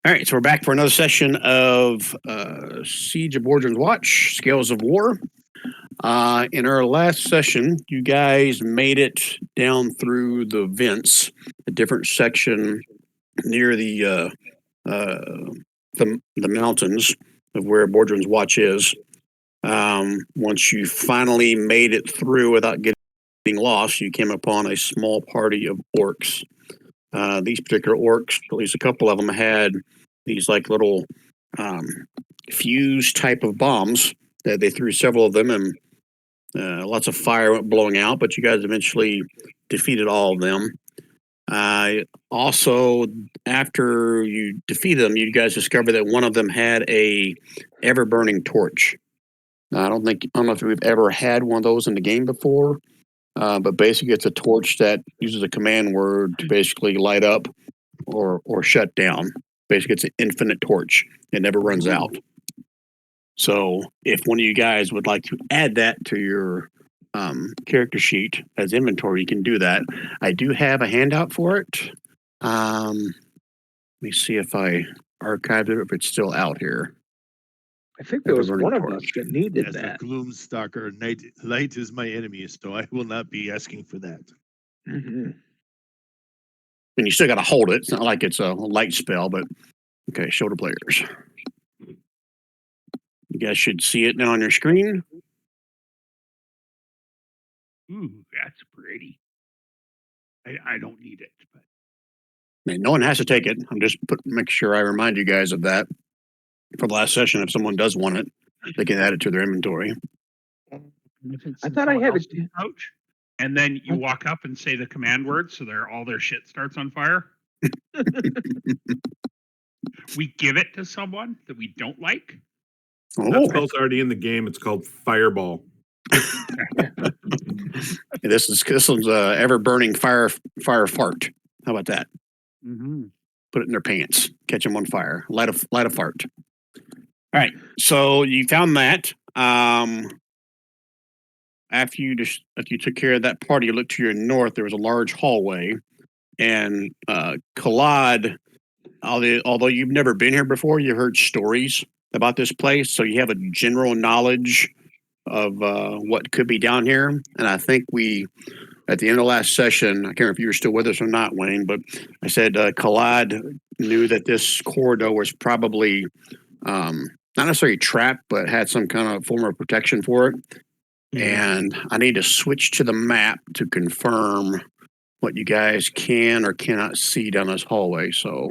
All right, so we're back for another session of Siege of Bordrin's Watch, Scales of War. In our last session, you guys made it down through the vents, a different section near the mountains of where Bordrin's Watch is. Once you finally made it through without getting lost, you came upon a small party of orcs. These particular orcs, at least a couple of them, had these like little fuse type of bombs that they threw several of them, and lots of fire went blowing out, but you guys eventually defeated all of them. Also, after you defeated them, you guys discovered that one of them had a ever-burning torch. I don't know if we've ever had one of those in the game before, but basically it's a torch that uses a command word to basically light up or shut down. Basically, it's an infinite torch. It never runs out. So if one of you guys would like to add that to your character sheet as inventory, you can do that. I do have a handout for it. Let me see if I archived it, if it's still out here. I think there was one of us that needed that. As a Gloomstalker, light is my enemy, so I will not be asking for that. Mm-hmm. And you still got to hold it. It's not like it's a light spell, but okay, show the players. You guys should see it now on your screen. Ooh, that's pretty. I don't need it, but I mean, no one has to take it. I'm just make sure I remind you guys of that for the last session. If someone does want it, they can add it to their inventory. I thought I had it. Ouch. And then you walk up and say the command word, so all their shit starts on fire. We give it to someone that we don't like. That spell's already in the game. It's called Fireball. This one's ever burning fire fart. How about that? Mm-hmm. Put it in their pants, catch them on fire, light a fart. All right, so you found that. After you took care of that party, you looked to your north. There was a large hallway, and Kalad, although you've never been here before, you heard stories about this place, so you have a general knowledge of what could be down here. And I think at the end of the last session, I can't remember if you were still with us or not, Wayne, but I said Kalad knew that this corridor was probably not necessarily trapped, but had some kind of form of protection for it. And I need to switch to the map to confirm what you guys can or cannot see down this hallway. So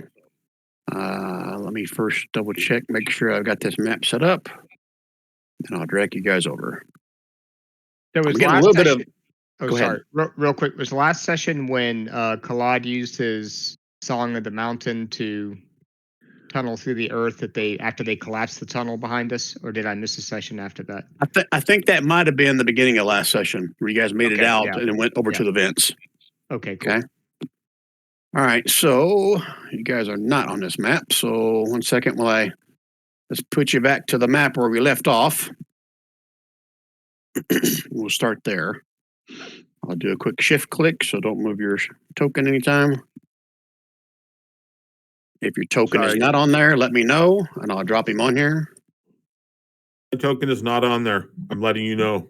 let me first double check, make sure I've got this map set up, and I'll drag you guys over. There was a little bit of. Oh, sorry. Real quick. It was the last session when Kalad used his Song of the Mountain to tunnel through the earth after they collapsed the tunnel behind us, or did I miss a session after that? I think that might have been the beginning of last session where you guys made it out and then went over to the vents. Okay, cool. Okay. All right, so you guys are not on this map. So 1 second while let's put you back to the map where we left off. We'll start there. I'll do a quick shift click, so don't move your token anytime. If your token is not on there, let me know, and I'll drop him on here. The token is not on there. I'm letting you know.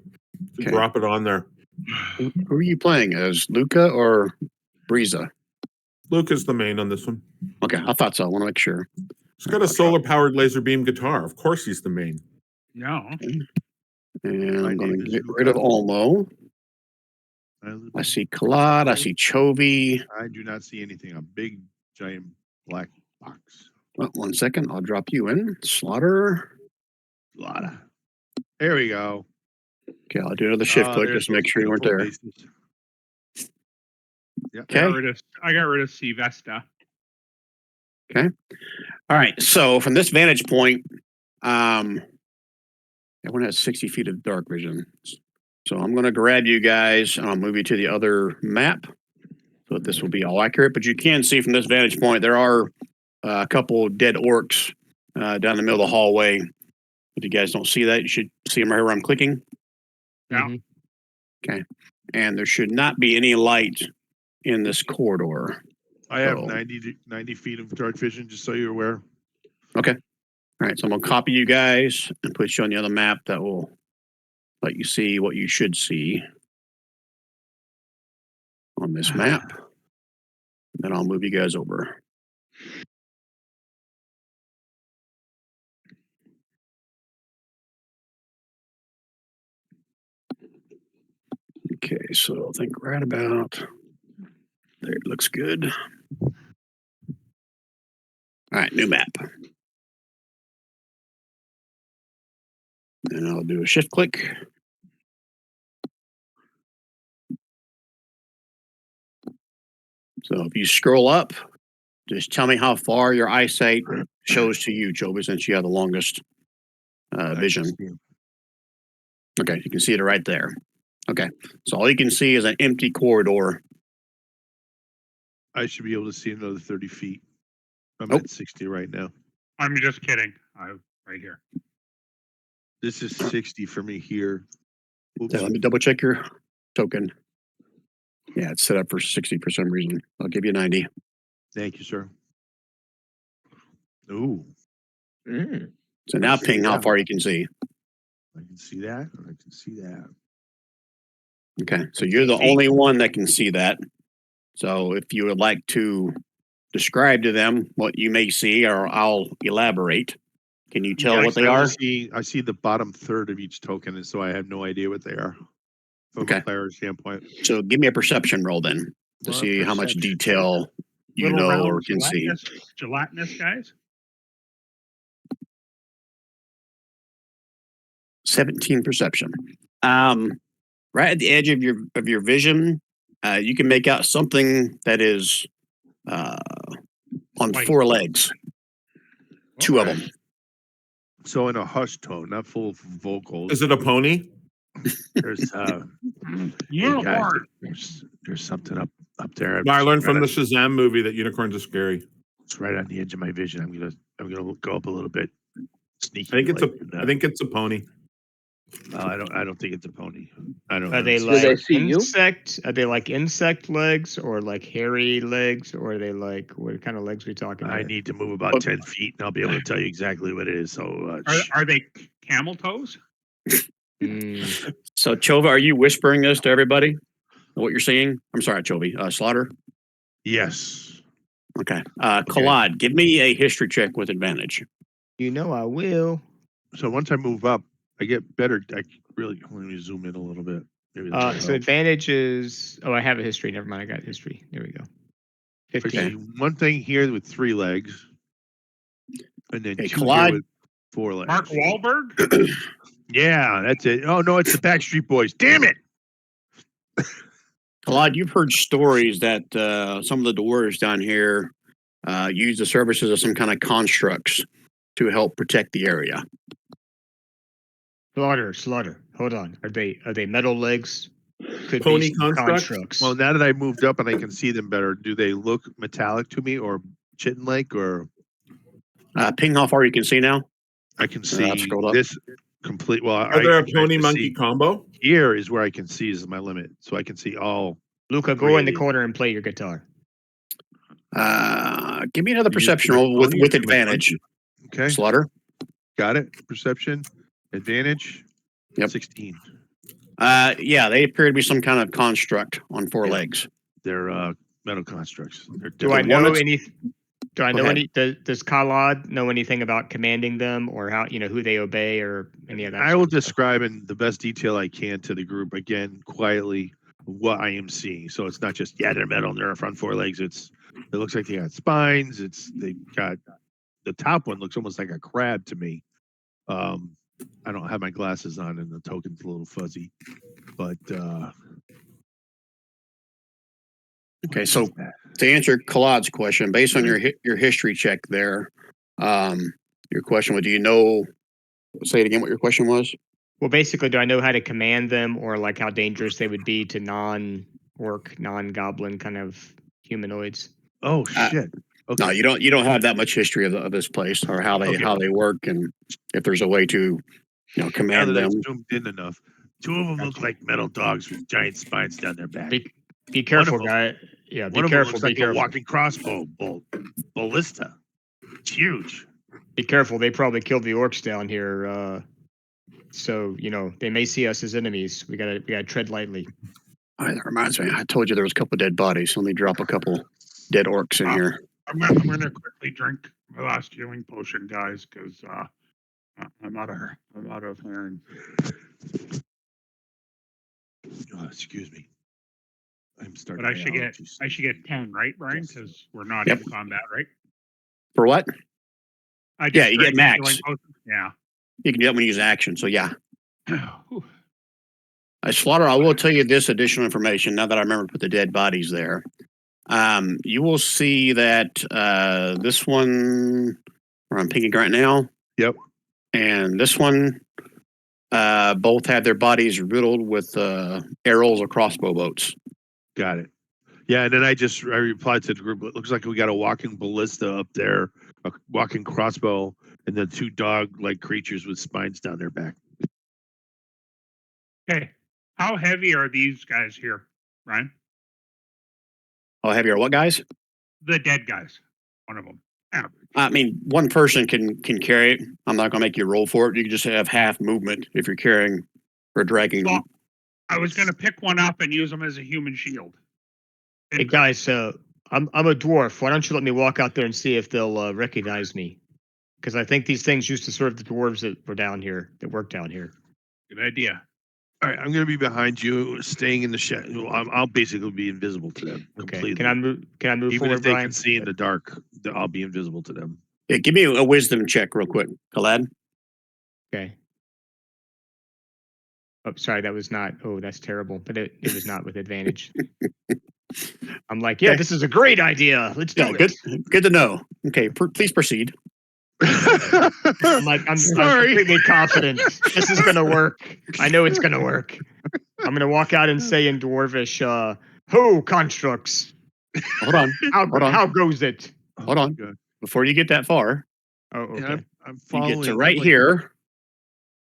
Okay. Drop it on there. Who are you playing as, Luca or Breeza? Luca's the main on this one. Okay, I thought so. I want to make sure. He's got a solar-powered laser beam guitar. Of course he's the main. No. Okay. And I'm going to get rid of Olmo. I see Kalad. I see Chovy. I do not see anything. A big, giant black box. Well, 1 second. I'll drop you in. Slaughter. There we go. Okay, I'll do another shift click just to make sure you weren't there. Yep. Okay. I got rid of Vesta. Okay. All right. So from this vantage point, everyone has 60 feet of dark vision. So I'm going to grab you guys and I'll move you to the other map. So this will be all accurate. But you can see from this vantage point, there are a couple dead orcs down the middle of the hallway. If you guys don't see that, you should see them right where I'm clicking. Yeah. Okay. And there should not be any light in this corridor. I have 90 feet of dark vision, just so you're aware. All right, so I'm gonna copy you guys and put you on the other map that will let you see what you should see on this map. Then I'll move you guys over. Okay, so I think right about there it looks good. All right, new map. And I'll do a shift click. So if you scroll up, just tell me how far your eyesight shows to you, Joby, since you have the longest vision. Okay, you can see it right there. Okay, so all you can see is an empty corridor. I should be able to see another 30 feet. I'm Nope. at 60 right now. I'm just kidding. Right here. This is 60 for me here. Oops. So let me double check your token. Yeah, it's set up for 60 for some reason. I'll give you 90. Thank you, sir. Ooh, Mm. So now ping how far you can see. I can see that. I can see that. Okay, so you're the only one that can see that. So if you would like to describe to them what you may see, or I'll elaborate. Can you tell what they I are? I see the bottom third of each token, and so I have no idea what they are from Okay. a player standpoint. So give me a perception roll then to see how much Perception. detail you Little know round or can see. gelatinous guys. 17 perception. Right at the edge of your vision, you can make out something that is on White. 4 legs. 2 of them. So in a hushed tone, not full of vocals. Is it a pony? There's hey guys, Unicorn. there's something up there. No, I learned Right from the on- Shazam movie that unicorns are scary. It's right on the edge of my vision. I'm gonna go up a little bit. Sneaky. I think it's like, I think it's a pony. I don't think it's a pony. I don't. Are they Do they like see you? insect? Are they like insect legs or like hairy legs, or are they like what kind of legs we talking I here? need to move about 10 feet, and I'll be able to tell you exactly what it is. So, Are they camel toes? Mm, So Chova, are you whispering this to everybody? What you're seeing? I'm sorry, Chovy. Slaughter. yes. Okay. Collad, give me a history check with advantage. you know I will. So once I move up, I get better. I really let me zoom in a little bit. Maybe that'll So help. advantage is I have a history. Never mind, I got history. There we go. I 15. see one thing here with 3 legs, and then Hey, 2 here Collide. with 4 legs. Mark Wahlberg? Yeah, that's it. Oh no, it's the Backstreet Boys. Damn it! Collad, you've heard stories that some of the dwarves down here use the services of some kind of constructs to help protect the area. Slaughter. Hold on. Are they metal legs? Could Pony be some constructs? constructs. Well, now that I moved up and I can see them better, do they look metallic to me or chitin-like, or Ping how far you can see now. I can I've see scrolled up. this complete? Well, Are there a I'm trying pony to monkey see. combo? Here is where I can see is my limit, so I can see all. Luca, go in the Really? corner and play your guitar. Give me another You perception too much roll with pony, too much advantage. monkey. Okay, Slaughter. got it. Perception, advantage. Yep. 16. Yeah, they appear to be some kind of construct on 4 Yeah. legs. They're metal constructs. They're Do I one know that's- any? Do I Go know ahead. any? Does Kalad know anything about commanding them or how who they obey or any of that? I sort will of stuff? describe in the best detail I can to the group again quietly what I am seeing. So it's not just they're metal and they're on 4 legs. It looks like they got spines. They got the top one looks almost like a crab to me. I don't have my glasses on and the token's a little fuzzy, but Okay, so to answer Collad's question, based on your history check there, your question was, do you know? Say it again. What your question was? Well, basically, do I know how to command them or like how dangerous they would be to non-orc, non-goblin kind of humanoids? oh shit. Okay. No, you don't. You don't have that much history of this place or how they work, and if there's a way to, Now command that them. I've zoomed in enough, 2 of them look like metal dogs with giant spines down their back. Be careful, them- guy. Yeah, be One of them careful. looks Be like careful. a walking crossbow ballista. It's huge. Be careful. They probably killed the orcs down here. So they may see us as enemies. We gotta tread lightly. All right, that reminds me. I told you there was a couple dead bodies. Let me drop a couple dead orcs in here. I'm gonna quickly drink my last healing potion, guys, because I'm out of hearing. Oh, excuse me. I'm starting. But I should get 10, right, Brian? Yes. Because we're not Yep. in combat, right? For what? I just Yeah, you get drank a max. healing potion. Yeah. You can do that when you use action. So yeah. Whew. Slaughter, I will tell you this additional information now that I remember to put the dead bodies there. You will see that this one, where I'm picking right now. Yep. And this one, both have their bodies riddled with arrows or crossbow bolts. Got it. Yeah, and then I replied to the group. It looks like we got a walking ballista up there, a walking crossbow, and then 2 dog-like creatures with spines down their back. Okay. How heavy are these guys here, Brian? Oh, heavier what, guys? The dead guys. One of them. Average. I mean, one person can carry it. I'm not going to make you roll for it. You can just have half movement if you're carrying or dragging them. I was going to pick one up and use them as a human shield. Hey guys, I'm a dwarf. Why don't you let me walk out there and see if they'll recognize me? Because I think these things used to serve the dwarves that were down here, that work down here. Good idea. All right, I'm going to be behind you, staying in the shadow. I'll basically be invisible to them completely. Okay. Can I move Even forward, if they Brian? can see in the dark, I'll be invisible to them. Yeah, give me a wisdom check real quick, Khalad. Okay. Oh, sorry, that was not. Oh, that's terrible. But it was not with advantage. I'm like, yeah, this is a great idea. Let's do it. Good to know. Okay, please proceed. I'm completely confident this is gonna work. I know it's gonna work. I'm gonna walk out and say in Dwarvish, "Ho, constructs." Hold on. How goes it? Hold on. God. Before you get that far, Oh, okay. Yeah, I'm you following. get to right here,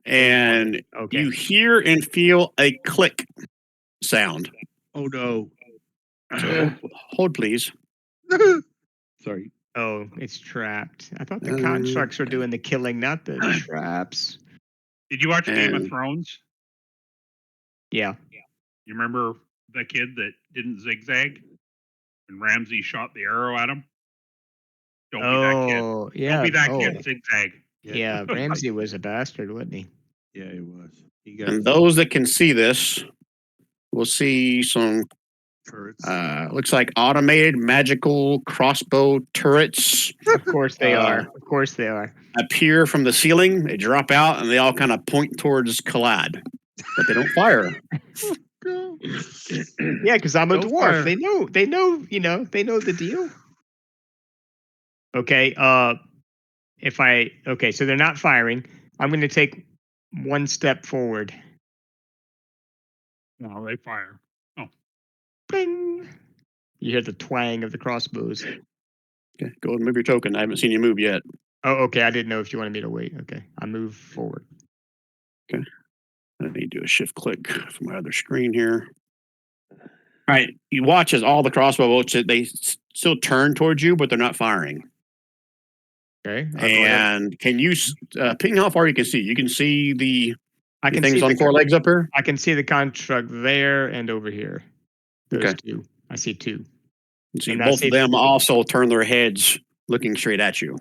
and Okay. you hear and feel a click sound. Oh no. So hold, please. Sorry. Oh, it's trapped. I thought the constructs were doing the killing, not the traps. Did you watch Game of And- Thrones? Yeah. You remember the kid that didn't zigzag? And Ramsay shot the arrow at him? Don't be that kid. Oh, yeah. Don't be that kid. Zigzag. Yeah, Ramsay was a bastard, wasn't he? Yeah, it was. He got And those that can see this will see some turrets. looks like automated magical crossbow turrets Of course they are. Of course they are. appear from the ceiling. They drop out and they all kind of point towards Khalad, but they don't fire. Yeah, because I'm a Don't dwarf. fire. They know, they know the deal. Okay, so they're not firing. I'm gonna take one step forward. No, they fire. Bing. You hear the twang of the crossbows. Okay, go and move your token. I haven't seen you move yet. Oh, okay. I didn't know if you wanted me to wait. Okay, I move forward. I need to do a shift click from my other screen here. All right, you watch as all the crossbow bolts, they still turn towards you, but they're not firing. Okay. I'll go ahead. And can you ping how far you can see? You can see the things see on the 4 legs up here? I can see the construct there and over here. Those Okay. two. I see two. You see And I both see- of them also turn their heads looking straight at you,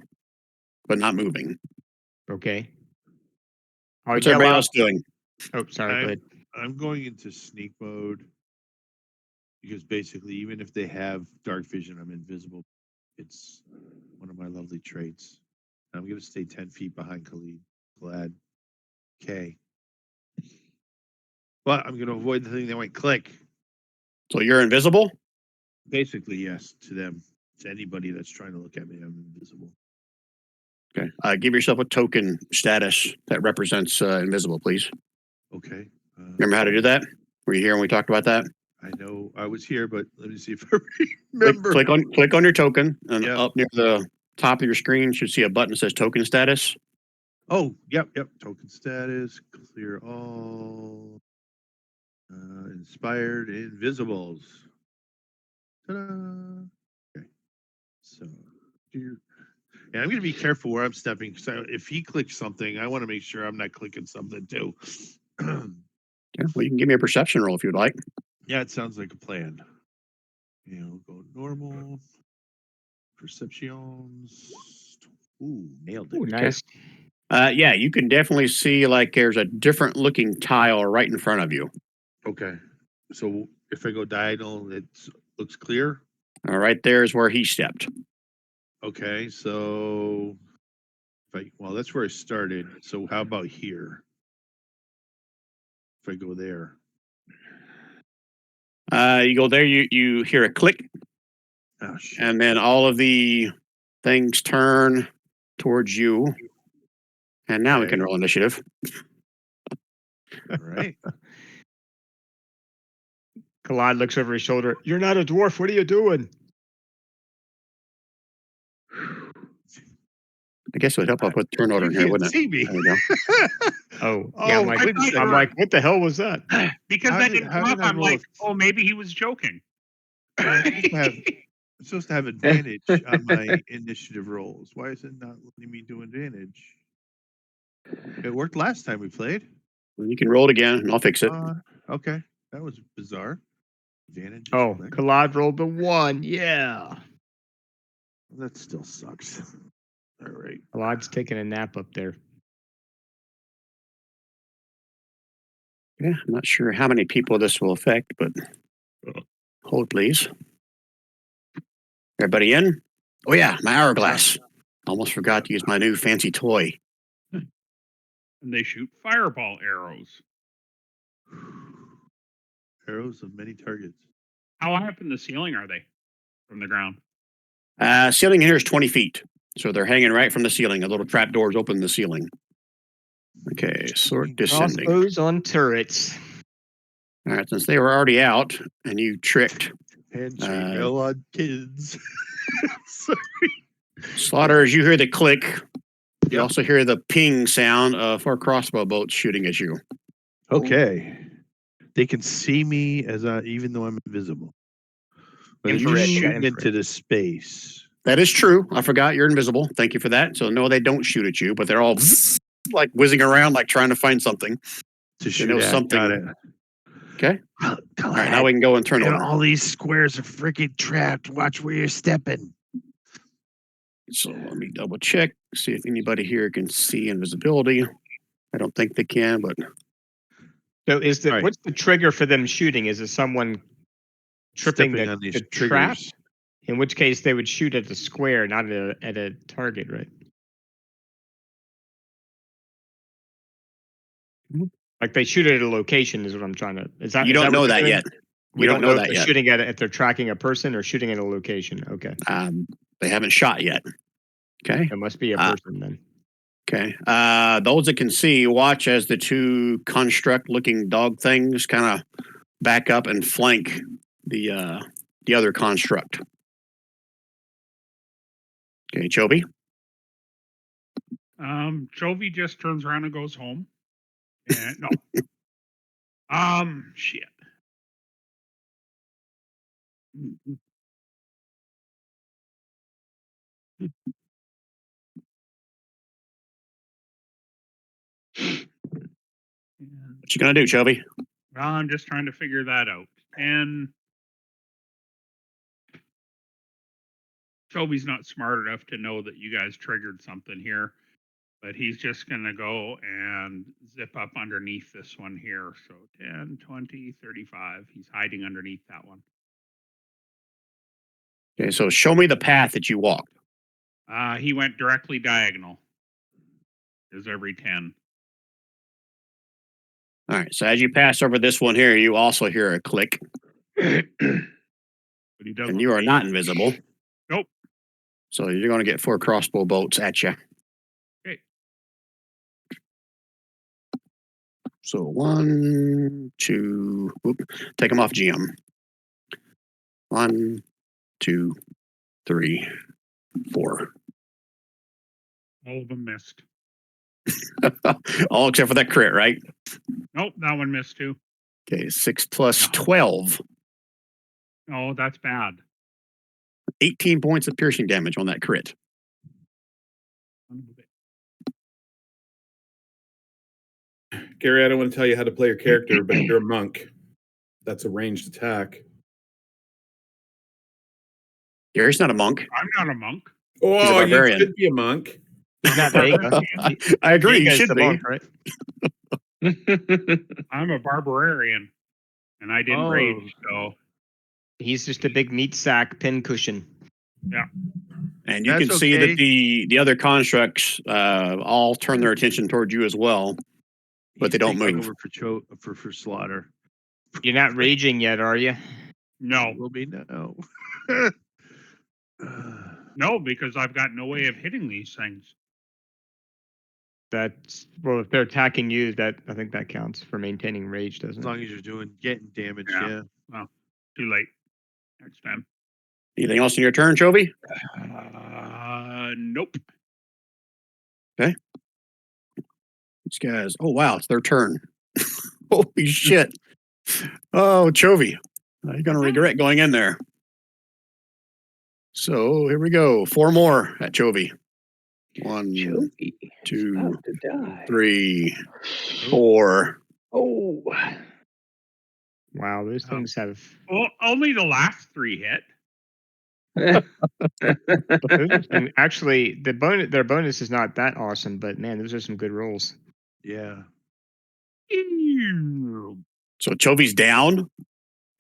but not moving. Okay. I'll What's yell everybody out- else doing? Oh, sorry. Go ahead. I'm going into sneak mode because basically, even if they have dark vision, I'm invisible. It's one of my lovely traits. I'm going to stay 10 feet behind Khalad. Okay. But I'm going to avoid the thing that went click. So you're invisible? Basically, yes, to them. To anybody that's trying to look at me, I'm invisible. Okay. Give yourself a token status that represents invisible, please. Okay. Remember how to do that? Were you here when we talked about that? I know I was here, but let me see if I remember. Click on your token, and Yeah. up near the top of your screen, you should see a button that says token status. Oh, yep. Token status, clear all. Inspired invisibles. Ta-da. Okay. So, Yeah, I'm gonna be careful where I'm stepping. So if he clicks something, I want to make sure I'm not clicking something too. Yeah, well, you can give me a perception roll if you'd like. Yeah, it sounds like a plan. Go normal. Perceptions. Ooh, nailed it. Ooh, nice. Yeah, you can definitely see like there's a different looking tile right in front of you. Okay. So if I go diagonal, it looks clear. Right there is where he stepped. Okay, so well, that's where I started. So how about here? If I go there. You go there, you hear a click, Oh shit. and then all of the things turn towards you. And now we can Okay. roll initiative. All right. Collide looks over his shoulder. You're not a dwarf. What are you doing? I guess it would help I put turn order in here, You wouldn't can't it? see me. There we go. Oh, Oh, yeah. I'm like, goodness, I'm like, what the hell was that? Because How that did- didn't how come did up. I I'm roll a- like, oh, maybe he was joking. I'm supposed to have advantage on my initiative rolls. Why is it not letting me do advantage? It worked last time we played. You can roll it again, and I'll fix it. Okay, that was bizarre. Advantage. is Oh, correct. Collide rolled the 1. Yeah. That still sucks. All right. Collide's taking a nap up there. Yeah, I'm not sure how many people this will affect, but hold please. Everybody in? Oh yeah, my hourglass. Almost forgot to use my new fancy toy. And they shoot fireball arrows. Arrows of many targets. How high up in the ceiling are they from the ground? Ceiling here is 20 feet. So they're hanging right from the ceiling. A little trap doors open in the ceiling. Okay, sword descending. Crossbows on turrets. All right, since they were already out and you tricked, And mail on kids. Sorry. Slaughter, as you hear the click, you Yep. also hear the ping sound of 4 crossbow bolts shooting at you. Okay. They can see me even though I'm invisible. But it's Infrared, just they got shooting into infrared. the space. That is true. I forgot you're invisible. Thank you for that. So no, they don't shoot at you, but they're all like whizzing around, like trying to find something. To shoot know at. something. Got it. Okay. All right, now we can go and turn order. All these squares are freaking trapped. Watch where you're stepping. So let me double check, see if anybody here can see invisibility. I don't think they can, but So is the Right. what's the trigger for them shooting? Is it someone tripping Stepping the, on these the trap? triggers. In which case they would shoot at the square, not at a target, right? Like they shoot at a location is what I'm trying to. Is that you is don't know what they're that doing? yet. We You don't know if that they're yet. shooting at if they're tracking a person or shooting at a location. Okay, They haven't shot yet. Okay. it must be a Uh, person then. Okay. Those that can see, watch as the 2 construct-looking dog things kind of back up and flank the other construct. Okay, Joby. Jovi just turns around and goes home. And no. Shit. What you gonna do, Joby? Well, I'm just trying to figure that out. And Toby's not smart enough to know that you guys triggered something here, but he's just going to go and zip up underneath this one here. So 10, 20, 35. He's hiding underneath that one. Okay, so show me the path that you walked. He went directly diagonal. There's every 10. All right, so as you pass over this one here, you also hear a click, But he doesn't. and you are not invisible. Nope. So you're going to get 4 crossbow bolts at you. Okay. So 1, 2, take them off GM. 1, 2, 3, 4. All of them missed. All except for that crit, right? Nope, that one missed too. Okay, 6 plus 12. Oh, that's bad. 18 points of piercing damage on that crit. Son of a bitch. Gary, I don't want to tell you how to play your character, but you're a monk. That's a ranged attack. Gary's not a monk. I'm not a monk. Oh, you barbarian. should be a monk. He's not Vega. I agree. You Vega's should the be. monk, right? I'm a barbarian, and I didn't rage, so He's just a big meat sack pincushion. And you That's can see okay. that the other constructs all turn their attention toward you as well, but they don't Taking move. over for slaughter. You're not raging yet, are you? no, Will be no. no, because I've got no way of hitting these things. That's well, if they're attacking you, that I think that counts for maintaining rage, doesn't As it? long as you're getting damage, Yeah. yeah. Too late. Next time. Anything else in your turn, Chovy? Nope. These guys. Oh wow, it's their turn. Holy shit! Oh, Chovy, you're gonna regret going in there. So here we go. 4 more at Chovy. 1, Joey, 2, about to die. 3, 4. Oh, Wow, those things have. Well, only the last 3 hit. Actually, their bonus is not that awesome, but man, those are some good rolls. Yeah. So Chovy's down.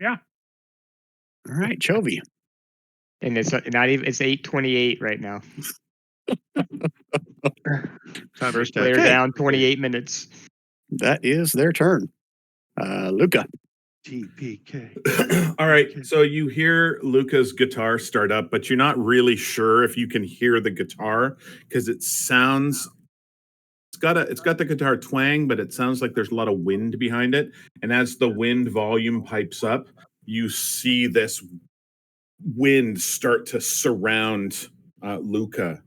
Yeah. All right, Chovy. And it's not even. It's 8:28 right now. Time for First attack. player Okay. down 28 minutes. That is their turn. Luca. TPK. All right. So you hear Luca's guitar start up, but you're not really sure if you can hear the guitar because it sounds. It's got the guitar twang, but it sounds like there's a lot of wind behind it. And as the wind volume pipes up, you see this wind start to surround Luca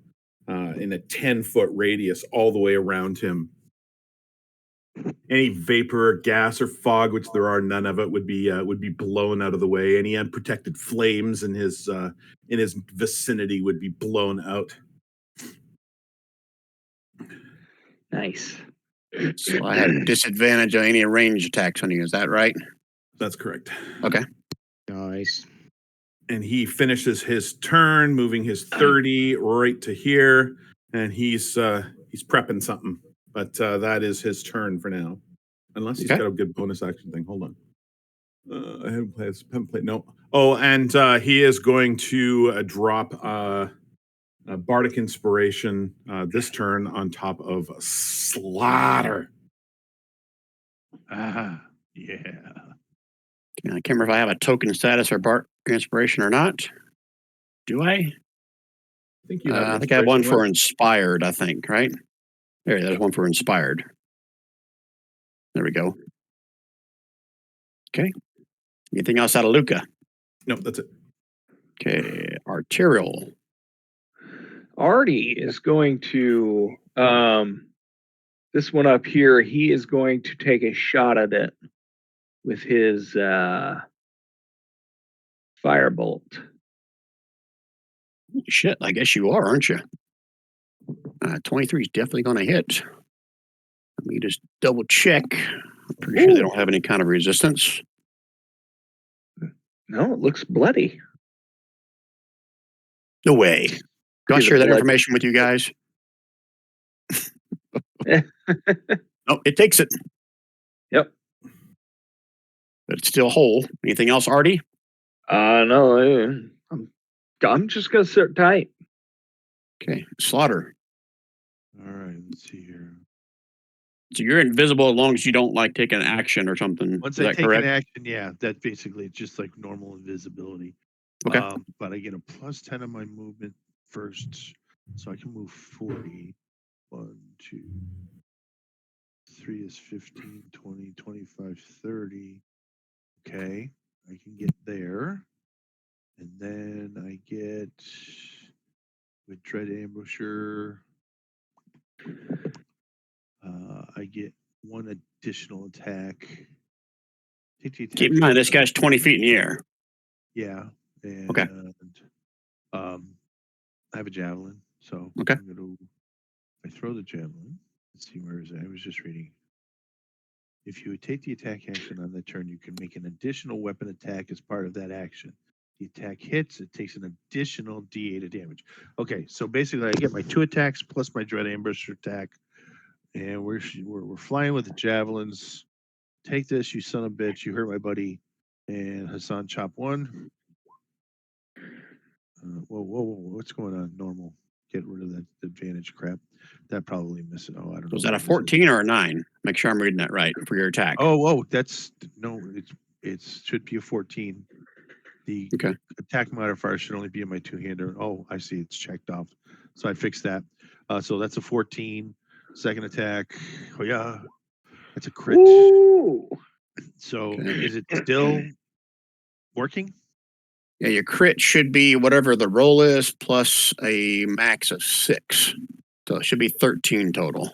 in a 10-foot radius all the way around him. Any vapor or gas or fog, which there are none of it, would be blown out of the way. Any unprotected flames in his vicinity would be blown out. nice. So I have disadvantage on any range attacks on you. Is that right? That's correct. Okay. Nice. And he finishes his turn, moving his 30 right to here, and he's prepping something. But that is his turn for now, unless he's Okay. got a good bonus action thing. Hold on. I haven't played. No. Oh, and he is going to drop a Bardic Inspiration this turn on top of Slaughter. Yeah. I can't remember if I have a token status or Bart Inspiration or not. Do I? I think you have. I think I have one for Inspiration. Inspired, I think, right? There's one for Inspired. There we go. Okay. Anything else out of Luca? No, that's it. Okay. Arterial. Artie is going to this one up here. He is going to take a shot at it with his firebolt. Shit, I guess you are, aren't you? 23 is definitely going to hit. Let me just double check. I'm pretty sure they don't have any kind of resistance. No, it looks bloody. No way. Do I See the share that blood. information with you guys? No, it takes it. Yep. But it's still whole. Anything else, Artie? No, I'm just gonna sit tight. Okay. Slaughter. All right. Let's see here. So you're invisible as long as you don't like take an action or something. Once Is I that take correct? an action, yeah, that basically it's just like normal invisibility. Okay. But I get a +10 on my movement first, so I can move 40. 1, 2, 3 is 15, 20, 25, 30. Okay, I can get there. And then I get with Dread Ambusher, I get 1 additional attack. Keep in mind, this guy's 20 feet in the air. Yeah. And, Okay. I have a javelin, so Okay. I'm going to throw the javelin. Let's see, where is it? I was just reading. If you would take the attack action on that turn, you can make an additional weapon attack as part of that action. The attack hits, it takes an additional D8 of damage. Okay, so basically, I get my 2 attacks plus my Dread Ambush attack, and we're flying with the javelins. Take this, you son of a bitch! You hurt my buddy. And Hassan, chop 1. Whoa, what's going on? Normal. Get rid of that advantage crap. That probably missed it. Oh, I don't know. Was that a what this is. 14 or a 9? Make sure I'm reading that right for your attack. Oh, that's no. It should be a 14. The Okay. attack modifier should only be in my 2-hander. Oh, I see. It's checked off. So I fixed that. So that's a 14. Second attack. Oh yeah, that's a crit. Ooh. So Okay. is it still working? Yeah, your crit should be whatever the roll is plus a max of 6. So it should be 13 total.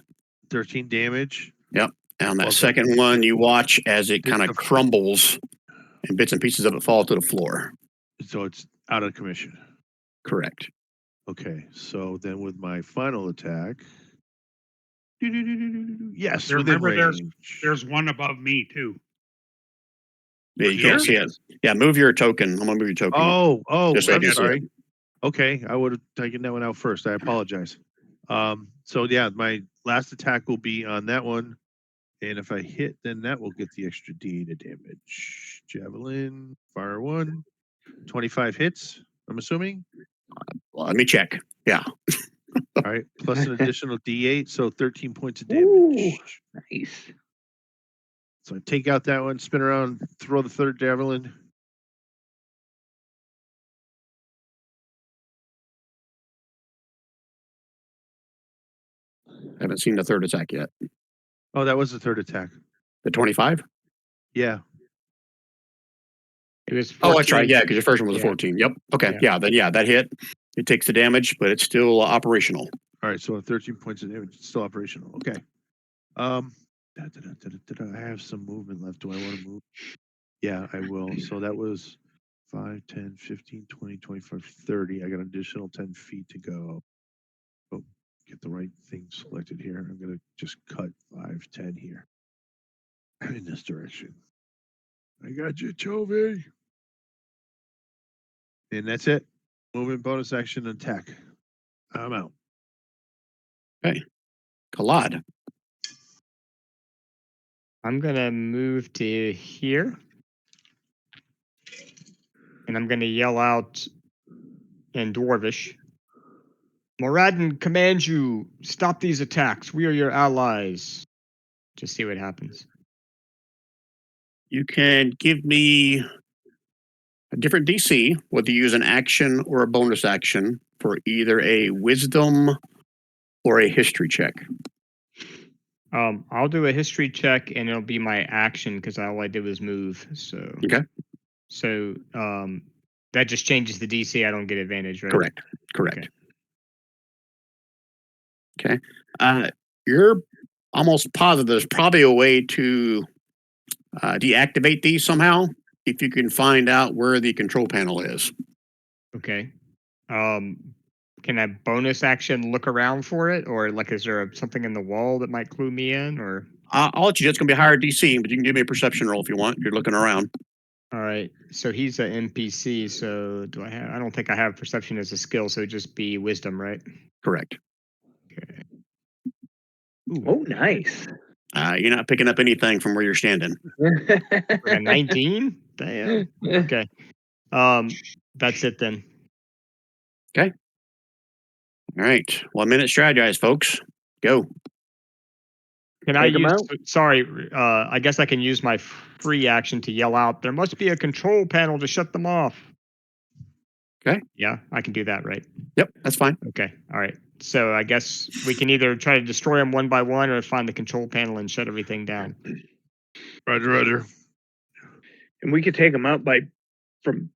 13 damage. Yep. And on that Well, second one, you watch as it kind of It's a- crumbles and bits and pieces of it fall to the floor. So it's out of commission. Correct. Okay. So then with my final attack. Yes, Yeah, within remember, range. there's one above me too. Yeah, you can't see it. Yeah, move your token. I'm gonna move your token. Oh, Just so I'm you can see sorry. Okay, I would have taken that one out first. I apologize. So yeah, my last attack will be on that one, and if I hit, then that will get the extra D8 of damage. Javelin, fire 1, 25 hits. I'm assuming. Well, let me check. Yeah. All right, plus an additional D8, so 13 points of Ooh, damage. nice. So I take out that one, spin around, throw the third javelin. I haven't seen the third attack yet. Oh, that was the third attack. The 25? Yeah. It was. Oh, that's right. 14. Yeah, because your first one was a Yeah. 14. Yep. Okay. Yeah. Yeah. Then yeah, that hit. It takes the damage, but it's still operational. All right, so 13 points of damage, still operational. Okay. I have some movement left. Do I want to move? Yeah, I will. So that was 5, 10, 15, 20, 25, 30. I got an additional 10 feet to go. Oh, get the right thing selected here. I'm going to just cut 5, 10 here in this direction. I got you, Chovy. And that's it. Movement, bonus action, attack. I'm out. Collide. I'm gonna move to here, and I'm gonna yell out in Dwarvish. Moradin commands you, stop these attacks. We are your allies. Just see what happens. You can give me a different DC, whether you use an action or a bonus action for either a wisdom or a history check. I'll do a history check, and it'll be my action because all I did was move. So Okay. So that just changes the DC. I don't get advantage, right? Correct. Correct. Okay. You're almost positive there's probably a way to deactivate these somehow if you can find out where the control panel is. Okay. Can I bonus action look around for it, or like is there something in the wall that might clue me in, or? I'll let you know it's going to be a higher DC, but you can give me a perception roll if you want. You're looking around. All right. So he's an NPC. So do I have? I don't think I have perception as a skill. So it'd just be wisdom, right? Correct. Okay. Oh, nice. You're not picking up anything from where you're standing. Like a 19. Damn. Okay. That's it then. All right. 1 minute strategize, folks. Go. Can I Take 'em use? out. Sorry. I guess I can use my free action to yell out. There must be a control panel to shut them off. Okay. Yeah, I can do that, right? Yep, that's fine. Okay. All right. So I guess we can either try to destroy them one by one or find the control panel and shut everything down. Roger. And we could take them out from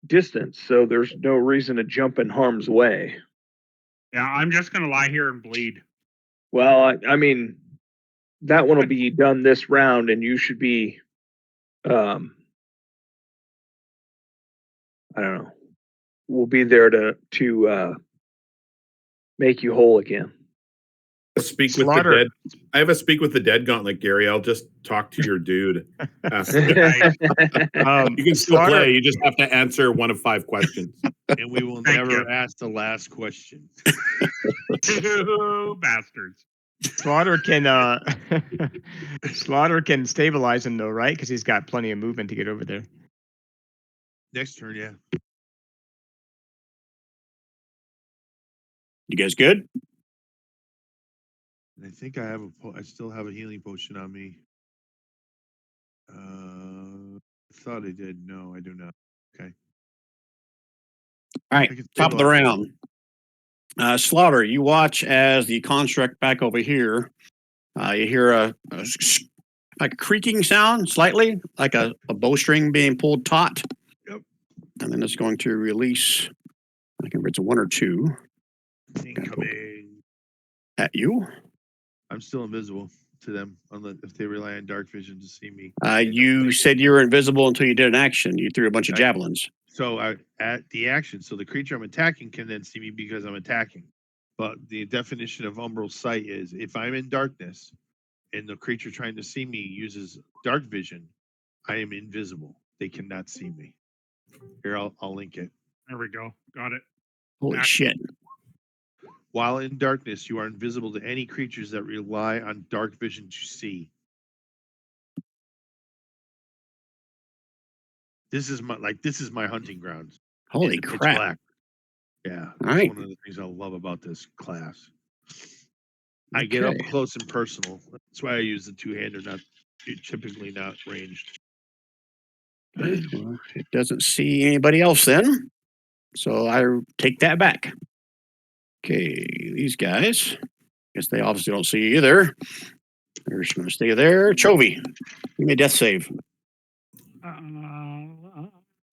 distance, so there's no reason to jump in harm's way. Yeah, I'm just gonna lie here and bleed. Well, I mean, that one will be done this round, and you should be, I don't know. We'll be there to make you whole again. Speak Slaughter- with the dead. I have a speak with the dead gauntlet, Gary. I'll just talk to your dude. After. You can still Slaughter- play. You just have to answer one of 5 questions. And we will Thank never you. ask the last question. You bastards. Slaughter can Slaughter can stabilize him though, right? Because he's got plenty of movement to get over there. Next turn, yeah. You guys good? And I think I still have a healing potion on me. I thought I did. No, I do not. Okay. All right, I can top of the stabilize. round. Slaughter, you watch as the construct back over here. You hear like a creaking sound, slightly like a bowstring being pulled taut. Yep. And then it's going to release. I can it's a 1 or 2 Incoming. at you. I'm still invisible to them unless if they rely on dark vision to see me. You said you were invisible until you did an action. You threw a bunch of javelins. So at the action, so the creature I'm attacking can then see me because I'm attacking. But the definition of umbral sight is if I'm in darkness and the creature trying to see me uses dark vision, I am invisible. They cannot see me. Here, I'll link it. There we go. Got it. Holy Back. shit. While in darkness, you are invisible to any creatures that rely on dark vision to see. This is my hunting grounds. Holy in the pitch crap. black. Yeah. All That's right. one of the things I love about this class. I get up Okay. close and personal. That's why I use the two-hander, typically not ranged. Okay, well, it doesn't see anybody else then. So I take that back. Okay, these guys. Guess they obviously don't see you either. They're just going to stay there. Chovy, give me a death save.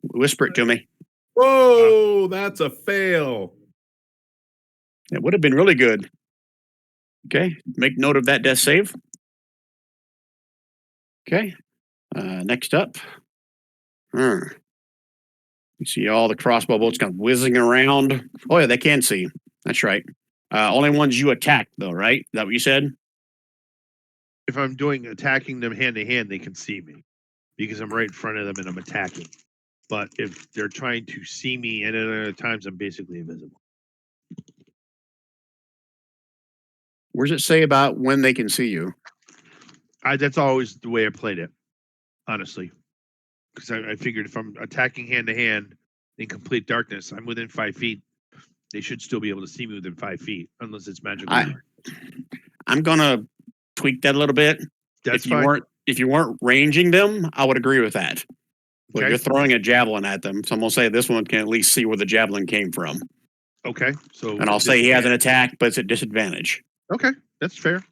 Whisper it to me. Whoa, that's a fail. It would have been really good. Okay, make note of that death save. Okay, next up. You see all the crossbow bolts kind of whizzing around. Oh yeah, they can see. That's right. Only ones you attack though, right? Is that what you said? If I'm attacking them hand to hand, they can see me because I'm right in front of them and I'm attacking. But if they're trying to see me and at other times, I'm basically invisible. Where's it say about when they can see you? That's always the way I played it, honestly. Because I figured if I'm attacking hand to hand in complete darkness, I'm within 5 feet. They should still be able to see me within 5 feet, unless it's magical. I'm gonna tweak that a little bit. That's if you fine. if you weren't ranging them, I would agree with that. But Okay. you're throwing a javelin at them, so I'm gonna say this one can at least see where the javelin came from. Okay. So And I'll say he has an attack, but it's at disadvantage. Okay, that's fair.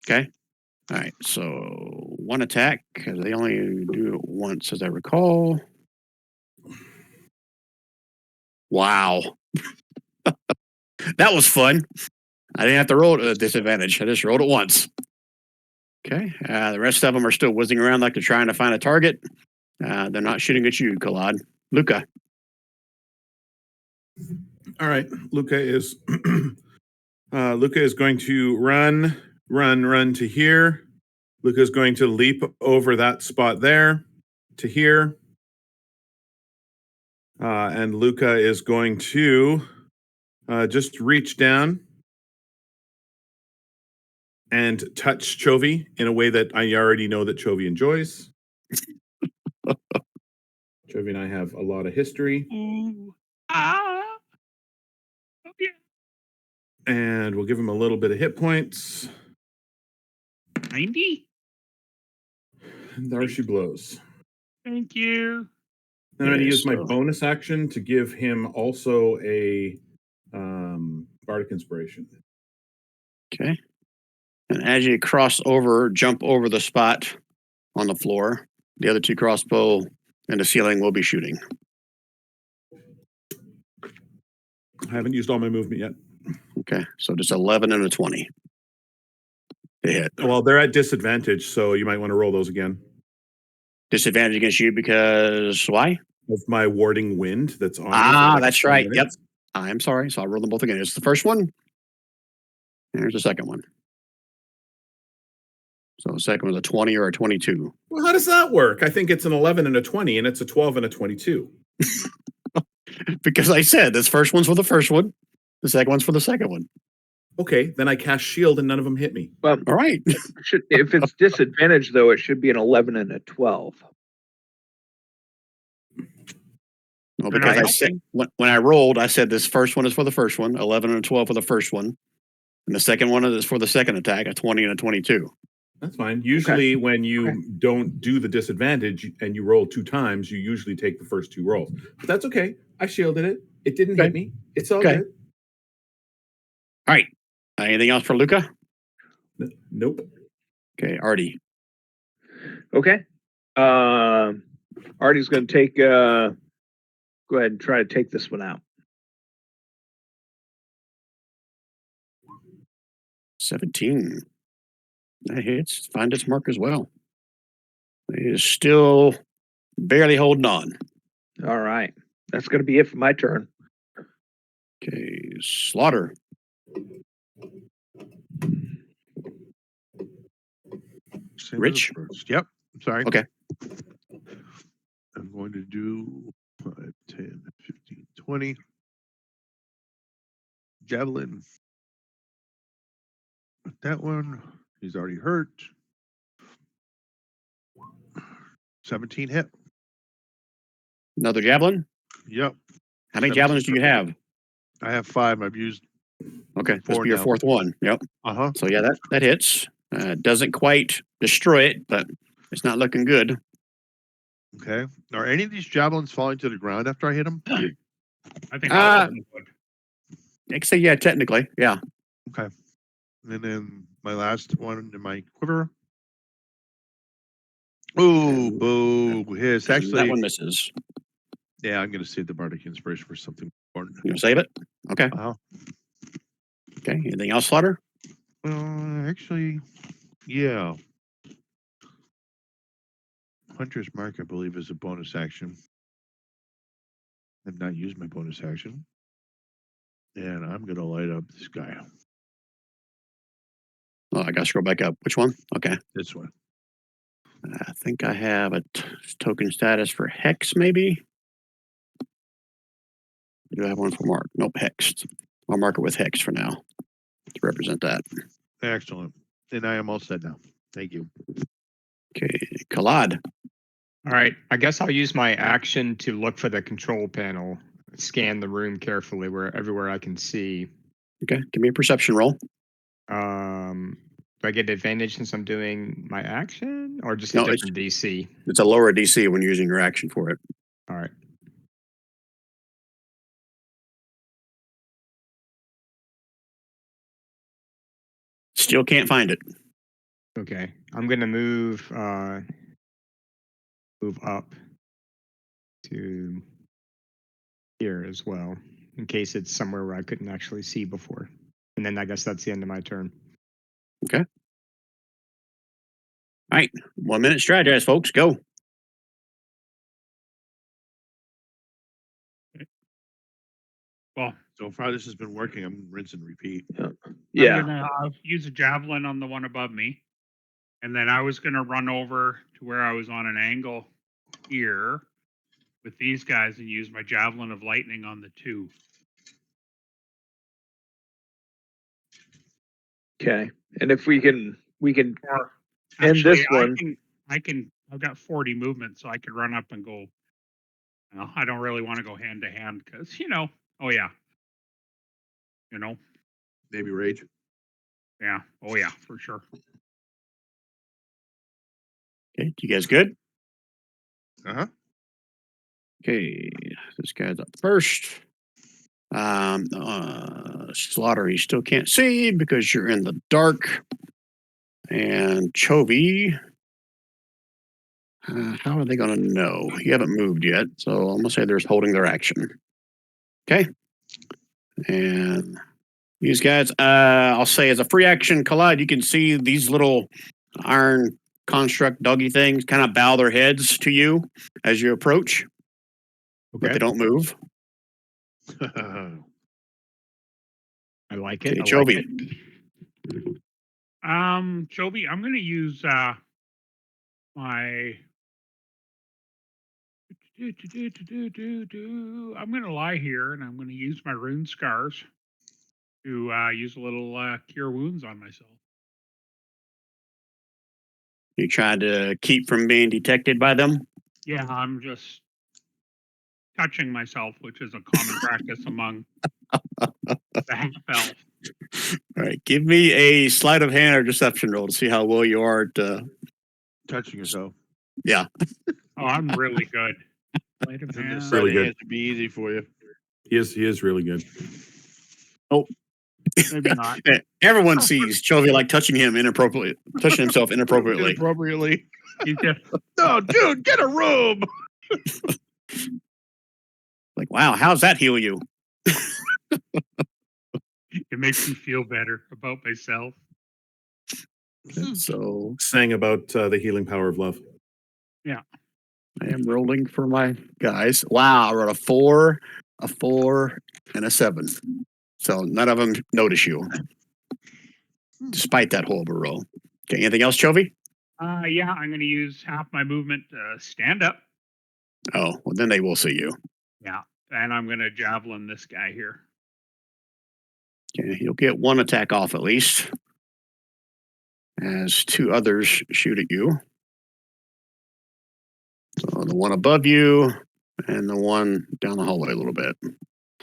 Okay. All right. So one attack because they only do it once, as I recall. Wow. That was fun. I didn't have to roll it at disadvantage. I just rolled it once. Okay. The rest of them are still whizzing around like they're trying to find a target. They're not shooting at you, Collad. Luca. All right, Luca is going to run to here. Luca is going to leap over that spot there to here. And Luca is going to just reach down and touch Chovy in a way that I already know that Chovy enjoys. Chovy and I have a lot of history. Ooh. Ah. Oh, yeah. And we'll give him a little bit of hit points. 90. And there she blows. Thank you. Then I'm going to Okay, use my so- bonus action to give him also a Bardic Inspiration. Okay. And as you jump over the spot on the floor, the other 2 crossbow and the ceiling will be shooting. I haven't used all my movement yet. Okay. So just 11 and a 20. They hit. Well, they're at disadvantage, so you might want to roll those again. Disadvantage against you because why? With my warding wind that's on. me for the next That's 10 right. Yep. minutes. I'm sorry. So I'll roll them both again. It's the first one. Here's the second one. So the second was a 20 or a 22. Well, how does that work? I think it's an 11 and a 20, and it's a 12 and a 22. Because I said this first one's for the first one. The second one's for the second one. Okay, then I cast shield and none of them hit me. Well, All right. if it's disadvantaged though, it should be an 11 and a 12. No, They're because not I said when I rolled, I said this first one is for the first one, 11 and a 12 for the first one, and the second one is for the second attack, a 20 and a 22. That's fine. Usually, when you don't do the disadvantage and you roll 2 times, you usually take the first 2 rolls. But that's okay. I shielded it. It didn't hit me. It's all good. All right. Anything else for Luca? Nope. Okay, Artie. Okay. Artie's going to take. Go ahead and try to take this one out. 17. That hits. Find its mark as well. It is still barely holding on. All right. That's going to be it for my turn. Okay, Slaughter. Same Rich? as the first. Yep. Sorry. Okay. I'm going to do 5, 10, 15, 20. Javelin. That one, he's already hurt. 17 hit. Another javelin? Yep. How many 17 javelins do you have? I have 5. I've used Okay, this 4 will be your now. fourth one. Yep. Uh-huh. So yeah, that hits. Doesn't quite destroy it, but it's not looking good. Okay. Are any of these javelins falling to the ground after I hit them? I think all of them would. I can say yeah, technically, yeah. Okay. And then my last one in my quiver. Ooh, boo. His. That Actually, one misses. yeah, I'm going to save the Bardic Inspiration for something important. You want to save it? Okay. Uh-huh. Okay. Anything else, Slaughter? Actually, yeah. Hunter's Mark, I believe, is a bonus action. I've not used my bonus action. And I'm going to light up this guy. Oh, I got to scroll back up. Which one? Okay. This one. I think I have a token status for Hex, maybe. Do I have one for Mark? Nope, Hex. I'll mark it with Hex for now to represent that. Excellent. And I am all set now. Thank you. Okay, Kalad. All right. I guess I'll use my action to look for the control panel, scan the room carefully everywhere I can see. Okay, give me a perception roll. Do I get advantage since I'm doing my action, or just a No, different DC? It's a lower DC when using your action for it. All right. Still can't find it. Okay. I'm gonna move up to here as well, in case it's somewhere where I couldn't actually see before. And then I guess that's the end of my turn. Okay. All right, 1 minute strategize, folks. Go. Well, So far, this has been working. I'm rinse and repeat. Yeah. I'm gonna use a javelin on the one above me, and then I was gonna run over to where I was on an angle here with these guys and use my javelin of lightning on the 2. Okay. And if we can Or end actually, this one. I've got 40 movement, so I could run up and go. Well, I don't really want to go hand to hand because oh yeah, Maybe rage. yeah, oh yeah, for sure. Okay, you guys good? Uh-huh. Okay, this guy's up first. Slaughter, you still can't see because you're in the dark. And Chovy, how are they going to know? You haven't moved yet, so I'm going to say they're just holding their action. Okay. And these guys, I'll say as a free action collide, you can see these little iron construct doggy things kind of bow their heads to you as you approach, but they don't move. I like it. Okay, I like Chovy. it. Joby, I'm going to use my. I'm going to lie here, and I'm going to use my rune scars to use a little cure wounds on myself. You trying to keep from being detected by them? Yeah, I'm just touching myself, which is a common practice among the half elf. All right, give me a sleight of hand or deception roll to see how well you are at. Touching yourself. Yeah. Oh, I'm really good. Sleight of Isn't this hand. Really really good. good to be easy for you? He is really good. Maybe not. Everyone sees Chovy like touching himself inappropriately. Inappropriately. You just No, dude, get a room. Like, wow, how's that heal you? it makes me feel better about myself. So Sang about the healing power of love. I am rolling for my guys. Wow, I rolled a 4, and a 7. So none of them notice you, despite that horrible roll. Okay, anything else, Chovy? Yeah, I'm going to use half my movement to stand up. Oh, well, then they will see you. Yeah, and I'm going to javelin this guy here. Okay, you'll get one attack off at least, as 2 others shoot at you. So the one above you and the one down the hallway a little bit. Do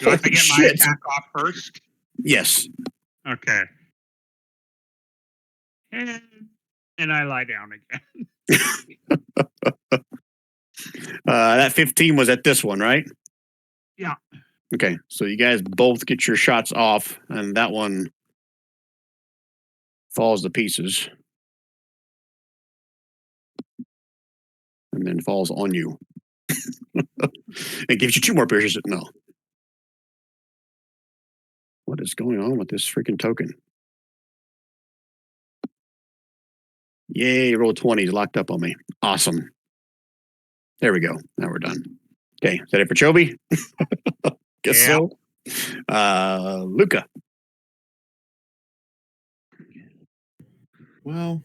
I have to Holy get my shit. attack off first? Yes. Okay. And I lie down again. That 15 was at this one, right? Yeah. Okay, so you guys both get your shots off, and that one falls to pieces. And then falls on you. It gives you 2 more pierces. No. What is going on with this freaking token? Yay, roll 20s locked up on me. Awesome. There we go. Now we're done. Okay, is that it for Chovy? Guess Yeah. so. Luca. Well,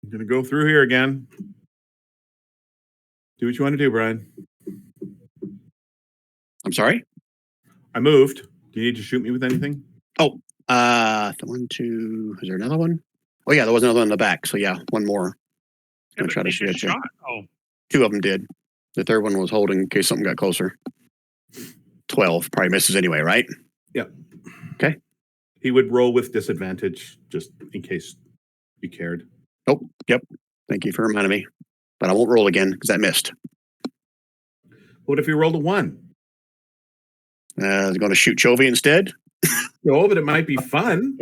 I'm gonna go through here again. Do what you want to do, Brian. I'm sorry? I moved. Do you need to shoot me with anything? The 1, 2. Is there another one? Oh, yeah, there was another one in the back. So, yeah, one more. Yeah, Gonna but try to they shoot just at you. shot. Oh, 2 of them did. The third one was holding in case something got closer. 12 probably misses anyway, right? He would roll with disadvantage just in case you cared. Oh, yep. Thank you for reminding me. But I won't roll again because I missed. What if he rolled a 1? I was going to shoot Chovy instead. No, but it might be fun.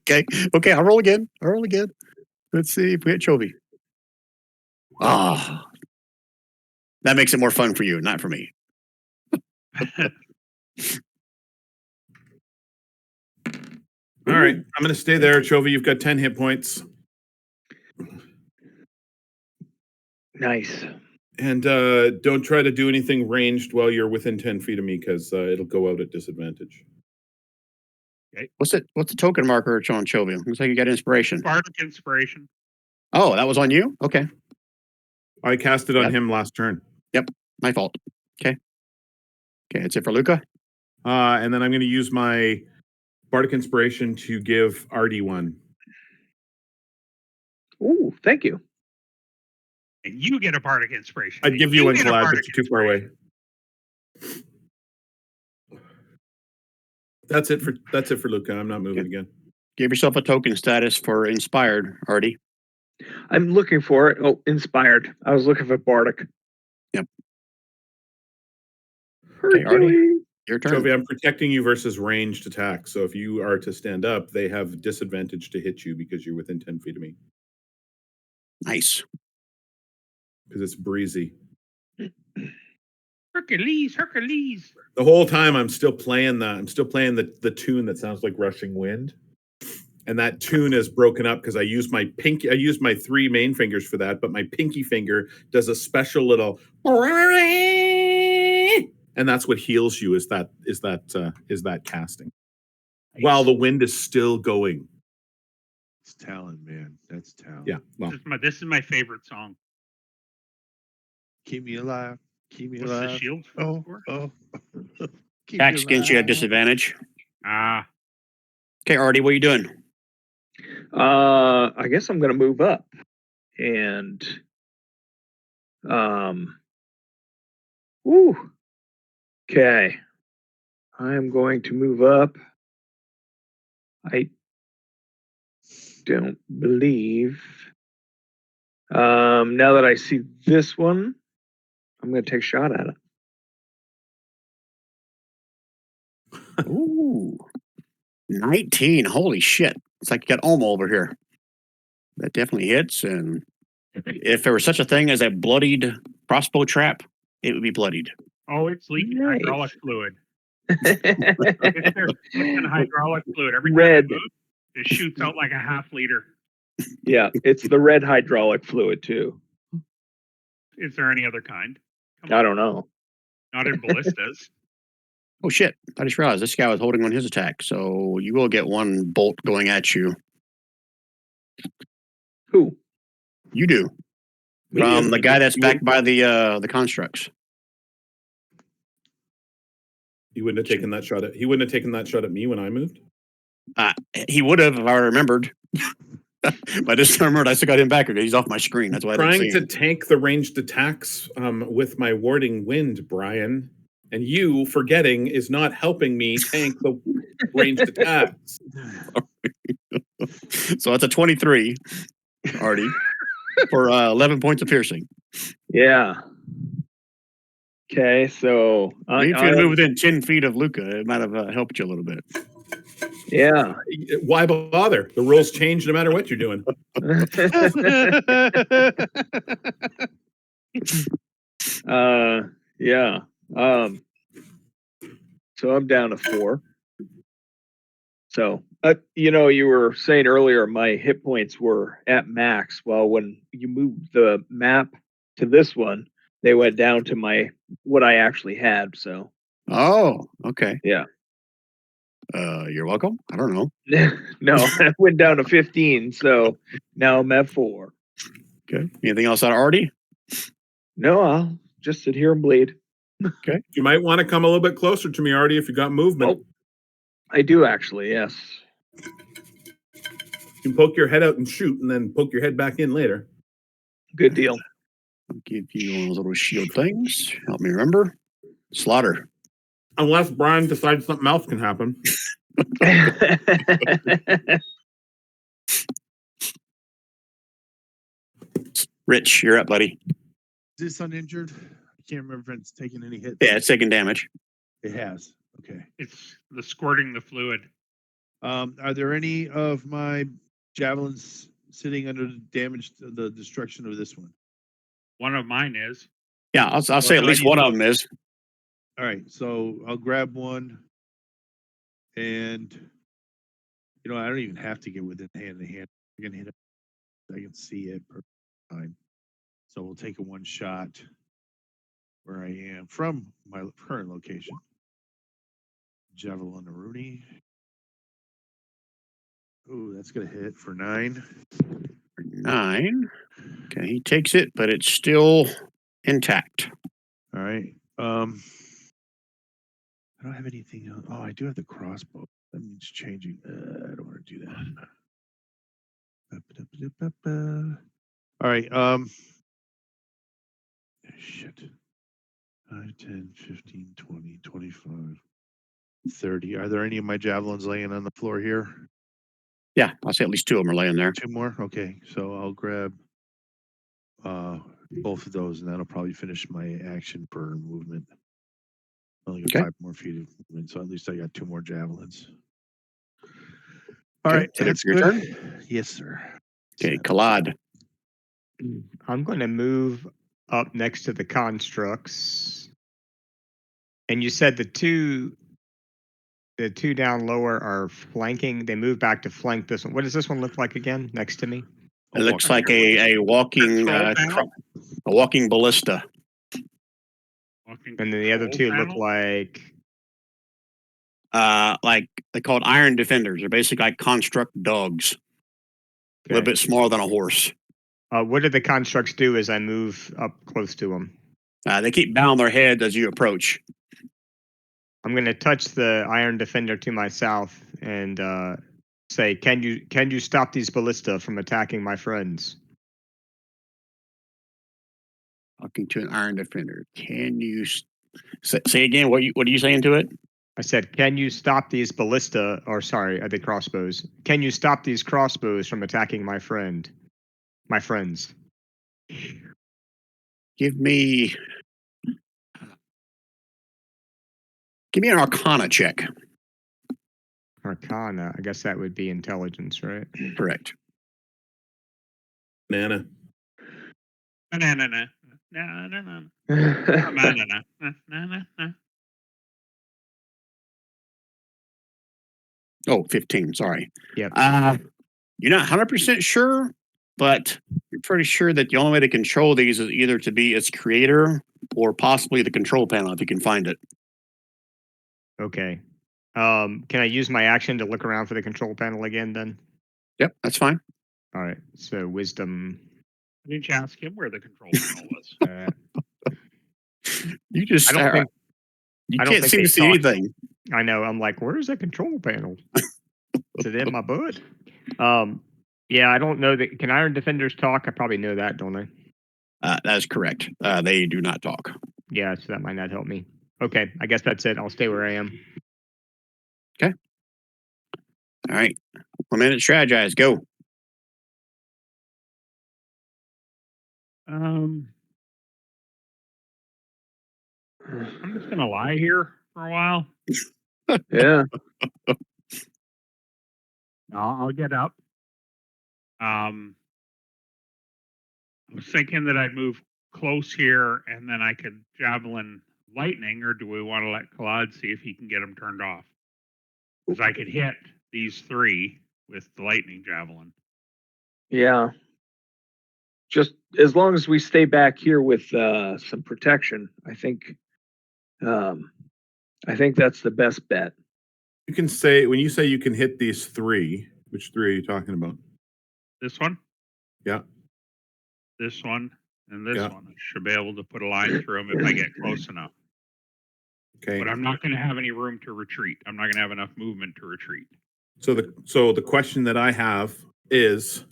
Okay, I'll roll again. Let's see if we hit Chovy. Ah, that makes it more fun for you, not for me. All right, I'm going to stay there. Chovy, you've got 10 hit points. Nice. And don't try to do anything ranged while you're within 10 feet of me because it'll go out at disadvantage. Okay. What's the token marker it's on Chovy? Looks like you got inspiration. Bardic inspiration. Oh, that was on you? Okay. I cast it on Yep. him last turn. My fault. Okay, that's it for Luca. And then I'm going to use my Bardic Inspiration to give Artie one. Ooh, thank you. And you get a Bardic inspiration. I'd give you one, get a Collab, but Bardic you're too far away. That's it for Luca. I'm not moving again. Give yourself a token status for inspired, Artie. I'm looking for it. Oh, inspired. I was looking for Bardic. Yep. Okay, Artie. Hercules. Your turn. Chovy, I'm protecting you versus ranged attack. So if you are to stand up, they have disadvantage to hit you because you're within 10 feet of me. Nice. Because it's breezy. Hercules. The whole time I'm still playing the tune that sounds like rushing wind. And that tune is broken up because I use my 3 main fingers for that, but my pinky finger does a special little, and that's what heals you is that casting. while the wind is still going. It's talent, man. That's talent. Yeah. Well, This is my favorite song. Keep me alive. Keep me What's the alive. shield Oh, for? oh. Keep Tax me against you at alive. disadvantage. Ah, Okay, Artie, what are you doing? I guess I'm gonna move up and woo. Okay. I am going to move up. I don't believe. Now that I see this one, I'm gonna take a shot at it. Ooh, 19. Holy shit. It's like you got Omo over here. That definitely hits. And if there was such a thing as a bloodied crossbow trap, it would be bloodied. oh, it's leaking Nice. hydraulic fluid. It's their fucking hydraulic fluid. Every time Red. it moves, it shoots out like a half liter. Yeah, it's the red hydraulic fluid too. Is there any other kind? Come I on, don't know. not in ballistas. Oh shit. I just realized this guy was holding on his attack. So you will get one bolt going at you. Who? You do. Me? From the guy that's backed by the constructs. he wouldn't have taken that shot at. He wouldn't have taken that shot at me when I moved. He would have if I remembered. But I just remembered I still got him back. He's off my screen. That's why I Trying didn't see to him. tank the ranged attacks with my warding wind, Brian, and you forgetting is not helping me tank the ranged attacks. So it's a 23, Artie, for 11 points of piercing. Yeah. Okay, so Maybe if you had moved within 10 feet of Luca, it might have helped you a little bit. yeah. Why bother? The rules change no matter what you're doing. Yeah. So I'm down to 4. So, you were saying earlier my hit points were at max. Well, when you moved the map to this one, they went down to what I actually had. So, Oh, okay. yeah. You're welcome. I don't know. No, I went down to 15. So now I'm at 4. Okay. Anything else out of Artie? No, I'll just sit here and bleed. You might want to come a little bit closer to me, Artie, if you got movement. Oh, I do actually, yes. You can poke your head out and shoot, and then poke your head back in later. Good deal. I'll give you one of those little shield things. Help me remember. Slaughter. Unless Brian decides something else can happen. Rich, you're up, buddy. Is this uninjured? I can't remember if it's taken any hits. Yeah, it's taking damage. It has. Okay. It's the squirting the fluid. Are there any of my javelins sitting under the destruction of this one? One of mine is. Yeah, I'll say at least one of them is. All right, so I'll grab one, and I don't even have to get within hand to hand. I can hit it. I can see it per time. So we'll take a one shot where I am from my current location. Javelin Rooney. Ooh, that's gonna hit for 9. 9. Okay, he takes it, but it's still intact. All right. I don't have anything else. Oh, I do have the crossbow. That means changing. I don't want to do that. All right. Shit. 5, 10, 15, 20, 25, 30. Are there any of my javelins laying on the floor here? Yeah, I'll say at least 2 of them are laying there. 2 more? Okay. So I'll grab both of those, and that'll probably finish my action per movement. I only got Okay. 5 more feet of movement, so at least I got 2 more javelins. All Okay, right, so that's your good. turn? Yes, sir. Okay, Kalad. I'm going to move up next to the constructs. And you said the two down lower are flanking. They move back to flank this one. What does this one look like again next to me? It looks like a walking Control a walking ballista. Walking And then the other control two look panel? like like they called iron defenders. They're basically like construct dogs, a little Okay. bit smaller than a horse. What do the constructs do as I move up close to them? They keep bowing their heads as you approach. I'm going to touch the iron defender to my south and say, "Can you stop these ballista from attacking my friends?" Talking to an iron defender. Can you say again? What are you saying to it? I said, "Can you stop these ballista, or sorry, the crossbows? Can you stop these crossbows from attacking my friends?" Give me an Arcana check. Arcana. I guess that would be intelligence, right? Correct. Banana. Banana. Na, na, na. Banana. Na, na, na, na. Oh, 15. Sorry. Yep. You're not 100% sure, but you're pretty sure that the only way to control these is either to be its creator or possibly the control panel if you can find it. Okay. Can I use my action to look around for the control panel again then? Yep, that's fine. All right. So wisdom. Why didn't you ask him where the control panel was? You just I don't think you I don't can't think seem they to see talk. anything. I know. I'm like, where's the control panel? Is it in my butt? Yeah, I don't know that. Can iron defenders talk? I probably know that, don't I? That is correct. They do not talk. Yeah, so that might not help me. Okay, I guess that's it. I'll stay where I am. All right. 1 minute strategize. Go. I'm just gonna lie here for a while. Yeah. I'll get up. I was thinking that I'd move close here and then I could javelin lightning, or do we want to let Claude see if he can get them turned off? Because I could hit these three with the lightning javelin. Yeah. Just as long as we stay back here with some protection, I think that's the best bet. You can say, when you say you can hit these three, which three are you talking about? This one, Yeah. this one, and this Yeah. one. I should be able to put a line through them if I get close enough. Okay. But I'm not going to have any room to retreat. I'm not going to have enough movement to retreat. So the question that I have is,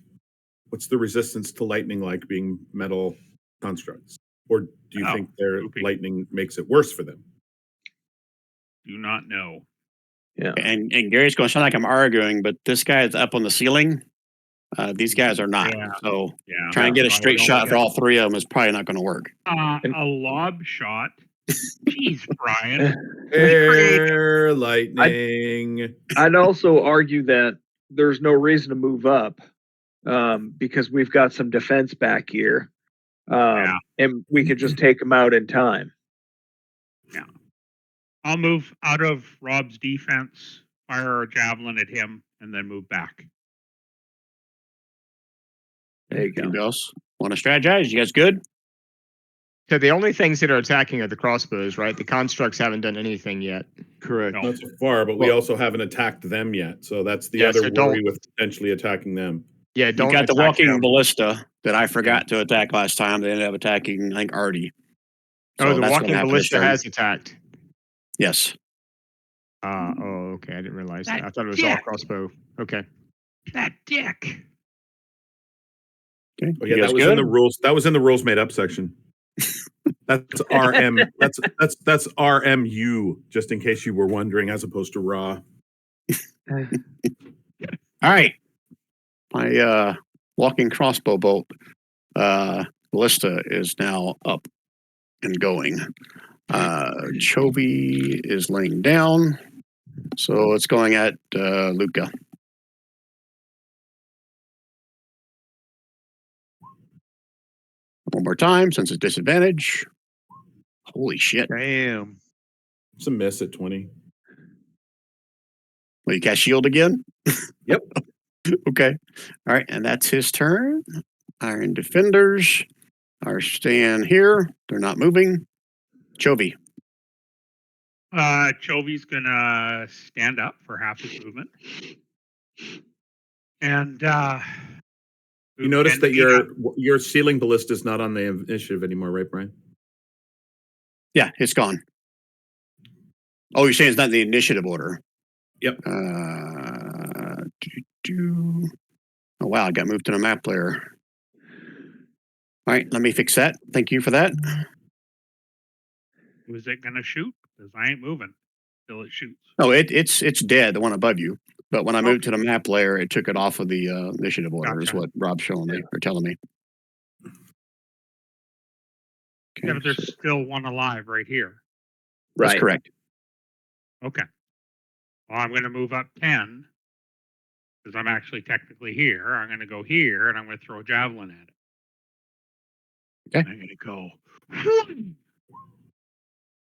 what's the resistance to lightning like being metal constructs? Or do you think their looping. lightning makes it worse for them? Do not know. Yeah. And Gary's going to sound like I'm arguing, but this guy is up on the ceiling. These guys are not. Yeah. So Yeah. try and get a So I straight would shot only for get, all three of them is probably not going to work. a lob shot. Jeez, Brian. Air lightning. I'd also argue that there's no reason to move up because we've got some defense back here. And we could just take them out in time. Yeah. I'll move out of Rob's defense, fire a javelin at him, and then move back. There you go. Anybody else want to strategize? You guys good? So the only things that are attacking are the crossbows, right? The constructs haven't done anything yet. Correct. No. Not so far, but we Well- also haven't attacked them yet. So that's the Yeah, other so don't- worry with potentially attacking them. Yeah, You don't got the attack walking them. ballista that I forgot to attack last time. They ended up attacking, I think, Artie. Oh, So the that's walking gonna happen this ballista turn. has attacked. Yes. Oh, okay. I didn't realize that. That I thought it was all dick. crossbow. Okay. That dick. Okay. Oh, You yeah, guys that was good? in the rules. That was in the rules made up section. That's RM. That's RMU, just in case you were wondering, as opposed to raw. All right. My walking crossbow bolt ballista is now up and going. Chovy is laying down. So it's going at Luca. One more time since it's disadvantage. Holy shit. Damn. It's a miss at 20. Will you cast shield again? Yep. Okay. All right. And that's his turn. Iron defenders are staying here. They're not moving. Chovy. Chovy's gonna stand up for half his movement. And You notice that meet up. your ceiling ballista is not on the initiative anymore, right, Brian? Yeah, it's gone. Oh, you're saying it's not in the initiative order? Yep. Oh, wow, I got moved to the map layer. All right, let me fix that. Thank you for that. Was it gonna shoot? Because I ain't moving till it shoots. Oh, it's dead, the one above you. But when I moved to the map layer, it took it off of the initiative order, is Gotcha. what Rob's showing me or telling me. Okay, Yeah, but there's still one alive right here. that's correct. Okay. Well, I'm going to move up 10 because I'm actually technically here. I'm going to go here and I'm going to throw a javelin at it. Okay. I'm going to go.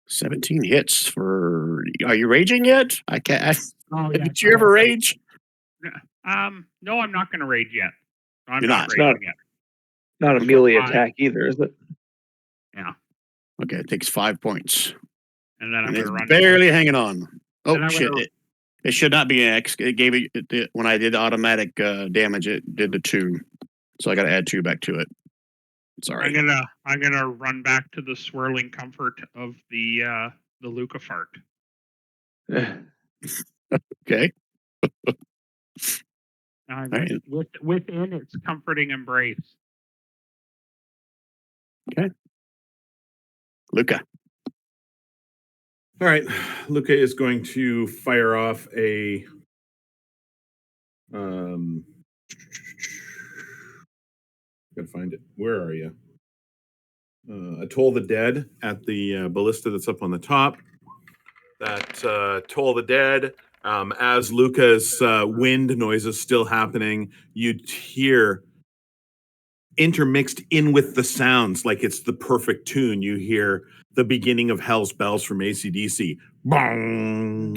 17 hits for. Are you raging yet? I can't. Oh, yeah. Did you ever rage? No, I'm not going to rage yet. I'm You're not not. raging yet. Not a Okay, melee fine. attack either, is it? Yeah. Okay, it takes 5 points. And then I'm And going it's to run. barely hanging on. Then Oh, I'm shit. gonna- It should not be an X. It gave it when I did the automatic damage, it did the 2. So I got to add 2 back to it. Sorry. I'm gonna run back to the swirling comfort of the Luca fart. Okay. I'm Right. within its comforting embrace. Luca. All right, Luca is going to fire off a gotta find it. Where are you? A Toll the Dead at the ballista that's up on the top. That Toll the Dead. As Luca's wind noise is still happening, you'd hear intermixed in with the sounds like it's the perfect tune. You hear the beginning of Hell's Bells from AC/DC. Bong.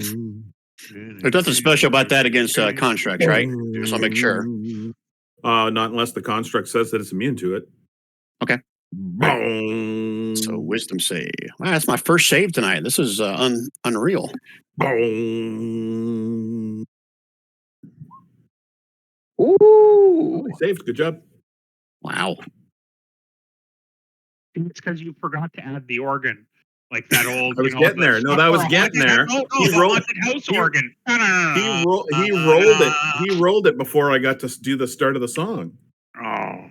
There's nothing special about that against constructs, right? Just want to make sure. Not unless the construct says that it's immune to it. Okay. Bong. So wisdom save. Wow, that's my first save tonight. This is unreal. Bong. Ooh. He saved. Good job. Wow. It's because you forgot to add the organ, like that old. I was getting there. No, that was getting there. He He rolled- haunted house he- organ. He rolled it. He rolled it before I got to do the start of the song. Oh,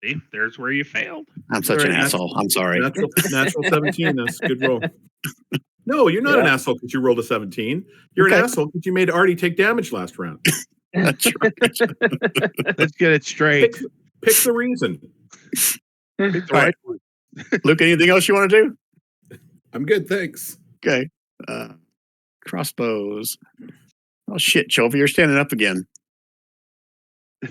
see, there's where you failed. I'm such an Sorry, asshole. I'm sorry. Natural 17. That's a good roll. No, you're not an Yeah. asshole because you rolled a 17. You're Okay. an asshole because you made Artie take damage last round. That's right. Let's get it straight. Pick the reason. Pick the All right right. Luke, anything else you want to do? I'm good, thanks. Okay. Crossbows. Oh shit, Chovy, you're standing up again.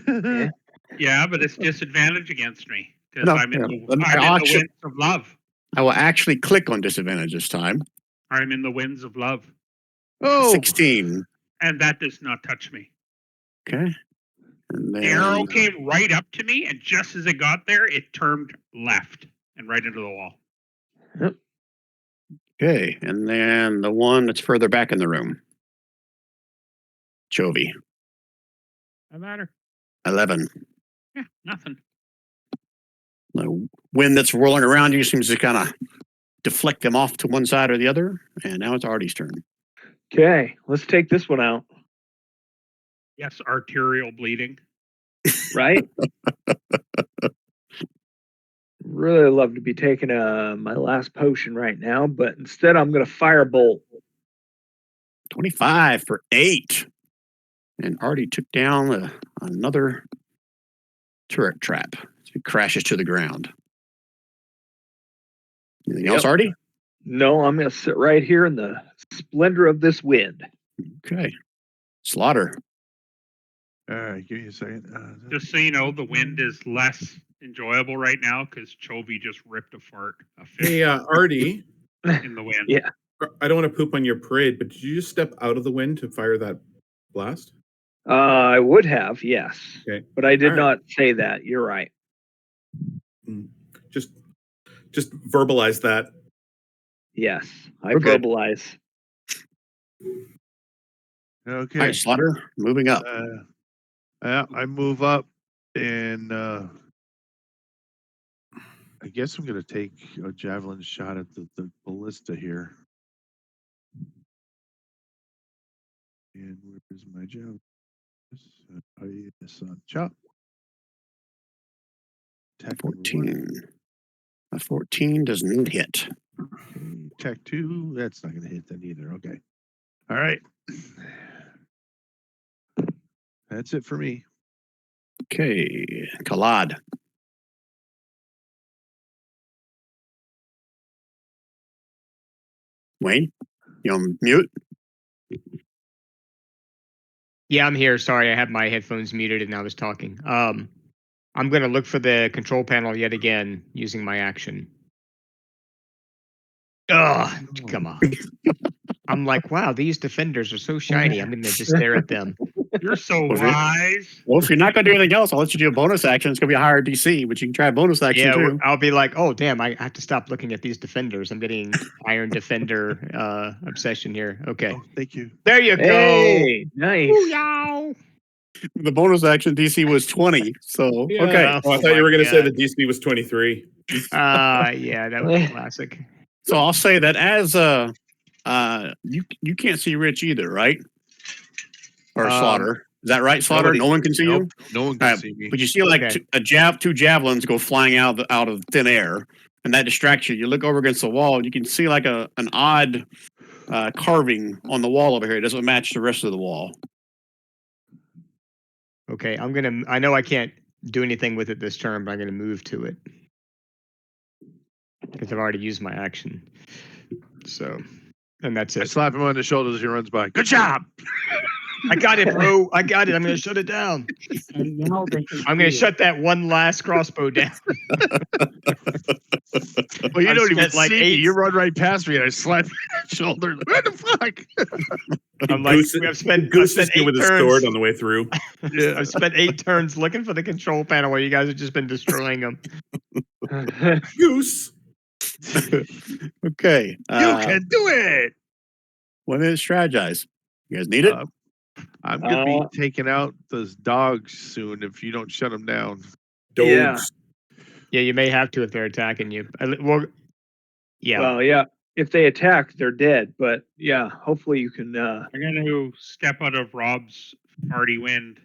one. Yeah, but it's disadvantage against me because No, I'm in no. the I'll winds of love. I will actually click on disadvantage this time. I'm in the winds of love, Oh, 16. and that does not touch me. Okay. And The arrow then came right up to me, and just as it got there, it turned left and right into the wall. okay. And then the one that's further back in the room. Chovy. No matter. 11. Yeah, nothing. The wind that's whirling around you seems to kind of deflect them off to one side or the other. And now it's Artie's turn. Okay, let's take this one out. Yes, arterial bleeding. Right? Really love to be taking my last potion right now, but instead I'm going to firebolt. 25 for 8. And Artie took down another turret trap. It crashes to the ground. Anything else, Artie? No, I'm going to sit right here in the splendor of this wind. Okay. Slaughter. all right. Give me a second. Just so you know, the wind is less enjoyable right now because Chovy just ripped a fist Hey, Artie, in the wind. Yeah. I don't want to poop on your parade, but did you just step out of the wind to fire that blast? I would have, yes. Okay. But I did All right. not say that. You're right. Just verbalize that. Yes, We're good. hyperbolize. Okay. All right, Slaughter, moving up. I move up, and I guess I'm going to take a javelin shot at the ballista here. And where's my javelin? Yes, on chop. Attack number 14. A 14 does not hit. one. Okay. Attack 2. That's not going to hit then either. Okay. All right. That's it for me. Okay, Kalad. Wayne, you on mute? Yeah, I'm here. Sorry, I had my headphones muted and I was talking. I'm going to look for the control panel yet again using my action. Ugh, come on. I'm like, wow, these defenders are so shiny. I'm going to just stare at them. You're so Well, wise. Well, if you're not going to do anything else, I'll let you do a bonus action. It's going to be a higher DC, but you can try a bonus action Yeah, too. I'll be like, oh, damn, I have to stop looking at these defenders. I'm getting Iron Defender obsession here. Okay. Oh, thank you. There you go. Hey, nice. Booyah. The bonus action DC was 20. So, Yeah. okay. Oh, I thought you were going to say the DC was 23. Yeah, that was classic. So I'll say that as you can't see Rich either, right? Or Slaughter. Is that right, Slaughter? Nobody- No one can see you? Nope, no one can Alright, see me. But you see like Okay. two javelins go flying out of thin air, and that distracts you. You look over against the wall, you can see like an odd carving on the wall over here. It doesn't match the rest of the wall. Okay, I know I can't do anything with it this turn, but I'm gonna move to it. Because I've already used my action. So, and that's I it. slap him on the shoulders as he runs by. Good job. I got it, bro. I got it. I'm gonna shut it down. And now they can I'm gonna see shut that one last crossbow down. Well, you I've don't even spent, like, see me. 8 You run right past me, and I slap you on the shoulder. What the fuck? I'm like, I've spent you 8 with his turns. sword on the way through. Yeah. I've spent 8 turns looking for the control panel while you guys have just been destroying them. Goose. Okay. You can do it. 1 minute strategize. You guys need it? I'm gonna be taking out those dogs soon if you don't shut them down. Yeah. Dogs. Yeah, you may have to if they're attacking you. Well, yeah. Well, yeah. If they attack, they're dead. But yeah, hopefully you can. I'm going to step out of Rob's party wind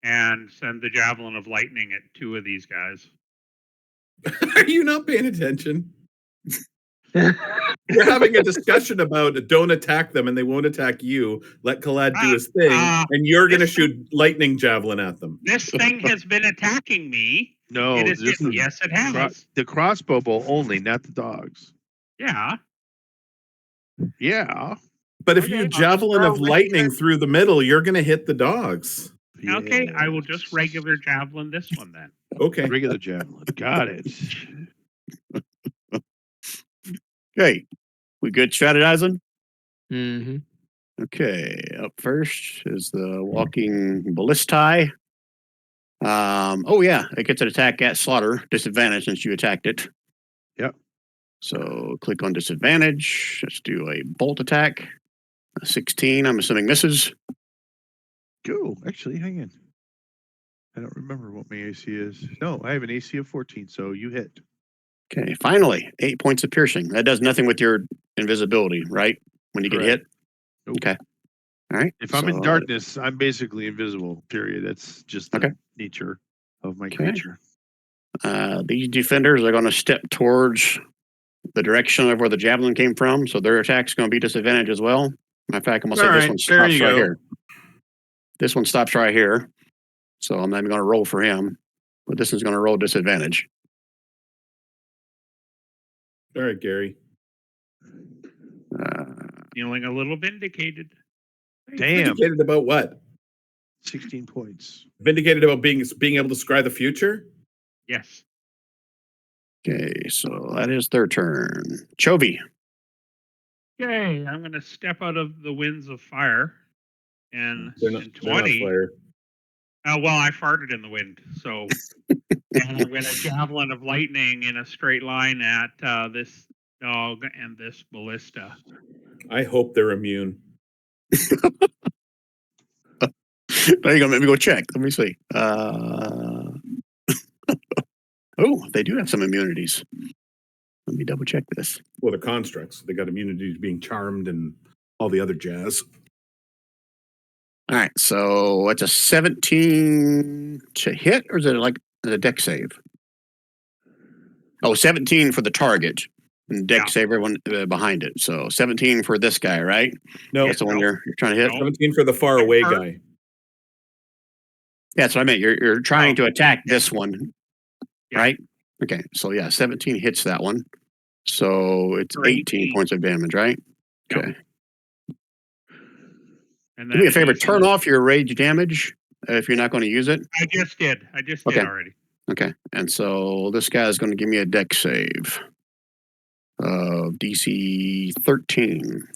and send the javelin of lightning at 2 of these guys. Are you not paying attention? We're having a discussion about don't attack them and they won't attack you. Let Khalad do his thing, and you're going to shoot lightning javelin at them. This thing has been attacking me. No, It is this is yes, it has. the crossbow bow only, not the dogs. Yeah. Yeah. But if Okay, you I'll just javelin throw of lightning through the middle, you're going to hit the dogs. Okay, I will just regular javelin this one then. Okay. Regular javelin. Got it. Okay. We good strategizing? Mm-hmm. Okay. Up first is the walking ballistae. Oh yeah, it gets an attack at Slaughter, disadvantage since you attacked it. Yep. So click on disadvantage. Let's do a bolt attack. A 16, I'm assuming misses. Go. Actually, hang in. I don't remember what my AC is. No, I have an AC of 14, so you hit. Okay, finally, 8 points of piercing. That does nothing with your invisibility, right? When you get hit? Nope. Okay. All right. If I'm in so- darkness, I'm basically invisible, period. That's just the nature of my creature. These defenders are going to step towards the direction of where the javelin came from, so their attack's going to be disadvantage as well. Matter of fact, I'm going to say this one there stops you right go. here. This one stops right here, so I'm not even going to roll for him, but this one's going to roll disadvantage. All right, Gary. Feeling a little vindicated. Damn. Vindicated about what? 16 points. Vindicated about being able to scry the future? Yes. Okay, so that is their turn. Chovy. Okay, I'm going to step out of the winds of fire. And They're not, in they're not 20. fire. Well, I farted in the wind. So and I'm going to javelin of lightning in a straight line at this dog and this ballista. I hope they're immune. Now you're gonna make me go check. Let me see. Oh, they do have some immunities. Let me double check this. Well, they're constructs. They got immunity to being charmed and all the other jazz. All right, so it's a 17 to hit, or is it like a deck save? Oh, 17 for the target, and deck Yeah. save everyone behind it. So 17 for this guy, right? No, That's the one you're trying to hit. No. 17 for the far away Hurt. guy. Yeah, that's what I meant. You're trying Oh. to attack this one, Yeah. right? Okay, so yeah, 17 hits that one. So it's For 18 18. points of damage, right? Yeah. Okay. And Do me a favor, he's turn gonna- off your rage damage if you're not going to use it. I just did. I just Okay. did already. Okay, and so this guy's going to give me a deck save of DC 13.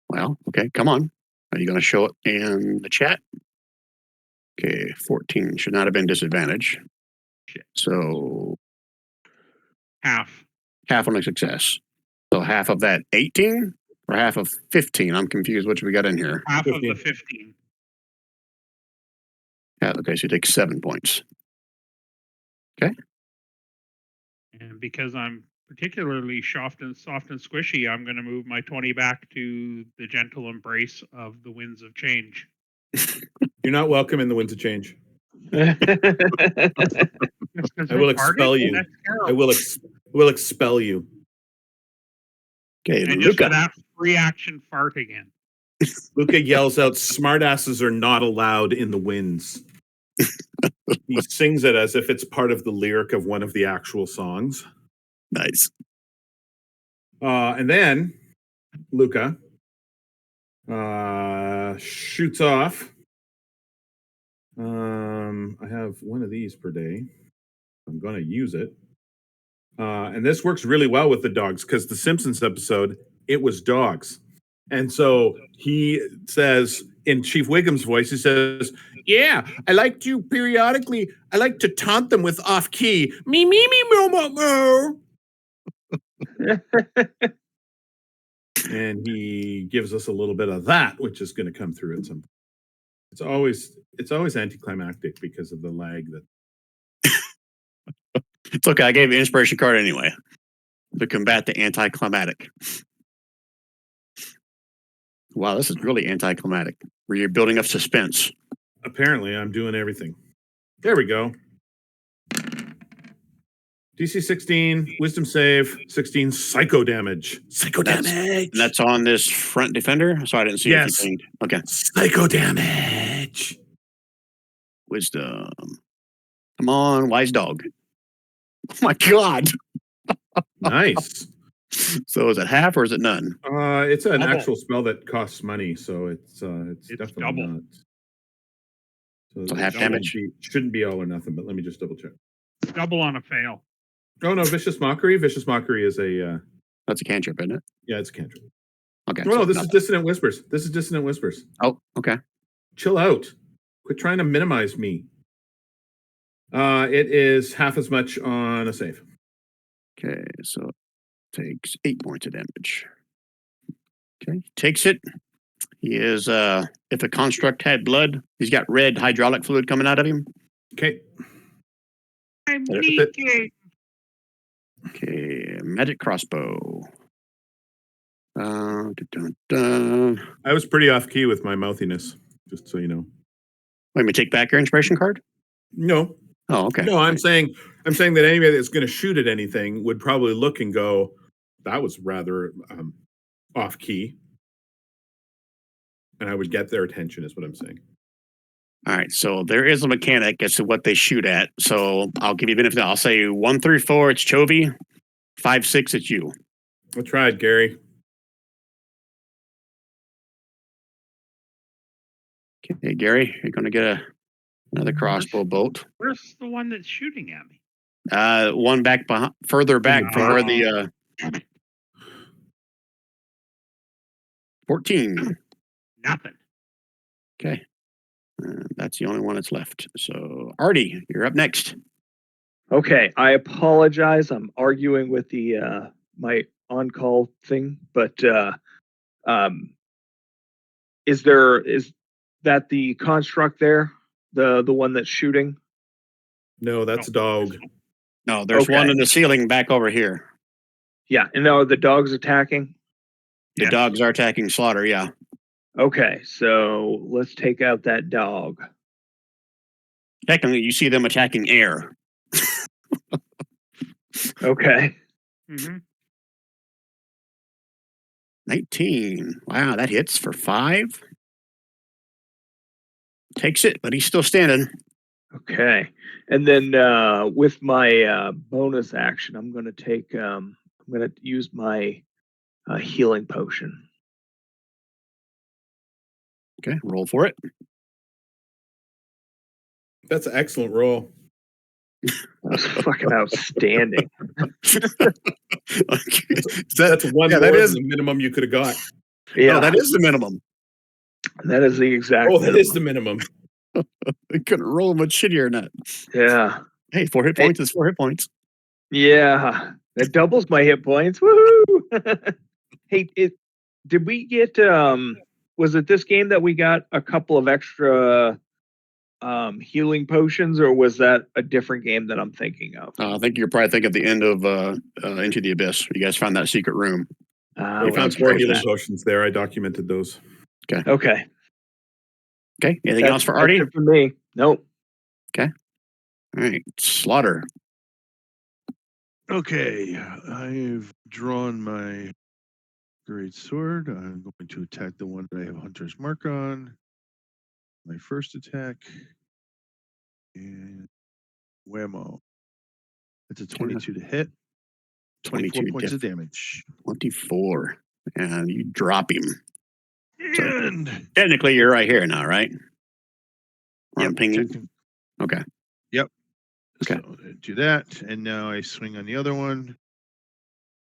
Well, okay, come on. Are you going to show it in the chat? Okay, 14 should not have been disadvantage. Shit. So Half. half on a success. So half of that 18 or half of 15? I'm confused which we got in here. Half 15. of the 15. Yeah, okay, so you take 7 points. And because I'm particularly soft and squishy, I'm going to move my 20 back to the gentle embrace of the winds of change. You're not welcome in the winds of change. Just 'cause I will we're targeted? expel you. That's terrible. I will expel you. Okay, And just for Luca. that free action fart again. Luca yells out, "Smartasses are not allowed in the winds." He sings it as if it's part of the lyric of one of the actual songs. Nice. And then Luca shoots off. I have one of these per day. I'm going to use it. And this works really well with the dogs because the Simpsons episode, it was dogs. And so he says in Chief Wiggum's voice, he says, "Yeah, I like to periodically, I like to taunt them with off key. Me, moo, moo, moo." And he gives us a little bit of that, which is going to come through at some point. It's always anticlimactic because of the lag that. It's okay, I gave you an inspiration card anyway. To combat the anticlimactic. Wow, this is really anticlimactic. Where you're building up suspense. Apparently, I'm doing everything. There we go. DC 16, Wisdom save, 16 psycho damage. Psycho damage. And that's on this front defender, so I didn't see Yes. anything. Okay, Psycho damage. wisdom. Come on, wise dog. Oh my god. Nice. So is it half or is it none? It's an Double. actual spell that costs money, so it's definitely double. not. So half it damage? shouldn't be all or nothing, but let me just double check. Double on a fail. Oh no, Vicious Mockery. Vicious Mockery is a That's a cantrip, isn't it? yeah, it's a cantrip. Okay. No, so no, this nothing. is Dissonant Whispers. This is Dissonant Whispers. Oh, okay. Chill out. Quit trying to minimize me. It is half as much on a save. Okay, so it takes 8 points of damage. Okay, takes it. He is if a construct had blood, he's got red hydraulic fluid coming out of him. Okay. I'm That's it. leaking. Okay, magic crossbow. Dun, dun, dun. I was pretty off key with my mouthiness, just so you know. Wait, me take back your inspiration card? No, Oh, okay. no, I'm saying that anybody that's going to shoot at anything would probably look and go, "That was rather off key," and I would get their attention. Is what I'm saying. All right, so there is a mechanic as to what they shoot at. So I'll give you a benefit. I'll say 1 through 4, it's Chovy. 5, 6, it's you. I tried, Gary. Okay, Gary, you're going to get another crossbow bolt. Where's the one that's shooting at me? One back behind, further back from where the 14. Nothing. Okay. That's the only one that's left. So, Artie, you're up next. Okay, I apologize. I'm arguing with the my on-call thing, but is that the construct there? The one that's shooting? No, that's a dog. No, there's one Okay. in the ceiling back over here. Yeah, and now the dog's attacking? The Yes. dogs are attacking Slaughter, yeah. Okay, so let's take out that dog. Technically, you see them attacking air. Okay. Mm-hmm. 19. Wow, that hits for 5. Takes it, but he's still standing. Okay. And then with my bonus action, I'm gonna take I'm gonna use my healing potion. Okay, roll for it. That's an excellent roll. That's fucking outstanding. That's one yeah, more that than is the minimum you could have got. Yeah, no, that is the minimum. that is the exact. Oh, that is the minimum. I couldn't roll much shittier than that. Yeah. Hey, 4 hit points is 4 hit points. Yeah. That doubles my hit points. Woohoo! Hey, did we get was it this game that we got a couple of extra healing potions, or was that a different game that I'm thinking of? I think you're probably thinking of the end of Into the Abyss. You guys found that secret room. I We was found some 4 thinking healing potions. that. potions there. I documented those. Okay. Okay, anything That's- else for that's Artie? it for me. Nope. All right, Slaughter. Okay, I've drawn my great sword. I'm going to attack the one that I have Hunter's Mark on. My first attack. And whammo. That's a 22 to hit. 24 22 points of damage. 24. And you drop him. So- And Technically, you're right here now, right? Or I'm Yep, pinging. technically- Okay. Yep. Okay. So do that, and now I swing on the other one.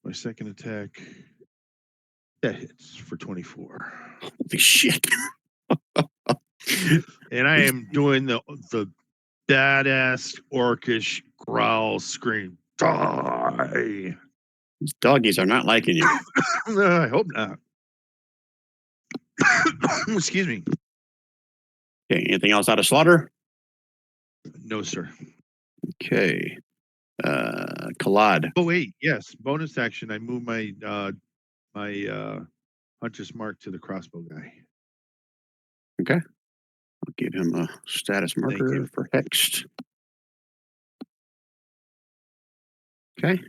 My second attack. That hits for 24. Holy shit. And I am doing the badass orcish growl scream. Die! These doggies are not liking you. I hope not. Excuse me. Okay, anything else out of Slaughter? No, sir. Okay. Collide. Oh wait, yes. Bonus action. I move my Hunter's Mark to the crossbow guy. I'll give him a status marker you. for hexed. Okay.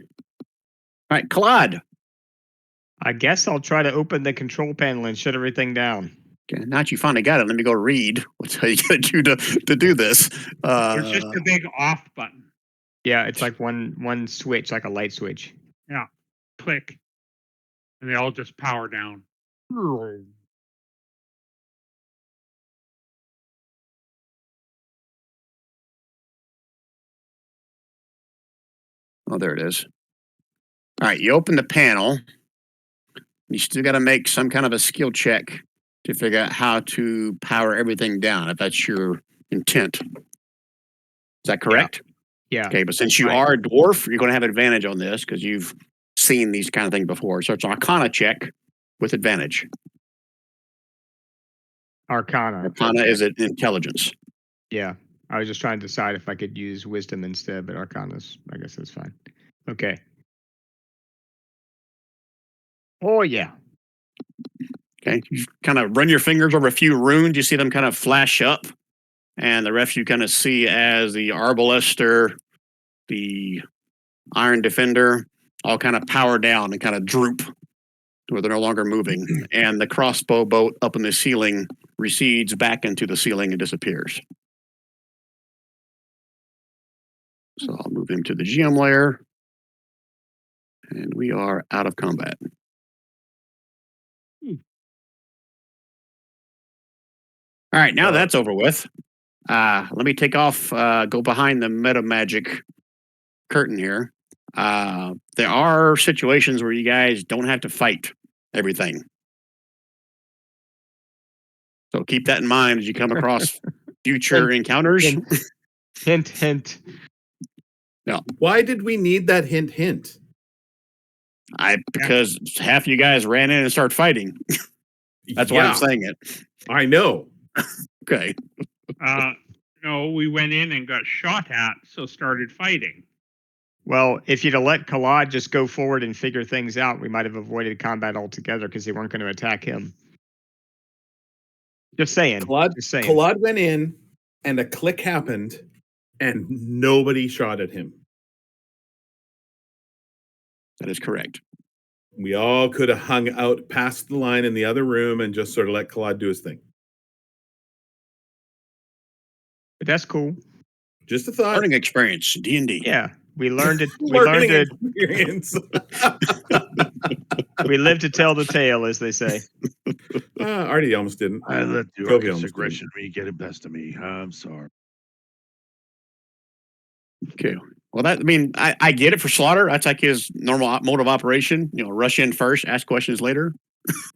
All right, Collide. I guess I'll try to open the control panel and shut everything down. Okay, now that you finally got it, let me go read what you got to do to do this. There's just a big off button. Yeah, it's like one switch, like a light switch. Click. And they all just power down. Oh, there it is. All right, you open the panel. You still got to make some kind of a skill check to figure out how to power everything down, if that's your intent. Is that correct? Yeah. Okay, but since you are a dwarf, you're going to have advantage on this because you've seen these kind of things before. So it's an Arcana check with advantage. Arcana. Arcana is an intelligence. Yeah. I was just trying to decide if I could use wisdom instead, but Arcana's, I guess that's fine. Okay. Oh, yeah. Okay, you kind of run your fingers over a few runes. You see them kind of flash up, and the rest you kind of see as the Arbalister, the Iron Defender, all kind of power down and kind of droop to where they're no longer moving. And the crossbow bolt up in the ceiling recedes back into the ceiling and disappears. So I'll move him to the GM layer. And we are out of combat. All right, now that's over with. Let me take off, go behind the meta magic curtain here. There are situations where you guys don't have to fight everything. So keep that in mind as you come across future encounters. Hint, hint. Why did we need that hint? Hint. Because half you guys ran in and started fighting. That's why I'm saying it. I know. Okay. No, we went in and got shot at, so started fighting. Well, if you'd have let Kalad just go forward and figure things out, we might have avoided combat altogether because they weren't going to attack him. Just saying. Kalad went in, and a click happened, and nobody shot at him. That is correct. We all could have hung out past the line in the other room and just sort of let Kalad do his thing. But that's cool. Just a thought. Learning experience, D&D. Yeah, we learned it. We Learning learned it. experience. We live to tell the tale, as they say. Artie almost didn't. I let the Toby Orcus almost aggression me get the best of me. I'm sorry. Okay. Well, I get it for Slaughter. That's like his normal mode of operation. Rush in first, ask questions later.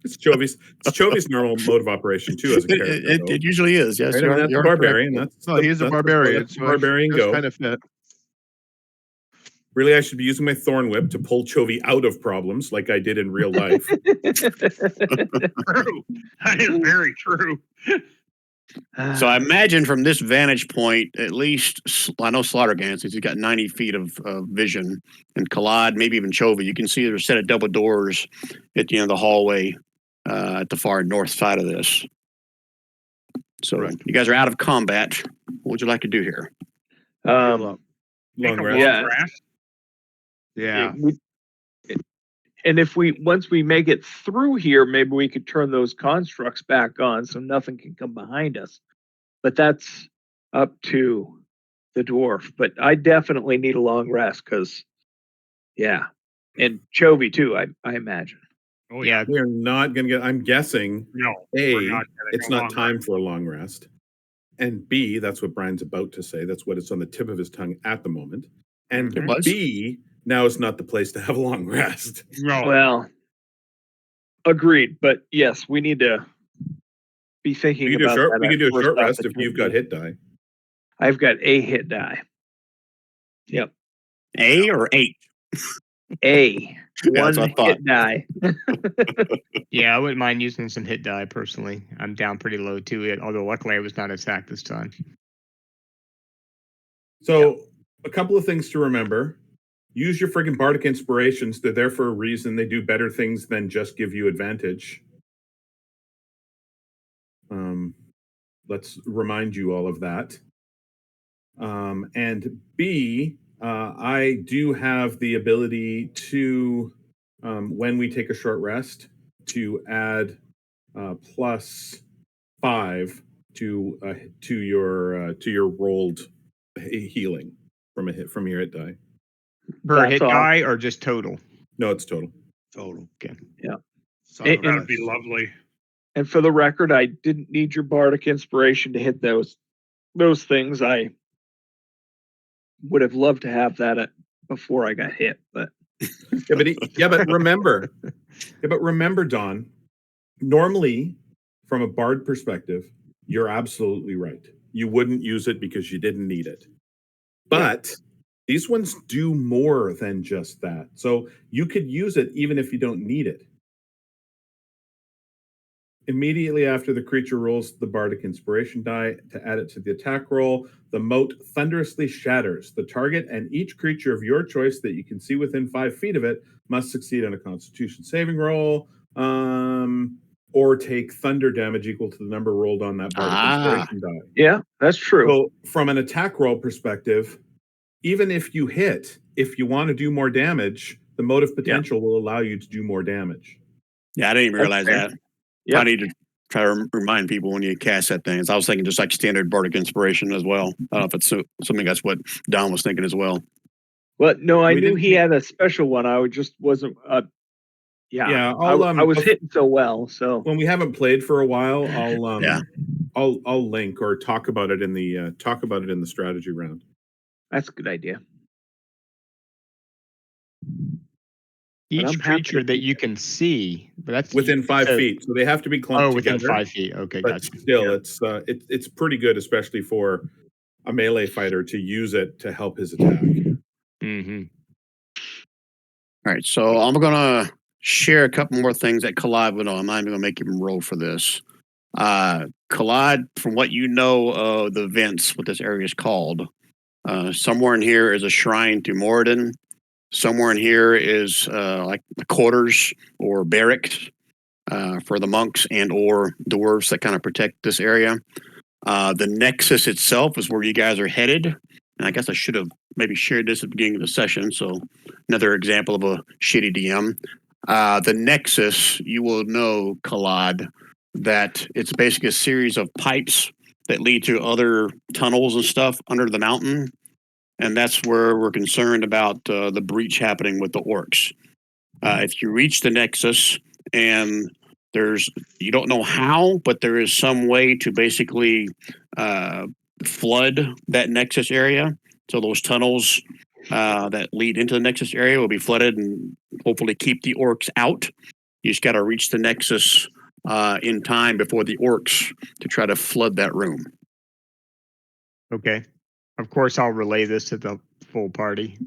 It's Chovy's normal mode of operation too as a character. It usually is. Yes, right? I mean, that's a barbarian. He's a barbarian. That's barbarian go. Kind of fit. Really, I should be using my thorn whip to pull Chovy out of problems like I did in real life. True. That is very true. So I imagine from this vantage point, at least I know Slaughter Gans, he's got 90 feet of vision, and Kalad, maybe even Chovy. You can see there's a set of double doors at the end of the hallway at the far north side of this. So you guys are out of combat. What would you like to do here? Long rest. Rest. Yeah. And if once we make it through here, maybe we could turn those constructs back on so nothing can come behind us. But that's up to the dwarf. But I definitely need a long rest because, and Chovy too, I imagine. Oh yeah. We are not going to get. I'm guessing. No. It's not time for a long rest, and B, that's what Brian's about to say. That's what is on the tip of his tongue at the moment. And B, now is not the place to have a long rest. No. Well, agreed. But yes, we need to be thinking about that. We can do a short rest if you've got hit die. I've got a hit die. Yep. A or 8? A. That's One what I thought. hit die. Yeah, I wouldn't mind using some hit die personally. I'm down pretty low too, although luckily I was not attacked this time. So a couple of things to remember. Use your friggin' bardic inspirations. They're there for a reason. They do better things than just give you advantage. Let's remind you all of that. And B, I do have the ability to, when we take a short rest, to add +5 to your rolled healing from your hit die. Per hit die or just total? No, it's total. Total. Okay. Yeah. That'd be lovely. And for the record, I didn't need your bardic inspiration to hit those things. I would have loved to have that before I got hit, but but remember, Don, normally from a bard perspective, you're absolutely right. You wouldn't use it because you didn't need it. But these ones do more than just that. So you could use it even if you don't need it. Immediately after the creature rolls the bardic inspiration die to add it to the attack roll, the moat thunderously shatters. The target and each creature of your choice that you can see within 5 feet of it must succeed on a Constitution saving roll, or take thunder damage equal to the number rolled on that bardic inspiration die. Yeah, that's true. So from an attack roll perspective, even if you hit, if you want to do more damage, the motive potential will allow you to do more damage. Yeah, I didn't even realize that. Yep. I need to try to remind people when you cast that thing. I was thinking just like standard bardic inspiration as well. I don't know if it's something that's what Don was thinking as well. Well, no, I knew he had a special one. I just wasn't. I was hitting so well. So when we haven't played for a while, I'll link or talk about it in the strategy round. That's a good idea. But I'm Each happy creature to that keep you it. can see, but that's Within 5 so- feet, so they have to be clumped Oh, within together. 5 feet. Okay, But gotcha. still, it's pretty good, especially for a melee fighter to use it to help his attack. Mm-hmm. All right, so I'm gonna share a couple more things that Collide would know. I'm not even gonna make him roll for this. Collide, from what you know of the events, what this area is called, somewhere in here is a shrine to Moradin. Somewhere in here is like the quarters or barracks for the monks and or dwarves that kind of protect this area. The Nexus itself is where you guys are headed. And I guess I should have maybe shared this at the beginning of the session. So another example of a shitty DM. The Nexus, you will know, Collide, that it's basically a series of pipes that lead to other tunnels and stuff under the mountain. And that's where we're concerned about the breach happening with the orcs. If you reach the Nexus and you don't know how, but there is some way to basically flood that Nexus area. So those tunnels that lead into the Nexus area will be flooded and hopefully keep the orcs out. You just got to reach the Nexus in time before the orcs to try to flood that room. Okay. Of course, I'll relay this to the full party.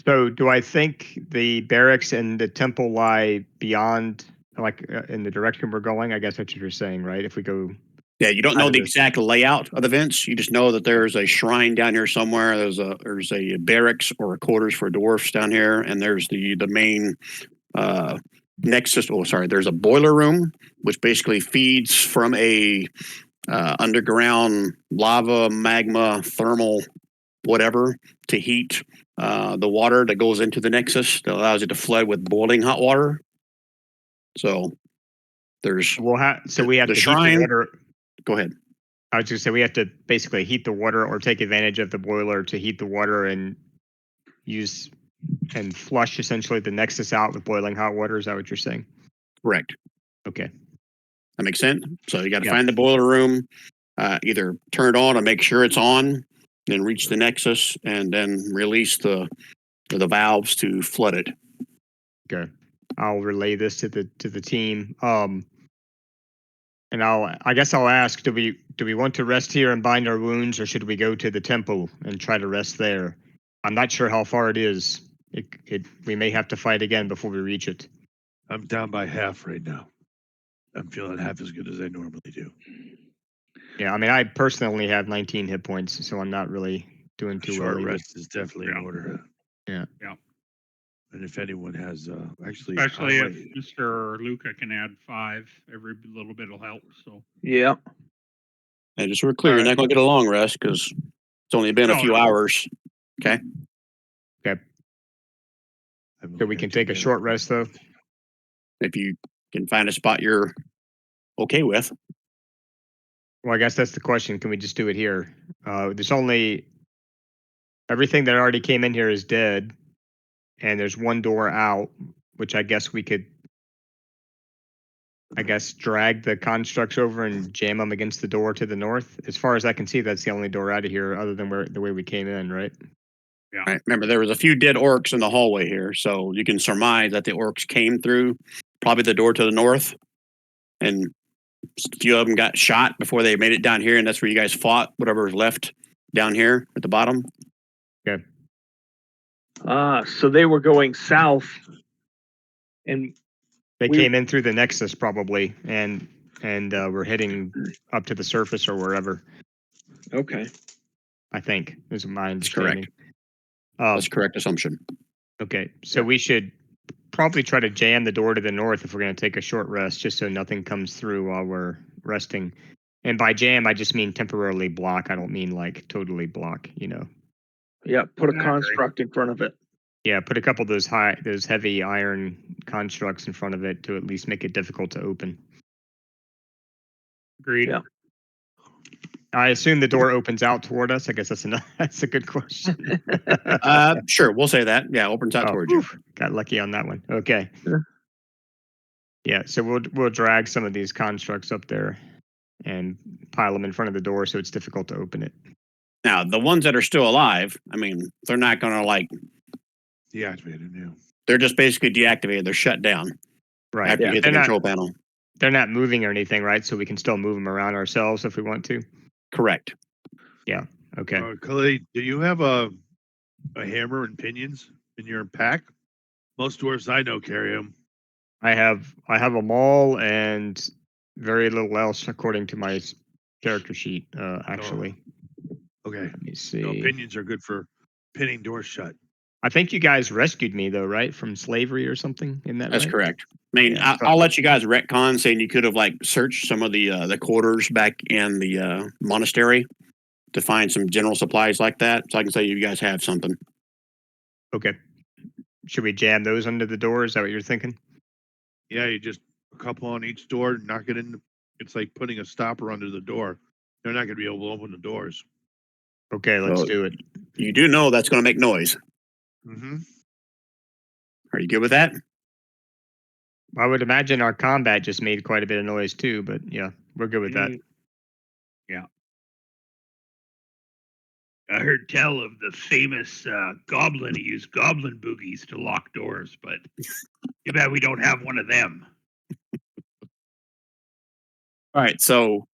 So, do I think the barracks and the temple lie beyond, like, in the direction we're going? I guess that's what you're saying, right? If we go, Yeah, you don't know Out of the this. exact layout of the vents. You just know that there's a shrine down here somewhere. There's a barracks or a quarters for dwarfs down here, and there's the main Nexus. Oh, sorry. There's a boiler room which basically feeds from a underground lava, magma, thermal, whatever to heat the water that goes into the Nexus that allows it to flood with boiling hot water. So there's we have the to heat shrine. the water. Go ahead. I was going to say we have to basically heat the water or take advantage of the boiler to heat the water and use and flush essentially the Nexus out with boiling hot water. Is that what you're saying? Correct. Okay. That makes sense. So you got to Yeah. find the boiler room, either turn it on or make sure it's on, then reach the Nexus and then release the valves to flood it. Okay. I'll relay this to the team. And I guess I'll ask, do we want to rest here and bind our wounds, or should we go to the temple and try to rest there? I'm not sure how far it is. We may have to fight again before we reach it. I'm down by half right now. I'm feeling half as good as I normally do. Yeah, I mean, I personally only have 19 hit points, so I'm not really doing too well Short either. rest is definitely in order. Yeah. Yeah. And if anyone has, actually, Especially I if Mr. Luca can add 5, every little bit will help. So Yeah. And just so we're clear, you're not going to get a long rest because it's only been a No, few no. hours. So we can take a short rest, though? If you can find a spot you're okay with. Well, I guess that's the question. Can we just do it here? There's only everything that already came in here is dead, and there's one door out, which I guess we could, drag the constructs over and jam them against the door to the north. As far as I can see, that's the only door out of here, other than the way we came in, right? Right. Remember, there was a few dead orcs in the hallway here, so you can surmise that the orcs came through probably the door to the north, and a few of them got shot before they made it down here, and that's where you guys fought whatever was left down here at the bottom. Okay. So they were going south, and They We- came in through the Nexus probably, and we're heading up to the surface or wherever. okay. I think is my That's correct. understanding. That's a correct assumption. Okay, so we should probably try to jam the door to the north if we're going to take a short rest, just so nothing comes through while we're resting. And by jam, I just mean temporarily block. I don't mean like totally block. Yeah, put a I agree. construct in front of it. Yeah, put a couple of those heavy iron constructs in front of it to at least make it difficult to open. agreed. Yeah. I assume the door opens out toward us. I guess that's a good question. Sure, we'll say that. Yeah, opens out Oh, towards you. got lucky on that one. Okay. Yeah. Yeah, so we'll drag some of these constructs up there and pile them in front of the door so it's difficult to open it. Now, the ones that are still alive, I mean, they're not going to Deactivated, yeah. They're just basically deactivated. They're shut down Right. after you hit the They're control panel. they're not moving or anything, right? So we can still move them around ourselves if we want to. Correct. Okay. Khalid, do you have a hammer and pinions in your pack? Most dwarves I know carry them. I have them all and very little else according to my character sheet. Actually, Okay. let me see. No, pinions are good for pinning doors shut. I think you guys rescued me though, right, from slavery or something. Isn't that That's right? correct. I mean, Yeah, so- I'll let you guys retcon saying you could have like searched some of the quarters back in the monastery to find some general supplies like that. So I can say you guys have something. Okay. Should we jam those under the door? Is that what you're thinking? Yeah, you just a couple on each door, knock it in. It's like putting a stopper under the door. They're not going to be able to open the doors. Okay, let's Well, do it. You do know that's going to make noise. Mm-hmm. Are you good with that? I would imagine our combat just made quite a bit of noise too, but yeah, we're good with that. Yeah. I heard tell of the famous goblin who used goblin boogies to lock doors, but too bad we don't have one of them. All right. So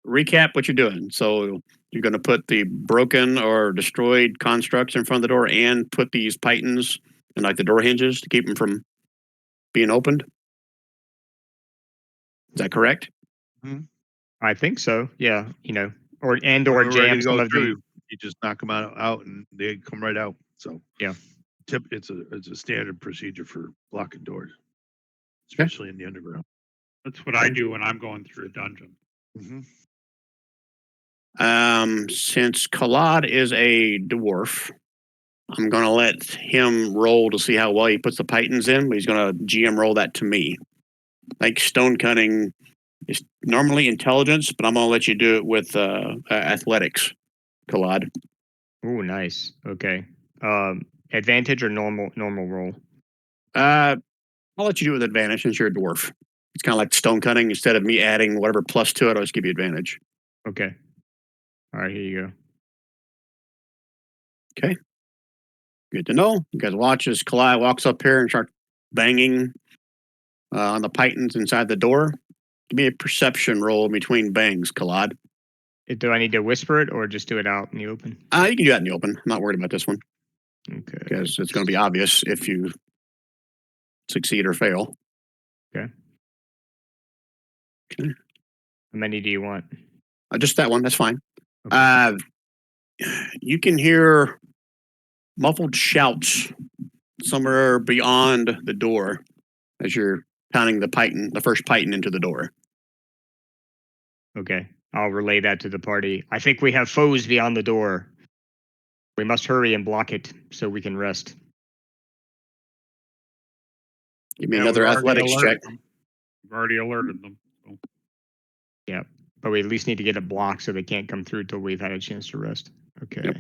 recap what you're doing. So you're going to put the broken or destroyed constructs in front of the door and put these pythons and like the door hinges to keep them from being opened. Is that correct? I think so. Yeah, or When or we're ready jam to some go of through, the. you just knock them out, and they come right out. So Yeah. It's a standard procedure for locking doors, especially in the underground. That's what I do when I'm going through a dungeon. Mm-hmm. Since Khalad is a dwarf, I'm going to let him roll to see how well he puts the pythons in, but he's going to GM roll that to me. Like stone cutting is normally intelligence, but I'm going to let you do it with athletics, Khalad. Oh, nice. Okay. Advantage or normal roll? I'll let you do it with advantage since you're a dwarf. It's kind of like stone cutting. Instead of me adding whatever plus to it, I'll just give you advantage. Okay. All right, here you go. Okay. Good to know. You guys watch as Kalai walks up here and starts banging on the pythons inside the door. Give me a perception roll between bangs, Kalad. Do I need to whisper it or just do it out in the open? You can do that in the open. I'm not worried about this one Okay. because it's going to be obvious if you succeed or fail. Okay. Okay. How many do you want? Just that one. That's fine. Okay. You can hear muffled shouts somewhere beyond the door as you're pounding the first python into the door. Okay. I'll relay that to the party. I think we have foes beyond the door. We must hurry and block it so we can rest. Give me another athletics check. We've already alerted them. So. Yeah. But we at least need to get it blocked so they can't come through till we've had a chance to rest. Okay. Yep.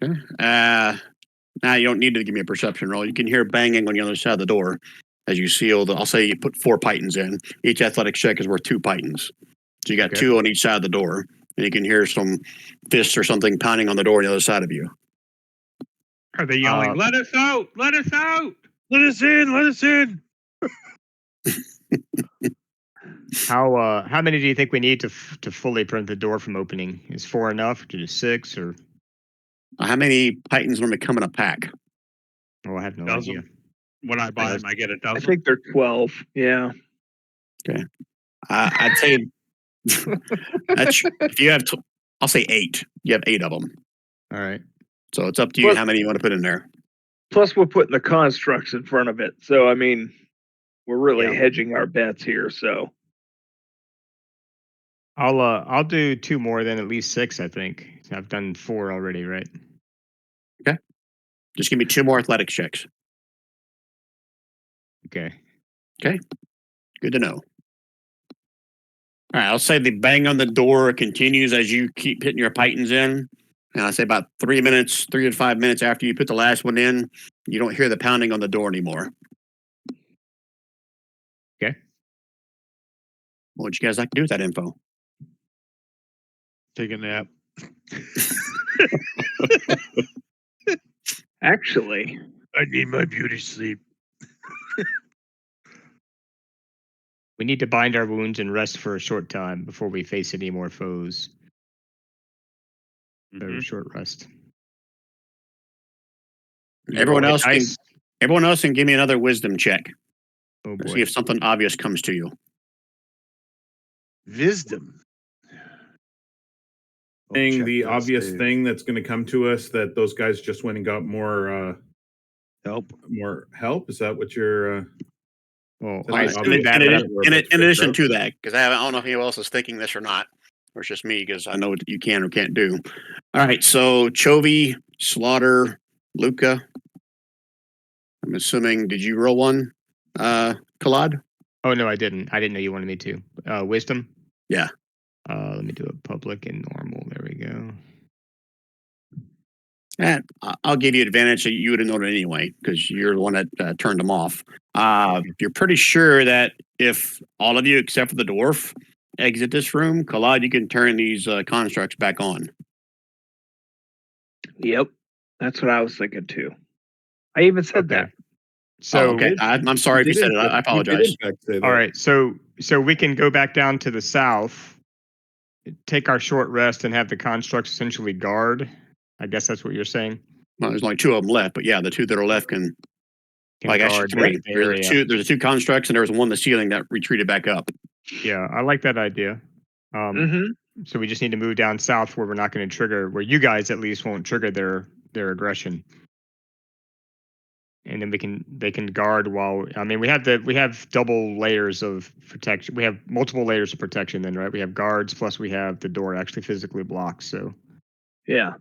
Okay. Now you don't need to give me a perception roll. You can hear banging on the other side of the door as you seal the. I'll say you put 4 pythons in. Each athletics check is worth 2 pythons. So you got Okay. 2 on each side of the door, and you can hear some fists or something pounding on the door on the other side of you. Are they yelling, "Let us out! Let us out! Let us in! Let us in!" How many do you think we need to fully prevent the door from opening? Is 4 enough? To do 6 or? How many pythons normally come in a pack? Oh, I have no Dozen. idea. When I buy them, I get a I dozen. think they're 12. Yeah. I'd say that's if you have. I'll say 8. You have 8 of them. All right. So it's up to you Well- how many you want to put in there. Plus, we're putting the constructs in front of it. So, I mean, we're really Yeah. hedging our bets here. So, I'll do 2 more than at least 6. I think I've done 4 already, right? Just give me 2 more athletics checks. Okay. Good to know. All right, I'll say the bang on the door continues as you keep hitting your pythons in. And I say about 3 to 5 minutes after you put the last one in, you don't hear the pounding on the door anymore. Okay. What would you guys like to do with that info? Take a nap. Actually, I need my beauty sleep. We need to bind our wounds and rest for a short time before we face any more foes. So Mhm. short rest. Everyone Roll else can dice. everyone else can give me another wisdom check. Oh See boy. if something obvious comes to you. Wisdom. Oh, Saying check the that obvious save. thing that's going to come to us that those guys just went and got Help. more help. Is that what you're? Well, That's I the assume obvious that, thing but that we're about to In figure addition out? to that, because I don't know if anyone else is thinking this or not, or it's just me because I know what you can or can't do. All right, so Chovy, Slaughter, Luca. I'm assuming. Did you roll one, Kalad? oh no, I didn't. I didn't know you wanted me to. Wisdom. Yeah. Let me do it public and normal. There we go. I'll give you advantage. So you would have known it anyway because you're the one that turned them off. You're pretty sure that if all of you except for the dwarf exit this room, Kalad, you can turn these constructs back on. yep, that's what I was thinking too. I even said that. So Okay, I'm sorry if you said it. I apologize. You did in fact say that. all right, so we can go back down to the south, take our short rest, and have the constructs essentially guard. I guess that's what you're saying. Well, there's only two of them left, but yeah, the two that are left can. Can Like actually guard three. the area. There's the two constructs, and there was one in the ceiling that retreated back up. Yeah, I like that idea. So we just need to move down south where we're not going to trigger, where you guys at least won't trigger their aggression. And then they can guard while, I mean, we have double layers of protection. We have multiple layers of protection then, right? We have guards plus we have the door actually physically blocked. So Yeah.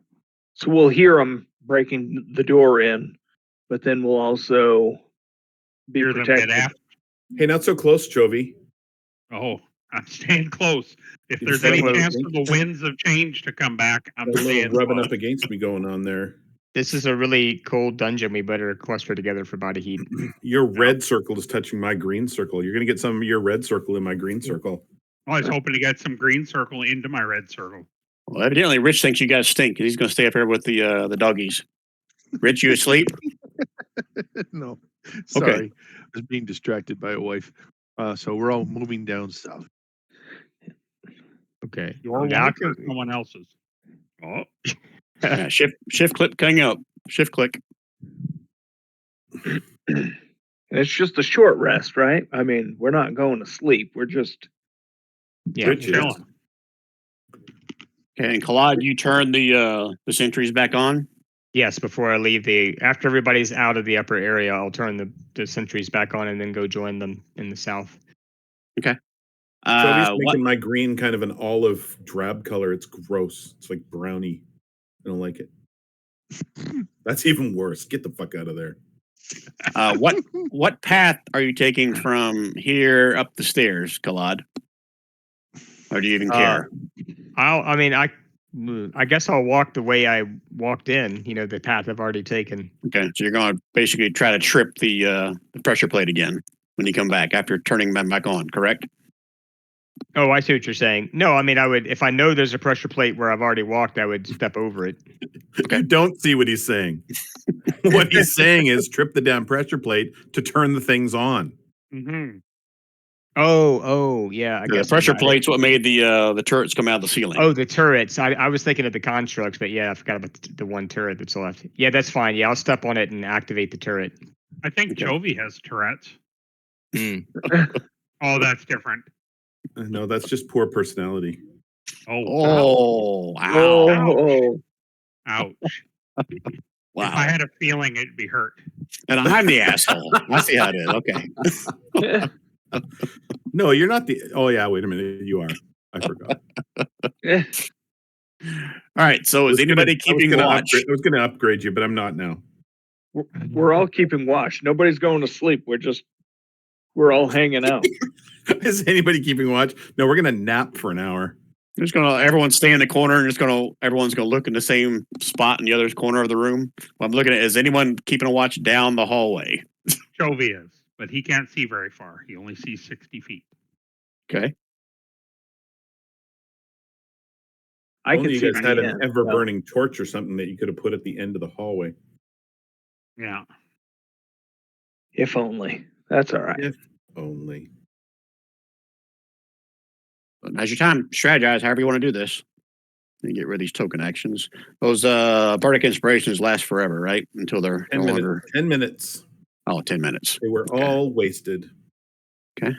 So we'll hear them breaking the door in, but then we'll also be Hear them protected. get after. Hey, not so close, Chovy. Oh, I'm staying close. If You there's just any rub chance up for the winds of change to come back, I'm A little staying rubbing close. up against me going on there. this is a really cold dungeon. We better cluster together for body heat. Your red circle is touching my green circle. You're going to get some of your red circle in my green circle. I was hoping to get some green circle into my red circle. Well, evidently, Rich thinks you guys stink. He's going to stay up here with the doggies. Rich, you asleep? No, sorry. I was being distracted by a wife. So we're all moving down south. Okay. Your Now wife or someone else's? Oh, Yeah, shift click coming up. Shift click. And it's just a short rest, right? I mean, we're not going to sleep. We're just yeah. Rich is. chilling. Okay, and Kalad, you turn the sentries back on. Yes, before I leave after everybody's out of the upper area, I'll turn the sentries back on and then go join them in the south. Chovy's What? making my green kind of an olive drab color. It's gross. It's like brownie. I don't like it. That's even worse. Get the fuck out of there. What path are you taking from here up the stairs, Kalad? Or do you even care? I guess I'll walk the way I walked in. You know, the path I've already taken. Okay, so you're going to basically try to trip the pressure plate again when you come back after turning them back on, correct? Oh, I see what you're saying. No, I mean, I would, if I know there's a pressure plate where I've already walked, I would step over it. You don't see what he's saying. What he's saying is trip the damn pressure plate to turn the things on. Mm-hmm. Oh, yeah. I The guess pressure I'm right. plate's what made the turrets come out of the ceiling. Oh, the turrets. I was thinking of the constructs, but yeah, I forgot about the one turret that's left. Yeah, that's fine. Yeah, I'll step on it and activate the turret. I think Okay. Chovy has Tourette's. Hmm. Oh, that's different. No, that's just poor personality. Oh, Oh, wow. oh, ouch. Wow. If I had a feeling it'd be hurt. And I'm the asshole. I see how it is. Okay. No, you're not the. Oh yeah, wait a minute. You are. I forgot. All right. So is anybody keeping watch? I was going to upgrade you, but I'm not now. we're all keeping watch. Nobody's going to sleep. We're all hanging out. Is anybody keeping watch? No, we're going to nap for an hour. Just everyone stay in the corner and everyone's gonna look in the same spot in the other corner of the room. I'm looking at, is anyone keeping a watch down the hallway? Chovy is, but he can't see very far. He only sees 60 feet. Okay. I can Only you see guys had an 10. ever Well, burning torch or something that you could have put at the end of the hallway. Yeah. if only. That's all right. If only. But now's your time. Strategize however you want to do this. And get rid of these token actions. Those bardic inspirations last forever, right? Until they're 10 no minutes. longer. 10 minutes. Oh, 10 minutes. They were Okay. all wasted. Go ahead,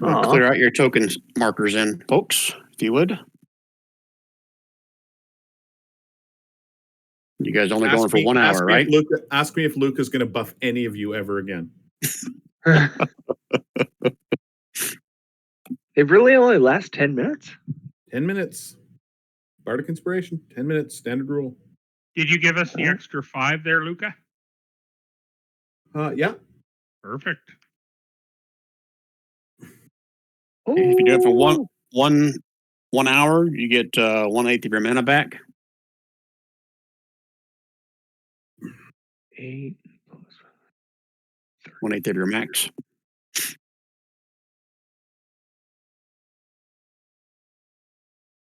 Aw. clear out your token markers in, folks, if you would. You guys only going for 1 hour, right? Ask me if Luca's going to buff any of you ever again. It really only lasts 10 minutes? 10 minutes. Bardic Inspiration, 10 minutes, standard rule. Did you give us the Oh. extra 5 there, Luca? Yeah. Perfect. If you do it for Ooh. 1 hour, you get 1/8 of your mana back. 8 plus 1/8 of your max.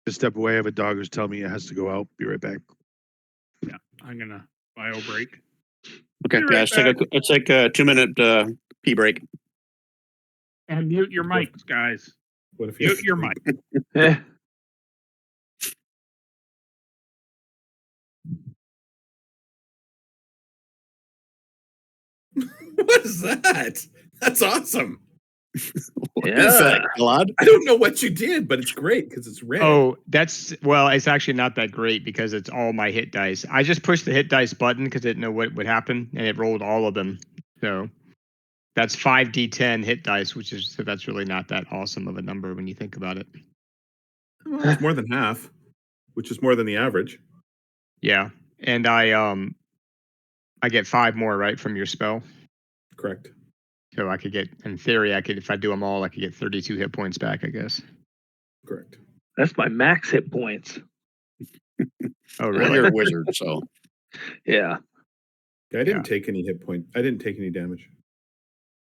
Just step away. I have a dog who's telling me it has to go out. Be right back. Yeah. I'm going to bio break. Okay, Be right let's take a 2-minute pee break. And mute your mics, guys. What if you Mute your mic. Eh. What is that? That's awesome. What is that, Claude? I don't know what you did, but it's great because it's red. Oh, well, it's actually not that great because it's all my hit dice. I just pushed the hit dice button because I didn't know what would happen, and it rolled all of them. So that's 5d10 hit dice, so that's really not that awesome of a number when you think about it. Well, it's more than half, which is more than the average. Yeah, and I get 5 more right from your spell, Correct. so I could get, in theory, if I do them all, I could get 32 hit points back, I guess. Correct. That's my max hit points. Oh, Well, really? you're a wizard, so Yeah. I didn't take any hit point. I didn't take any damage.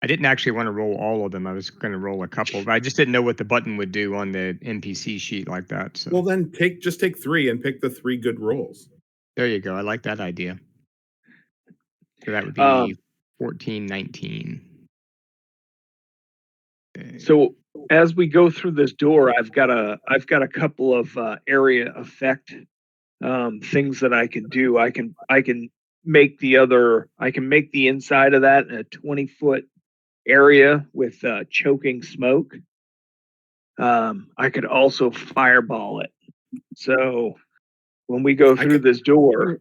I didn't actually want to roll all of them. I was going to roll a couple, but I just didn't know what the button would do on the NPC sheet like that. So Well, then just take 3 and pick the 3 good rolls. there you go. I like that idea. So that would be 14, 19. Okay. So as we go through this door, I've got a couple of area effect things that I can do. I can make the inside of that a 20-foot area with choking smoke. I could also fireball it. So when we go through this door,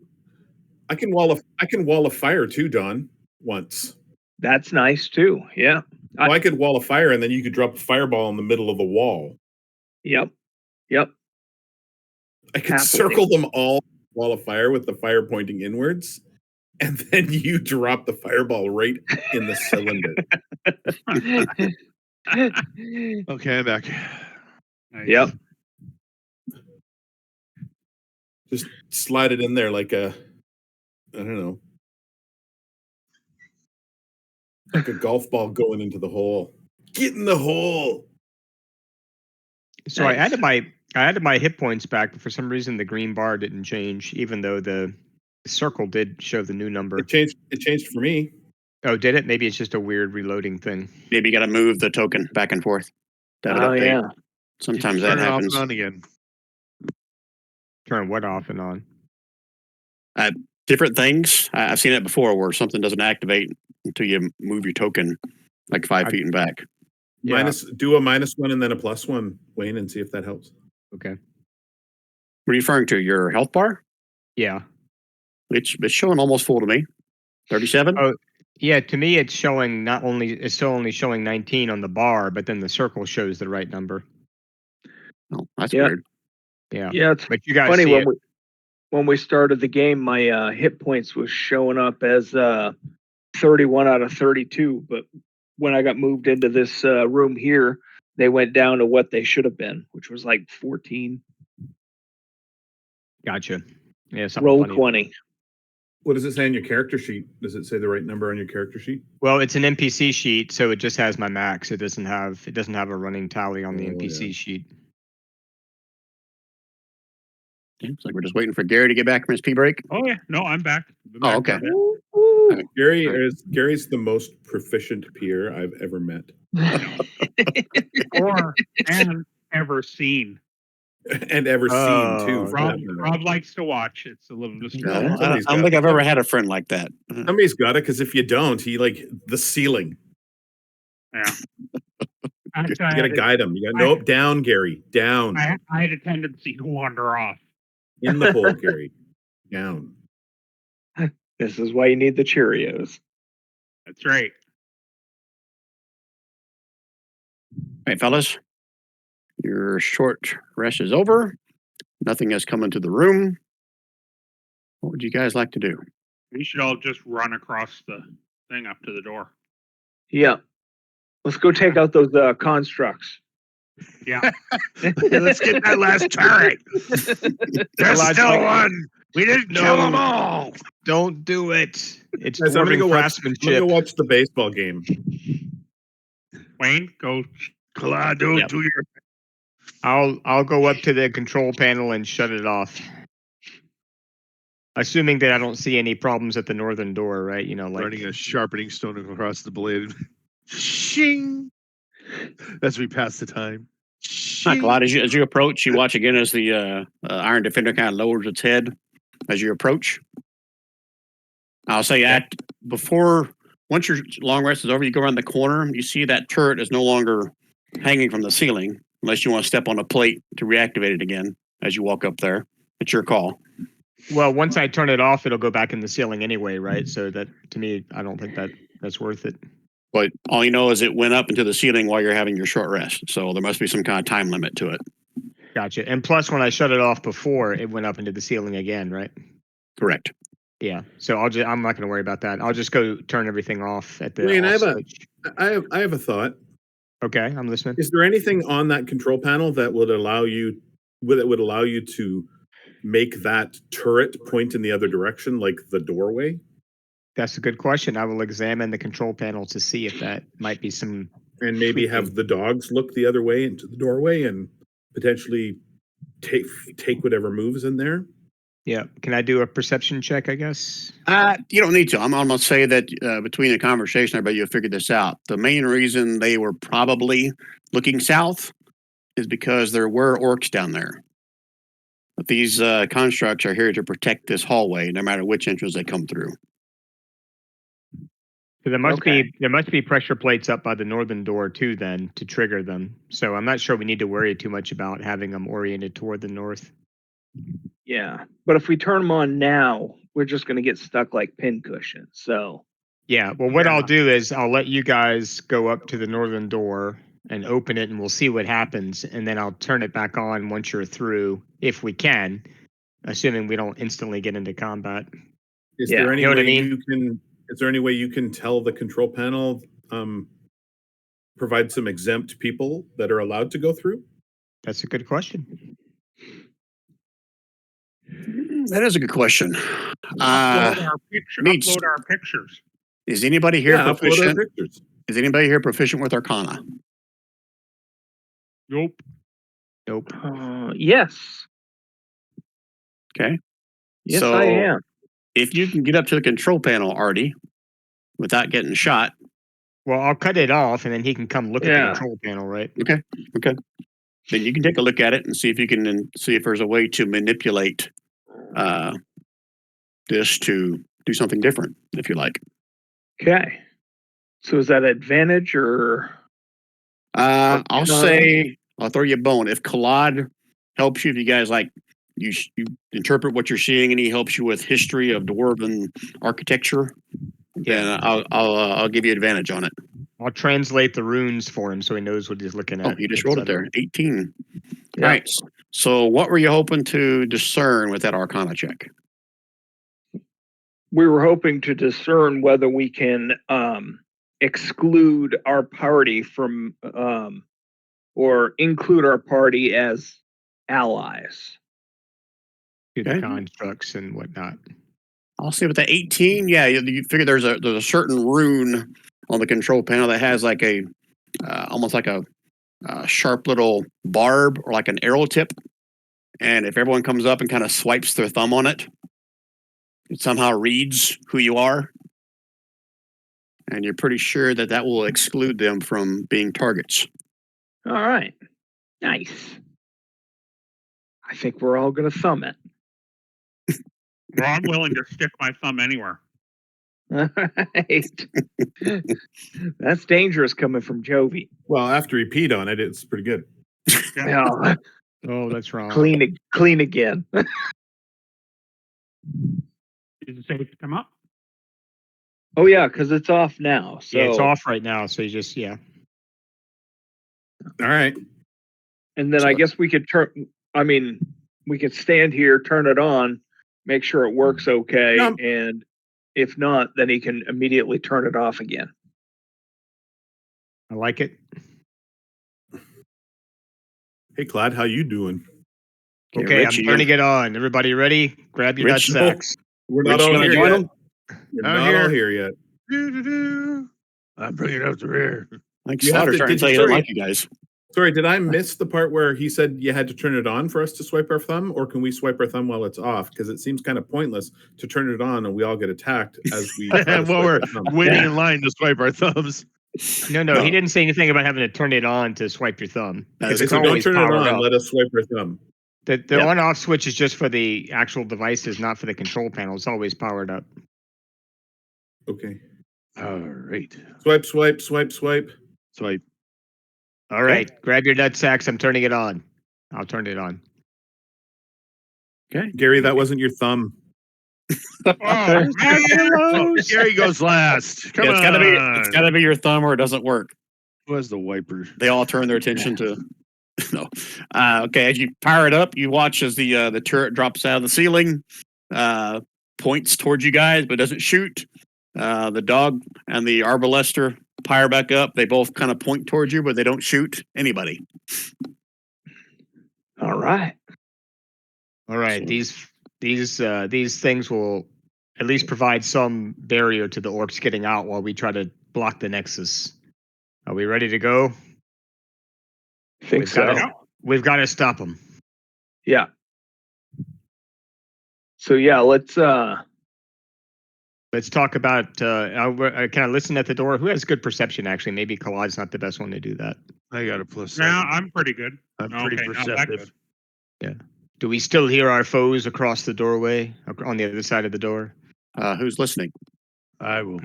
I can wall of fire too, Don. Once. that's nice too. Yeah. Well, I could wall of fire, and then you could drop a fireball in the middle of the wall. Yep. I could Happily. circle them all wall of fire with the fire pointing inwards, and then you drop the fireball right in the cylinder. Okay, I'm back. Nice. Yep. Just slide it in there like I don't know, like a golf ball going into the hole. Get in the hole. So Nice. I added my hit points back, but for some reason the green bar didn't change, even though the circle did show the new number. It changed for me. Oh, did it? Maybe it's just a weird reloading thing. maybe you got to move the token back and forth. That would Oh update. yeah. Sometimes Turn that it off happens. and on again. Turn what off and on? Different things. I've seen it before where something doesn't activate until you move your token like 5 feet and back. Yeah. Do a -1 and then a +1, Wayne, and see if that helps. Okay. What are you referring to? Your health bar? Yeah. It's showing almost full to me. 37? Oh, yeah. To me, it's still only showing 19 on the bar, but then the circle shows the right number. Oh, that's Yeah. weird. Yeah. Yeah, it's But you guys funny see when it. when we started the game, my hit points was showing up as 31 out of 32, but when I got moved into this room here, they went down to what they should have been, which was like 14. Gotcha. Yeah. Something Roll funny. 20. What does it say on your character sheet? Does it say the right number on your character sheet? Well, it's an NPC sheet, so it just has my max. It doesn't have a running tally on the Oh, NPC yeah. sheet. It's like we're just waiting for Gary to get back from his pee break. Oh yeah, no, I'm back. Been Oh, back okay. for a bit. Gary's the most proficient peer I've ever met. Or and ever seen. And ever seen too. Oh, for Rob, that matter. Rob likes to watch. It's a little disturbing. I don't Somebody's think I've ever had a friend like that. Somebody's got it, because if you don't, he like the ceiling. Yeah. You Actually, gotta guide him. You got nope, down, Gary, down. I had a tendency to wander off. In the hole, Gary. Down. This is why you need the Cheerios. That's right. All right, fellas. Your short rest is over. Nothing has come into the room. What would you guys like to do? We should all just run across the thing up to the door. Yeah. Let's go take out those constructs. Yeah. Let's get that last turret. There's Last still turret. one. We didn't No. kill them all. Don't do it. It's Guys, I'm gonna dwarven go watch craftsmanship. the baseball game. Wayne, go. Claude, don't Yep. do your I'll go up to the control panel and shut it off. Assuming that I don't see any problems at the northern door, right? You know, like running a sharpening stone across the blade. Shing. As we pass the time. Not a lot. Shing. As you approach, you watch again as the Iron Defender kind of lowers its head as you approach. I'll say once your long rest is over, you go around the corner, you see that turret is no longer hanging from the ceiling, unless you want to step on a plate to reactivate it again as you walk up there. It's your call. well, once I turn it off, it'll go back in the ceiling anyway, right? So that to me, I don't think that's worth it. But all you know is it went up into the ceiling while you're having your short rest. So there must be some kind of time limit to it. Gotcha. And plus, when I shut it off before, it went up into the ceiling again, right? Correct. Yeah. So I'm not going to worry about that. I'll just go turn everything off at the Wayne, off I switch. have a thought. Okay, I'm listening. Is there anything on that control panel that would allow you to make that turret point in the other direction, like the doorway? That's a good question. I will examine the control panel to see if that might be some. And maybe have the dogs look the other way into the doorway and potentially take whatever moves in there? Yeah. Can I do a perception check, I guess? You don't need to. I'm going to say that between the conversation, I bet you'll figure this out. The main reason they were probably looking south is because there were orcs down there. But these constructs are here to protect this hallway, no matter which entrance they come through. So there must Okay. be pressure plates up by the northern door too, then, to trigger them. So I'm not sure we need to worry too much about having them oriented toward the north. Yeah. But if we turn them on now, we're just going to get stuck like pincushions. So, Yeah. Well, what Yeah. I'll do is I'll let you guys go up to the northern door and open it, and we'll see what happens, and then I'll turn it back on once you're through, if we can, assuming we don't instantly get into combat. Is Yeah. there any You know what I way mean? is there any way you can tell the control panel, provide some exempt people that are allowed to go through? That's a good question. That is a good question. Upload our picture. needs- Upload our pictures. Is anybody here Yeah, upload our proficient? pictures. Is anybody here proficient with Arcana? Nope. Nope. yes. Okay. Yes, So- I am. If you can get up to the control panel, Artie, without getting shot, Well, I'll cut it off, and then he can come look at Yeah. the control panel, right? then you can take a look at it and see if you can see if there's a way to manipulate this to do something different, if you like. Okay. So is that advantage or? I'll say I'll throw you a bone. If Claude helps you, if you guys like you interpret what you're seeing, and he helps you with history of dwarven architecture, then I'll give you advantage on it. I'll translate the runes for him so he knows what he's looking at. Oh, you just rolled it there. 18. Yeah. All right. So what were you hoping to discern with that Arcana check? We were hoping to discern whether we can exclude our party from or include our party as allies. To the Okay. constructs and whatnot. I'll say with the 18, yeah, you figure there's a certain rune on the control panel that has like a almost like a sharp little barb or like an arrow tip, and if everyone comes up and kind of swipes their thumb on it, it somehow reads who you are, and you're pretty sure that that will exclude them from being targets. All right. Nice. I think we're all going to thumb it. Well, I'm willing to stick my thumb anywhere. All right. That's dangerous coming from Jovi. Well, after he peed on it, it's pretty good. Yeah. Oh, that's wrong. Clean again. Is it safe to come up? Oh yeah, because it's off now. So Yeah, it's off right now. So you just All right. And then I guess we could we could stand here, turn it on, make sure it works okay, and if not, then he can immediately turn it off again. I like it. Hey, Clyde, how you doing? Okay, Rich, I'm turning it on. Everybody ready? Grab your nut Rich, sacks. We're Rich, not all you wanna here join yet. them? We're I'm not here. all here yet. I'm bringing up the rear. Like You have Slaughter's to- trying to did tell you- you he doesn't sorry. like you guys. Sorry, did I miss the part where he said you had to turn it on for us to swipe our thumb, or can we swipe our thumb while it's off? Because it seems kind of pointless to turn it on and we all get attacked as we try to Well, swipe we're our thumb. waiting in line to swipe our thumbs. No, he didn't say anything about having to turn it on to swipe your thumb. That's Because Okay, it's so don't always turn it powered on. up. Let us swipe our thumb. The Yep. on-off switch is just for the actual devices, not for the control panel. It's always powered up. Okay. All right. Swipe, swipe, swipe, swipe. Swipe. All right, grab your nut sacks. I'm turning it on. I'll turn it on. Okay. Gary, that wasn't your thumb. Oh, man. Oh, Gary goes last. Come Yeah, on. it's gotta be your thumb or it doesn't work. Where's the wiper? They all turn their attention to no. Okay, as you power it up, you watch as the turret drops out of the ceiling, points towards you guys, but doesn't shoot. The dog and the arbalester fire back up. They both kind of point towards you, but they don't shoot anybody. All right. All right, these things will at least provide some barrier to the orcs getting out while we try to block the nexus. Are we ready to go? Think We've so. gotta- We've got to stop them. Yeah. So yeah, let's talk about. Can I listen at the door? Who has good perception? Actually, maybe Kala's not the best one to do that. I got a plus Now 7. I'm pretty good. I'm pretty Okay, not that perceptive. Do we still hear our foes across the doorway on the other side of the door? Who's listening? I will.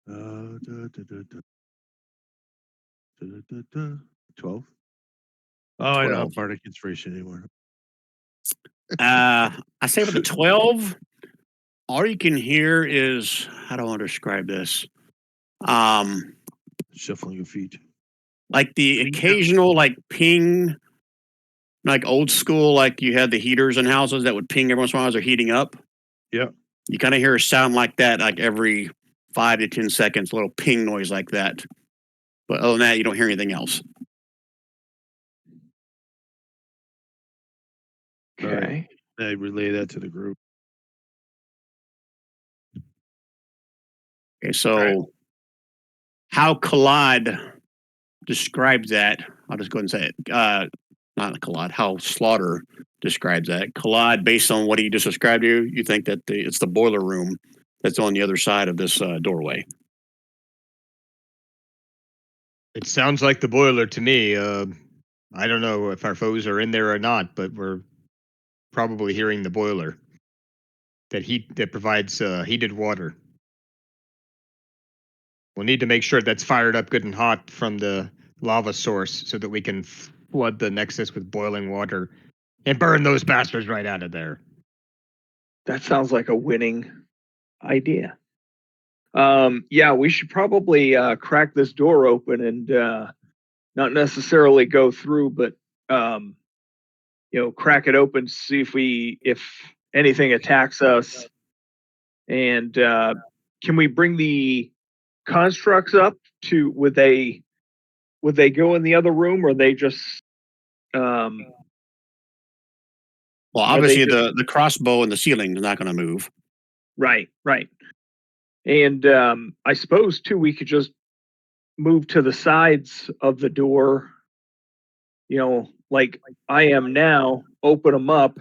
Da, da, da, da. Da, da, da. 12. Oh, I don't 12. have Bardic Inspiration anymore. I say with a 12, all you can hear is, how do I want to describe this? Shuffling your feet. Like the occasional like ping, like old school, like you had the heaters in houses that would ping every once in a while as they're heating up. Yep. You kind of hear a sound like that, like every 5 to 10 seconds, a little ping noise like that. But other than that, you don't hear anything else. okay. I relay that to the group. Okay, so how Collide describes that, I'll just go ahead and say it. Not Collide, how Slaughter describes that. Collide, based on what he just described to you, you think that it's the boiler room that's on the other side of this doorway. It sounds like the boiler to me. I don't know if our foes are in there or not, but we're probably hearing the boiler that provides heated water. We'll need to make sure that's fired up good and hot from the lava source so that we can flood the nexus with boiling water and burn those bastards right out of there. That sounds like a winning idea. Yeah, we should probably crack this door open and not necessarily go through, but crack it open to see if anything attacks us. And can we bring the constructs up to? Would they go in the other room, or they just? Well, obviously they the crossbow in the ceiling is not going to move. Right. And I suppose too, we could just move to the sides of the door like I am now, open them up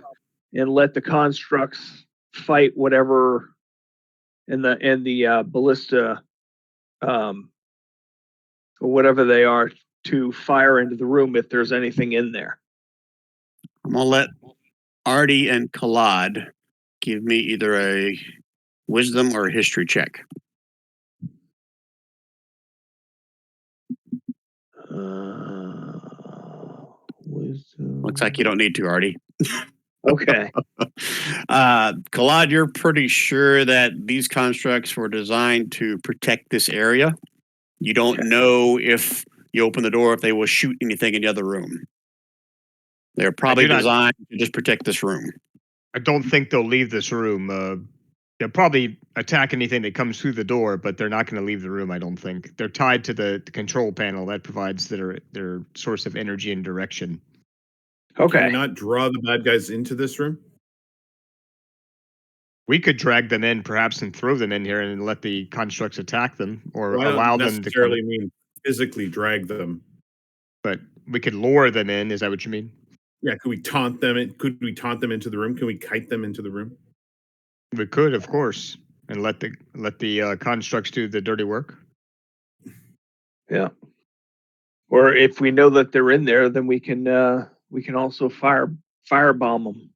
and let the constructs fight whatever and the ballista or whatever they are to fire into the room if there's anything in there. I'm gonna let Artie and Kalad give me either a wisdom or a history check. Wisdom. Looks like you don't need to, Artie. Okay. Kalad, you're pretty sure that these constructs were designed to protect this area. You don't know if you open the door if they will shoot anything in the other room. They're probably designed to just protect this room. I don't think they'll leave this room. They'll probably attack anything that comes through the door, but they're not going to leave the room, I don't think. They're tied to the control panel that provides their source of energy and direction. Can Okay. we not draw the bad guys into this room? We could drag them in, perhaps, and throw them in here and let the constructs attack them, or Well, I allow don't them to necessarily come. mean physically drag them. But we could lure them in. Is that what you mean? Yeah, could we taunt them? Could we taunt them into the room? Can we kite them into the room? We could, of course, and let the constructs do the dirty work. Yeah. Or if we know that they're in there, then we can also firebomb them.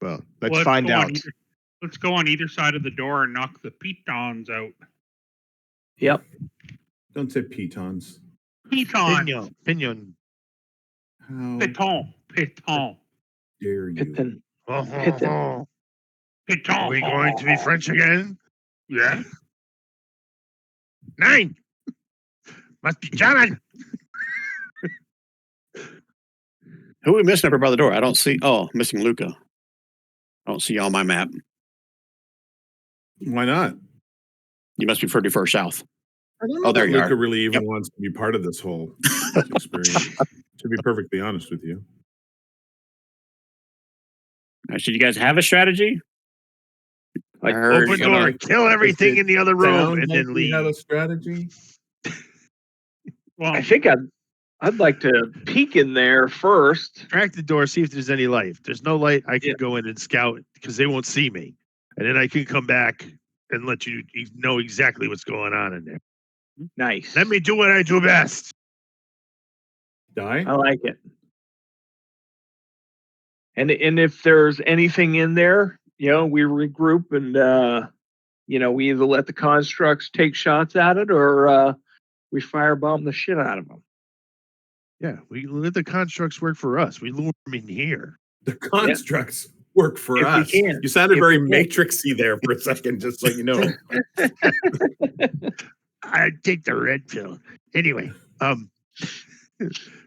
Well, let's find out. Let's go on either side of the door and knock the pitons out. Yep. Don't say pitons. Piton. Pinion. How Piton. dare you? Piton. Are Piton. we going to be French again? Yeah. 9. Must be German. Who are we missing over by the door? I don't see. Oh, missing Luca. I don't see you on my map. Why not? You must be pretty far south. I don't Oh, there you Luca are. really even Yep. wants to be part of this whole experience. To be perfectly honest with you. Should you guys have a strategy? I heard. Open door, kill everything in the other room, Sound and like then we leave. have a strategy. Well, I think I'd like to peek in there first. Crack the door, see if there's any light. If there's no light, I can go in and scout because they won't see me, and then I can come back and let you know exactly what's going on in there. Nice. Let me do what I do best. Die. I like it. And if there's anything in there, we regroup and we either let the constructs take shots at it or we firebomb the shit out of them. Yeah, we let the constructs work for us. We lure them in here. The constructs work for If we us. can. You sounded If very we can. matrixy there for a second, just so you know. I take the red pill. Anyway,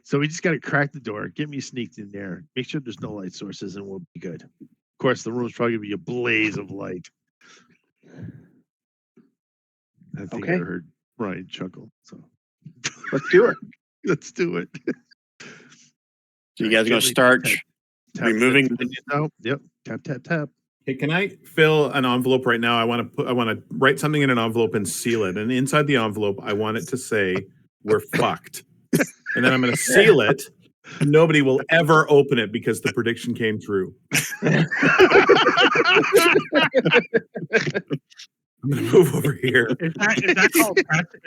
so we just got to crack the door, get me sneaked in there, make sure there's no light sources, and we'll be good. Of course, the room's probably gonna be a blaze of light. I think I Okay. heard Ryan chuckle. So Let's do it. let's do it. So you guys are going to start removing. Out. Yep. Tap tap tap. Hey, can I fill an envelope right now? I want to write something in an envelope and seal it. And inside the envelope, I want it to say, "We're fucked." And then I'm going to seal it. Nobody will ever open it because the prediction came true. I'm going to move over here. Is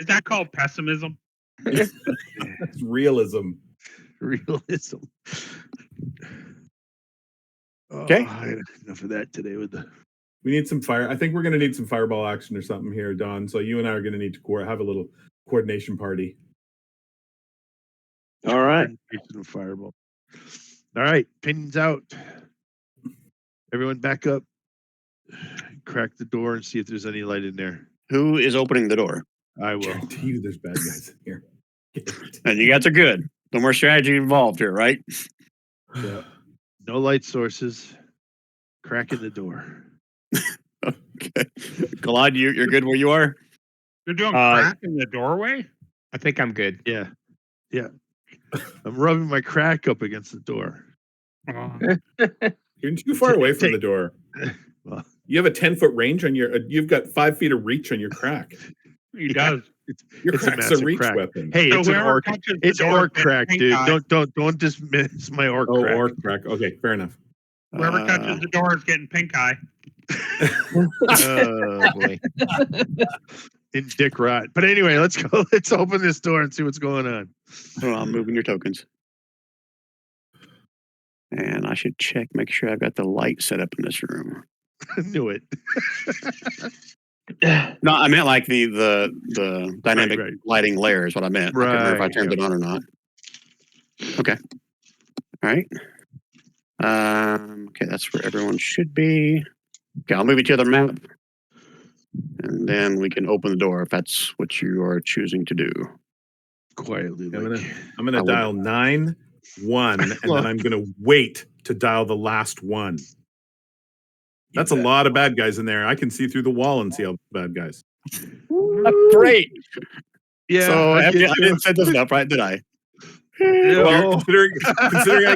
that called pessimism? It's realism. Realism. Okay. I had enough of that today with the. We need some fire. I think we're going to need some fireball action or something here, Don. So you and I are going to need to have a little coordination party. All right. Fireball. All right. Pins out. Everyone back up. Crack the door and see if there's any light in there. Who is opening the door? I I will. guarantee you there's bad guys in here. And you guys are good. No more strategy involved here, right? Yeah. No light sources. Cracking the door. Okay. Kalad, you're good where you are? You're doing crack in the doorway? I think I'm good. Yeah. Yeah. I'm rubbing my crack up against the door. You're too far away from the door. Well, You have a 10-foot range on your. You've got 5 feet of reach on your crack. He does. Your It's a crack's a massive reach crack. weapon. Hey, So it's an whoever orc. touches the It's door orc gets crack, pink dude. eye. Don't dismiss my orc Oh, crack. orc crack. Okay, fair enough. Whoever touches the door is getting pink eye. Oh boy. In dick rot. But anyway, let's go. Let's open this door and see what's going on. Hold on, I'm moving your tokens. And I should check, make sure I've got the light set up in this room. I knew it. No, I meant like the dynamic right. lighting layer is what I meant. I couldn't remember if I Right, turned yep. it on or not. Okay. All right. Okay, that's where everyone should be. Okay, I'll move you to the map. And then we can open the door if that's what you are choosing to do. Quietly. Like, I'm gonna I would- dial 9-1, and then I'm gonna wait to dial the last one. That's a lot of bad guys in there. I can see through the wall and see all the bad guys. Great. yeah. So I I get you. didn't set this up, right? Did I? Well, No. considering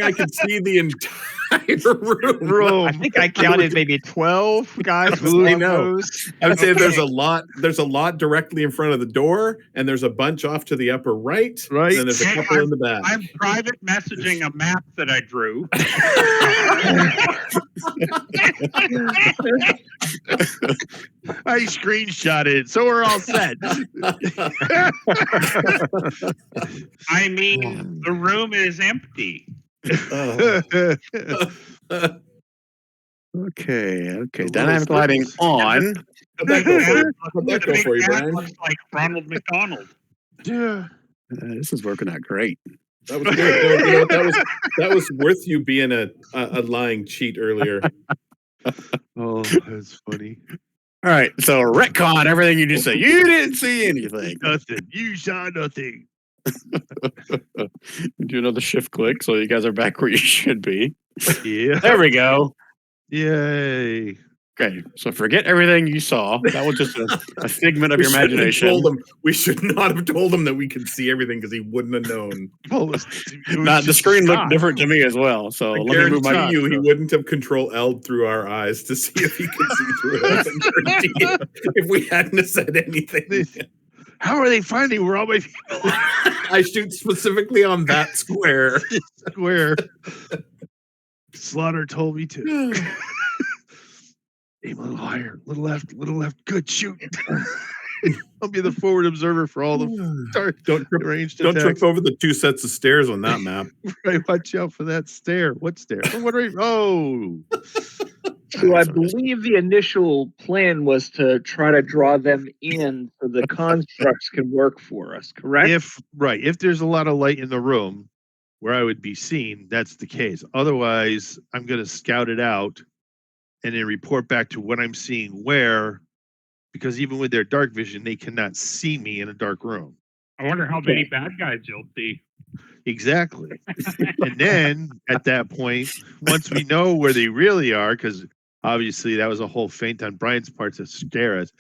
I can see the entire room. I think I counted maybe 12 guys with I know. longbows. I would say there's a lot directly in front of the door, and there's a bunch off to the upper right. Right. And then there's a couple in the back. I'm private messaging a map that I drew. I screenshot it, so we're all set. I mean, the room is empty. Okay. The Dynamic little lighting circles. on. How'd that go for you? How'd The that go big for you, man Brian? looks like Ronald McDonald. Yeah. This is working out great. That was good. You know, that was worth you being a lying cheat earlier. Oh, that's funny. All right. So retcon everything you just said. You didn't see anything. Nothing. You saw nothing. Do another shift click so you guys are back where you should be. Yeah. There we go. Yay. Okay. So forget everything you saw. That was just a figment of your shouldn't have imagination. told him- we should not have told him that we could see everything because he wouldn't have known. Well, it was Not the just screen a looked shot. different to me as well. So I let me move my. guarantee you he wouldn't have Control L'd through our eyes to see if he could see through us. I guarantee you, if we hadn't have said anything. How are they finding where all my people I shoot specifically on that square. square? Slaughter told me to. Aim a little higher, little left, Good, shoot. I'll be the forward observer for all the Don't trip, ranged don't attacks. trip over the 2 sets of stairs on that map. Right, watch out for that stair. What stair? Oh, what are oh. So I believe the initial plan was to try to draw them in so the constructs can work for us, correct? If there's a lot of light in the room where I would be seen, that's the case. Otherwise, I'm going to scout it out and then report back to what I'm seeing where, because even with their dark vision, they cannot see me in a dark room. I wonder how many bad guys you'll see. Exactly. And then at that point, once we know where they really are, because obviously that was a whole feint on Brian's part to scare us,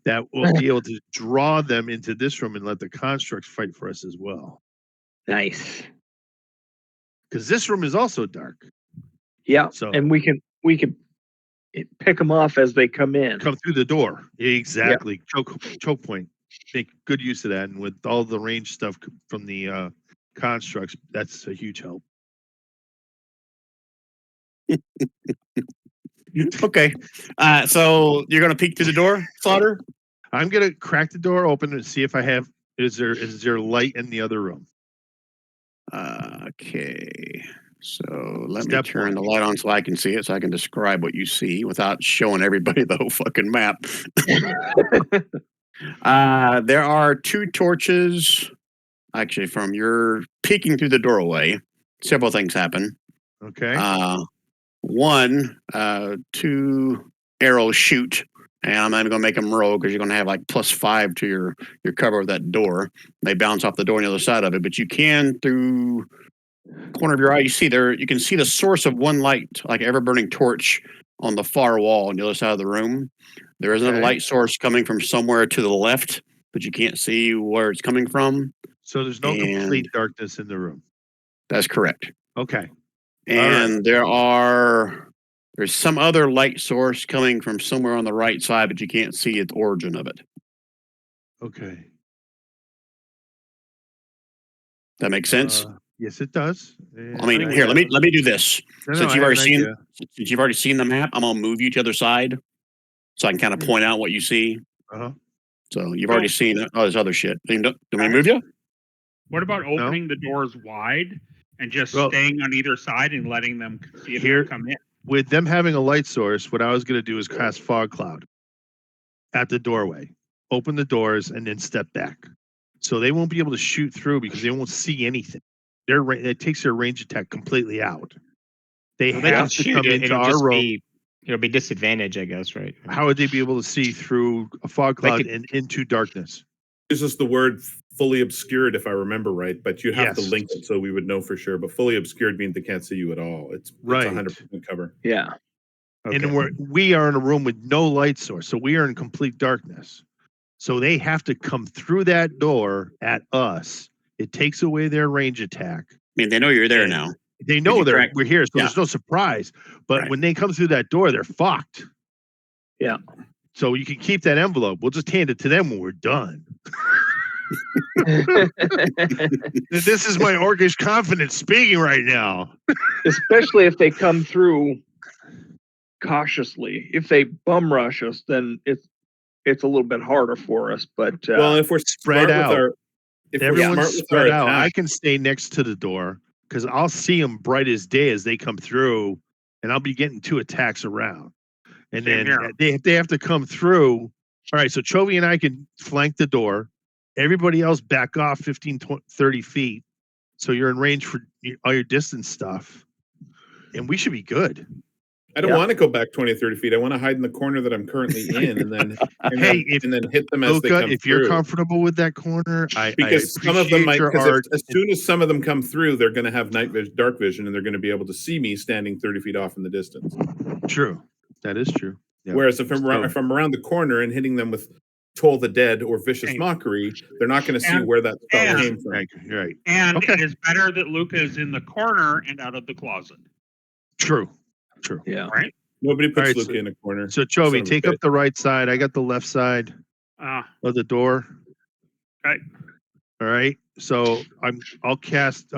that we'll be able to draw them into this room and let the constructs fight for us as well. Nice. Because this room is also dark. Yeah. So And we can pick them off as they come in. come through the door. Exactly. Choke point. Make good use of that. And with all the range stuff from the constructs, that's a huge help. Okay. So you're gonna peek through the door, Slaughter? I'm gonna crack the door open and see if I have is there light in the other room. Okay. So let Step me turn one. the light on so I can see it, so I can describe what you see without showing everybody the whole fucking map. There are 2 torches. Actually, from your peeking through the doorway, several things happen. Okay. 1, 2 arrows shoot, and I'm not even gonna make them roll because you're gonna have like +5 to your cover of that door. They bounce off the door on the other side of it, but you can through corner of your eye, you can see the source of one light, like an ever burning torch on the far wall on the other side of the room. There is another Okay. light source coming from somewhere to the left, but you can't see where it's coming from. So there's no complete and- darkness in the room. That's correct. Okay. And there are There's some other light source coming from somewhere on the right side, but you can't see the origin of it. Okay. That makes sense. Yes, it does. I mean, here, let me do this. No, Since I you've have already an seen idea. since you've already seen the map, I'm gonna move you to the other side so I can kind of point out what you see. Uh-huh. So you've already seen all this other shit. Do we Guys? move you? What about opening the doors wide and just Well- staying on either side and letting them see if Here- they come in? With them having a light source, what I was going to do is cast fog cloud at the doorway, open the doors, and then step back. So they won't be able to shoot through because they won't see anything. It takes their range attack completely out. They Well, they can have to shoot come it. into It'll our just room. be it'll be disadvantage, I guess, right? How would they be able to see through a fog They cloud could- and into darkness? Uses the word fully obscured, if I remember right, but you have to Yes. link it so we would know for sure. But fully obscured means they can't see you at all. It's Right. 100% cover. Yeah. Okay. And we are in a room with no light source, so we are in complete darkness. So they have to come through that door at us. It takes away their range attack. I mean, they know you're there And- now. They know you crack- we're here, so Yeah. there's no surprise. But Right. when they come through that door, they're fucked. Yeah. So you can keep that envelope. We'll just hand it to them when we're done. This is my orcish confidence speaking right now. Especially if they come through cautiously. If they bum rush us, then it's a little bit harder for us. But Well, if we're Spread smart out. with our, if we're Everyone's smart with our spread out. I attack, can stay next to the door because I'll see them bright as day as they come through, and I'll be getting 2 attacks around. And Same then here. they have to come through. All right, so Chovy and I can flank the door. Everybody else back off 15, 20, 30 feet. So you're in range for all your distance stuff. And we should be good. I don't Yeah. want to go back 20 or 30 feet. I want to hide in the corner that I'm currently in and then Hey, and then hit them as they Luca, come if you're through. comfortable with that corner, Because I some of them appreciate might, your because art. as soon as some of them come through, they're going to have dark vision, and they're going to be able to see me standing 30 feet off in the distance. True. That is true. Yeah. Whereas if I'm around the corner and hitting them with Toll the Dead or Vicious Hey. Mockery, they're not going to see And- where that spell and- came from. Right, right. And Okay. it is better that Luca is in the corner and out of the closet, True. yeah. right? Nobody puts All right, Luca in a corner. So Son Chovy, of a take bitch. up the right side. I got the left side of the door. Okay. All right. So I'll cast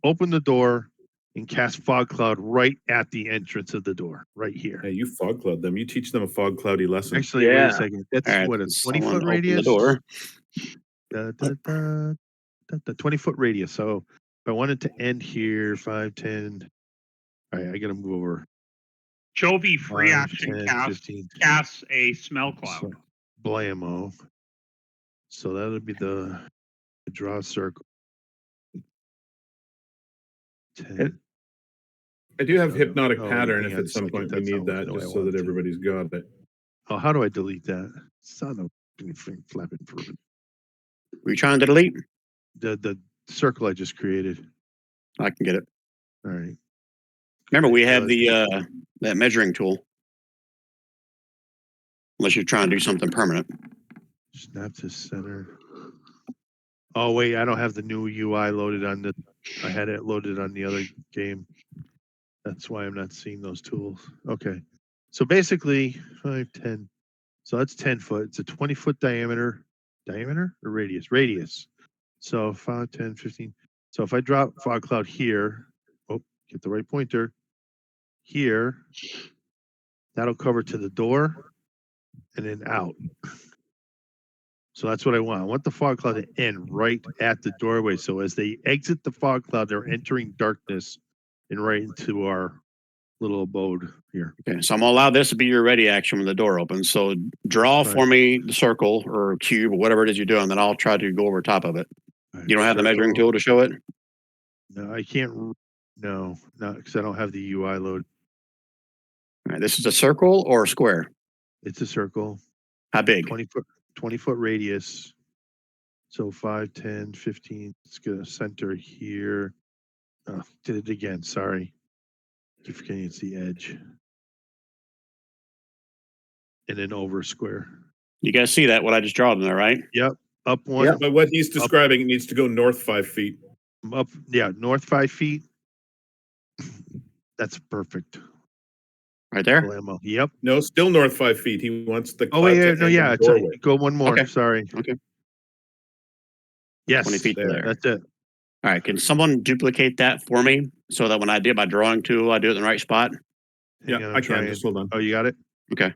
open the door and cast fog cloud right at the entrance of the door, right here. Yeah, you fog cloud them. You teach them a fog cloudy lesson. Actually, wait Yeah. a second. That's All right, what a someone 20-foot open radius. The door. The 20-foot radius. So if I wanted to end here, 5, 10. All right, I got to move over. Chovy free 5, action 10, casts 15. a smell cloud. So, blammo. So that would be the draw circle. 10. I do have hypnotic Oh, pattern hang if on at a some second, point we that's not need what that, I just so want that to. everybody's got it. Oh, how do I delete that? Son of flapping fruit. Were you trying to delete? The circle I just created. I can get it. All right. Remember, we have the that measuring tool. Unless you're trying to do something permanent. Snap to center. Oh wait, I don't have the new UI loaded on the. I had it loaded on the other game. That's why I'm not seeing those tools. Okay. So basically 5, 10. So that's 10 foot. It's a 20-foot diameter. Diameter or radius? Radius. So 5, 10, 15. So if I drop fog cloud here, oh, get the right pointer. Here, that'll cover to the door and then out. So that's what I want. I want the fog cloud to end right at the doorway. So as they exit the fog cloud, they're entering darkness and right into our little abode here. Okay, so I'm gonna allow this to be your ready action when the door opens. So draw Right. for me the circle or cube or whatever it is you're doing, then I'll try to go over top of it. You don't have the measuring tool to show it? No, I can't. No, not because I don't have the UI load. All right, this is a circle or a square? It's a circle, How big? 20-foot radius. So 5, 10, 15. Let's get a center here. Oh, did it again. Sorry. Keep forgetting it's the edge. And then over a square. You guys see that, what I just drawn in there, right? Up one. Yep. But what he's describing, it needs to go north 5 feet. Up, yeah, north 5 feet. That's perfect. Right there. Ammo. Yep. No, still north 5 feet. He wants the. Oh wait, cloud to no, end in yeah. the It's doorway. go one more. Okay. Sorry. Okay. Yes. 20 feet to there. That's it. All right. Can someone duplicate that for me so that when I do my drawing tool, I do it in the right spot? Hang Yeah, on, I I'm can. trying. Just hold on. Oh, you got it? Okay.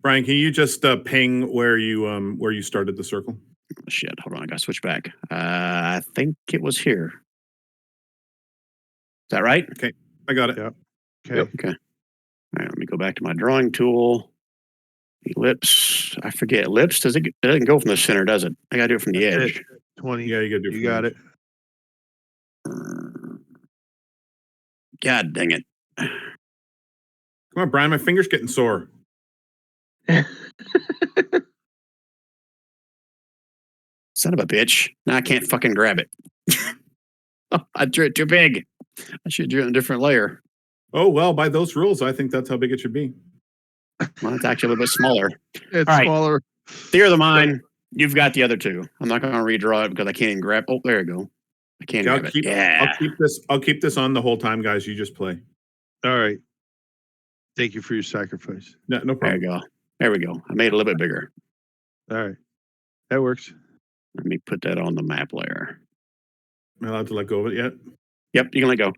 Brian, can you just ping where you started the circle? Shit. Hold on. I got to switch back. I think it was here. Is that right? I got it. Yeah. Okay. Okay. All right. Let me go back to my drawing tool. Ellipse. I forget. Ellipse. It doesn't go from the center, does it? I got to do it from the That's edge. 20. Yeah, you got to do. You got it. God dang it. Come on, Brian. My finger's getting sore. Son of a bitch. Now I can't fucking grab it. I drew it too big. I should have drew it in a different layer. Oh well, by those rules, I think that's how big it should be. Well, it's actually a little bit smaller. It's All right. smaller. Theory of mine. You've got the other two. I'm not going to redraw it because I can't even grab. Oh, there you go. I can't Yeah, grab it. Yeah. I'll keep this on the whole time, guys. You just play. All right. Thank you for your sacrifice. No There problem. you go. There we go. I made it a little bit bigger. All right. That works. Let me put that on the map layer. Am I allowed to let go of it yet? Yep, you can let go.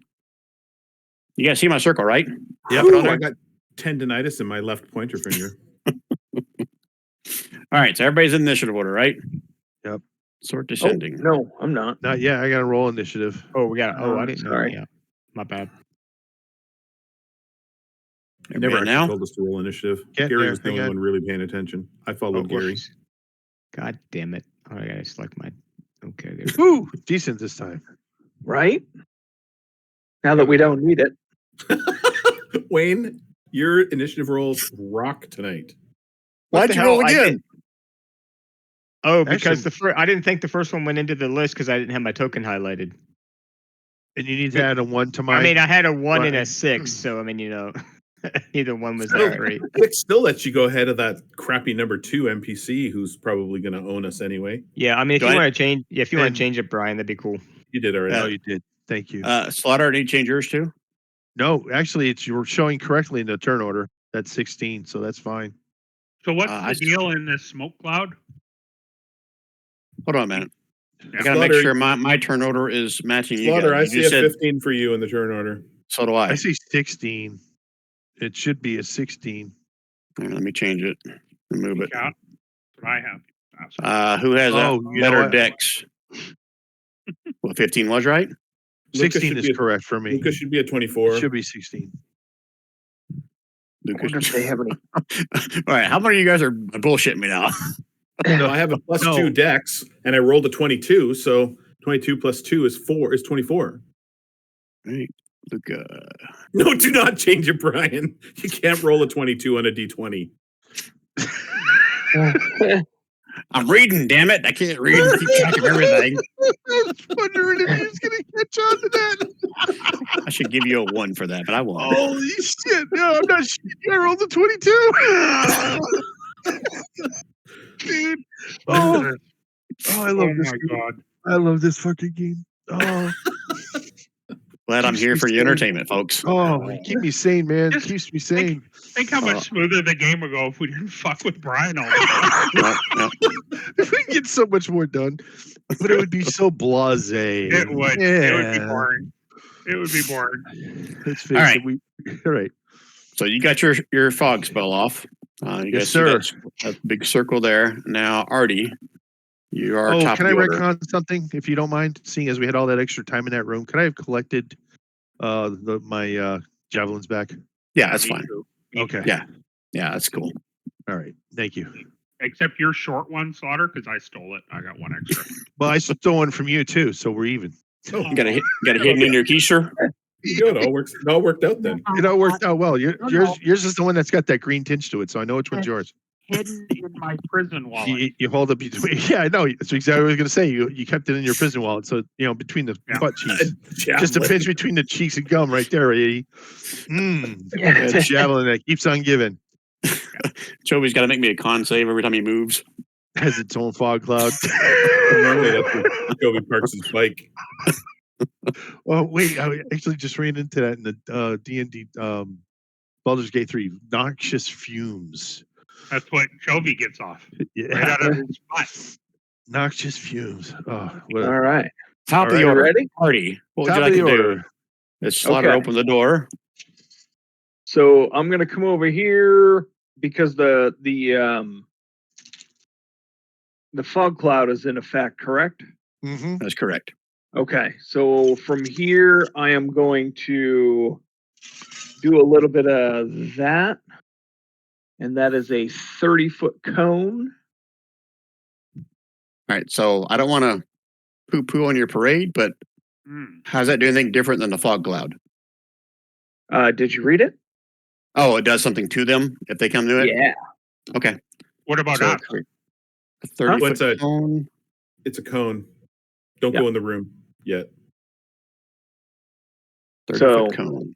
You guys see my circle, right? Yep. Ooh, I got tendonitis in my left pointer finger. All right, so everybody's in initiative order, right? Yep. Sort Oh, descending. no, I'm not. Not yet. I got to roll initiative. Oh, we got. Oh, I didn't know. Sorry. Yeah, my bad. Never Everybody actually now. told us to roll initiative. Get Gary there, was the hang only on. one really paying attention. I followed Oh, Gary. whoops. God damn it! Oh, I gotta select my. Okay, there. Woo! Decent this time. Right? Now that we don't need it. Wayne, your initiative rolls rock tonight. What Why'd the you hell? roll I again? did- Oh, because Actually- I didn't think the first one went into the list because I didn't have my token highlighted. And you need to add a 1 to mine. I mean, I had a 1 and Right. a 6, so I mean, neither one was Still- that great. It still lets you go ahead of that crappy number 2 NPC who's probably going to own us anyway. Yeah, I mean, if Do you I- want to change, if you want And- to change it, Brian, that'd be cool. You did already. Oh, you did. Thank you. Slaughter, need to change yours too? No, actually, you're showing correctly in the turn order. That's 16, so that's fine. So what's I the deal in this smoke cloud? Hold on a minute. I Yeah. gotta make Slaughter- sure my turn order is matching you Slaughter, I guys. see You a just said 15 for you in the turn order. so do I. I see 16. It should be a 16. All right, let me change it and move it. Yeah, that's what I have. Who has Oh, a you know better what? dex? Well, 15 was right. Lucas 16 should is be a- correct for me. Lucas should be a 24. It should be 16. I wonder if they have any. All right, how many of you guys are bullshitting me now? No, I have a plus No. 2 dex, and I rolled a 22, so 22 plus 2 is 24. Right, Luca. No, do not change it, Brian. You can't roll a 22 on a d20. I'm reading, damn it! I can't read and keep track of everything. I was wondering if he was going to catch on to that. I should give you a 1 for that, but I won't. Holy shit. No, I'm not shit. I rolled a 22. Dude. Oh, I love Oh this my game. god. I love this fucking game. Oh, Glad I'm keeps here me for your sane. entertainment, folks. oh, you keep me sane, man. Just Keeps me sane. Think how much smoother the game would go if we didn't fuck with Brian all the time. Yep, yep. If we could get so much more done, but it would be so blasé. It would. It would be boring. It would be boring. Let's face All right. it. All right. So you got your fog spell off. You Yes, guys see sir. that big circle there. Now, Artie, you are Oh, top can of I the order. retcon something, if you don't mind? Seeing as we had all that extra time in that room, could I have collected my javelins back? Yeah, that's Me fine. too. Okay. Yeah. Yeah, that's cool. All right. Thank you. Except your short one, Slaughter, because I stole it. I got one extra. Well, I stole one from you too, so we're even. You got a hidden in your keister. Good. It all worked out then. It all worked out well. Yours is the one that's got that green tinge to it, so I know which one's yours. Hidden in my prison wallet. You hold up between. Yeah, I know. That's exactly what I was going to say. You kept it in your prison wallet, so between the Yeah. butt cheeks, Javelin. just a pinch between the cheeks and gum, right there, Eddie. That javelin that keeps on giving. Joey's got to make me a con save every time he moves. Has its own fog cloud. Normally that's where Joey parks his bike. Oh wait, I actually just ran into that in the D&D Baldur's Gate 3. Noxious fumes. That's what Chovy gets off. Yeah, Right out of his butt. noxious fumes. Oh, what All a right. Top of All the right, order. ready? Party. What would top you of like the to do? order. As Slaughter Okay. opens the door. So I'm gonna come over here because the fog cloud is in effect, correct? Mm-hmm. That's correct. Okay, so from here I am going to do a little bit of that, and that is a 30-foot cone. All right. So I don't want to poo-poo on your parade, but Hmm. how does that do anything different than the fog cloud? Did you read it? Oh, it does something to them if they come to it? Yeah. Okay. What about So us? it's a 30-foot What's a- cone. It's a cone. Don't Yeah. go in the room yet. 30-foot So- cone.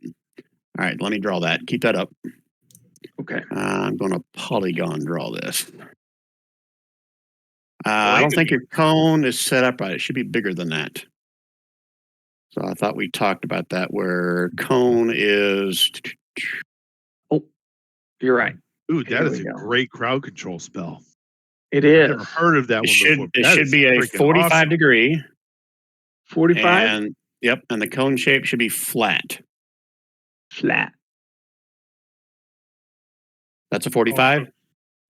All right. Let me draw that. Keep that up. Okay. I'm going to polygon draw this. Well, I they don't could think be- your cone is set up right. It should be bigger than that. So I thought we talked about that where cone is. You're right. Ooh, that Here is we a go. great crowd control spell. It I've is never heard of that one before. It That should is be a freaking 45 awesome. degree. 45 And yep, and the cone shape should be flat. flat. That's a 45.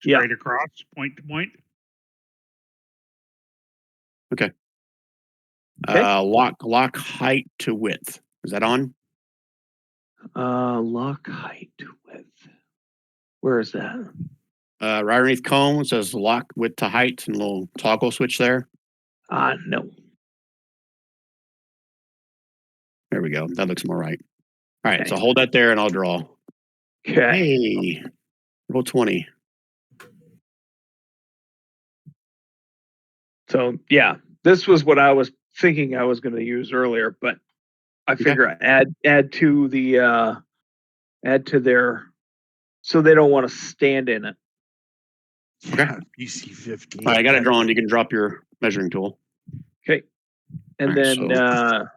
Yeah. Straight across, point to point. Okay. Lock height to width. Is that on? Lock height width. Where is that? Right underneath cone says lock width to height and a little toggle switch there. No. There we go. That looks more right. All right, Okay. so hold that there and I'll draw. Okay. Hey, roll 20. So yeah, this was what I was thinking I was going to use earlier, but I figure add to their, so they don't want to stand in it. Yeah, BC 15. All right, I got it drawn. You can drop your measuring tool. Okay. And All right, then so-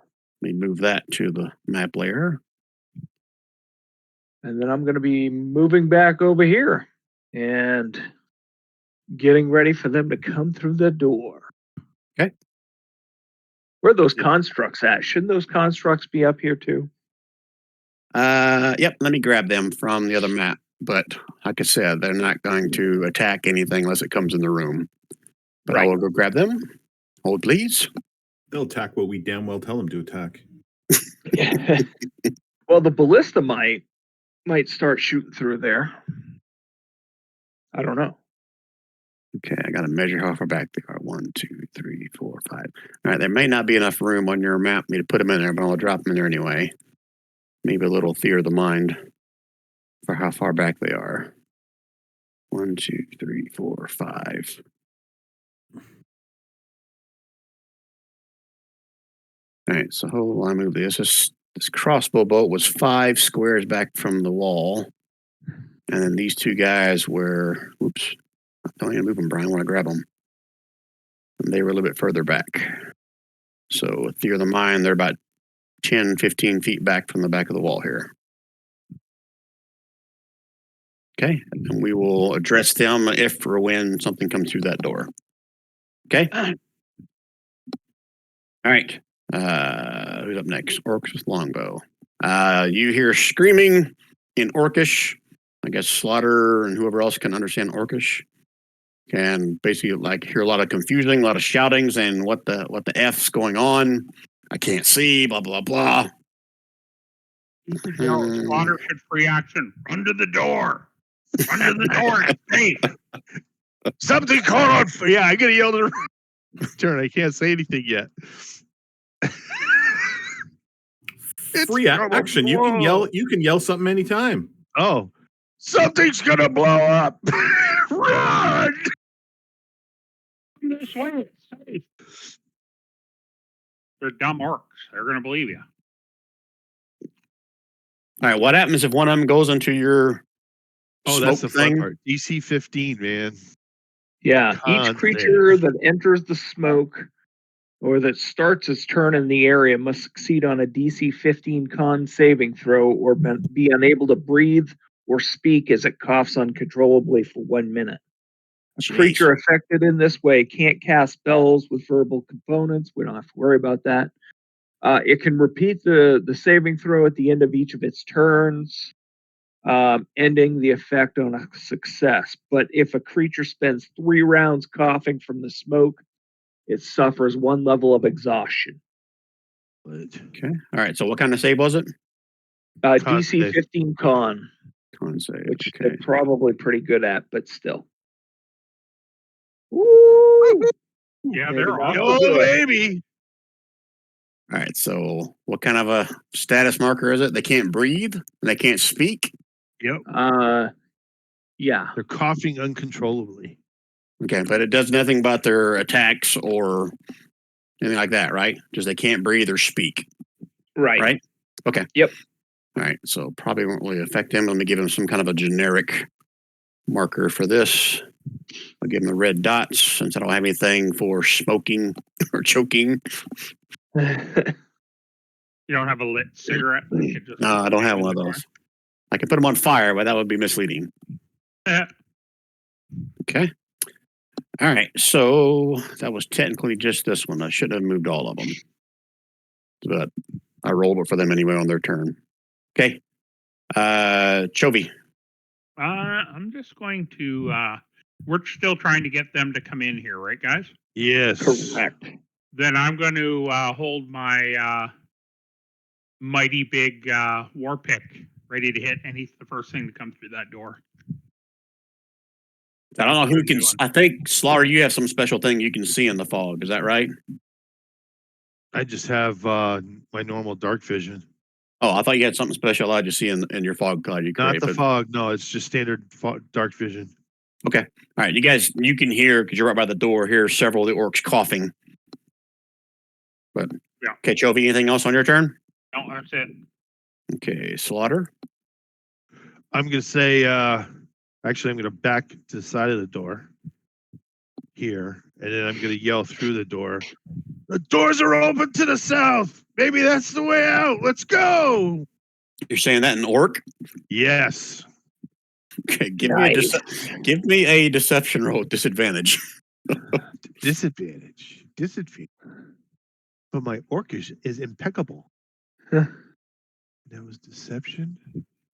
Let me move that to the map layer. I'm going to be moving back over here and getting ready for them to come through the door. Okay. Where are those constructs at? Shouldn't those constructs be up here too? Yep, let me grab them from the other map. But like I said, they're not going to attack anything unless it comes in the room. But I Right. will go grab them. Hold, please. They'll attack what we damn well tell them to attack. Well, the ballista might start shooting through there. I don't know. Okay, I got to measure how far back they are. 1, 2, 3, 4, 5. All right, there may not be enough room on your map for me to put them in there, but I'll drop them in there anyway. Maybe a little theater of the mind for how far back they are. 1, 2, 3, 4, 5. All right, so hold on, I move this. This crossbow bolt was 5 squares back from the wall. And then these two guys were, oops, don't need to move them, Brian. I want to grab them. And they were a little bit further back. So, theater of the mind, they're about 10, 15 feet back from the back of the wall here. Okay, and we will address them if or when something comes through that door. Okay? All right. Who's up next? Orcs with longbow. You hear screaming in Orcish. I guess Slaughter and whoever else can understand Orcish can basically like hear a lot of confusing, a lot of shoutings, and what the F's going on. I can't see. Blah blah blah. You could yell, Slaughter should free action. Run to the door. Run to the door. It's safe. Something caught on fire. Yeah, I gotta yell to the turn. I can't say anything yet. It's Free gonna action. You can blow. yell something anytime. Oh, something's gonna blow up. Run! This way. It's safe. They're dumb orcs. They're going to believe you. All right. What happens if one of them goes into your Oh, that's the smoke thing? fun part. DC 15, man. Yeah, Cons each creature that enters the smoke or that starts its turn in the area must succeed on a DC 15 con saving throw or be unable to breathe or speak as it coughs uncontrollably for 1 minute. A Jeez. creature affected in this way can't cast spells with verbal components. We don't have to worry about that. It can repeat the saving throw at the end of each of its turns, ending the effect on a success. But if a creature spends 3 rounds coughing from the smoke, it suffers 1 level of exhaustion. Okay. All right. So what kind of save was it? DC save. 15 con, Con save. which Okay. they're probably pretty good at, but still. Woo! Yeah, Maybe they're not so awesome. Oh, good. baby. All right. So what kind of a status marker is it? They can't breathe. They can't speak. Yep. Yeah. They're coughing uncontrollably. Okay, but it does nothing about their attacks or anything like that, right? Just they can't breathe or speak, Right. right? Okay. Yep. All right. So probably won't really affect him. Let me give him some kind of a generic marker for this. I'll give him the red dots since I don't have anything for smoking or choking. You don't have a lit cigarette. They could just No, I don't have one of those. I could put them on fire, but that would be misleading. Okay. All right. So that was technically just this one. I should have moved all of them, but I rolled it for them anyway on their turn. Okay. Chovy. I'm just going to. We're still trying to get them to come in here, right, guys? Yes. Correct. Then I'm going to hold my mighty big war pick ready to hit, and he's the first thing to come through that door. I don't know who can. I think Slaughter, you have some special thing you can see in the fog. Is that right? I just have my normal dark vision. Oh, I thought you had something special allowed you see in your fog cloud you Not create. the But, fog. No, it's just standard dark vision. okay. All right. You guys, you can hear, because you're right by the door, hear several of the orcs coughing. But, Yeah. Okay, Chovy, anything else on your turn? No, that's it. Okay, Slaughter. I'm going to say, actually, I'm going to back to the side of the door here, and then I'm going to yell through the door. The doors are open to the south. Maybe that's the way out. Let's go. You're saying that in orc? Yes. Okay, Nice. give me a deception roll with disadvantage. Disadvantage. But my orcish is impeccable. Huh. That was deception.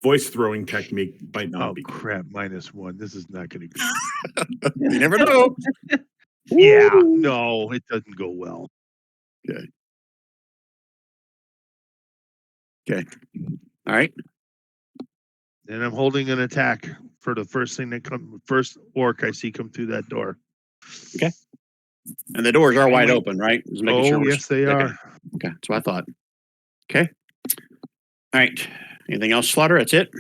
Voice throwing technique might not Oh be good. crap! -1. This is not going to go. You never know. Yeah. No, it doesn't go well. Okay. All right. And I'm holding an attack for the first orc I see come through that door. Okay. And the doors are wide open, right? Just making sure Oh, we're- yes, they okay. are. Okay, that's what I thought. Okay. All right. Anything else, Slaughter? That's it?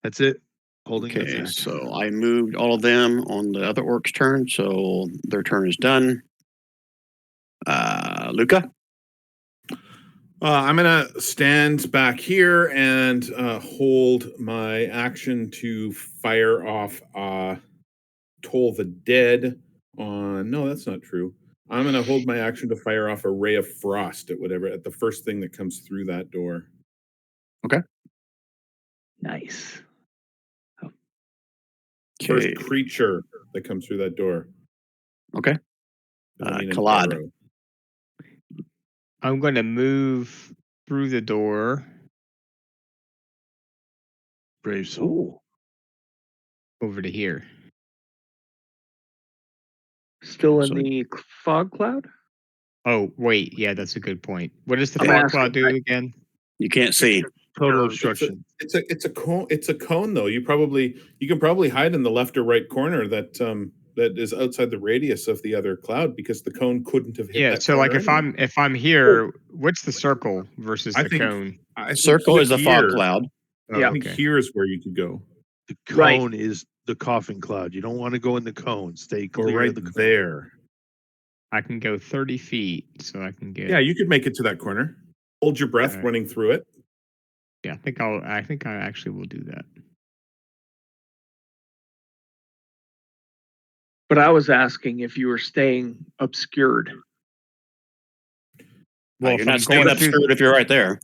That's it. Holding an Okay, attack. so I moved all of them on the other orc's turn, so their turn is done. Luca? I'm gonna stand back here and hold my action to fire off Toll the Dead on. No, that's not true. I'm gonna hold my action to fire off a ray of frost at the first thing that comes through that door. Nice. First Okay. creature that comes through that door. Okay. I mean, an Kalad. arrow. I'm going to move through the door Brave soul. over to here. Still in So- the fog cloud? Oh, wait. Yeah, that's a good point. What does the I'm fog asking, cloud do again? You can't see. Total Sure. obstruction. It's a cone. It's a cone, though. You can probably hide in the left or right corner that is outside the radius of the other cloud because the cone couldn't have hit Yeah, that so like corner anyway. if I'm here, what's the circle versus I the think- cone? I think Circle is the fog here- cloud. Oh, Yeah. I think okay. here is where you could go, The Right. cone is the coughing cloud. You don't want to go in the cone. Stay or clear right of the cone. there. I can go 30 feet, so I can get. Yeah, you could make it to that corner. Hold your breath Alright. running through it. Yeah, I think I actually will do that. But I was asking if you were staying obscured. Well, you're if not I'm staying going through, obscured if you're right there.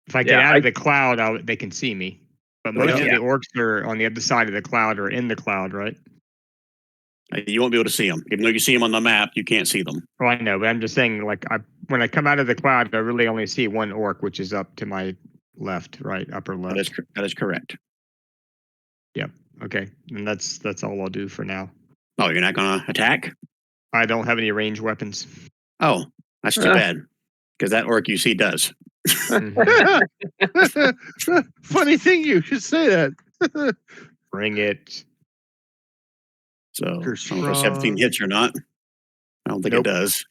if I get Yeah, out of the cloud, they can see me. But most of Yeah. the orcs are on the other side of the cloud or in the cloud, right? You won't be able to see them. Even though you see them on the map, you can't see them. Oh, I know, but I'm just saying, like, when I come out of the cloud, I really only see one orc, which is up to my left, right, upper left. That is correct. Okay, and that's all I'll do for now. Oh, you're not going to attack? I don't have any ranged weapons. Oh, that's too bad. Because that orc you see does. Mhm. Funny thing, you should say that. Bring it. So, I don't know if Strong. those 17 hits or not. I don't think Nope. it does.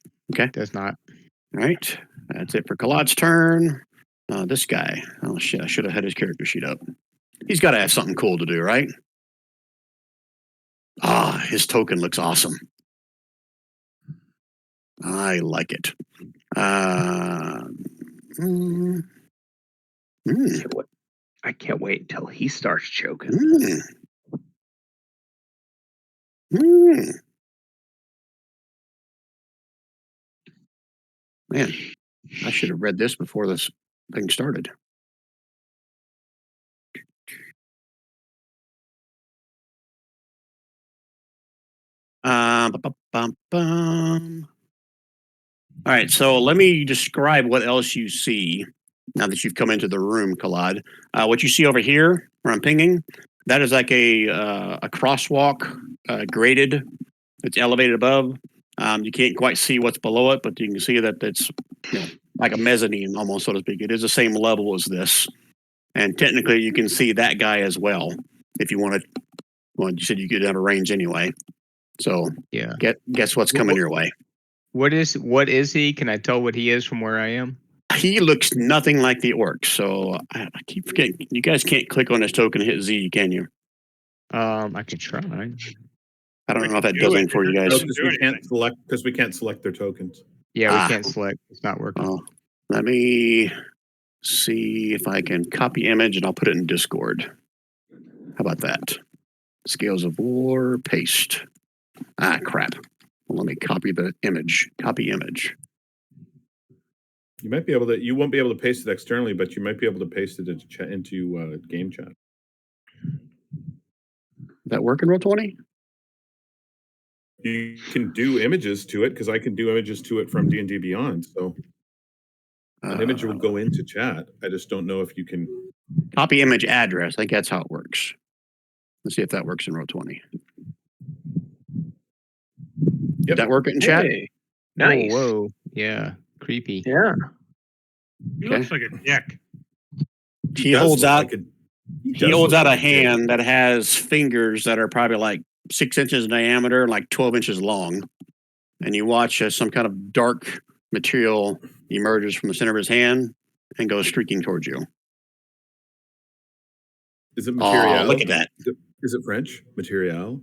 Does not. All right. That's it for Kalad's turn. This guy. Oh, shit. I should have had his character sheet up. He's got to have something cool to do, right? Ah, his token looks awesome. I like it. Can't wait- I can't wait until he starts choking. Man, I should have read this before this thing started. Bum. All right, so let me describe what else you see now that you've come into the room, Kalad. What you see over here, where I'm pinging, that is like a crosswalk, graded. It's elevated above. You can't quite see what's below it, but you can see that it's like a mezzanine, almost, so to speak. It is the same level as this, and technically, you can see that guy as well if you want to. Well, you said you could have a range anyway. So Yeah. guess what's coming your way. What is he? Can I tell what he is from where I am? He looks nothing like the orc. So I keep forgetting. You guys can't click on his token and hit Z, can you? I could try. I don't know if that does anything for you guys. No, because we can't select their tokens. Yeah, we can't select. It's not working. Oh, let me see if I can copy image and I'll put it in Discord. How about that? Scales of War, paste. Ah, crap. Well, let me copy the image. Copy image. You might be able to. You won't be able to paste it externally, but you might be able to paste it into game chat. That work in Roll20? You can do images to it because I can do images to it from D&D Beyond. So an image will go into chat. I just don't know if you can copy image address. I think that's how it works. Let's see if that works in Roll20. Did that work in chat? Hey, nice. Whoa. Yeah. Creepy. Yeah. He looks like a dick. He holds out. He holds out a like hand that has fingers that are probably like 6 inches in diameter and like 12 inches long. And you watch as some kind of dark material emerges from the center of his hand and goes streaking towards you. Is it material? Oh, look at that. Is it French? Material?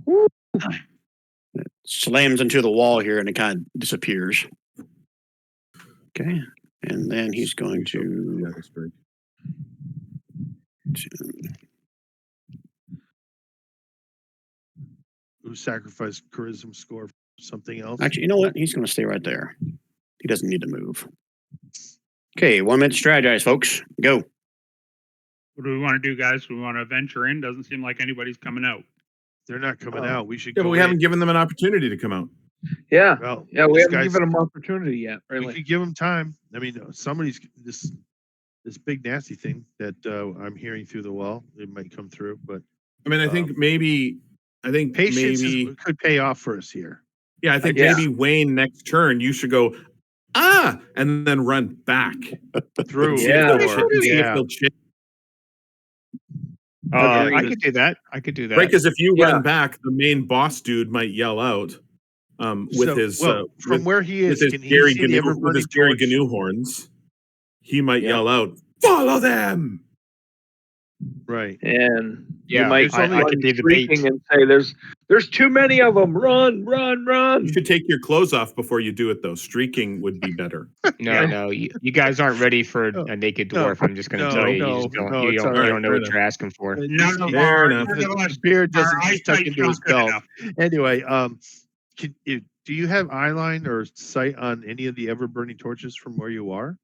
It slams into the wall here and it kind of disappears. Okay. And then he's going to Who sacrificed charisma score for something else? actually, you know what? He's going to stay right there. He doesn't need to move. Okay, 1 minute to strategize, folks. Go. What do we want to do, guys? We want to venture in. Doesn't seem like anybody's coming out. They're not coming out. We should Yeah, go but we in. haven't given them an opportunity to come out. Yeah. Well, Yeah, we these haven't guys- given them opportunity yet, We really. could give them time. I mean, somebody's this big nasty thing that I'm hearing through the wall. It might come through, but I mean, I think maybe patience could pay off for us here. Yeah, I think Yeah. maybe Wayne next turn you should go and then run back Through. See if Yeah. they'll ch- see if Yeah. they'll ch- I could do that. Right, because if you run back, the main boss dude might yell out from where he is, with can his he Gary see the Gnu with his Gary ever-burning Gnu horns. He might Yeah. yell out, "Follow them!" Right. And Yeah, you might I could do the bait. shrieking and say, "There's too many of them! Run, run, run!" You should take your clothes off before you do it, though. Streaking would be better. No, you guys aren't ready for a naked dwarf. I'm just going to tell you. You just don't. You it's don't, all you right, don't know fair what you're asking for. None of Fair our, enough. none of us, The beard our doesn't just tuck eyesight's into his not good belt. enough. Anyway, Do you have eye line or sight on any of the ever burning torches from where you are?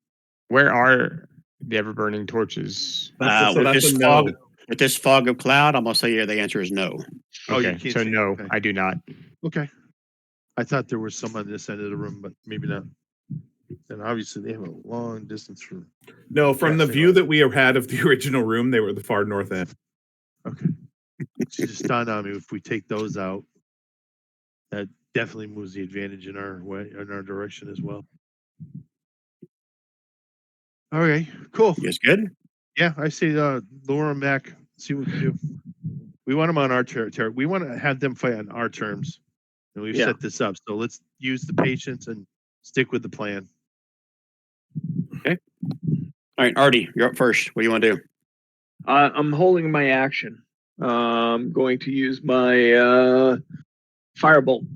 Where are the ever burning torches? So With that's this a fog, no. with this fog of cloud, I'm gonna say the answer is no. Oh, you Okay, can't so see. no, Okay. I do not. Okay. I thought there was some on this end of the room, but maybe not. And obviously they have a long distance from. No, from Yeah, the say view what? that we had of the original room, they were the far north end. Okay. It's just dawned on me if we take those out, that definitely moves the advantage in our way, in our direction as well. Okay, cool. You guys good? Yeah, I say lure them back, see what we can do. We want them on our territory. We want to have them fight on our terms. And we've Yeah. set this up. So let's use the patience and stick with the plan. All right, Artie, you're up first. What do you want to do? I'm holding my action. I'm going to use my firebolt,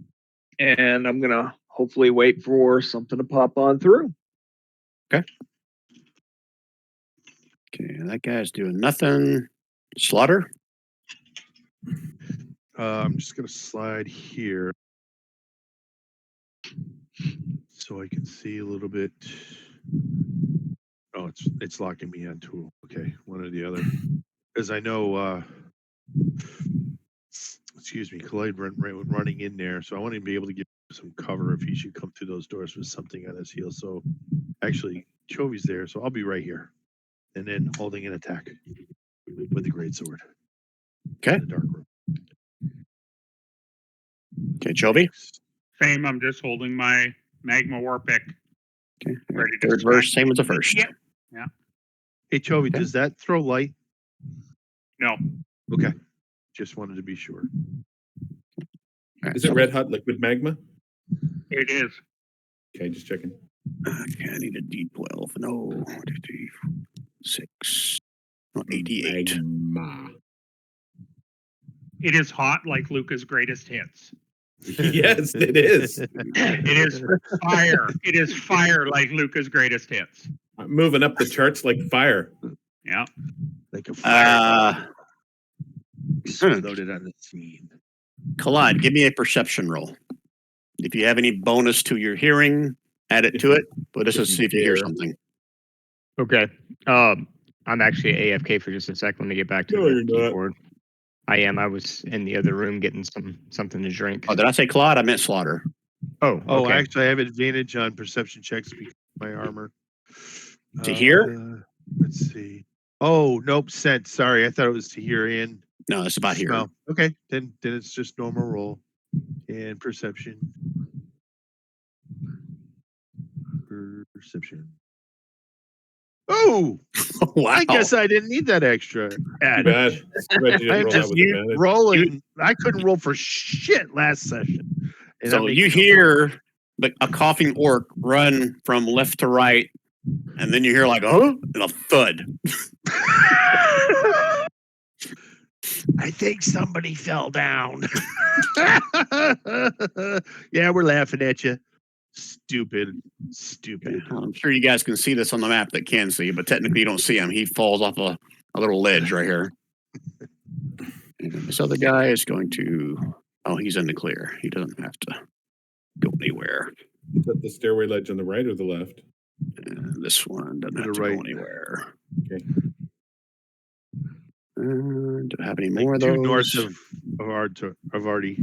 and I'm gonna hopefully wait for something to pop on through. Okay, that guy's doing nothing. Slaughter. I'm just going to slide here so I can see a little bit. Oh, it's locking me onto, okay, one or the other. Because I know, excuse me, Collide running in there. So I want him to be able to give some cover if he should come through those doors with something on his heel. So actually, Chovy's there. So I'll be right here. And then holding an attack with the greatsword. Okay. In the dark room. Okay, Chovy. Same. I'm just holding my magma war pick. Okay, Ready to third smack. verse, same as the first. Yep. Hey, Chovy, Okay. does that throw light? No. Okay. Just wanted to be sure. All right, Is it so- red hot liquid magma? It is. Okay, just checking. Okay, I need a D12. No, 6. No, 88. Magma. It is hot like Luca's greatest hits. Yes, it is. It is fire. It is fire like Luca's greatest hits. I'm moving up the charts like fire. Yeah. Like a fire. hmm. Loaded on the scene. Collide, give me a perception roll. If you have any bonus to your hearing, add it to it. But let's just see if you hear something. Okay. I'm actually AFK for just a sec. Let me get back to No, the you're not. keyboard. I am. I was in the other room getting something to drink. Oh, did I say Claude? I meant Slaughter. Oh, Oh, okay. actually, I have advantage on perception checks because of my armor. To hear? Let's see. Oh, nope, scent. Sorry, I thought it was to hear and No, it's about here. smell. Okay, then it's just normal roll and perception. Perception. Oh, Wow. I guess I didn't need that extra. Too add. bad. Too bad you didn't I'm roll just out with advantage. rolling. I couldn't roll for shit last session. And So I'm you making hear a coughing orc run from left to right, and then you hear like, oh, and a thud. I think somebody fell down. Yeah, we're laughing at you. Stupid. I'm sure you guys can see this on the map that can see, but technically you don't see him. He falls off a little ledge right here. And this other guy is going to, oh, he's in the clear. He doesn't have to go anywhere. Is that the stairway ledge on the right or the left? And this one doesn't To have the to go right. anywhere. Okay. Do I have any Like more of two those? north of Artie.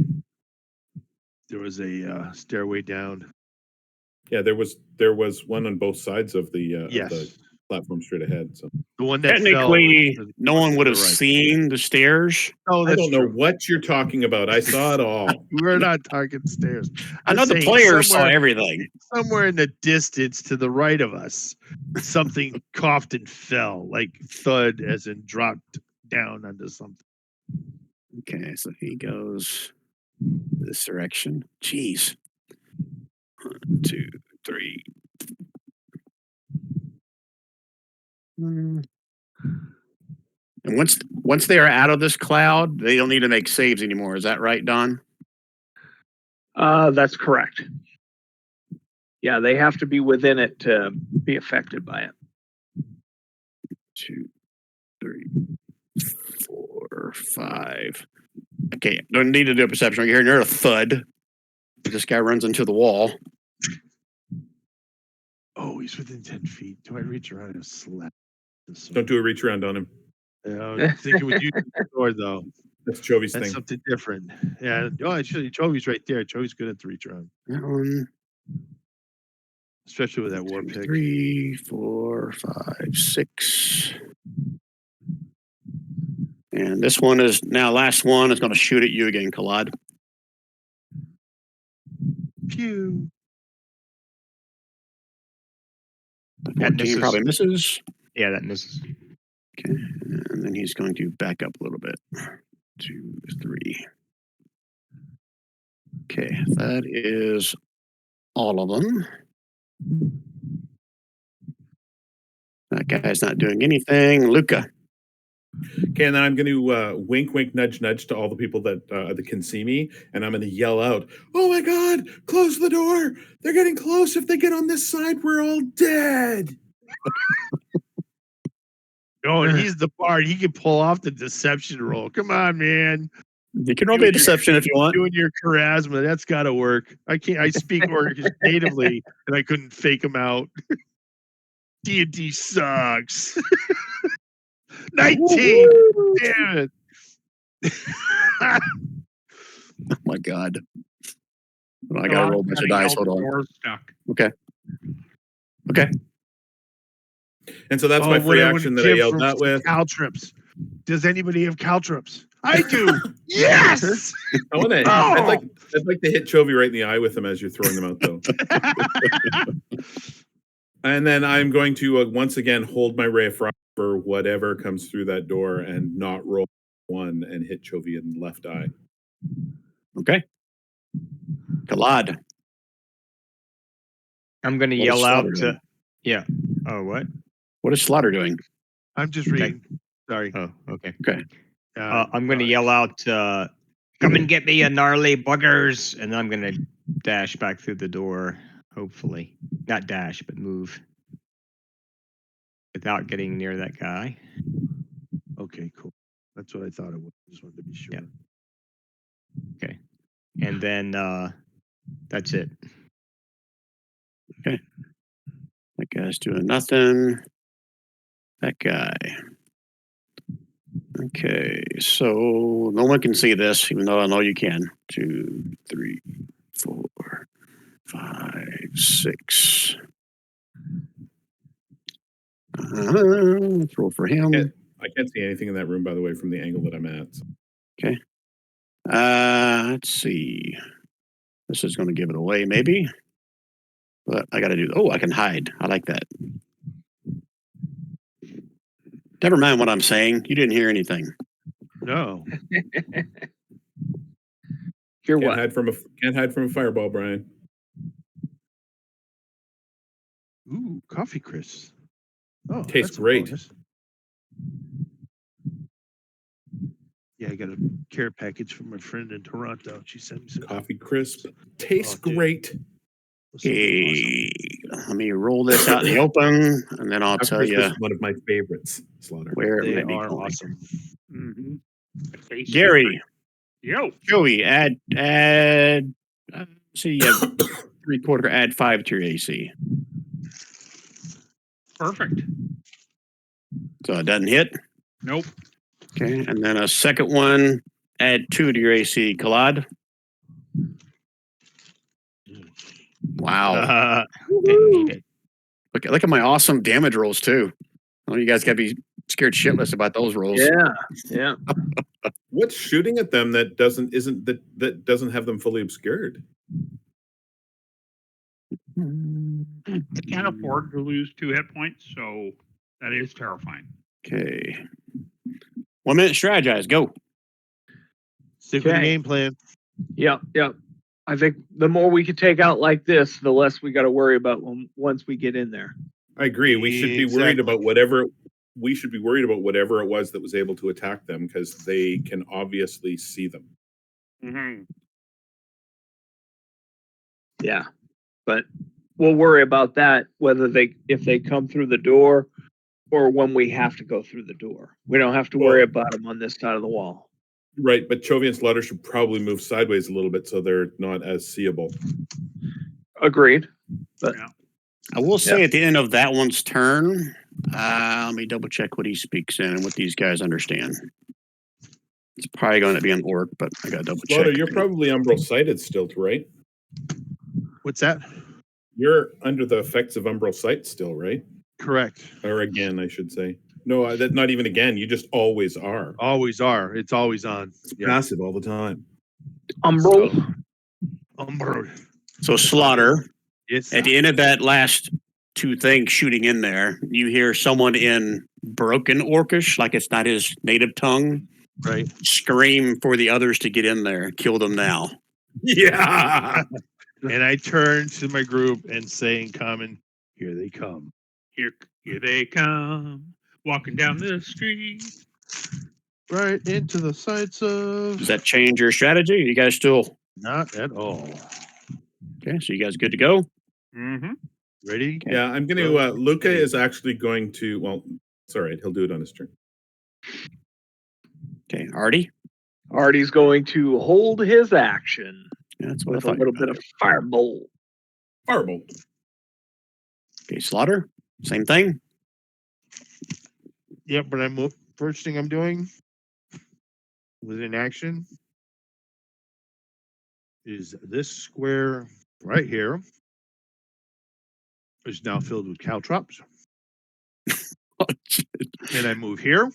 There was a stairway down. Yeah, there was one on both sides of the Yes. platform straight ahead. So The one that Technically, fell was no one would have to the right. seen the stairs. Oh, I that's don't know true. what you're talking about. I saw it all. We're not talking stairs. I I'm know the saying players saw everything. somewhere in the distance to the right of us, something coughed and fell, like thud, as in dropped down onto something. Okay, so he goes this direction. Jeez. 1, 2, 3. And once they are out of this cloud, they don't need to make saves anymore. Is that right, Don? That's correct. Yeah, they have to be within it to be affected by it. 2, 3, 4, 5. Okay, don't need to do a perception. You're hearing a thud. This guy runs into the wall. Oh, he's within 10 feet. Do I reach around and slap this Don't do a reach around on him. I'm thinking with you the sword, though. That's Jovi's That's thing. something different. Yeah. Oh, actually, Jovi's right there. Jovi's good at the reach around, That one, especially with that war pick. 3, 4, 5, 6. And this one is now last one is going to shoot at you again, Collide. Pew. The That 14 misses. probably misses. Yeah, that misses. Okay. And then he's going to back up a little bit. 2, 3. Okay. That is all of them. That guy's not doing anything. Luca. Okay, and then I'm going to wink, wink, nudge, nudge to all the people that can see me, and I'm going to yell out, "Oh my God! Close the door! They're getting close. If they get on this side, we're all dead." Oh, and he's the bard. He can pull off the deception roll. Come on, man. You can roll me a deception if you want. Doing your charisma, that's got to work. I can't. I speak Orcish natively, and I couldn't fake him out. D&D sucks. 19. Damn it. Oh my God. Well, I got to roll a bunch of dice. Hold on. Door's stuck. Okay. And so that's my free action that I yelled that with. Caltrips. Does anybody have caltrips? I do. Yes. I want to. I'd like to hit Chovy right in the eye with them as you're throwing them out, though. And then I'm going to once again hold my ray of frost for whatever comes through that door and not roll one and hit Chovy in the left eye. Okay. Collide. I'm going to What is yell out Slaughter to. doing? Yeah. Oh, what? What is Slaughter doing? I'm just reading. Sorry. Oh, okay. I'm going to yell out, "Come and get me, you gnarly buggers!" And then I'm going to dash back through the door. Hopefully, not dash, but move without getting near that guy. Okay, cool. That's what I thought it was. Just wanted to be sure. Yeah. Okay. And then that's it. That guy's doing nothing. That guy. Okay, so no one can see this, even though I know you can. 2, 3, 4, 5, 6. Let's roll for him. I can't see anything in that room, by the way, from the angle that I'm at. Okay. Let's see. This is going to give it away, maybe. But I got to do. Oh, I can hide. I like that. Never mind what I'm saying. You didn't hear anything. No. Hear Can't what? hide from a fireball, Brian. Ooh, coffee crisps. Oh, Tastes that's a great. bonus. Yeah, I got a care package from my friend in Toronto. She sent me some Coffee crisp. Tastes Oh, dude. great. Okay, let me roll this out in the open, and then I'll Coffee tell crisp you is one of my favorites, Slaughter. where it They may be are going. awesome. Mm-hmm. Gary, Yo. Joey, add. See, you have 3/4. Add 5 to your AC. Perfect. So it doesn't hit. Nope. Okay, and then a second one. Add 2 to your AC. Collide. Wow. Didn't need it. Look at my awesome damage rolls too. Oh, you guys gotta be scared shitless about those rolls. Yeah. What's shooting at them that doesn't have them fully obscured? I can't afford to lose 2 hit points, so that is terrifying. Okay. 1 minute strategize. Go. Stick with the Okay. game plan. Yeah. I think the more we can take out like this, the less we got to worry about once we get in there. I agree. We should be worried Exactly. about whatever. We should be worried about whatever it was that was able to attack them because they can obviously see them. Mm-hmm. Yeah, but we'll worry about that if they come through the door or when we have to go through the door. We don't have to worry about them on this side of the wall. Right, but Chovy and Slaughter should probably move sideways a little bit so they're not as seeable. Agreed. But Yeah. I will say at the end of that one's turn, let me double check what he speaks in and what these guys understand. It's probably going to be an orc, but I got to double Slaughter, check. you're probably umbral sighted still, right? What's that? You're under the effects of umbral sight still, right? Correct. Or again, I should say. No, that not even again. You just always are. Always are. It's always on. It's passive all the time. Umbral. So Slaughter, Yes. at the end of that last two things shooting in there, you hear someone in broken Orcish, like it's not his native tongue, Right. scream for the others to get in there. Kill them now. Yeah. And I turn to my group and say in common, "Here they come." Here they come, walking down the street. Right into the sights of. Does that change your strategy? You guys still Not at all. okay? So you guys good to go? Mm-hmm. Ready? Yeah, I'm going to. Luca is actually going to. Well, it's all right. He'll do it on his turn. Okay, Artie. Artie's going to hold his action Yeah, that's what with I a thought. little bit of firebolt. Firebolt. Okay, Slaughter. Same thing. Yep. But I'm first thing I'm doing within action is this square right here is now filled with caltrops. And I move here.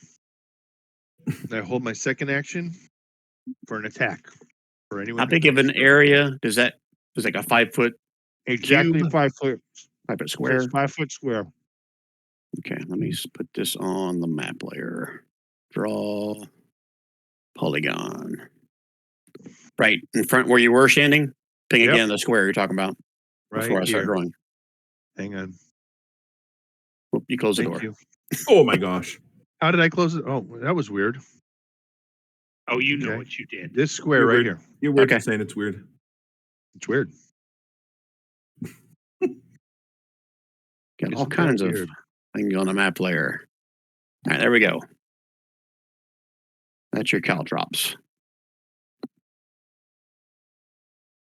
And I hold my second action for an attack. For anyone. How big of an area does that? Is like a 5 foot, Exactly cube? 5 foot. 5 foot square? It's 5 foot square. Okay, let me put this on the map layer. Draw polygon. Right in front where you were standing. Ping Yep. again the square you're talking about before Right I start here. drawing. Hang on. Oop, you close the Thank door. you. Oh my gosh. How did I close it? Oh, that was weird. Oh, you know Okay. what you did. This square You're right weird. here. You're weird Okay. for saying it's weird. It's weird. Got all Isn't that kinds of weird? things on the map layer. All right, there we go. That's your caltrops.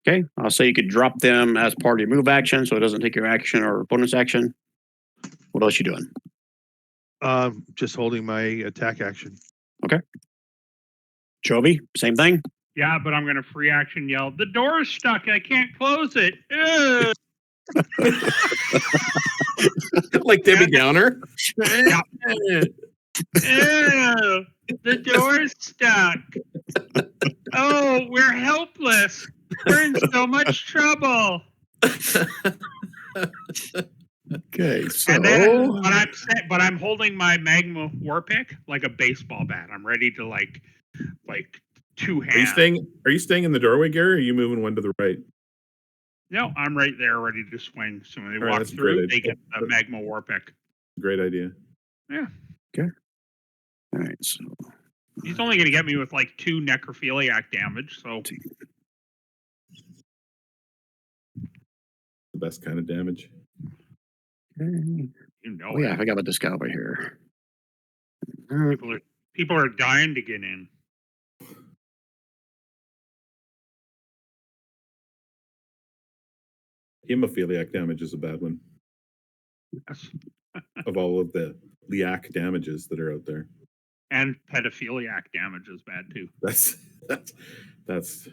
Okay, I'll say you could drop them as part of your move action, so it doesn't take your action or bonus action. What else you doing? Just holding my attack action. Chovy, same thing. Yeah, but I'm going to free action yell, the door's stuck. I can't close it. Ugh. Like Debbie Downer. Ew, the door's stuck. Oh, we're helpless. We're in so much trouble. Okay, so And then, but I'm holding my magma war pick like a baseball bat. I'm ready to like two Are you hands. staying in the doorway, Gary? Or are you moving one to the right? No, I'm right there, ready to swing. So when they All right, walk that's a great through, idea. they get the magma war pick. Great idea. Yeah, all right, so he's only going to get me with like 2 necrophiliac damage. So The best kind of damage. okay. you know, Oh yeah, I it. forgot about this guy over here. All right. People are dying to get in. Hemophiliac damage is a bad one. Yes. Of all of the liac damages that are out there. And pedophiliac damage is bad too. That's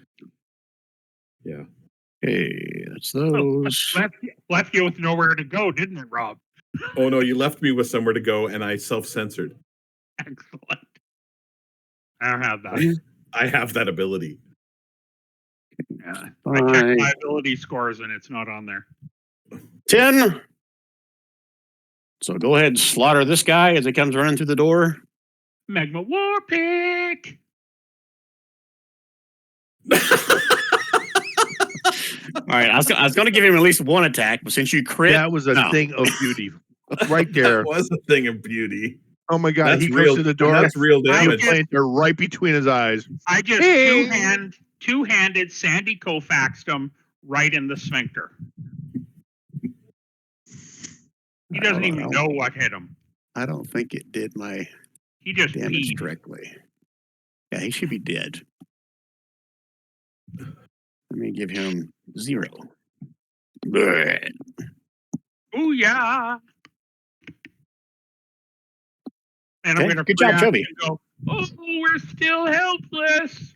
yeah. Okay, that's Well, those. left you with nowhere to go, didn't it, Rob? Oh no, you left me with somewhere to go and I self-censored. Excellent. I don't have that. I have that ability. Yeah. I checked Fine. my ability scores and it's not on there. 10. So go ahead and slaughter this guy as he comes running through the door. Magma war pick. All right, I was going to give him at least one attack, but since you crit, That was a no. thing of beauty. Right there. That was a thing of beauty. Oh my God. That's he real. goes to the door. That's real I damage. just- Planter right between his eyes. I just Hey. two-handed Sandy Koufaxed him right in the sphincter. He doesn't even know what hit him. I don't think it did my He just damage peed. correctly. Yeah, Yeah, he should be dead. Let me give him 0. Bleh. Oh yeah. And Okay, I'm gonna good job, react Joby. and go, oh, we're still helpless.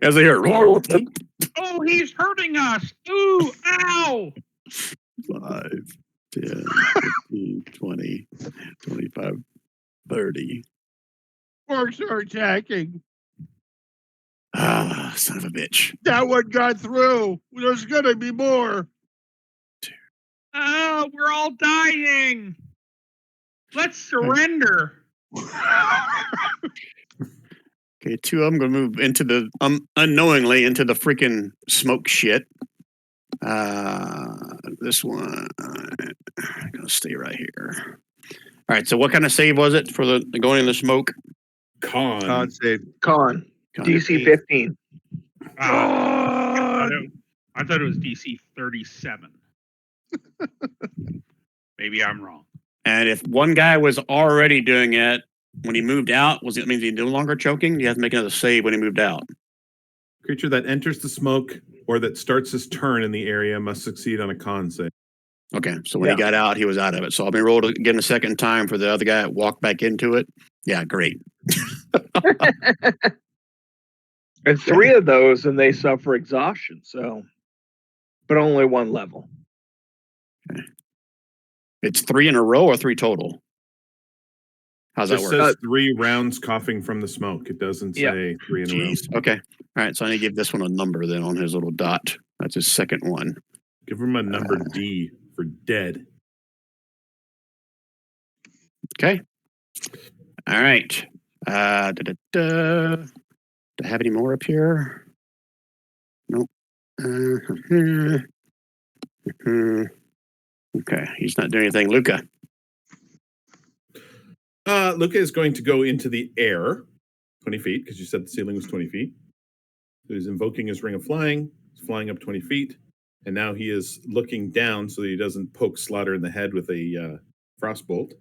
As they hear, Oh, he's hurting us. Ooh, ow. 5, 10, 15, 20, 25, 30. Orcs are attacking. Ah, son of a bitch. That one got through. There's gonna be more. Oh, we're all dying. Let's surrender. Okay, 2 of them going to move into the, unknowingly into the freaking smoke shit. This one, going to stay right here. All right, so what kind of save was it for the going in the smoke? Con save. Con. DC 15. I thought it was DC 37. Maybe I'm wrong. And if one guy was already doing it when he moved out, was it means he's no longer choking? You have to make another save when he moved out. Creature that enters the smoke or that starts his turn in the area must succeed on a con save. Okay, so when he got out, he was out of it. So I'll be rolled again a second time for the other guy that walked back into it. Yeah, great. And 3 of those, and they suffer exhaustion. So, but only 1 level. It's 3 in a row or 3 total? How's that It work? says 3 rounds coughing from the smoke. It doesn't say 3 in a row. Jeez. Okay. All right. So I need to give this one a number then on his little dot. That's his second one. Give him a number D for dead. Okay. All right. Do I have any more up here? Nope. Okay. He's not doing anything. Luca. Luca is going to go into the air 20 feet because you said the ceiling was 20 feet. So he's invoking his ring of flying. He's flying up 20 feet. And now he is looking down so that he doesn't poke Slaughter in the head with a frostbolt.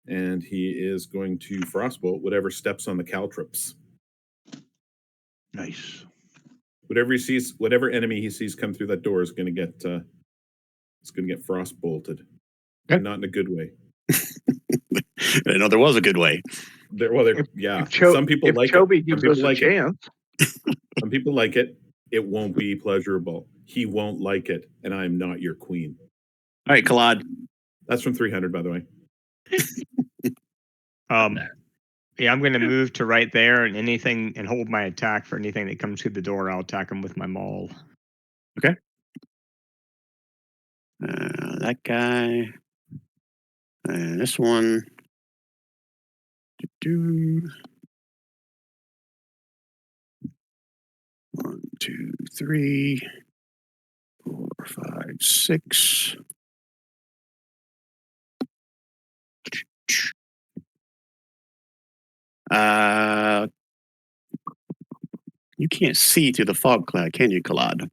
And he is going to frostbolt whatever steps on the caltrops. Nice. Whatever he sees, whatever enemy he sees come through that door is going to get frostbolted. Okay. And not in a good way. I didn't know there was a good way. Some people like Toby it. gives Some us people a like chance. it. Some people like it. It won't be pleasurable. He won't like it, and I'm not your queen. All right, Claude. That's from 300, by the way. Yeah, I'm going to move to right there and hold my attack for anything that comes through the door. I'll attack them with my maul. Okay. That guy. And this one. 1, 2, 3, 4, 5, 6. You can't see through the fog cloud, can you, Claude?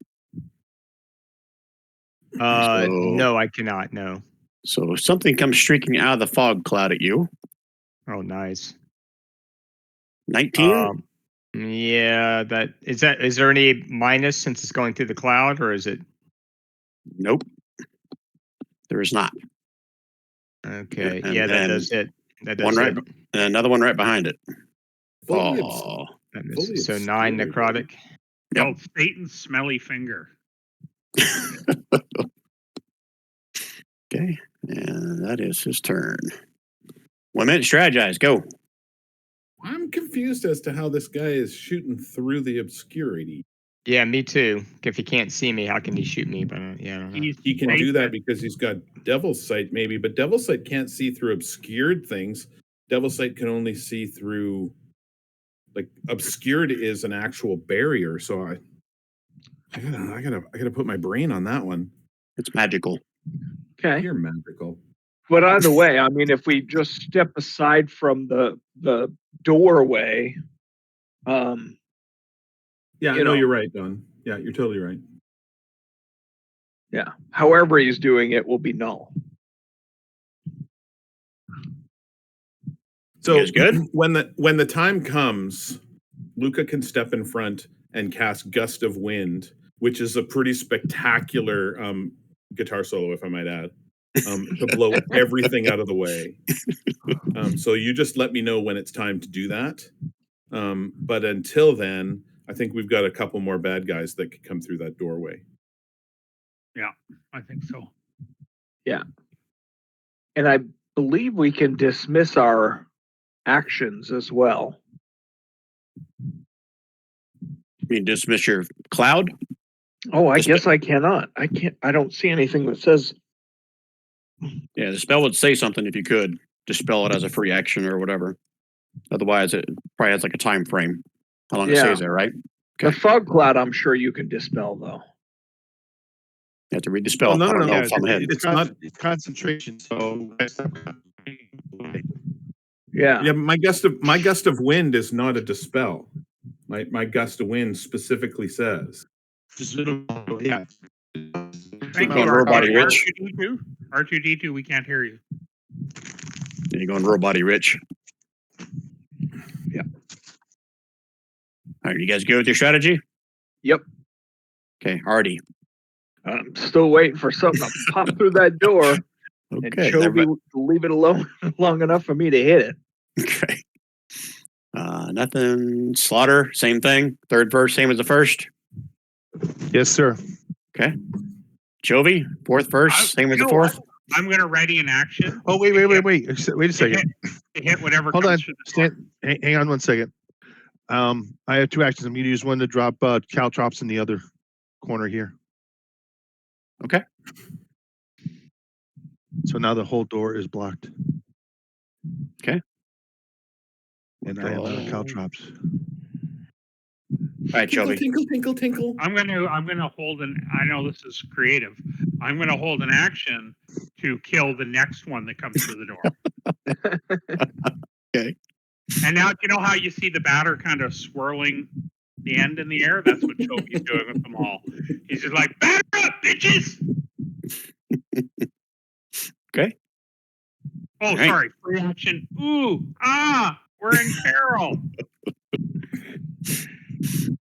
No, I cannot. No. So something comes streaking out of the fog cloud at you. Oh, nice. 19? Yeah, is there any minus since it's going through the cloud, or is it? Nope. There is not. Okay. And Yeah, that does it. That does one right, it. and another one right behind it. Fully Oh, That fully misses. So 9 obscured. necrotic. Yep. Oh, Satan's smelly finger. okay. And that is his turn. 1 minute, strategize. Go. I'm confused as to how this guy is shooting through the obscurity. Yeah, me too. If he can't see me, how can he shoot me? But yeah, I don't know. He can do that because he's got Devil's Sight, maybe, but Devil's Sight can't see through obscured things. Devil's Sight can only see through, like, obscured is an actual barrier. So I gotta put my brain on that one. It's magical. Okay. You're magical. But either way, I mean, if we just step aside from the doorway, Yeah, You know. you're right, Don. Yeah, you're totally right. yeah, however he's doing it will be null. So Is good? when the time comes Luca can step in front and cast Gust of Wind, which is a pretty spectacular guitar solo, if I might add, to blow everything out of the way. So you just let me know when it's time to do that. But until then, I think we've got a couple more bad guys that could come through that doorway. Yeah, I think so. Yeah. And I believe we can dismiss our actions as well. You mean dismiss your cloud? Oh, I guess I cannot. I don't see anything that says. Yeah, the spell would say something if you could dispel it as a free action or whatever. Otherwise, it probably has like a time frame. How long it Yeah. stays there, right? The fog cloud, I'm sure you can dispel, though. You have to read the spell. Oh, no, I don't no, know no. if I'm ahead. It's not. It's concentration. So Yeah. Yeah, my gust of wind is not a dispel. My gust of wind specifically says. just yeah. Thank Going you, robot R2D2. rich. R2D2, we can't hear you. You're going robot rich. Yeah. All right, you guys good with your strategy? Yep. Okay, Artie. I'm still waiting for something to pop through that door and Okay. Chovy leave it alone long enough for me to hit it. Okay. Nothing. Slaughter, same thing. Third verse, same as the first. Yes, sir. Okay. Chovy, fourth verse, same as the fourth. I'm going to ready an action. Oh, wait a second. To hit whatever Hold on. comes through the door. Hang on one second. I have two actions. I'm going to use one to drop caltrops in the other corner here. Okay. So now the whole door is blocked. Okay. And I am out of caltrops. All right, Chovy. Tinkle, tinkle, tinkle. I'm gonna hold I know this is creative. I'm gonna hold an action to kill the next one that comes through the door. Okay. And now you know how you see the batter kind of swirling the end in the air? That's what Chovy's doing with them all. He's just like, batter up, bitches! Okay. Oh, right. sorry, free action. Ooh, we're in peril.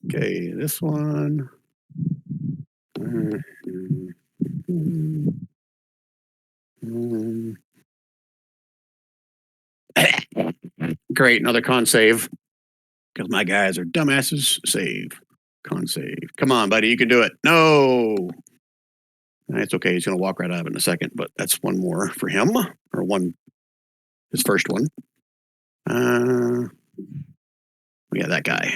Okay, this one. Great, another con save. Because my guys are dumbasses. Save. Con save. Come on, buddy, you can do it. No. It's okay. He's going to walk right out of it in a second, but that's one more for him, or his first one. Yeah, that guy.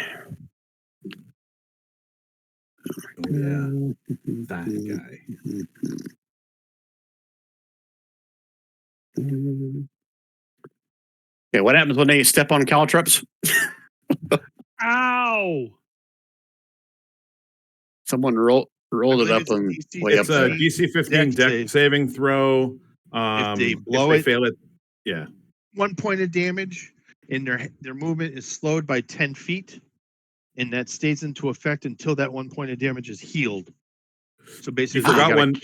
Oh, yeah, that guy. Okay, what happens when they step on caltrops? Ow! Someone rolled it up and way up It's a there. DC 15 deck saving throw. If they blow if they fail it, yeah. 1 point of damage, and their movement is slowed by 10 feet, and that stays into effect until that 1 point of damage is healed. So basically, You forgot one.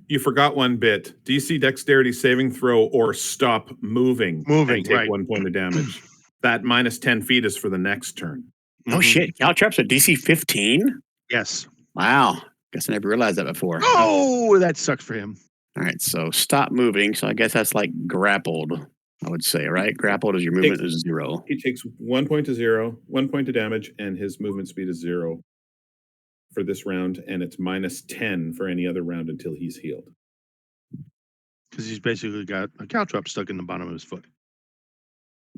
You forgot one bit. DC Dexterity saving throw or stop moving. And take right. 1 point of damage. That minus 10 feet is for the next turn. Oh shit! Caltrops are DC 15. Yes. Wow. Guess I never realized that before. Oh, that sucks for him. All right, so stop moving. So I guess that's like grappled, I would say, right? Grappled is your movement is 0. He takes 1 point to 0, 1 point to damage, and his movement speed is 0 for this round, and it's minus 10 for any other round until he's healed. Because he's basically got a caltrop stuck in the bottom of his foot.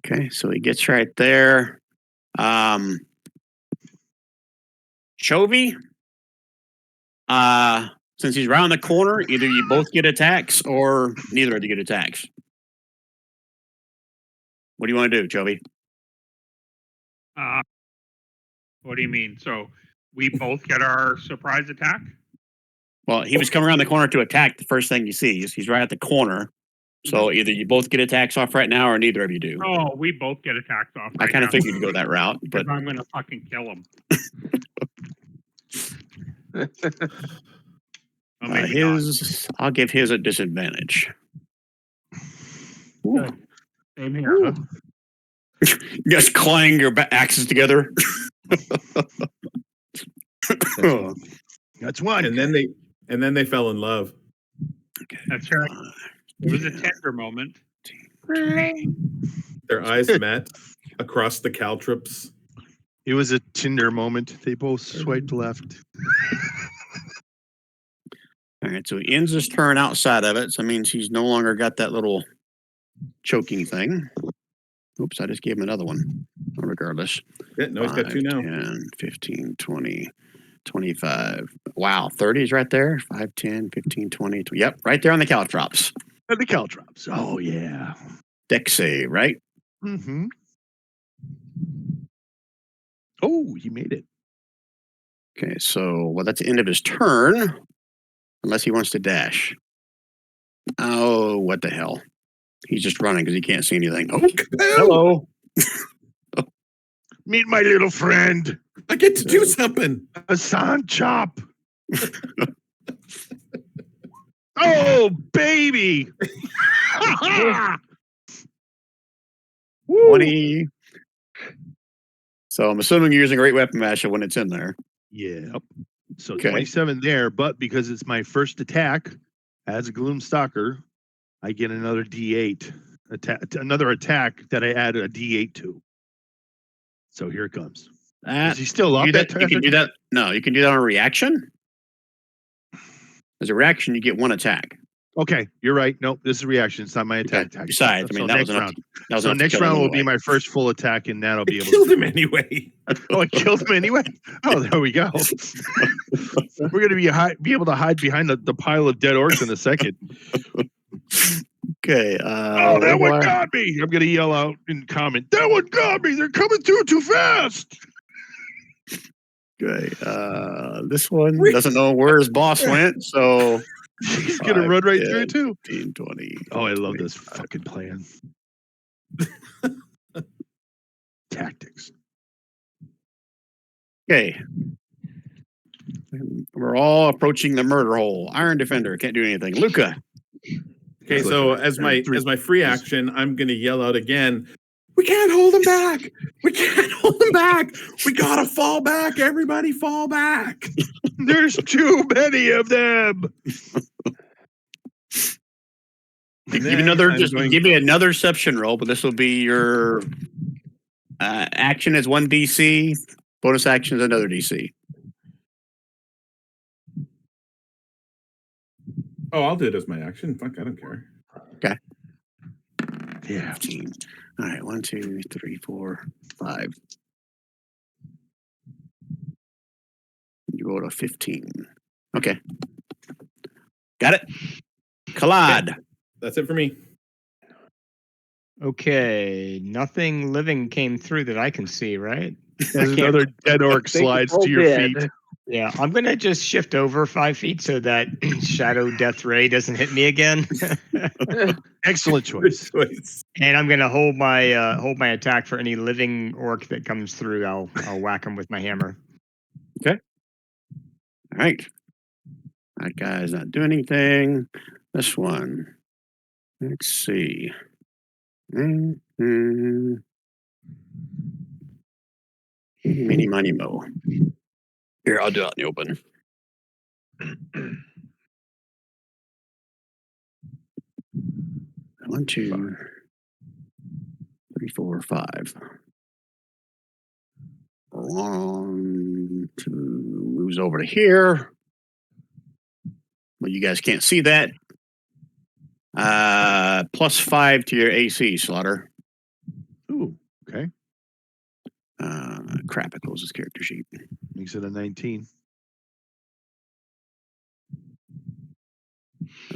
Okay, so he gets right there. Chovy, since he's around the corner, either you both get attacks or neither of you get attacks. What do you want to do, Chovy? What do you mean? So we both get our surprise attack? Well, he was coming around the corner to attack. The first thing you see is he's right at the corner. So either you both get attacks off right now or neither of you do. Oh, we both get attacks off. I kind of figured you'd go that route, but I'm going to fucking kill him. I'll give his a disadvantage. Good. Same here. You guys clang your axes together. That's one. And then they fell in love. That's right. It was a tender moment. Their eyes met across the caltrops. It was a Tinder moment. They both swiped left. All right, so he ends his turn outside of it. So that means he's no longer got that little choking thing. Oops, I just gave him another one. Regardless. Yeah, no, he's got 2 now. 10, 15, 20, 25. Wow, 30 is right there. 5, 10, 15, 20. Yep, right there on the caltrops. And the caltrops. Oh, yeah. Deck save, right? Mm-hmm. Oh, he made it. Okay, so well, that's the end of his turn, unless he wants to dash. Oh, what the hell? He's just running because he can't see anything. Oh, hello. Meet my little friend, I get to do something. Hassan Chop. Oh, baby. 20. So I'm assuming you're using a great weapon masher when it's in there. Yep. So Okay. 27 there, but because it's my first attack as a Gloom Stalker, I get another D8 another attack that I add a D8 to. So here it comes. Is he still up? You can do that. No, you can do that on a reaction. As a reaction, you get 1 attack. Okay, you're right. Nope, this is a reaction. It's not my attack. Okay. Besides, I mean, that was next enough. round. That was So enough to next kill him round will anyway. be my first full attack, and that'll be It able killed to. him anyway. Oh, I killed him anyway. Oh, there we go. We're gonna be able to hide behind the pile of dead orcs in a second. Okay. Oh, that one got me. I'm gonna yell out in comment. That one got me. They're coming through too fast. Okay. This one doesn't know where his boss went, so He's gonna run right through 10, too. 15, 20. Oh, I love this fucking plan. Tactics. Okay. We're all approaching the murder hole. Iron Defender can't do anything. Luca. Okay, so as my free action, I'm gonna yell out again. We can't hold him back. We can't hold him back. We gotta fall back. Everybody fall back. There's too many of them. Give me another deception roll, but this will be your action is 1 DC. Bonus action is another DC. Oh, I'll do it as my action. Fuck, I don't care. Okay. Yeah. 15. All right. 1, 2, 3, 4, 5. You rolled a 15. Okay. Got it. Collide. That's it for me. Okay, nothing living came through that I can see, right? As another dead orc slides to your feet. Yeah, I'm gonna just shift over 5 feet so that Shadow Death Ray doesn't hit me again. Excellent choice. And I'm gonna hold my attack for any living orc that comes through. I'll whack him with my hammer. Okay. All right. That guy's not doing anything. This one. Let's see. Mini, money, mo. Here, I'll do it out in the open. 1, 2, 3, 4, 5. 1, 2 moves over to here. Well, you guys can't see that. +5 to your AC, Slaughter. Ooh, okay. Crap, it closes character sheet. Makes it a 19.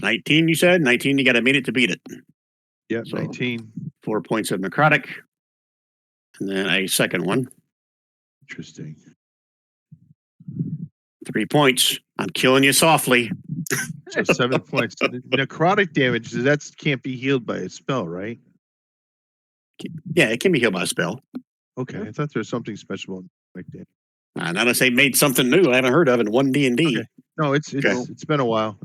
19, you said? 19, you got a minute to beat it. Yep, So, 19. 4 points of necrotic. And then a second one. Interesting. 3 points. I'm killing you softly. So 7 points. Necrotic damage, that can't be healed by a spell, right? Yeah, it can be healed by a spell. Okay, I thought there was something special like that. Not unless they made something new I haven't heard of in 1D&D. Okay. No, it's been a while.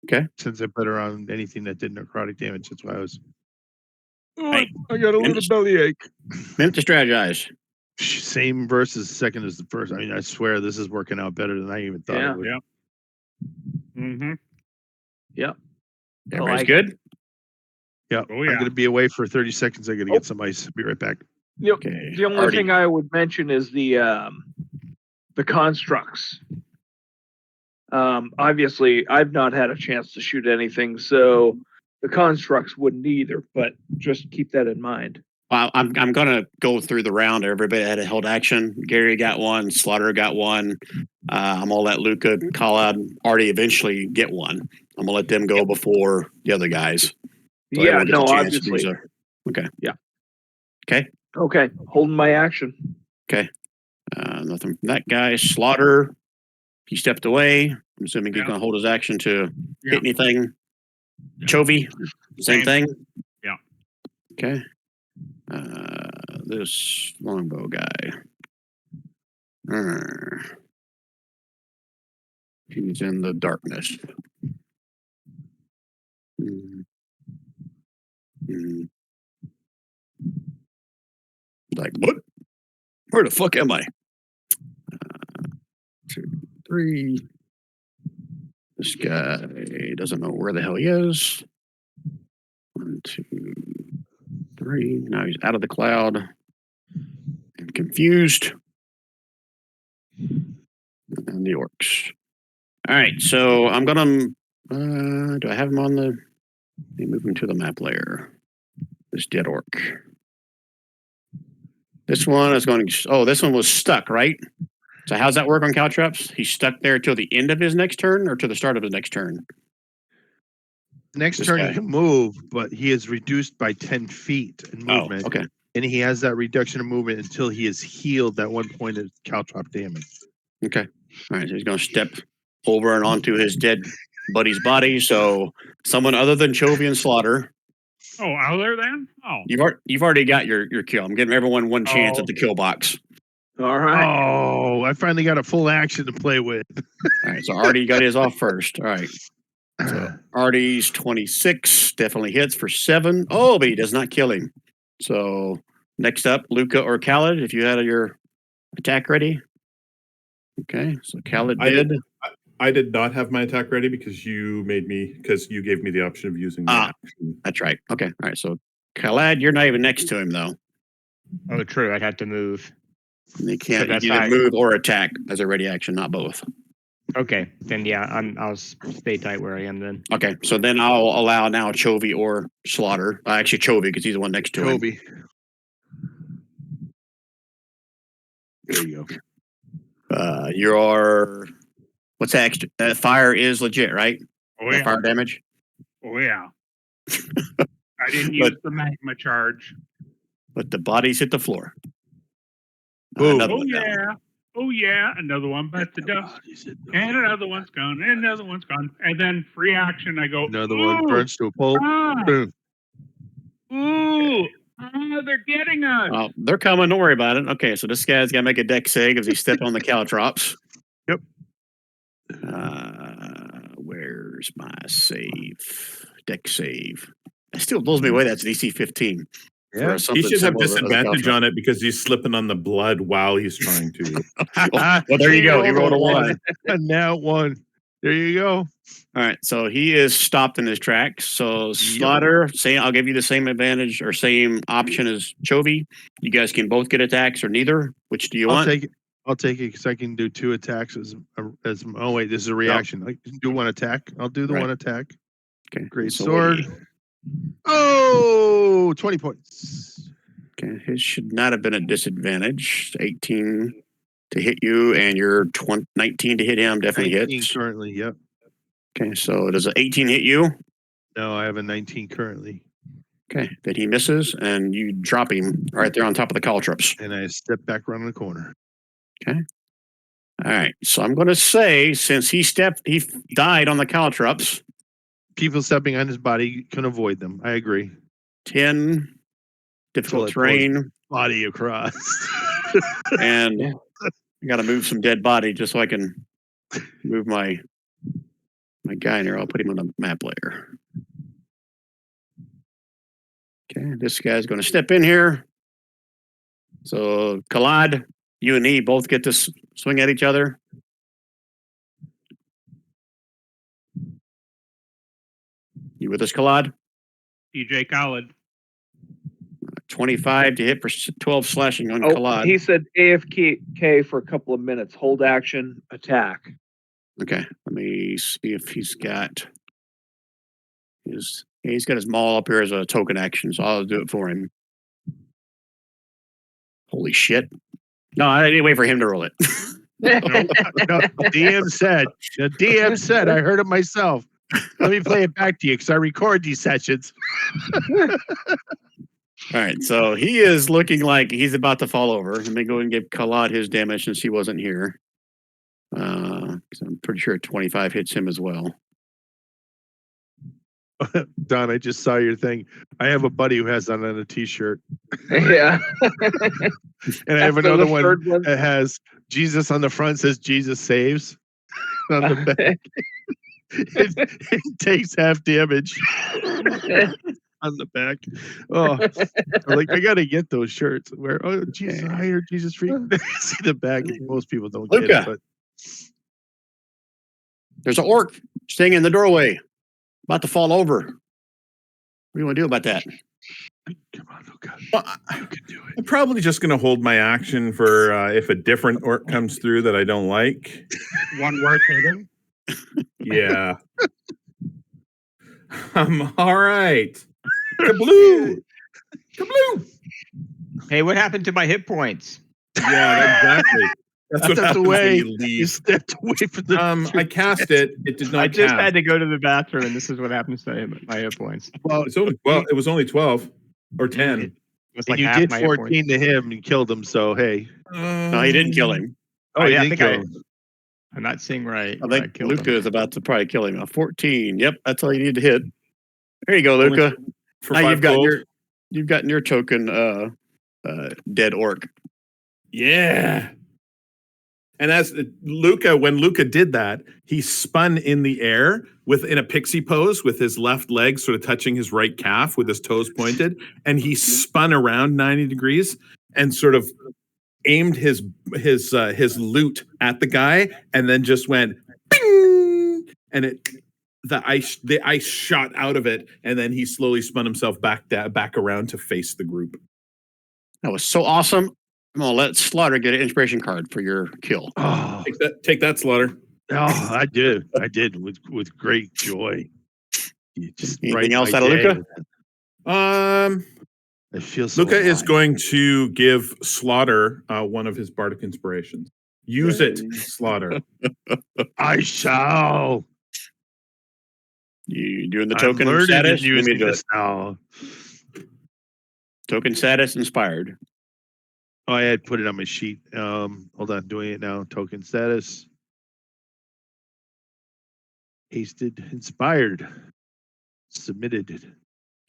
Okay. Since I put around anything that did necrotic damage. That's why I was Hey, I got a little bellyache. minute to strategize. Same versus second as the first. I mean, I swear this is working out better than I even thought Yeah. it would. Yeah. Mm-hmm. Yep. Everybody's like good? Yeah. Oh, yeah. I'm going to be away for 30 seconds. I got to get some ice. Be right back. Yep. Okay. The only Artie. thing I would mention is the constructs. Obviously, I've not had a chance to shoot anything, so the constructs wouldn't either. But just keep that in mind. Well, I'm gonna go through the round. Everybody had a held action. Gary got one. Slaughter got one. I'm gonna let Luca, Collab, Artie eventually get one. I'm gonna let them go before the other guys. So Yeah. everyone gets No. a chance to do Obviously. so. Okay. Yeah. Okay. Okay. Holding my action. Nothing from that guy. Slaughter. He stepped away. I'm assuming he's Yeah. gonna hold his action to Yeah. hit anything. Yeah. Chovy. Same Same. thing. Yeah. Okay. This longbow guy. He's in the darkness. Like, what? Where the fuck am I? 2, 3. This guy doesn't know where the hell he is. 1, 2, 3. Now he's out of the cloud and confused. And the orcs. All right, so I'm gonna. Do I have him on the? Let me move him to the map layer. This dead orc. This one is going. Oh, this one was stuck, right? So how's that work on Caltrops? He's stuck there till the end of his next turn, or to the start of his next turn. Next This turn guy. he can move, but he is reduced by 10 feet in movement. Oh, okay. And he has that reduction of movement until he is healed that 1 point of caltrop damage. Okay. All right. So he's going to step over and onto his dead buddy's body. So someone other than Chovy and Slaughter. Oh, out there then? Oh. You've already got your kill. I'm giving everyone one chance at the kill box. All right. Oh, I finally got a full action to play with. All right. So Artie got his off first. All right. So Artie's 26 definitely hits for 7. Oh, but he does not kill him. So next up, Luca or Khaled, if you had your attack ready. Okay. So Khaled did. I did not have my attack ready because you gave me the option of using my action. That's right. Okay. All right. So Khaled, you're not even next to him though. Oh, true. I'd have to move. And they can't that's either right. move or attack as a ready action, not both. Okay, then yeah, I'll stay tight where I am then. Okay, so then I'll allow now Chovy or Slaughter. Actually, Chovy because he's the one next to him. Kobe. There you go. Your what's that extra? Fire is legit, right? Oh, That yeah. fire damage. Oh, yeah. I didn't use the magma charge. But the bodies hit the floor. Boom. Another Oh, one down. yeah. Oh, yeah. Another one, but the dust. And another one's gone. And another one's gone. And then free action, I go, Another ooh, one burns to a pulp. ah, Boom. ooh, they're getting us. Oh, they're coming. Don't worry about it. Okay, so this guy's got to make a deck save because he stepped on the caltrops. Yep. Where's my save? Deck save. It still blows me away. That's DC 15. Yeah. He should have disadvantage on it because he's slipping on the blood while he's trying to. Well, there you go. He rolled a 1. And now 1. There you go. All right, so he is stopped in his tracks. So Slaughter, I'll give you the same advantage or same option as Chovy. You guys can both get attacks or neither. Which do you want? I'll take it because I can do 2 attacks as oh wait, this is a reaction. I can do 1 attack. I'll do the 1 attack. Okay. Great so sword. Oh, 20 points. Okay, his should not have been a disadvantage. 18 to hit you, and your 19 to hit him definitely 19 hits. currently, yep. Okay, so does an 18 hit you? No, I have a 19 currently. Okay, then he misses, and you drop him right there on top of the caltrops. And I step back around the corner. Okay. All right, so I'm going to say since he died on the caltrops. People stepping on his body can avoid them. I agree. 10 difficult terrain. Body across. And I got to move some dead body just so I can move my guy in here. I'll put him on the map layer. Okay, this guy's going to step in here. So, Kalad, you and he both get to swing at each other. You with us, Kalad? DJ Khaled. 25 to hit for 12 slashing on Oh, Kalad. he said AFK for a couple of minutes. Hold action, attack. Okay, let me see if he's got he's got his maul up here as a token action, so I'll do it for him. Holy shit. No, I didn't wait for him to roll it. No, the DM said, I heard it myself. Let me play it back to you because I record these sessions. All right, so he is looking like he's about to fall over. Let me go and give Kalad his damage since he wasn't here. 'Cause I'm pretty sure 25 hits him as well. Don, I just saw your thing. I have a buddy who has that on a t-shirt. Yeah. And I have After another the one third one. that has Jesus on the front, says Jesus saves. On the back, it takes half damage. On the back. Oh, I'm like, I gotta get those shirts. Where Jesus, I hear Jesus free. See the back. Most people don't get Luca. it, but There's an orc staying in the doorway, about to fall over. What do you want to do about that? come on, Luca. Well, You can do it. I'm probably just going to hold my action for if a different orc comes through that I don't like. One worth hitting. Yeah. All right. Kabloo! Kabloo! Hey, what happened to my hit points? Yeah, exactly. That's what Stepped happens away. when you You leave. stepped away from the. I cast it. It did not I just cast. had to go to the bathroom, and this is what happens to my hit points. Well, It's only, well, it was only 12 or 10. It was and like you half did my hit points. 14 to him and killed him. So hey. No, he didn't kill him. Oh, I he think didn't kill him. I'm not seeing right. I where think killed Luca him. is about to probably kill him. A 14. Yep, that's all you need to hit. There you go, Only Luca. For Now 5 you've gotten your token dead orc. Yeah. And as Luca, when Luca did that, he spun in the air in a pixie pose with his left leg sort of touching his right calf with his toes pointed. And he spun around 90 degrees and sort of aimed his loot at the guy and then just went bing, and the ice shot out of it, and then he slowly spun himself back around to face the group. That was so awesome. I'm gonna let Slaughter get an inspiration card for your kill. Oh, Take that, Slaughter. I did with great joy. You just Anything brightened else my out of day. Luca? I feel so Luca is alive. going to give Slaughter one of his bardic inspirations. Use it, Slaughter. I shall. You doing the I'm token learning status? and Let me using do it. this now. Token status inspired. Oh, I had put it on my sheet. Hold on, doing it now. Token status. Pasted, inspired, submitted.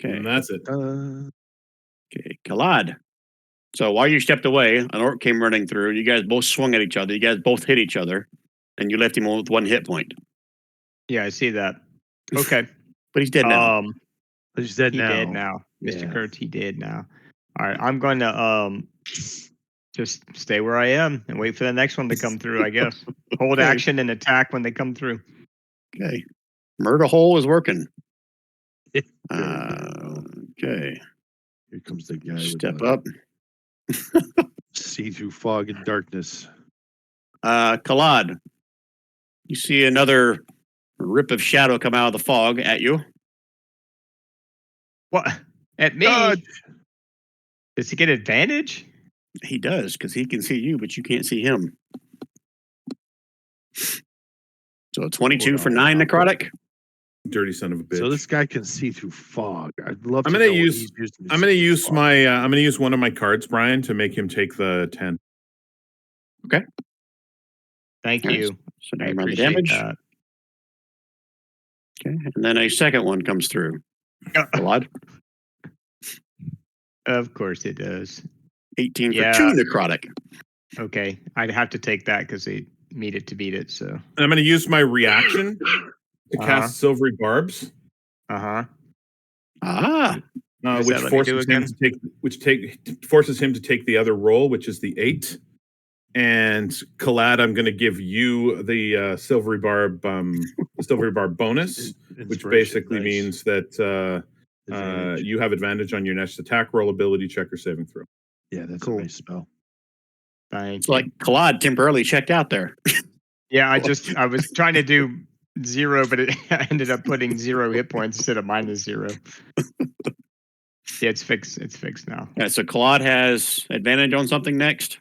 Okay. And that's it. Okay. Kalad. So while you stepped away, an orc came running through. You guys both swung at each other. You guys both hit each other, and you left him with 1 hit point. Yeah, I see that. Okay. But he's dead now. He's dead He now. did now. Mr. Yeah. Kurtz, he did now. All right, I'm going to just stay where I am and wait for the next one to come through, I guess. Hold Okay. action and attack when they come through. Okay. Murder hole is working. There Okay. Here comes the guy. Step with up. See through fog and darkness. Kalad. You see another rip of shadow come out of the fog at you. What? At me? God. Does he get advantage? He does, because he can see you, but you can't see him. So 22 for 9 necrotic. Dirty son of a bitch. So this guy can see through fog. I'd love I'm to gonna know what use- he's using to I'm see going to through use fog. my I'm going to use one of my cards, Brian, to make him take the 10. Thank All right, you. So I now run the appreciate damage. that. Okay. And then a second one comes through. Kalad. Of course it does. 18 Yeah. for 2 necrotic. Okay, I'd have to take that because they meet it to beat it. So, And I'm going to use my reaction to Uh-huh. cast Silvery Barbs. uh-huh. Ah. What does which that let me do forces him to take the other roll, which is the 8. And Kalad, I'm going to give you the silvery barb bonus, which Inspiration, basically nice. means that Advantage. you have advantage on your next attack roll, ability check, or saving throw. Yeah, that's Cool. a nice spell. Thank It's you. like Kalad temporarily checked out there. Yeah, I was trying to do 0, but I ended up putting 0 hit points instead of -0. Yeah, it's fixed. It's fixed now. Yeah, so Kalad has advantage on something next.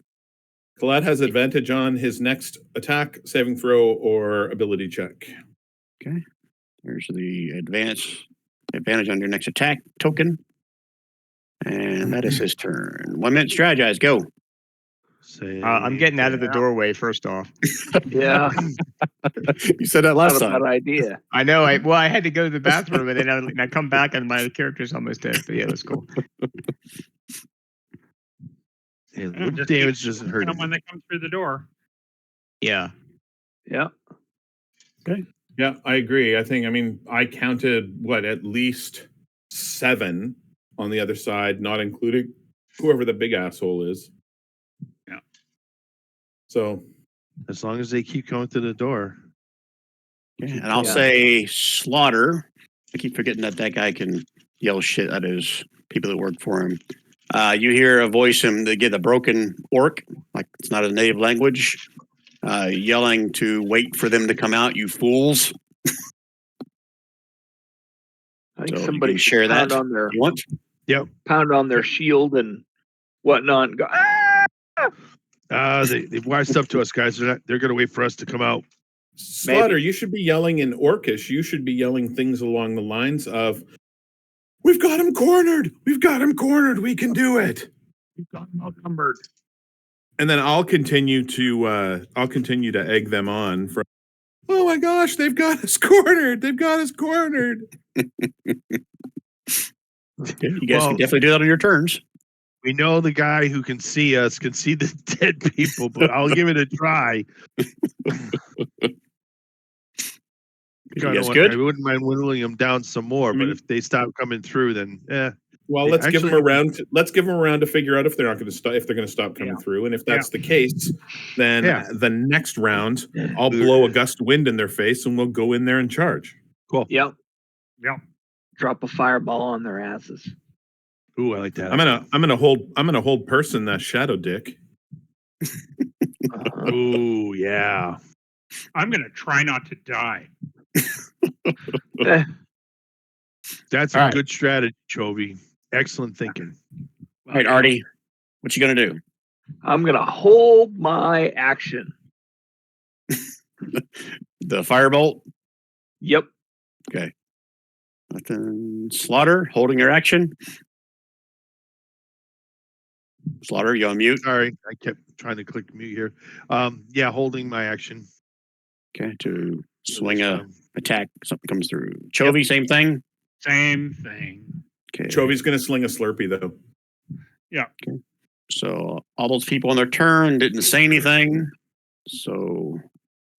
Kalad has advantage on his next attack, saving throw, or ability check. Okay. There's the advantage on your next attack token. And that is his turn. 1 minute strategize. Go. Say I'm getting out of the that. doorway first off. Yeah, You said that last not a time. bad idea. I know. I had to go to the bathroom and then I come back and my character's almost dead. But yeah, that's cool. Yeah, Yeah, little just damage keep doesn't hurt them when him. they come through the door. Yeah. Yeah. Yeah, I agree. I counted at least 7 on the other side, not including whoever the big asshole is. Yeah. So As long as they keep going to the door. Yeah, and I'll Yeah. say Slaughter. I keep forgetting that guy can yell shit at his people that work for him. You hear a voice him to get a broken orc, like it's not a native language, yelling to wait for them to come out, you fools. I think So somebody you can should share pound that on their you want. pound on their shield and whatnot and go. Ah! They've wised up to us, guys. They're going to wait for us to come out. Slaughter, you should be yelling in Orcish. You should be yelling things along the lines of, "We've got him cornered. We've got him cornered. We can do it." You've got them outnumbered. And then I'll continue to egg them on from, "Oh my gosh, they've got us cornered. They've got us cornered." Okay, you guys Well- can definitely do that on your turns. We know the guy who can see us can see the dead people, but I'll give it a try. You guys good? I wouldn't mind whittling them down some more, I mean- but if they stop coming through, then Well, Yeah, let's give them actually- a round. Let's give them a round to figure out if they're not going to stop. If they're going to stop coming Yeah. through, and if that's the case, then Yeah. the next round I'll blow a gust of wind in their face, and we'll go in there and charge. cool. Yep. Yep. Drop a fireball on their asses. Ooh, I like that. I'm gonna hold person that shadow dick. Uh-huh. Ooh, yeah. I'm going to try not to die. Eh, That's All a right. good strategy, Chovy. Excellent thinking. All right, Artie, what you gonna do? I'm gonna hold my action. The firebolt. Yep. Then Slaughter holding your action. Slaughter, you on mute? Sorry, I kept trying to click mute here. Yeah, holding my action. Okay, to for swing this a round. attack. Something comes through. Chovy, same thing. Same thing. Okay. Chovy's gonna sling a Slurpee though. So all those people on their turn didn't say anything. So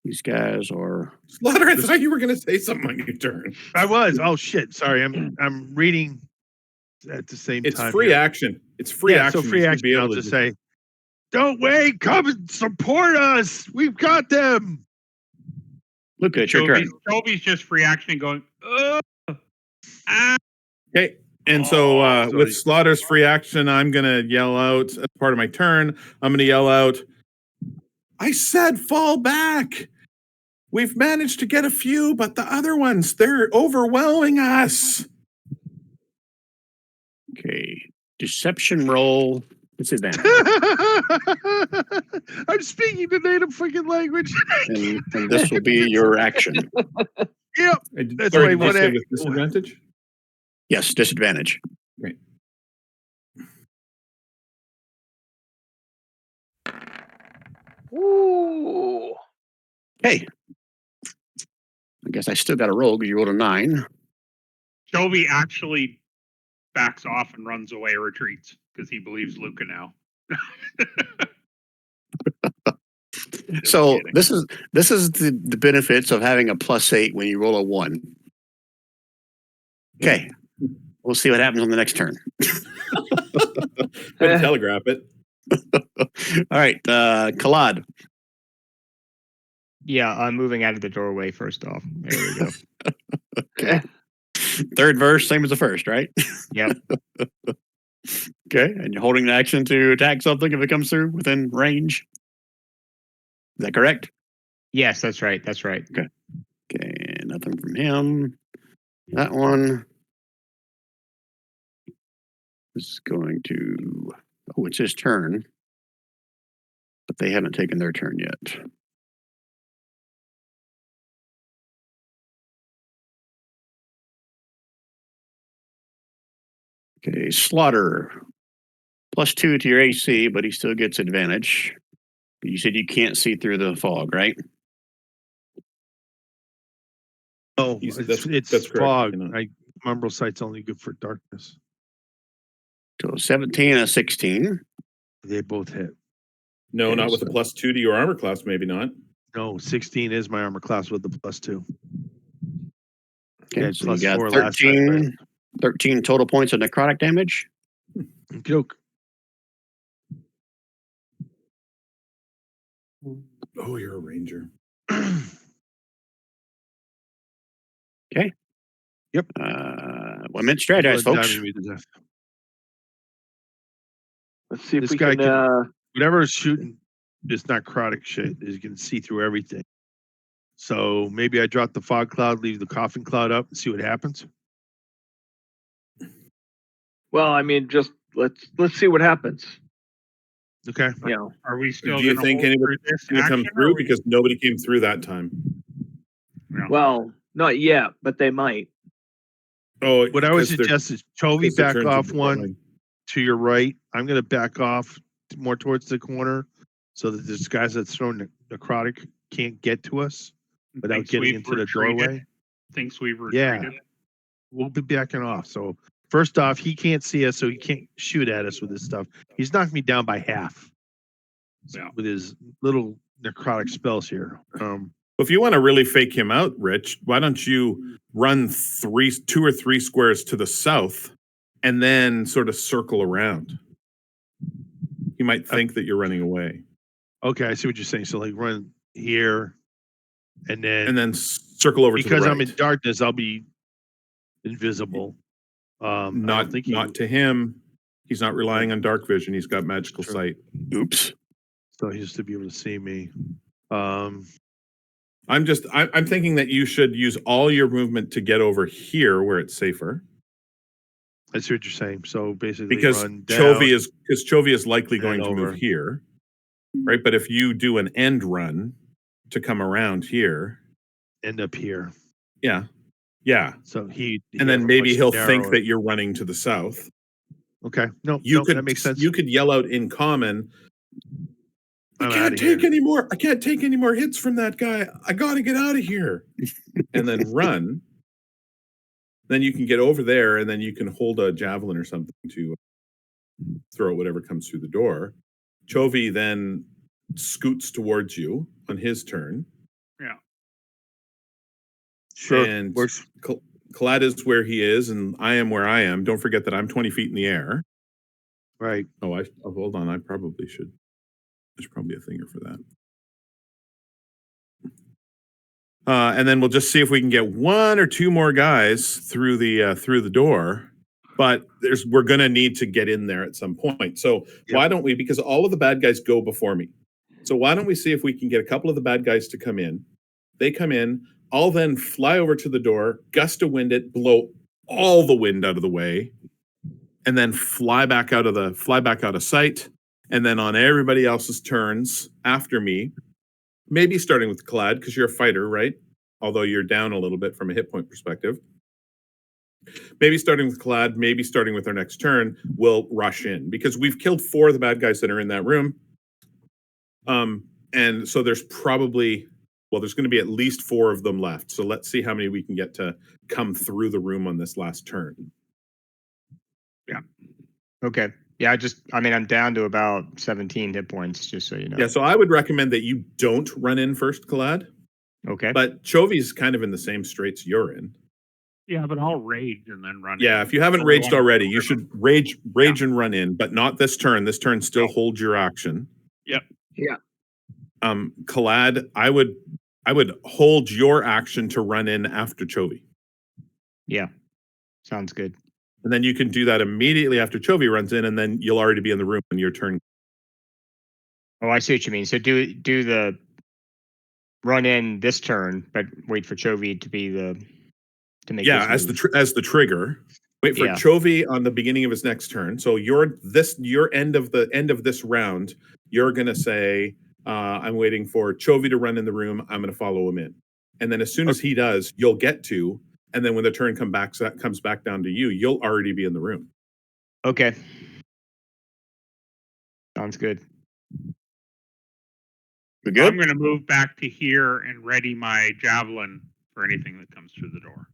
these guys are Slaughter, I thought you were gonna say something on your turn. I was. Oh shit. Sorry. I'm reading at the same It's time. free here. action. It's free Yeah, action. so free You should action. be able I'll to just say, don't wait. Come and support us. We've got them. Luca, it's your turn. Toby's just reacting, going, "Ugh, ah." Okay. And so So with Slaughter's free action, I'm gonna yell out as part of my turn. I'm gonna yell out, "I said fall back. We've managed to get a few, but the other ones, they're overwhelming us." Okay. Deception roll. Disadvantage. I'm speaking the native fucking language. and this will be your action. Yep. And That's sorry, why did you say one- with disadvantage? Yes, disadvantage. Great. Ooh. Hey. I guess I still got a roll because you rolled a 9. Toby actually backs off and runs away, retreats, because he believes Luca now. So kidding. this is the benefits of having a +8 when you roll a 1. Okay. We'll see what happens on the next turn. Way to telegraph it. All right, Kalad. Yeah, I'm moving out of the doorway first off. There we go. Okay. Third verse, same as the first, right? Yep. Okay, and you're holding the action to attack something if it comes through within range. Is that correct? Yes, that's right. That's right. Okay, nothing from him. That one is going to. Oh, it's his turn, but they haven't taken their turn yet. Okay, Slaughter. +2 to your AC, but he still gets advantage. You said you can't see through the fog, right? Oh, He's- it's that's correct, fog. you know. Umbral sight's only good for darkness. So 17 and a 16. They both hit. No, Okay, not with so- a +2 to your armor class, maybe not. No, 16 is my armor class with the +2. Okay, Yeah, so you got +4 last time, 13, 13 total points of necrotic damage. Joke. Oh, you're a ranger. One minute strategize, folks. Let's see if This we guy can. Whatever is shooting this necrotic shit is going to see through everything. So maybe I drop the fog cloud, leave the coffin cloud up, and see what happens. Well, I mean, just let's see what happens. Okay. You know, Are we still Do you gonna think hold anybody through this going to come action, or through? are we- Because nobody came through that time. Yeah. well, not yet, but they might. Oh, What I would because they're- suggest is Chovy because their back turns are off one going. to your right. I'm going to back off more towards the corner so that this guys that's throwing necrotic can't get to us without Thinks getting we've into the retreated? doorway. Thinks we've Yeah. retreated. We'll be backing off. So first off, he can't see us, so he can't shoot at us with his stuff. He's knocked me down by half Yeah. with his little necrotic spells here. If you want to really fake him out, Rich, why don't you run 2 or 3 squares to the south and then sort of circle around? He might think that you're running away. Okay, I see what you're saying. So like run here, and And then circle over to because the right. I'm in darkness, I'll be invisible. I don't Not think he- not to him. He's not relying on dark vision. He's got magical True. sight. Oops. so he used to be able to see me. I'm thinking that you should use all your movement to get over here where it's safer. I see what you're saying. So basically, Because run down, Chovy is likely and going to over. move here. Right? But if you do an end run to come around here, end up here. yeah. Yeah. So he And then have a maybe much he'll think narrower- that you're running to the south. Okay, no, You could that makes sense. You could yell out in common, I I'm can't outta take here." any more. I can't take any more hits from that guy. I got to get out of here. And then run. Then you can get over there and then you can hold a javelin or something to throw whatever comes through the door. Chovy then scoots towards you on his turn. Sure, And works. Kalad is where he is, and I am where I am. Don't forget that I'm 20 feet in the air. Right. Oh, hold on. I probably should. There's probably a thinger for that. And then we'll just see if we can get 1 or 2 more guys through the door. But we're going to need to get in there at some point. So why don't we? Because all of the bad guys go before me. So why don't we see if we can get a couple of the bad guys to come in? They come in. I'll then fly over to the door, gust of wind it, blow all the wind out of the way, and then fly back out of sight. And then on everybody else's turns after me, maybe starting with Kalad, because you're a fighter, right? Although you're down a little bit from a hit point perspective. Maybe starting with Kalad, maybe starting with our next turn, we'll rush in because we've killed 4 of the bad guys that are in that room. And so there's there's going to be at least 4 of them left. So let's see how many we can get to come through the room on this last turn. Okay. Yeah, I'm down to about 17 hit points, just so you know. Yeah, so I would recommend that you don't run in first, Kalad. Okay. But Chovy's kind of in the same straits you're in. Yeah, but I'll rage and then run. Yeah, in. if you haven't Only raged one- already, you should rage and run in, but not this turn. This turn still No. holds your action. Yep. Yeah. Kalad, I would hold your action to run in after Chovy. Yeah. Sounds good. And then you can do that immediately after Chovy runs in, and then you'll already be in the room when your turn. Oh, I see what you mean. So do the run in this turn, but wait for Chovy to be to make Yeah, his move. as the trigger. Wait for Yeah. Chovy on the beginning of his next turn. So your end of this round, you're gonna say, I'm waiting for Chovy to run in the room. I'm gonna follow him in. And then as soon as he does, you'll get to, and then when the turn comes back down to you, you'll already be in the room. Okay. Sounds good. We I'm good? going to move back to here and ready my javelin for anything that comes through the door.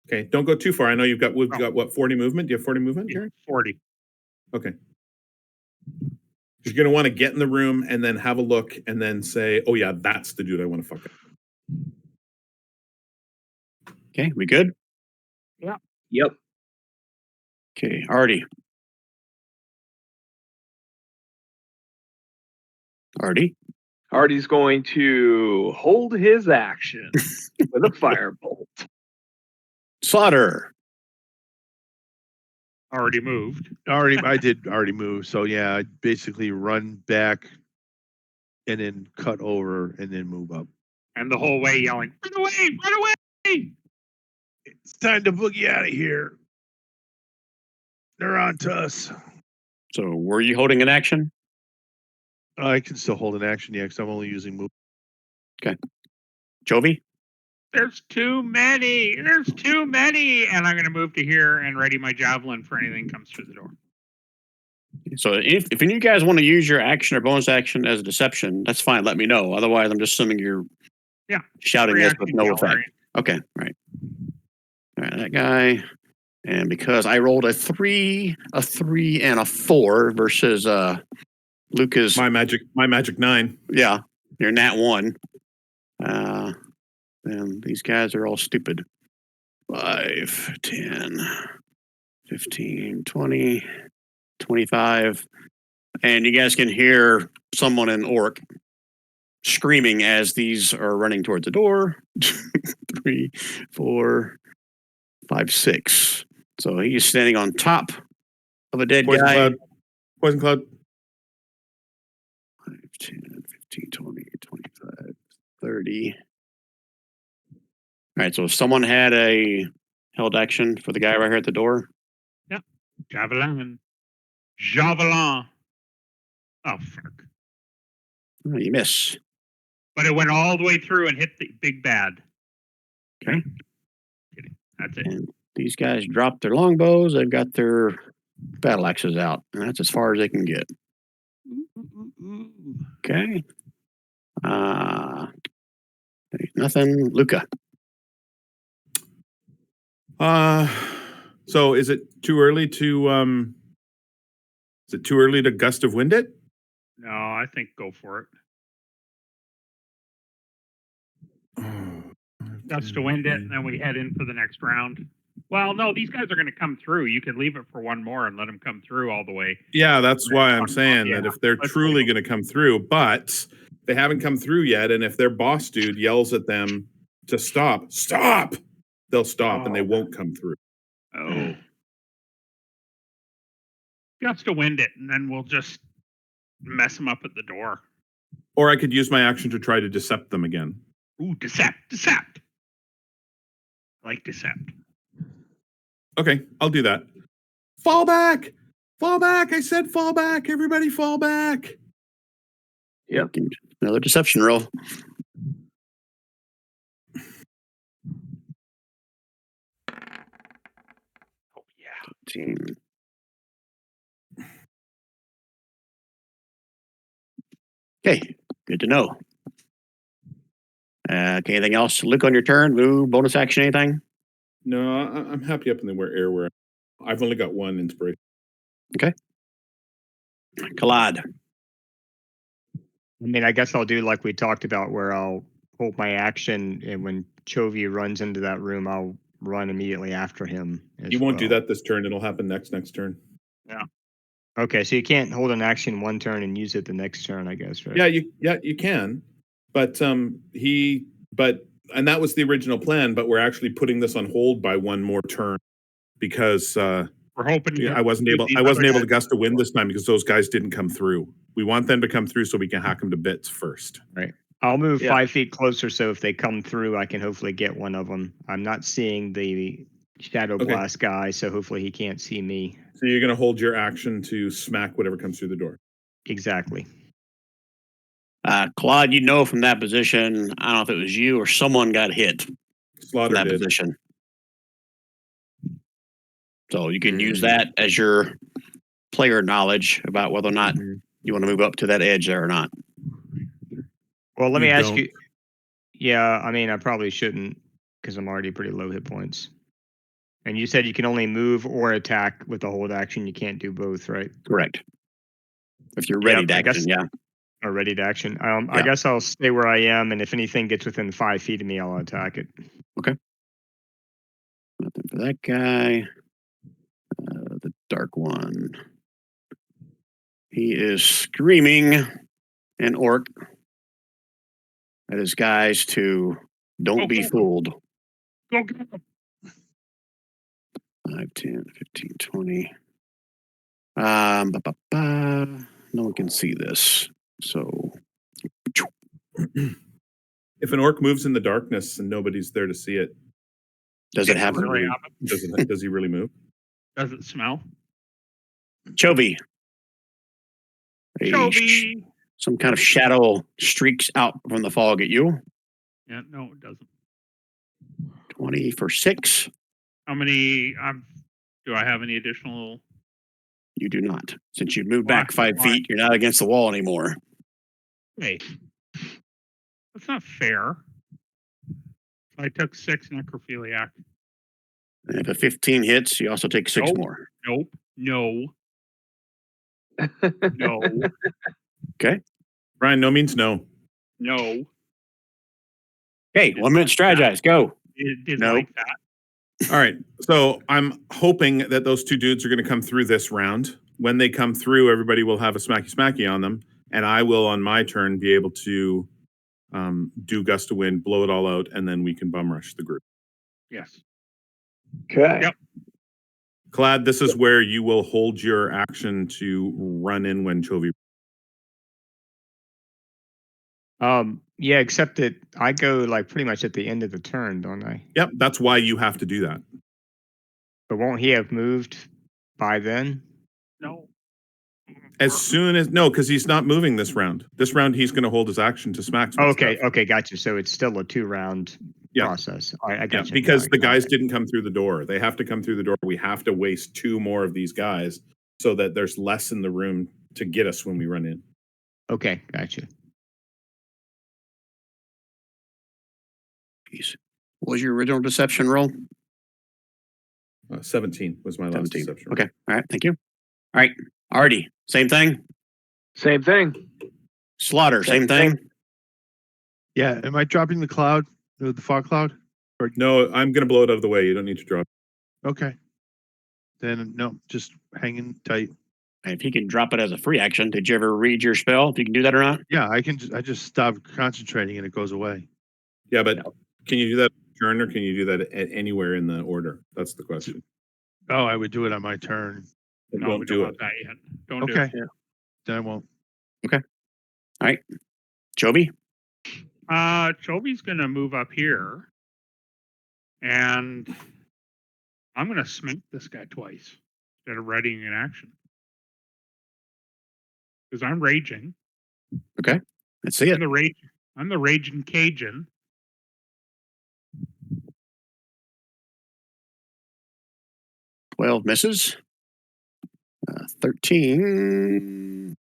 Okay, don't go too far. I know we've got what, 40 movement? Do you have 40 movement, Yeah, Gary? 40. Okay. You're gonna want to get in the room and then have a look and then say, oh yeah, that's the dude I want to fuck up. Okay, we good? Yep. Okay, Artie. Artie? Artie's going to hold his action with a firebolt. Slaughter. Already moved. I did already move. So yeah, I basically run back and then cut over and then move up. And the whole way yelling, run away, run away. It's time to boogie out of here. They're on to us. So were you holding an action? I can still hold an action, yeah, because I'm only using move. Chovy? There's too many. There's too many. And I'm going to move to here and ready my javelin for anything comes through the door. So if any of you guys want to use your action or bonus action as a deception, that's fine. Let me know. Otherwise, I'm just assuming you're shouting this with Reaction no yell, effect. right? Okay, right. All right, that guy. And because I rolled a 3, and a 4 versus Lucas. My magic 9. Yeah, you're nat 1. And these guys are all stupid. 5, 10, 15, 20, 25. And you guys can hear someone in Orc screaming as these are running towards the door. 3, 4, 5, 6. So he's standing on top of a dead Poison guy. cloud. Poison cloud. 5, 10, 15, 20, 25, 30. All right, so if someone had a held action for the guy right here at the door. Javelin. Javelin. Oh, fuck. Oh, you miss. But it went all the way through and hit the big bad. Okay. Kidding. That's it. And these guys dropped their longbows. They've got their battle axes out. And that's as far as they can get. Okay. Nothing. Luca. So is it too early to gust of wind it? No, I think go for it. Gust to wind it, and then we head in for the next round. Well, no, these guys are going to come through. You can leave it for one more and let them come through all the way. Yeah, that's why I'm saying Yeah, that if they're let's truly go. going to come through, but they haven't come through yet, and if their boss dude yells at them to stop, they'll stop and they won't come through. Oh. Gust to wind it, and then we'll just mess them up at the door. Or I could use my action to try to decept them again. Ooh, decept. I like decept. Okay, I'll do that. Fall back! Fall back! I said fall back! Everybody fall back! Yep. Another deception roll. Oh, yeah. 15. Okay, good to know. Okay, anything else? Luke, on your turn? Move, bonus action, anything? No, I'm happy up in the air where I've only got one inspiration. Kalad. I mean, I guess I'll do like we talked about, where I'll hold my action, and when Chovy runs into that room, I'll run immediately after him. You won't do that this turn. It'll happen next turn. Okay, so you can't hold an action one turn and use it the next turn, I guess, right? Yeah, you can. But and that was the original plan, but we're actually putting this on hold by one more turn because We're hoping. I wasn't able to gust a wind this time because those guys didn't come through. We want them to come through so we can hack them to bits first. Right. I'll move Yeah. 5 feet closer, so if they come through, I can hopefully get one of them. I'm not seeing the shadow Okay. blast guy, so hopefully he can't see me. So you're going to hold your action to smack whatever comes through the door. Exactly. Claude, you know from that position, I don't know if it was you or someone got hit from Slaughter that did. position. So you can use that as your player knowledge about whether or not you want to move up to that edge there or not. Well, let me You ask don't. you. Yeah, I mean, I probably shouldn't because I'm already pretty low hit points. And you said you can only move or attack with the hold action. You can't do both, right? Correct. If you're ready to I guess- action, yeah. Or ready to action. I Yeah. guess I'll stay where I am, and if anything gets within 5 feet of me, I'll attack it. Nothing for that guy. The dark one. He is screaming an orc at his guys to don't be fooled. Go get him. 5, 10, 15, 20. No one can see this. So If an orc moves in the darkness and nobody's there to see it, does it happen? Really happen. does he really move? Does it smell? Chovy. Chovy. Some kind of shadow streaks out from the fog at you. Yeah, no, it doesn't. 20 for 6. How many? Do I have any additional? You do not. Since you moved back Why? 5 feet, you're not against the wall anymore. Hey, that's not fair. I took 6 necrophiliac. And if a 15 hits, you also take 6 Nope. more. Nope. No. No. Brian, no means no. No. Okay, 1 minute strategize. Go. It didn't No. like that. All right. So I'm hoping that those two dudes are going to come through this round. When they come through, everybody will have a smacky on them. And I will, on my turn, be able to do gust of wind, blow it all out, and then we can bum rush the group. Yes. Okay. Yep. Clad, this is where you will hold your action to run in when Chovy. Yeah, except that I go like pretty much at the end of the turn, don't I? Yep, that's why you have to do that. But won't he have moved by then? No. As soon as because he's not moving this round. This round he's going to hold his action to smack. some Okay, stuff. okay, gotcha. So it's still a 2-round Yeah. process. All right, I Yeah, got you. because now. the guys didn't come through the door. They have to come through the door. We have to waste 2 more of these guys so that there's less in the room to get us when we run in. Okay, gotcha. Jeez. What was your original deception roll? 17 was my last 17. deception. Okay. All right. Thank you. All right. Artie, same thing. Same thing. Slaughter, same thing. Yeah. Am I dropping the cloud, the fog cloud? No, I'm going to blow it out of the way. You don't need to drop. Okay. Then no, just hanging tight. And if he can drop it as a free action, did you ever read your spell? If you can do that or not? Yeah, I just stop concentrating and it goes away. Yeah, but can you do that turn or can you do that at anywhere in the order? That's the question. Oh, I would do it on my turn. Then No, don't we do don't it. want that yet. Don't do Okay. it. Then I won't. Joby? Chovy's gonna move up here. And I'm gonna smite this guy twice instead of readying an action. Because I'm raging. Let's see it. I'm the raging Cajun. Twelve misses. 13.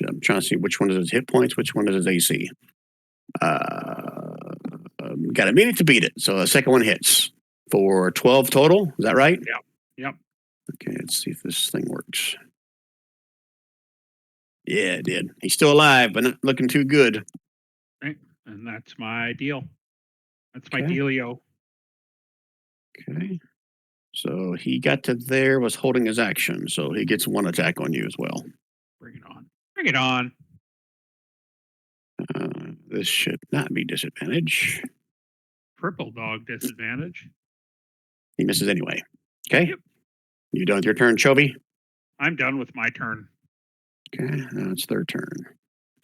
I'm trying to see which one is his hit points, which one is his AC. Got a minute to beat it. So the second one hits for 12 total. Is that right? Yep. Okay, let's see if this thing works. Yeah, it did. He's still alive, but not looking too good. And that's my deal. That's my Okay. dealio. Okay. So he got to there, was holding his action, so he gets one attack on you as well. Bring it on. Bring it on. This should not be disadvantage. Purple dog disadvantage. He misses anyway. Okay. Yep. You done with your turn, Chovy? I'm done with my turn. Okay, now it's their turn.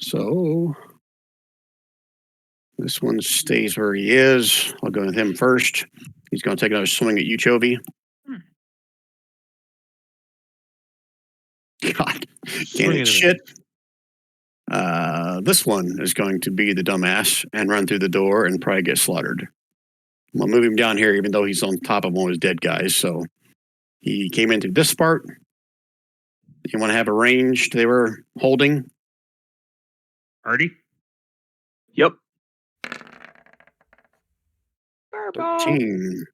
So this one stays where he is. I'll go with him first. He's going to take another swing at you, Chovy. God, can't Swinging hit at shit. This one is going to be the dumbass and run through the door and probably get slaughtered. I'll move him down here, even though he's on top of one of his dead guys. So he came into this part. You want to have a range they were holding? Artie? Yep. 13.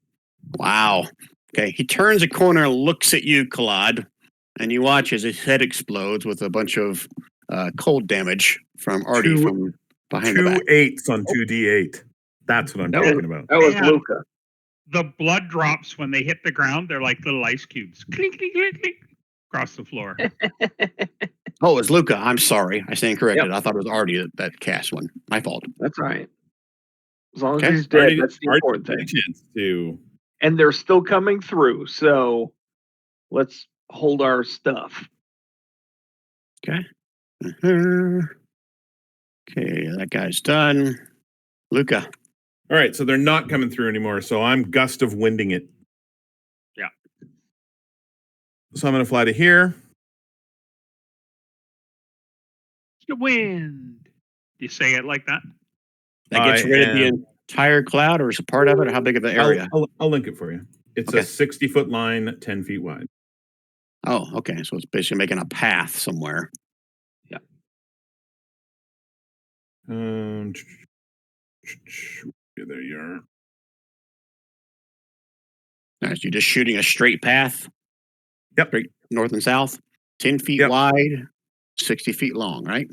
Wow. Okay, he turns a corner and looks at you, Claude, and you watch as his head explodes with a bunch of cold damage from Artie from behind the Two back. 8s on 2d8. That's what I'm That talking was, about. that was Yeah. Luca. The blood drops when they hit the ground. They're like little ice cubes. Clink, clink, clink, clink, across the floor. Oh, it's Luca. I'm sorry. I stand corrected. I thought it was Artie that cast one. My fault. That's right. As long Okay. as he's dead, Already- that's the already important had a thing. chance to. And they're still coming through, so let's hold our stuff. Uh-huh. Okay, that guy's done. Luca. All right, so they're not coming through anymore. So I'm gust of winding it. Yeah. So I'm going to fly to here. The wind. You say it like that? That gets I rid of the am- entire cloud, or is a part of it, or how big of the area? I'll link it for you. It's Okay. a 60-foot line, 10 feet wide. Oh, okay. So it's basically making a path somewhere. Yeah, there you are. Nice. You're just shooting a straight path? Yep. Straight north and south? 10 feet Yep. wide, 60 feet long, right?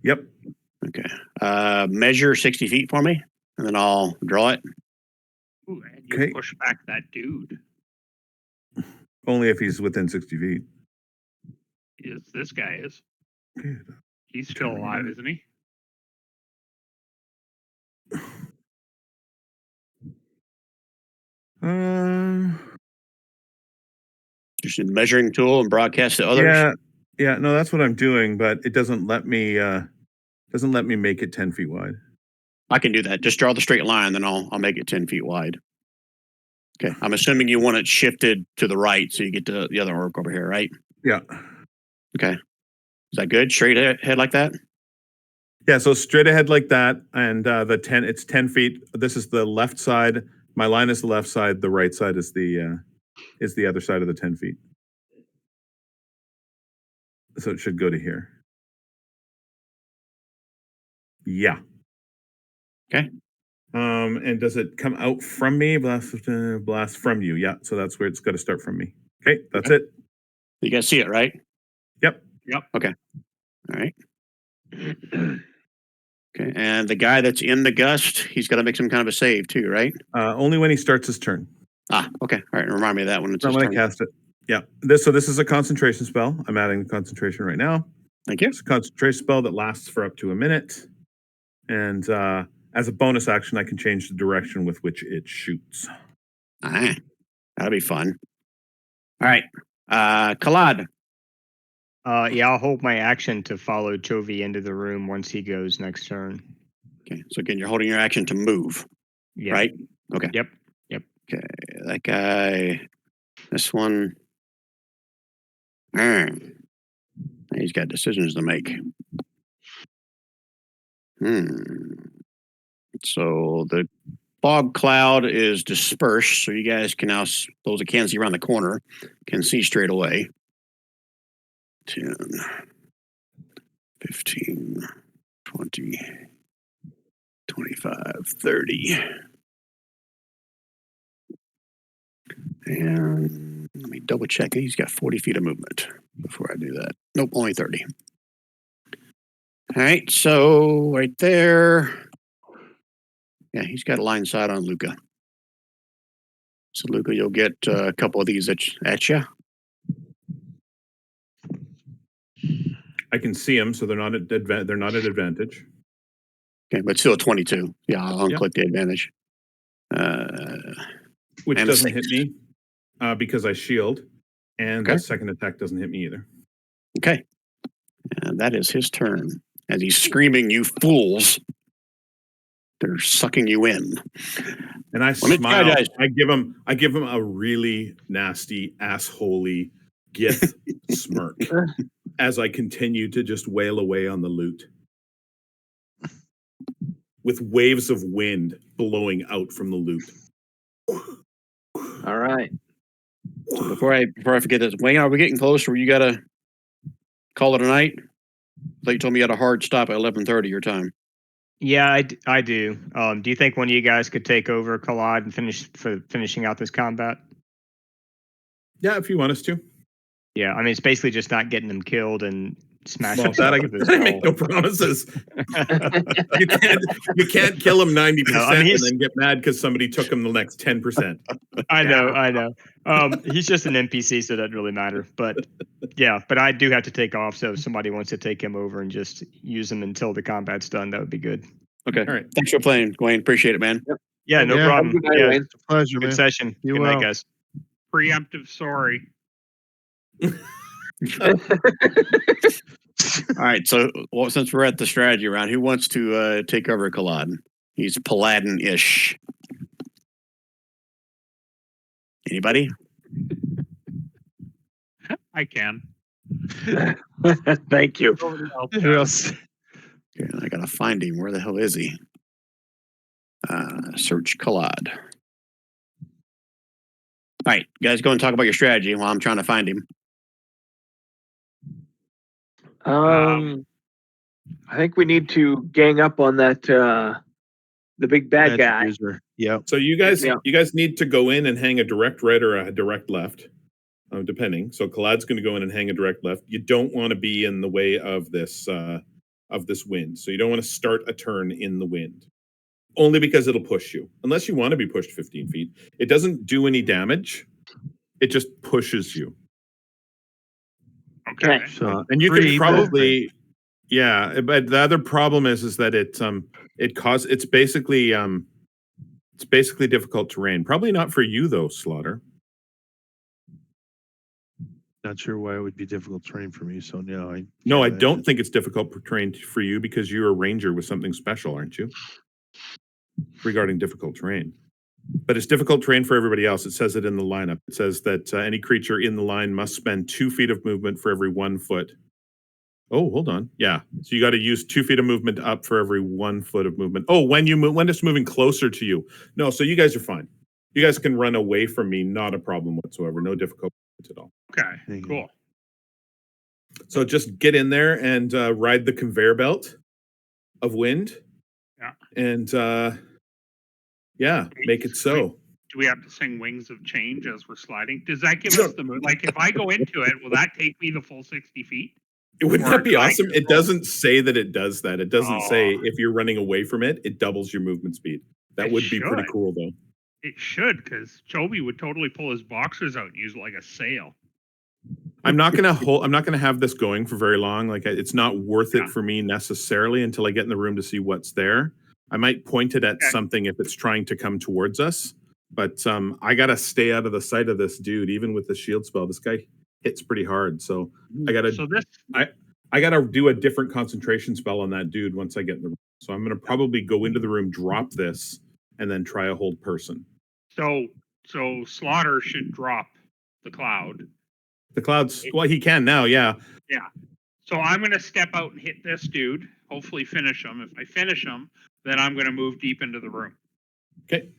Yep. Okay. Measure 60 feet for me, and then I'll draw it. Ooh, and you Okay. push back that dude. Only if he's within 60 feet. Is this guy is. Okay. He's still alive, isn't he? Just a measuring tool and broadcast to others. Yeah, no, that's what I'm doing, but it doesn't let me make it 10 feet wide. I can do that. Just draw the straight line, then I'll make it 10 feet wide. Okay. I'm assuming you want it shifted to the right so you get to the other orc over here, right? Yeah. Okay. Is that good? Straight ahead like that? Yeah, so straight ahead like that, and it's 10 feet. This is the left side. My line is the left side. The right side is the other side of the 10 feet. So it should go to here. Yeah. Okay. And does it come out from me? Blast from you. Yeah. So that's where it's got to start from me. Okay, that's it. You guys see it, right? Yep. Okay. All right. Okay. And the guy that's in the gust, he's got to make some kind of a save too, right? Only when he starts his turn. Ah, okay. All right. Remind me of that when it's Not his when turn. I cast it. Yeah. This is a concentration spell. I'm adding the concentration right now. Thank you. It's a concentration spell that lasts for up to a minute. And as a bonus action, I can change the direction with which it shoots. All right. That'll be fun. All right. Kalad. Yeah, I'll hold my action to follow Chovy into the room once he goes next turn. Okay. So again, you're holding your action to move, Yep. right? Okay. Yep. Okay. That guy. This one. He's got decisions to make. So the fog cloud is dispersed, so you guys can now, those that can't see around the corner, can see straight away. 10, 15, 20, 25, 30. And let me double check. He's got 40 feet of movement before I do that. Nope, only 30. All right, so right there. Yeah, he's got a line sight on Luca. So, Luca, you'll get a couple of these at you. I can see them, so they're not at advantage. Okay, but still 22. Yeah, I'll Yeah. unclick the advantage. Which And a doesn't hit six. me because I shield, and Okay. the second attack doesn't hit me either. Okay. And that is his turn. As he's screaming, "You fools! They're sucking you in." And I Let me smile. try, guys. I give him a really nasty, assholey gith smirk as I continue to just wail away on the loot, with waves of wind blowing out from the loot. All right. So before I forget this, Wayne, are we getting close? Where you gotta call it a night? Like you told me you had a hard stop at 11:30 your time. Yeah, I do. Do you think one of you guys could take over Collide and finishing out this combat? Yeah, if you want us to. Yeah, I mean it's basically just not getting them killed and smashing Well, that stuff with his I make no skull. promises. You can't kill him 90% No, I mean, and he's- then get mad because somebody took him the next 10%. I know. He's just an NPC, so it doesn't really matter. But yeah, but I do have to take off. So if somebody wants to take him over and just use him until the combat's done, that would be good. Okay. All right. Thanks for playing, Wayne. Appreciate it, man. Yeah, no Yeah. problem. Have a good night, Yeah, Wayne. It's a pleasure, good man. session. You Good well. night, guys. Preemptive sorry. All right. So, well, since we're at the strategy round, who wants to take over Collide? He's Paladin-ish. Anybody? I can. Thank you. Nobody else Who does. else? Okay, I gotta find him. Where the hell is he? Search Collide. All right, guys, go and talk about your strategy while I'm trying to find him. I think we need to gang up on that the big bad Magic guy. user. Yep. So you guys Yeah. need to go in and hang a direct right or a direct left, depending. So Collide's going to go in and hang a direct left. You don't want to be in the way of this wind. So you don't want to start a turn in the wind, only because it'll push you. Unless you want to be pushed 15 feet, it doesn't do any damage. It just pushes you. Okay. So And you free can probably, yeah. But the other problem is that it's basically difficult terrain. Probably not for you though, Slaughter. not sure why it would be difficult terrain for me. So no, I don't think it's difficult terrain for you because you're a ranger with something special, aren't you? Regarding difficult terrain. But it's difficult terrain for everybody else. It says it in the lineup. It says that any creature in the line must spend 2 feet of movement for every 1 foot. Oh, hold on. Yeah. So you got to use 2 feet of movement up for every 1 foot of movement. Oh, when it's moving closer to you. No, so you guys are fine. You guys can run away from me. Not a problem whatsoever. No difficulty at all. Okay. Cool. So just get in there and ride the conveyor belt of wind. Yeah. And make it so. Do we have to sing Wings of Change as we're sliding? Does that give us the move? Like, if I go into it, will that take me the full 60 feet? Wouldn't Or that be do I awesome? just It roll? doesn't say that it does that. It doesn't say Oh. if you're running away from it, it doubles your movement speed. That It would be pretty should. cool, though. It should, because Chobi would totally pull his boxers out and use it like a sail. I'm not gonna have this going for very long. Like it's not worth Yeah. it for me necessarily until I get in the room to see what's there. I might point it at Okay. something if it's trying to come towards us. But I gotta stay out of the sight of this dude, even with the shield spell. This guy hits pretty hard, so I gotta So this, I gotta do a different concentration spell on that dude once I get in the room. So I'm gonna probably go into the room, drop this, and then try a hold person. so Slaughter should drop the cloud. The clouds, well, he can now, yeah. So I'm going to step out and hit this dude. Hopefully finish him. If I finish him, then I'm going to move deep into the room. Okay.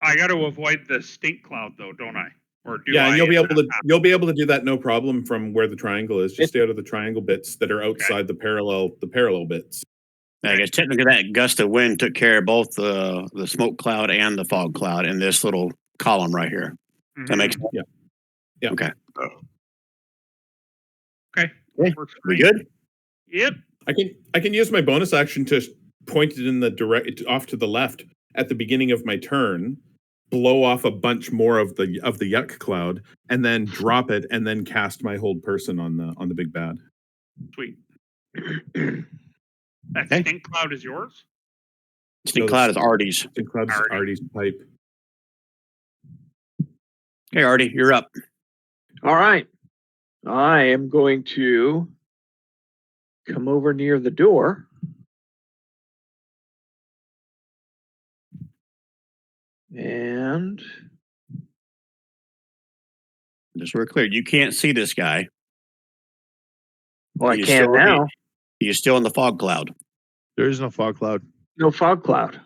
I got to avoid the stink cloud, though, don't I? Or do Yeah, I? and you'll be Is able that to happen? you'll be able to do that no problem from where the triangle is. Just stay out of the triangle bits that are outside the parallel bits. I guess technically that gust of wind took care of both the smoke cloud and the fog cloud in this little column right here. That makes sense? Yeah. Okay. Okay. Okay. Works for We me. good? Yep. I can use my bonus action to point it in the direct off to the left at the beginning of my turn, blow off a bunch more of the yuck cloud, and then drop it, and then cast my hold person on the big bad. Sweet. That Okay. stink cloud is yours? Stink No, cloud is Artie's. Stink cloud's Artie. Artie's pipe. Okay, Artie, you're up. All right. I am going to come over near the door. And Just so we're clear, you can't see this guy. well, I He's can still- now. He is still in the fog cloud. There is no fog cloud. No fog cloud.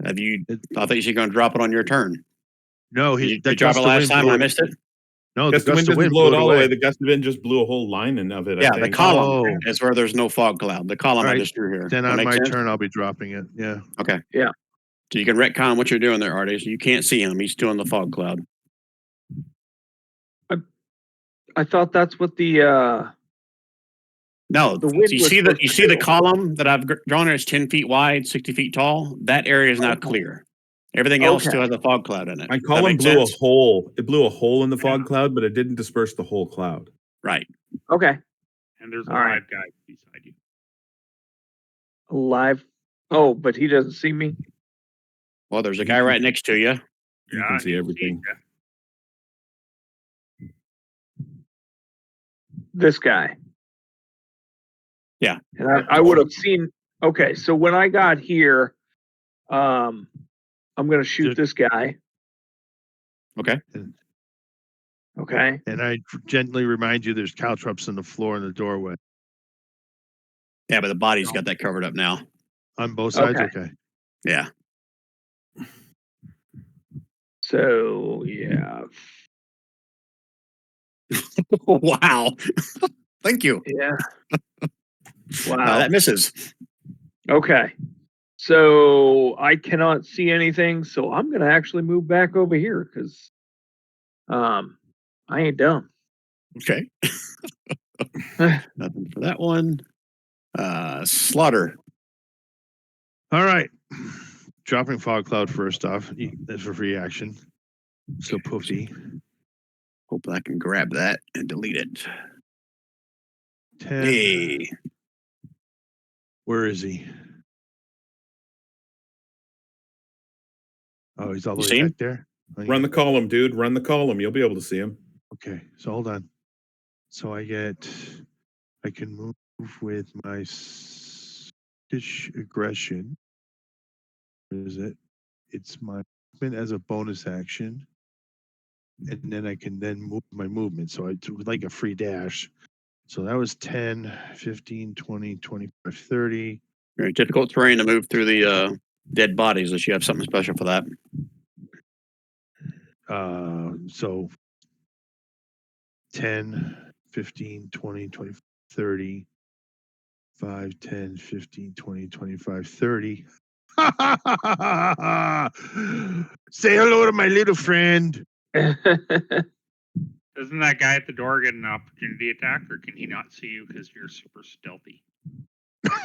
Have you? I thought you were going to drop it on your turn. No, Did he you drop it last time? I missed it. No, Gust the of gust wind of doesn't wind blow it blew all the way. away. The gust of wind just blew a whole line of it. Yeah, I the think. column Oh. is where there's no fog cloud. The column I Right. just drew here. Then That on make my sense? turn, I'll be dropping it. Yeah. Okay. Yeah. So you can retcon what you're doing there, Artie. So you can't see him. He's still in the fog cloud. I thought that's what the No, The wind you was see the supposed you to see the do. column that I've drawn there is 10 feet wide, 60 feet tall. That area is now Okay. clear. Everything else Okay. still has a fog cloud in it. My Does that column make blew sense? a hole. It blew a hole in the fog Yeah. cloud, but it didn't disperse the whole cloud. Right. okay. And there's a All right. live guy beside you. Live. Oh, but he doesn't see me. Well, there's a guy right next to you. You can see he everything. sees This guy. Yeah. And I would have seen. Okay, so when I got here, I'm going to shoot Did- this guy. Okay. Okay. And I gently remind you there's caltrops on the floor in the doorway. Yeah, but the body's got that covered up now. On both sides? Okay. Okay. Yeah. So yeah, Wow. Thank you. yeah. Wow. That misses. Okay. So I cannot see anything, so I'm gonna actually move back over here because I ain't dumb. Okay. Nothing for that one. Slaughter. All right. Dropping fog cloud first off. That's for free action. So poofy. Hope I can grab that and delete it. 10. Hey. Where is he? Oh, he's all the You way see him? back there. Oh, Run the column, dude. Run the column. You'll be able to see him. Okay, so hold on. So I can move with my Scottish aggression. Where is it? It's my movement as a bonus action. And then I can then move my movement. So I do like a free dash. So that was 10, 15, 20, 25, 30. Very difficult terrain to move through the dead bodies unless you have something special for that. So 10, 15, 20, 25, 30, 5, 10, 15, 20, 25, 30. Say hello to my little friend. Doesn't that guy at the door get an opportunity attack, or can he not see you because you're super stealthy?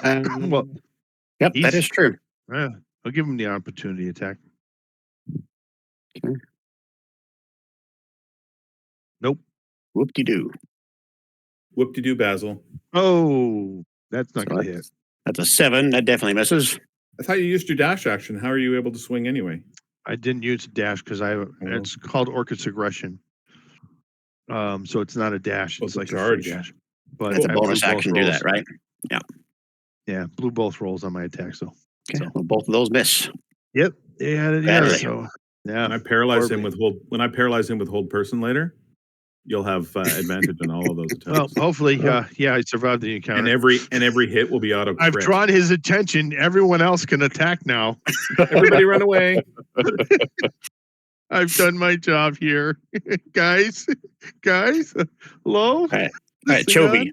Well, Yep, that he's- is true. yeah, I'll give him the opportunity attack. Nope. Whoop-de-doo. Whoop-de-doo, Basil. Oh, that's not So going to hit. That's a 7. That definitely misses. I thought you used your dash action. How are you able to swing anyway? I didn't use a dash because it's called Orchid's aggression. So it's not a dash. Oh, It's the like a free charge. dash. But That's a I blew bonus both action to do rolls. that, right? Yeah, blew both rolls on my attack. So Okay. So- Well, both of those miss. yeah. Badly. So yeah. When I paralyze him horribly. with hold person later, you'll have advantage on all of those Well, attempts. hopefully, I survived the encounter. and every hit will be auto I've crit. drawn his attention. Everyone else can attack now. Everybody run away. I've done my job here, guys. Hello. All right, Chovy.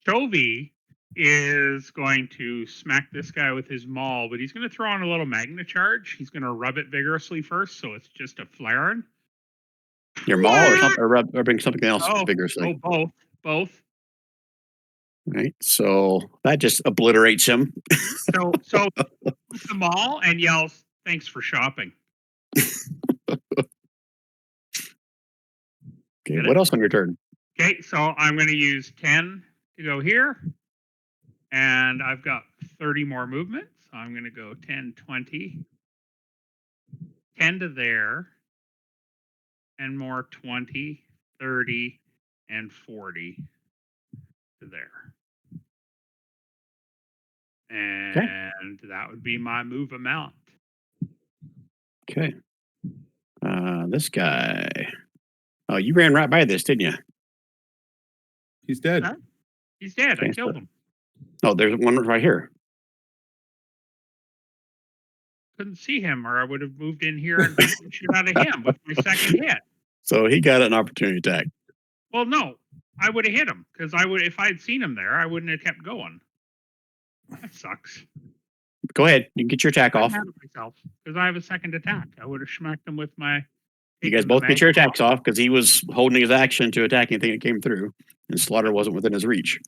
Chovy is going to smack this guy with his maul, but he's going to throw on a little magna charge. He's going to rub it vigorously first, so it's just a flaring. Your maul or something, or rubbing something else vigorously. Oh, both. Right. So that just obliterates him. So the maul and yells, "Thanks for shopping." Okay, Get what it? else on your turn? Okay, so I'm going to use 10 to go here. And I've got 30 more movement. So I'm going to go 10, 20, 10 to there, and more 20, 30, and 40 to there. And that would be my move amount. Okay. This guy. Oh, you ran right by this, didn't you? He's dead. Huh? He's dead. I Okay, killed so- him. Oh, there's one right here. Couldn't see him, or I would have moved in here and beat the shit out of him with my second hit. So he got an opportunity attack. Well, no, I would have hit him because I would, if I had seen him there, I wouldn't have kept going. That sucks. Go ahead. You can get your attack I'm off. mad at myself because I have a second attack. I would have smacked him with my. You guys taking the both get your mag attacks off because he was holding his action to attack anything that came through, and Slaughter wasn't within his reach.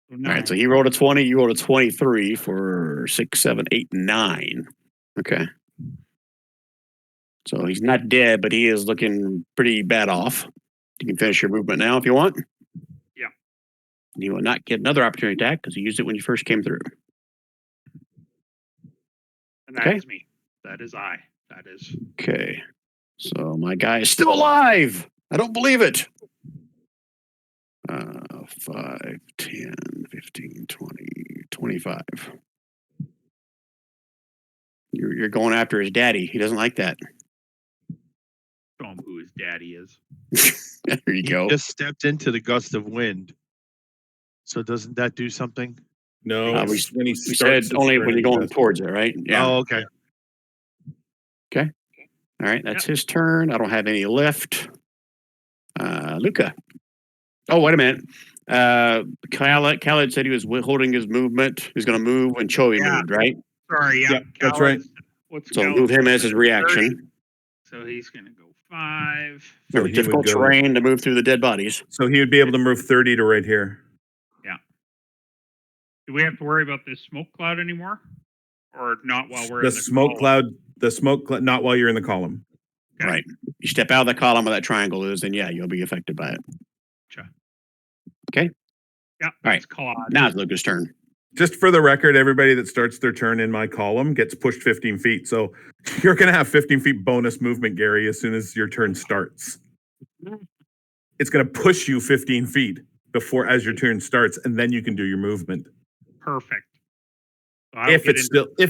So All right, so 9. he rolled a 20, you rolled a 23 for 6, 7, 8, 9. Okay. So he's not dead, but he is looking pretty bad off. You can finish your movement now if you want. Yeah. You will not get another opportunity attack because you used it when you first came through. And that is Okay. me. That is I. That is. Okay. So my guy is still alive. I don't believe it. 5, 10, 15, 20, 25. You're going after his daddy. He doesn't like that. Show him who his daddy is. There you He go. just stepped into the gust of wind. So doesn't that do something? No, we it's when he We starts said his only turn, when he you're going does. towards it, right? Yeah. Oh, okay. All right, that's his turn. I don't have any left. Luca. Oh, wait a minute. Khaled said he was holding his movement. He's going to move when Choi Yeah. moved, right? Sorry, yeah. Yep, that's right. What's So move him as his 30. reaction. So he's going to go 5. So Very he would difficult go- terrain to move through the dead bodies. So he would be able to move 30 to right here. Do we have to worry about this smoke cloud anymore? Or not while we're The in the smoke column? cloud, not while you're in the column. Okay. Right. You step out of the column where that triangle is, then yeah, you'll be affected by it. Gotcha. Okay. Yeah, right. it's Claude. Now it's Luca's turn. Just for the record, everybody that starts their turn in my column gets pushed 15 feet. So you're going to have 15 feet bonus movement, Gary, as soon as your turn starts. It's going to push you 15 feet before as your turn starts, and then you can do your movement. Perfect. So I'll If get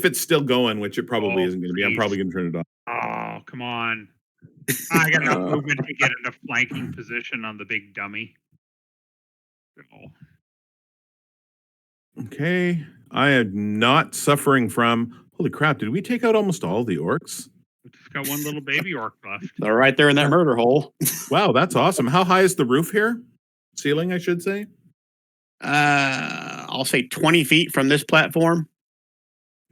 it's still going, which it probably Oh, isn't going to be, I'm please. probably going to turn it off. Oh, come on. I got enough movement to get into flanking position on the big dummy. Oh, Okay, I am not suffering from. Holy crap! Did we take out almost all the orcs? we just got one little baby orc left. They're right there in that murder hole. Wow, that's awesome. How high is the roof here? Ceiling, I should say. I'll say 20 feet from this platform.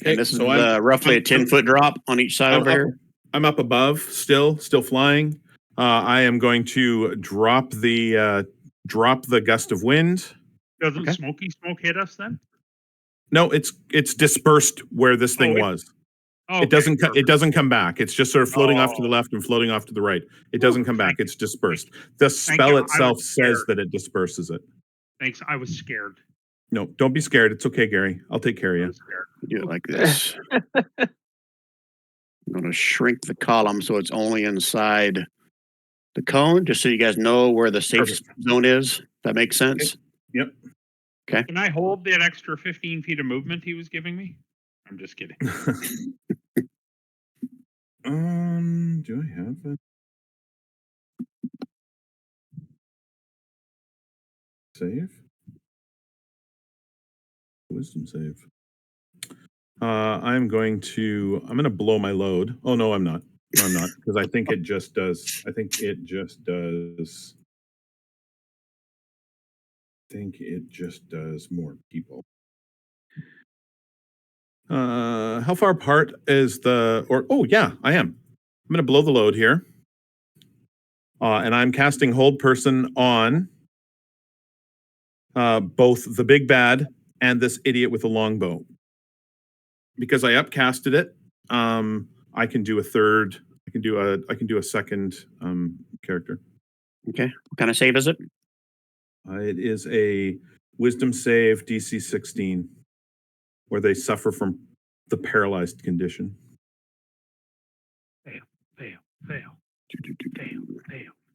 Okay, And this is so I'm- roughly a I'm- 10-foot drop on each side I'm over up, here. I'm up above, still flying. I am going to drop the gust of wind. Doesn't Okay. smoky smoke hit us then? No, it's dispersed where this thing Oh, it- was. Oh, It doesn't come back. It's just sort of floating off to the Oh. left and floating off to the right. It doesn't come back. thank It's dispersed. The you. spell I itself was says scared. that it disperses it. Thanks. I was scared. No, don't be scared. It's okay, Gary. I'll take care of I you. was scared. Do it like this. I'm going to shrink the column so it's only inside the cone, just so you guys know where the safe Perfect. zone is. That makes sense. Yep. Can I hold that extra 15 feet of movement he was giving me? I'm just kidding. Do I have it? Save? Wisdom save. I'm going to blow my load. Oh no, I'm not. No, I'm not, because I think it just does. I think it just does more people. How far apart is the oh yeah, I am. I'm gonna blow the load here. And I'm casting hold person on both the big bad and this idiot with the longbow. Because I upcasted it, I can do a third. I can do a second character. Okay. What kind of save is it? It is a Wisdom save DC 16, where they suffer from the paralyzed condition. Fail, fail, fail,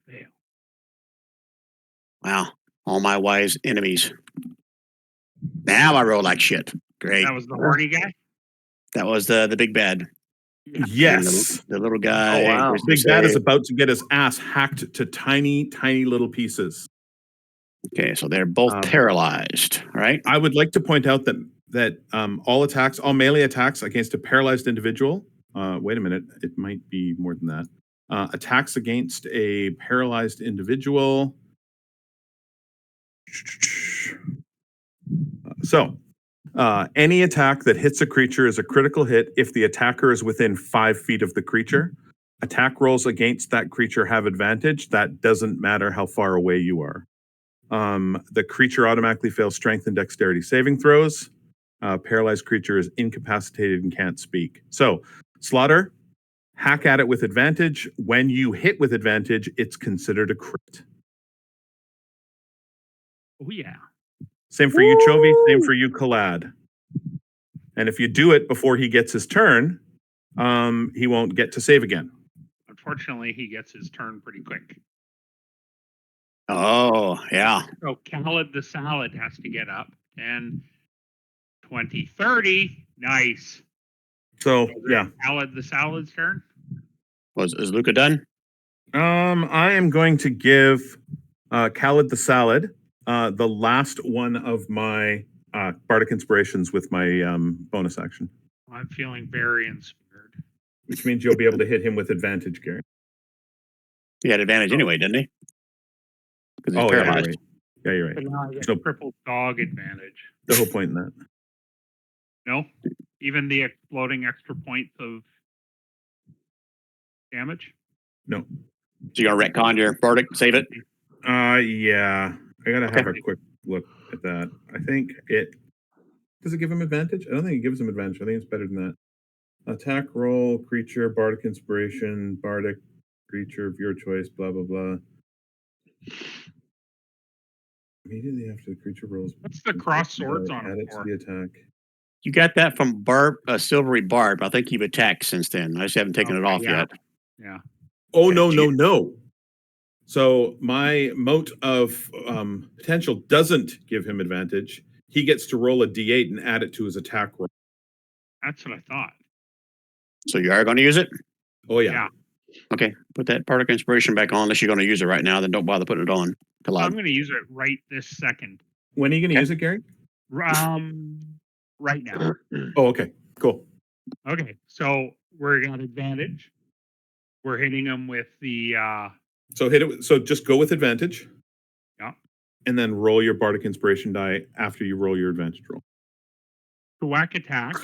fail. Wow. All my wise enemies. Now I roll like shit. Great. That was the horny guy? That was the big bad. Yes. The little guy. Oh, wow. wisdom Big Bad is save. about to get his ass hacked to tiny, tiny little pieces. Okay, so they're both paralyzed, right? I would like to point out that all melee attacks against a paralyzed individual. Wait a minute, it might be more than that. Attacks against a paralyzed individual. So, any attack that hits a creature is a critical hit if the attacker is within 5 feet of the creature. Attack rolls against that creature have advantage. That doesn't matter how far away you are. The creature automatically fails strength and dexterity saving throws. Paralyzed creature is incapacitated and can't speak. So, Slaughter, hack at it with advantage. When you hit with advantage, it's considered a crit. Oh, yeah. Same for you, Chovy. Same for you, Kalad. And if you do it before he gets his turn, he won't get to save again. Unfortunately, he gets his turn pretty quick. Oh, yeah. So Khaled the Salad has to get up. And 20, 30. Nice. So, yeah. Khaled the Salad's turn. Is Luca done? I am going to give Khaled the Salad the last one of my Bardic Inspirations with my bonus action. I'm feeling very inspired. Which means you'll be able to hit him with advantage, Gary. He had advantage anyway, didn't he? Because he's Oh, paralyzed. yeah, you're right. But now I get No. triple dog advantage. The whole point in that. No? Even the exploding extra points of damage? No. So you're going to retcon your Bardic, save it? Yeah. I gotta have Okay. a quick look at that. I think does it give him advantage? I don't think it gives him advantage. I think it's better than that. Attack roll, creature, Bardic Inspiration, Bardic creature of your choice, blah blah blah. Immediately after the creature rolls. What's the cross swords on add it it to for? the attack. You got that from Silvery Barb. I think you've attacked since then. I just haven't taken it Okay, off yeah. yet. Yeah. Oh, Okay, no. So my mote of potential doesn't give him advantage. He gets to roll a d8 and add it to his attack roll. That's what I thought. So you are going to use it? Oh, yeah. Yeah. Okay. Put that Bardic Inspiration back on. Unless you're going to use it right now, then don't bother putting it on. I'm Kalad. going to use it right this second. When are you going to use it, Gary? Right now. Oh, okay. Cool. Okay. So we're got advantage. We're hitting him with the So hit it. So just go with advantage. Yeah. And then roll your Bardic Inspiration die after you roll your advantage roll. whack attack.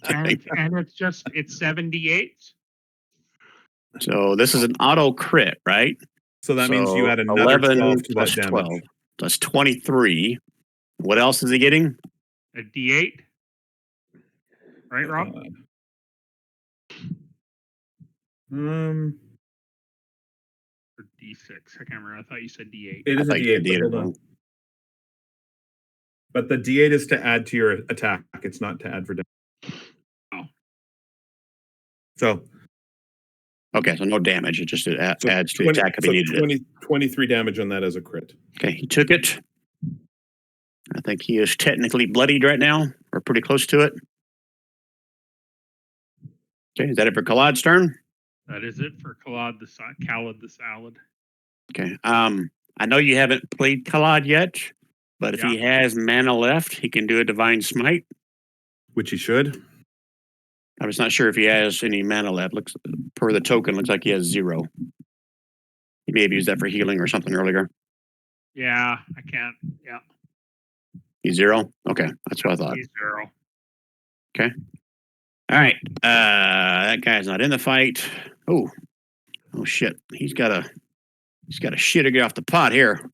and it's 78. So this is an auto crit, right? So that means you add another 11 12 to that plus damage. 12. That's 23. What else is he getting? A D8. Right, Rob? Or D6. I can't remember. I thought you said D8. It is a thought you D8. said But, hold on. But the D8 is to add to your attack. It's not to add for damage. Oh. So. Okay, so no damage. It just adds to the 20, attack if so he needed it. 23 damage on that as a crit. Okay, he took it. I think he is technically bloodied right now, or pretty close to it. Okay, is that it for Kalad's turn? That is it for Khaled the Salad. Okay. I know you haven't played Kalad yet, but if he has mana left, he can do a Divine Smite. Which he should. I was not sure if he has any mana left. Looks per the token, looks like he has 0. He may have used that for healing or something earlier. Yeah, I can't. Yeah. He's 0? Okay, that's what I thought. He's 0. Okay. All right. That guy's not in the fight. Oh shit. He's got a shit to get off the pot here.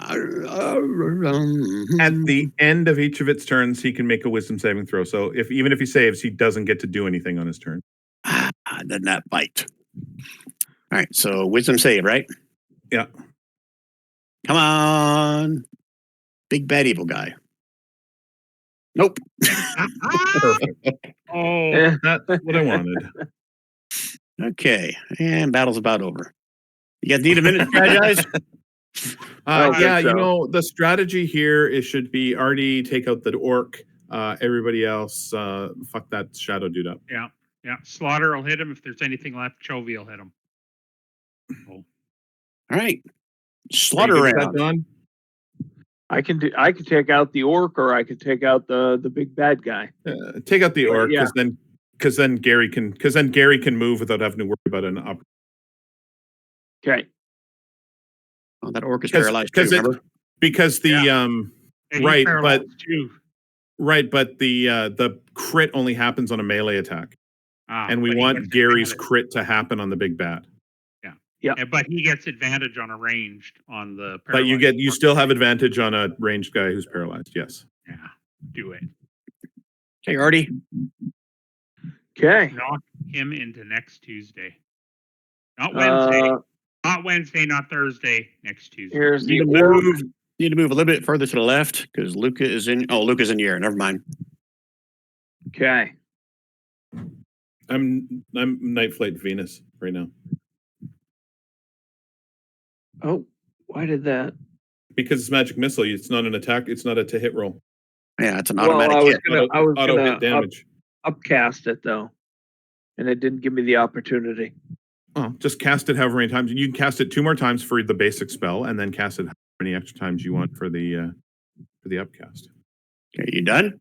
At the end of each of its turns, he can make a wisdom saving throw. So even if he saves, he doesn't get to do anything on his turn. Doesn't that bite? All right, so wisdom save, right? Yeah. Come on, big bad evil guy. Nope. Perfect. Oh, That's what I wanted. Okay, and battle's about over. You guys need a minute to strategize? I don't think Yeah, so. the strategy here should be Artie take out the orc. Everybody else, fuck that shadow dude up. yeah. Slaughter will hit him. If there's anything left, Chovy will hit him. Oh. All right, Are slaughter you good with that, round. Don? I can take out the orc, or I could take out the big bad guy. Take out the But orc, yeah. because then Gary can move without having to worry about an up. Okay. Oh, that orc is paralyzed too, remember? Because the And he's right, paralyzed too. but the crit only happens on a melee attack, and we But he want gets Gary's advantage. crit to happen on the big bat. But he gets advantage on a ranged on the. But you paralyzed still orc. have advantage on a ranged guy who's paralyzed. Yes. Yeah, do it. Okay, Artie. Okay. Knock him into next Tuesday. Not Wednesday. Uh, Not Wednesday. Not Thursday. Next Tuesday. here's Need the to orc. move a little bit further to the left because Luca is in. Oh, Luca's in the air. Never mind. Okay. I'm Night Flight Venus right now Oh, why did that? because it's magic missile. It's not an attack. It's not a to hit roll. Yeah, it's an Well, automatic I was hit. Auto gonna hit damage. upcast it though, and it didn't give me the opportunity. Oh, just cast it however many times. You can cast it 2 more times for the basic spell, and then cast it how many extra times you want for the upcast. Okay, you done?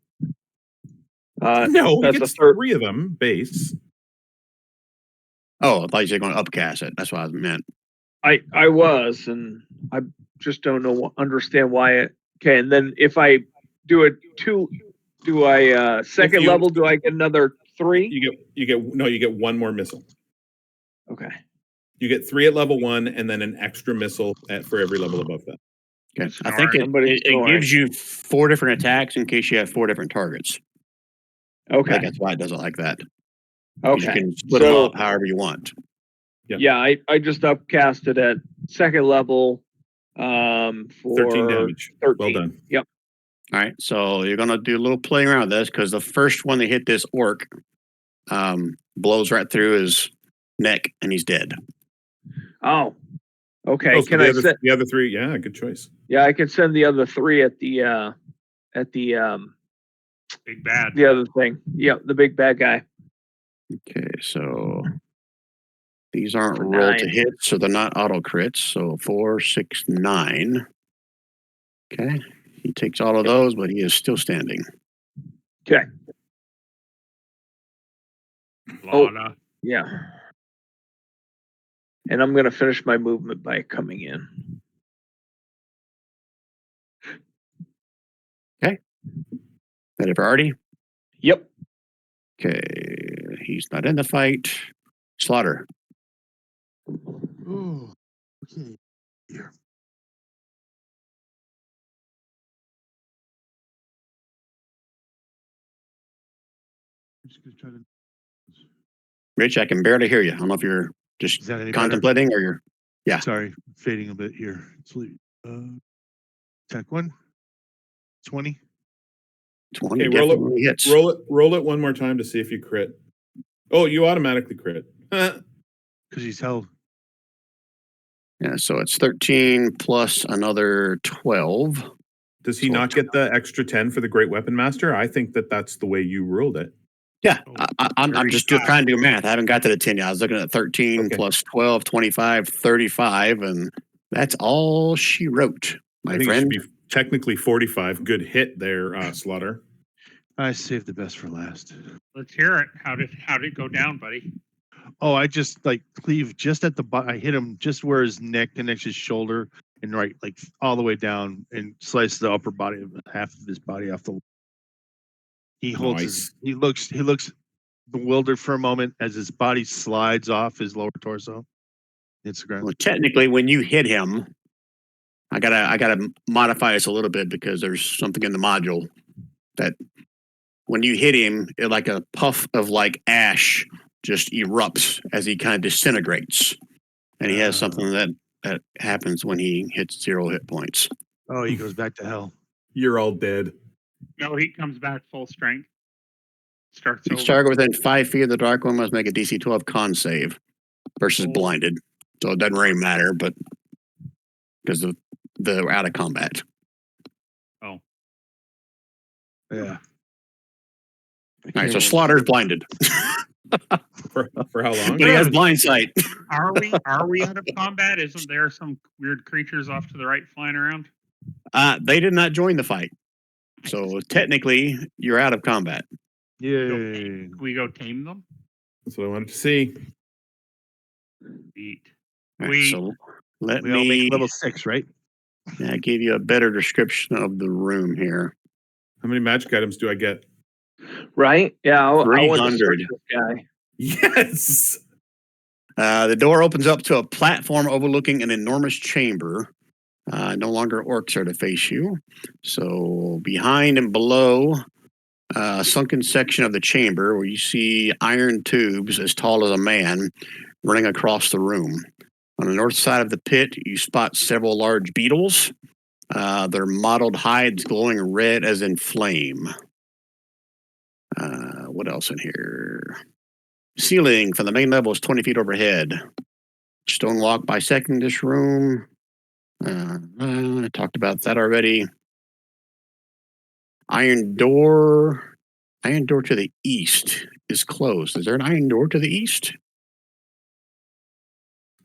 No, he that's a gets third. 3 of them base. Oh, I thought you said going to upcast it. That's what I meant. I was, and I just don't understand why it. Okay, and then if I do it second you- level? Do I get another 3? You get 1 more missile. Okay. You get 3 at level 1, and then an extra missile for every level above that. Okay. I think Somebody's it snoring. gives you 4 different attacks in case you have 4 different targets. I think Okay. that's why it does it like that. 'Cause You Okay. can split them up however you want. Yeah, I just upcasted at second level. For 13 damage. 13. Well done. Yep. All right, so you're gonna do a little playing around with this because the first one that hit this orc blows right through his neck and he's dead. Oh. Okay. Oh, so Can the I other, send? the other 3? Yeah, good choice. Yeah, I can send the other 3 at the Big bad. the other thing. Yeah, the big bad guy. Okay, so these aren't For rolled to 9. hit, so they're not auto crits. So 4, 6, 9. Okay, he takes all of those, but he is still standing. Okay. Lana. Yeah. And I'm gonna finish my movement by coming in. That it for Artie? Yep. Okay, he's not in the fight. Slaughter. Oh, okay. Here. I'm just gonna try to. Rich, I can barely hear you. I don't know if you're just Is that any better? contemplating or you're. Yeah. Sorry, fading a bit here. Sleep. Attack 1. 20. 20 Okay, definitely hits. Roll it 1 more time to see if you crit. Oh, you automatically crit. Because he's held. Yeah, so it's 13 plus another 12. Does he So not get the extra 10 for the Great Weapon Master? I think that's the way you ruled it. Yeah, Oh, I'm just trying to do math. I haven't got to the 10 yet. I was looking at 13 Okay. plus 12, 25, 35, and that's all she wrote, I my think friend. it should be technically 45. Good hit there, Slaughter. I saved the best for last. Let's hear it. How did it go down, buddy? Oh, I just cleave just at the I hit him just where his neck connects his shoulder and right all the way down and slice the upper body of half of his body off the. He holds Nice. he looks bewildered for a moment as his body slides off his lower torso. Hits the ground. Well, technically, when you hit him, I gotta modify this a little bit because there's something in the module that when you hit him, it like a puff of like ash just erupts as he kind of disintegrates, and he has something that happens when he hits 0 hit points. Oh, he goes back to hell. You're all dead. No, he comes back full strength. Starts Each over. target within 5 feet of the Dark One must make a DC 12 con save versus Oh. blinded, so it doesn't really matter, but because of the out of combat. Oh, Yeah. All right, so Slaughter's blinded, For how long? but he has blind sight. are we out of combat? Isn't there some weird creatures off to the right flying around? They did not join the fight, so technically you're out of combat. Yay. Can we go tame them? That's what I wanted to see. Eat. All right, so let We all me make level 6, right? give you a better description of the room here. How many magic items do I get? Right? Yeah, I want to 300. search this guy. Yes. The door opens up to a platform overlooking an enormous chamber. No longer orcs are to face you. So behind and below a sunken section of the chamber where you see iron tubes as tall as a man running across the room. On the north side of the pit, you spot several large beetles. Their mottled hides glowing red as in flame. What else in here? Ceiling from the main level is 20 feet overhead. Stone walk bisecting this room. I talked about that already. Iron door to the east is closed. Is there an iron door to the east?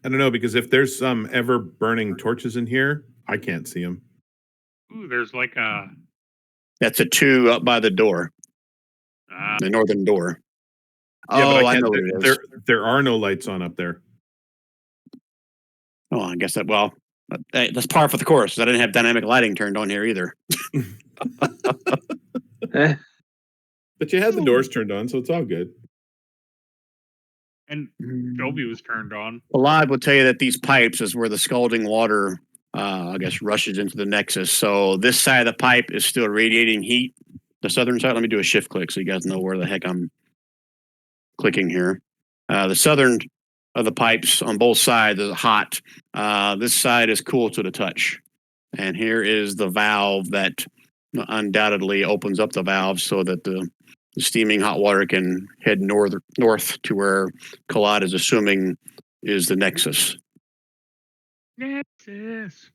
I don't know, because if there's some ever burning torches in here, I can't see them. Ooh, there's like a That's a 2 up by the door, the northern door. Oh, I know what it is. There are no lights on up there. Oh, I guess that's par for the course. I didn't have dynamic lighting turned on here either. But you had the doors turned on, so it's all good. and Jovi was turned on. Alad will tell you that these pipes is where the scalding water, I guess, rushes into the nexus. So this side of the pipe is still radiating heat. The southern side, let me do a shift click so you guys know where the heck I'm clicking here. The southern of the pipes on both sides is hot. This side is cool to the touch. And here is the valve that undoubtedly opens up the valve so that the steaming hot water can head north to where Kalad is assuming is the nexus. Nexus.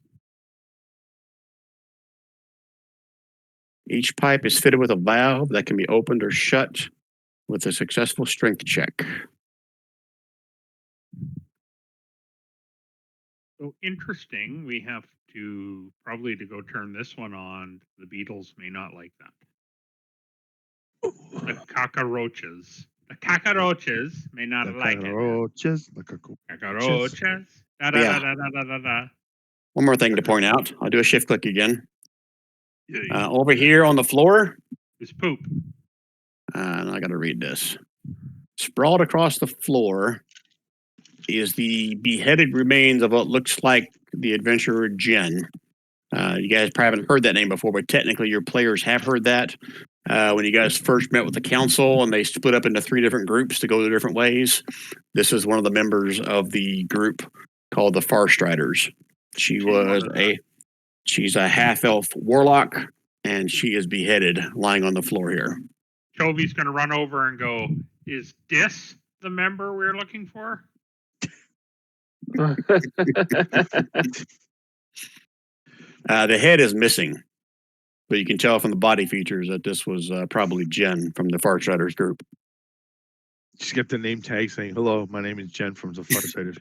Each pipe is fitted with a valve that can be opened or shut with a successful strength check. So interesting. We have to probably to go turn this one on. The beetles may not like that. The cockroaches. The cockroaches may not like it. Cockroaches. Cockroaches. Da, da, Yeah. da, da, da, da, da. One more thing to point out. I'll do a shift click again. Over here on the floor, It's poop. and I got to read this. Sprawled across the floor is the beheaded remains of what looks like the adventurer Jen. You guys probably haven't heard that name before, but technically your players have heard that. When you guys first met with the council and they split up into 3 different groups to go their different ways, this is one of the members of the group called the Farstriders. She's a half-elf warlock, and she is beheaded lying on the floor here. Jovi's going to run over and go, is this the member we're looking for? The head is missing, but you can tell from the body features that this was probably Jen from the Farstriders group. Just get the name tag saying, "Hello, my name is Jen from the Farsighters."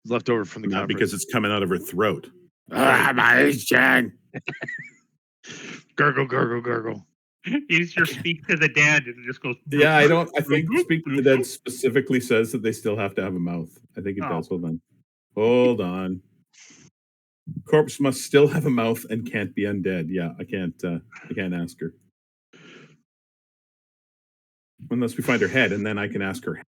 Left over from the Not conference. because it's coming out of her throat. My name's Jen. Gurgle, gurgle, gurgle. You just speak to the dead and it just goes. Yeah, I think Speak to the Dead specifically says that they still have to have a mouth. I think it does. Hold on. Corpse must still have a mouth and can't be undead. Yeah, I can't ask her. Unless we find her head, and then I can ask her.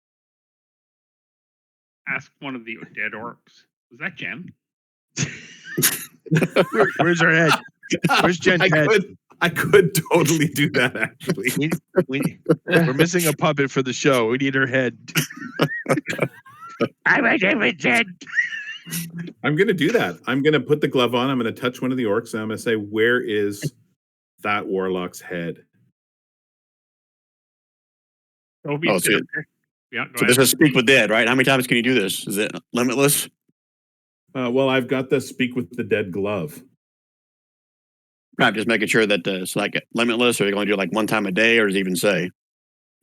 Ask one of the dead orcs. Was that Jen? Where's her head? Where's Jen's head? I could totally do that, actually. We're missing a puppet for the show. We need her head. I'm a different Jen. I'm going to do that. I'm going to put the glove on. I'm going to touch one of the orcs, and I'm going to say, where is that warlock's head? Toby's so gonna pick- yeah, go So ahead. this is Speak with Dead, right? How many times can you do this? Is it limitless? Well, I've got the Speak with the Dead glove. Right, just making sure that it's like limitless, or you're going to do it like one time a day, or does it even say?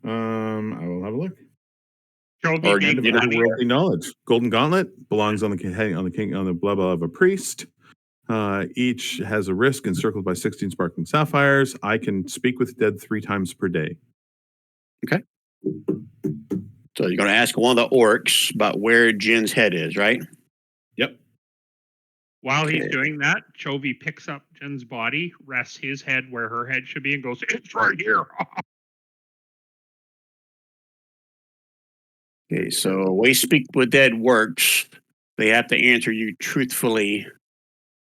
I will have a look. Toby or being you know, funny. Worldly knowledge. Golden Gauntlet belongs on the king on the blah blah of a priest. Each has a risk encircled by 16 sparkling sapphires. I can speak with dead 3 times per day. Okay. So you're going to ask one of the orcs about where Jin's head is, right? Yep. While he's Okay. doing that, Chovy picks up Jen's body, rests his head where her head should be, and goes, "It's right here." Okay, so way Speak with Dead works, they have to answer you truthfully.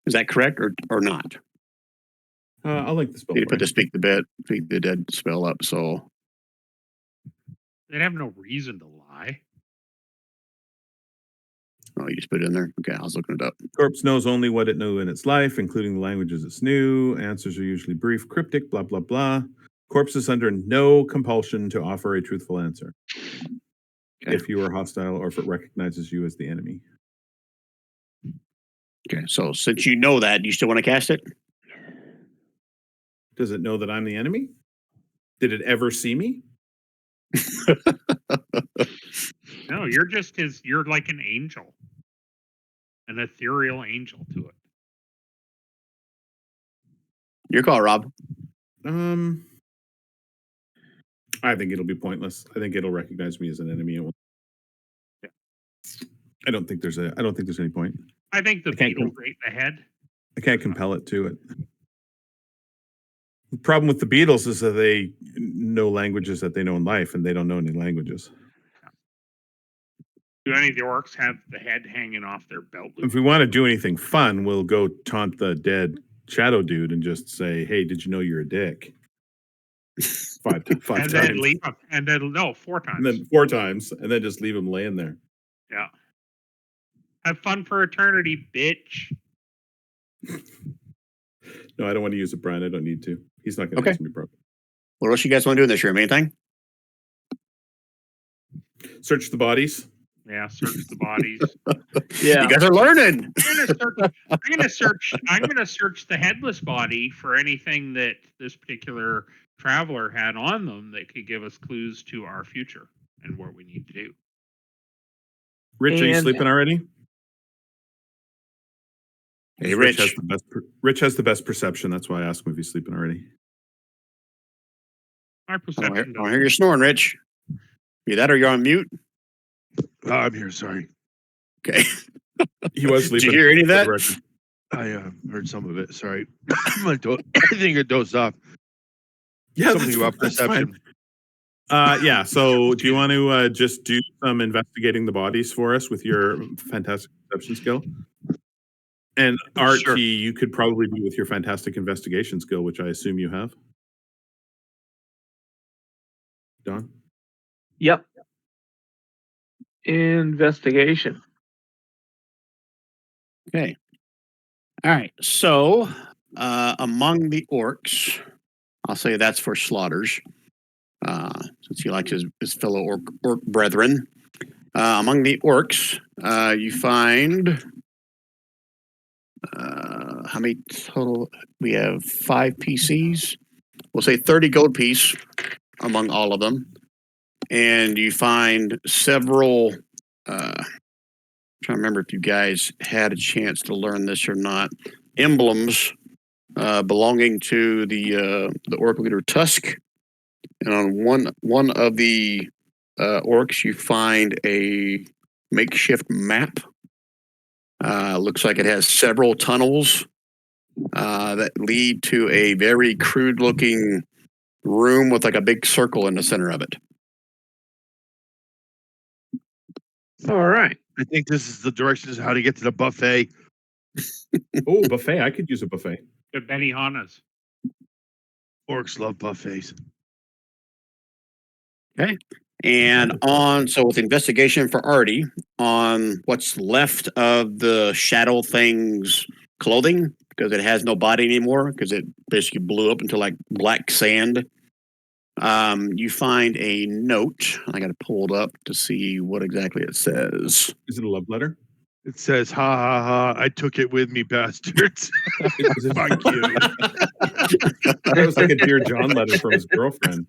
Is that correct or not? I'll link the spell. You need to for put the you. Speak the Dead spell up. So They'd have no reason to lie. you just put it in there. Okay, I was looking it up. Corpse knows only what it knew in its life, including the languages it's new. Answers are usually brief, cryptic, blah, blah, blah. Corpse is under no compulsion to offer a truthful answer. Okay. If you are hostile or if it recognizes you as the enemy. Okay, so since you know that, you still want to cast it? Does it know that I'm the enemy? Did it ever see me? No, you're just you're like an angel. An ethereal angel to it. Your call, Rob. I think it'll be pointless. I think it'll recognize me as an enemy. Yeah. I don't think there's any point. I think the I can't beetle ate the head. I can't compel it to it. The problem with the Beatles is that they know languages that they know in life, and they don't know any languages. Do any of the orcs have the head hanging off their belt loop? If we want to do anything fun, we'll go taunt the dead shadow dude and just say, "Hey, did you know you're a dick?" five and times. then leave them. And then, no, 4 times. And then 4 times, and then just leave him laying there. Yeah. Have fun for eternity, bitch. No, I don't want to use it, Brian. I don't need to. He's not going to Okay. answer me properly. What else you guys want to do in this room? Anything? Search the bodies. Yeah, search the bodies. You guys are learning. I'm gonna search the headless body for anything that this particular traveler had on them that could give us clues to our future and what we need to do. Rich, are you And- sleeping already? Hey, Rich Rich. has the best perception. That's why I asked him if he's sleeping already. My I perception don't doesn't. hear you snoring, Rich. Be that or you're on mute? Oh, I'm here. Sorry. Okay. He was Did sleeping. you hear any of that? I heard some of it. Sorry. I think it dozed off. Yeah, Something about that's fine. perception. Yeah. So, do you want to just do some investigating the bodies for us with your fantastic perception skill? And Archie, Sure. you could probably do with your fantastic investigation skill, which I assume you have. Don? Yep. Investigation. Okay. All right. So, among the orcs, I'll say that's for Slaughters, since he likes his fellow orc brethren. Among the orcs, you find how many total? We have 5 PCs. We'll say 30 gold piece among all of them, and you find several. Trying to remember if you guys had a chance to learn this or not. Emblems belonging to the orc leader Tusk, and on one of the orcs you find a makeshift map. Looks like it has several tunnels that lead to a very crude looking room with like a big circle in the center of it. All right. I think this is the directions how to get to the buffet. Oh, buffet. I could use a buffet. The Benihana's. Orcs love buffets. And so with investigation for Artie on what's left of the shadow thing's clothing, because it has no body anymore, because it basically blew up into like black sand. You find a note. I got it pulled up to see what exactly it says. Is it a love letter? It says, "Ha ha ha! I took it with me, bastards." Is it- Fuck you. That was like a Dear John letter from his girlfriend.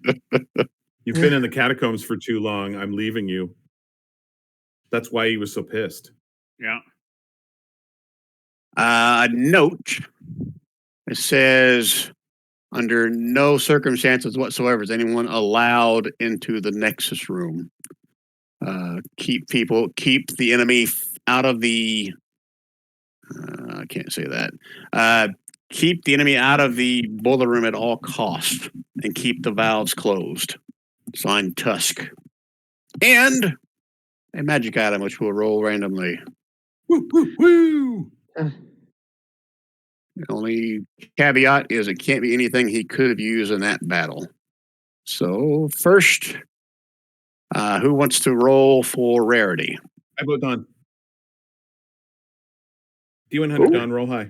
You've been in the catacombs for too long. I'm leaving you. That's why he was so pissed. Yeah. A note. It says, under no circumstances whatsoever is anyone allowed into the Nexus room. Keep the enemy out of the. I can't say that. Keep the enemy out of the boiler room at all costs, and keep the valves closed. Signed, Tusk. And a magic item which will roll randomly. Woo, woo, woo. The only caveat is it can't be anything he could have used in that battle. So first, who wants to roll for rarity? I vote Don. D100 Ooh. Don, roll high.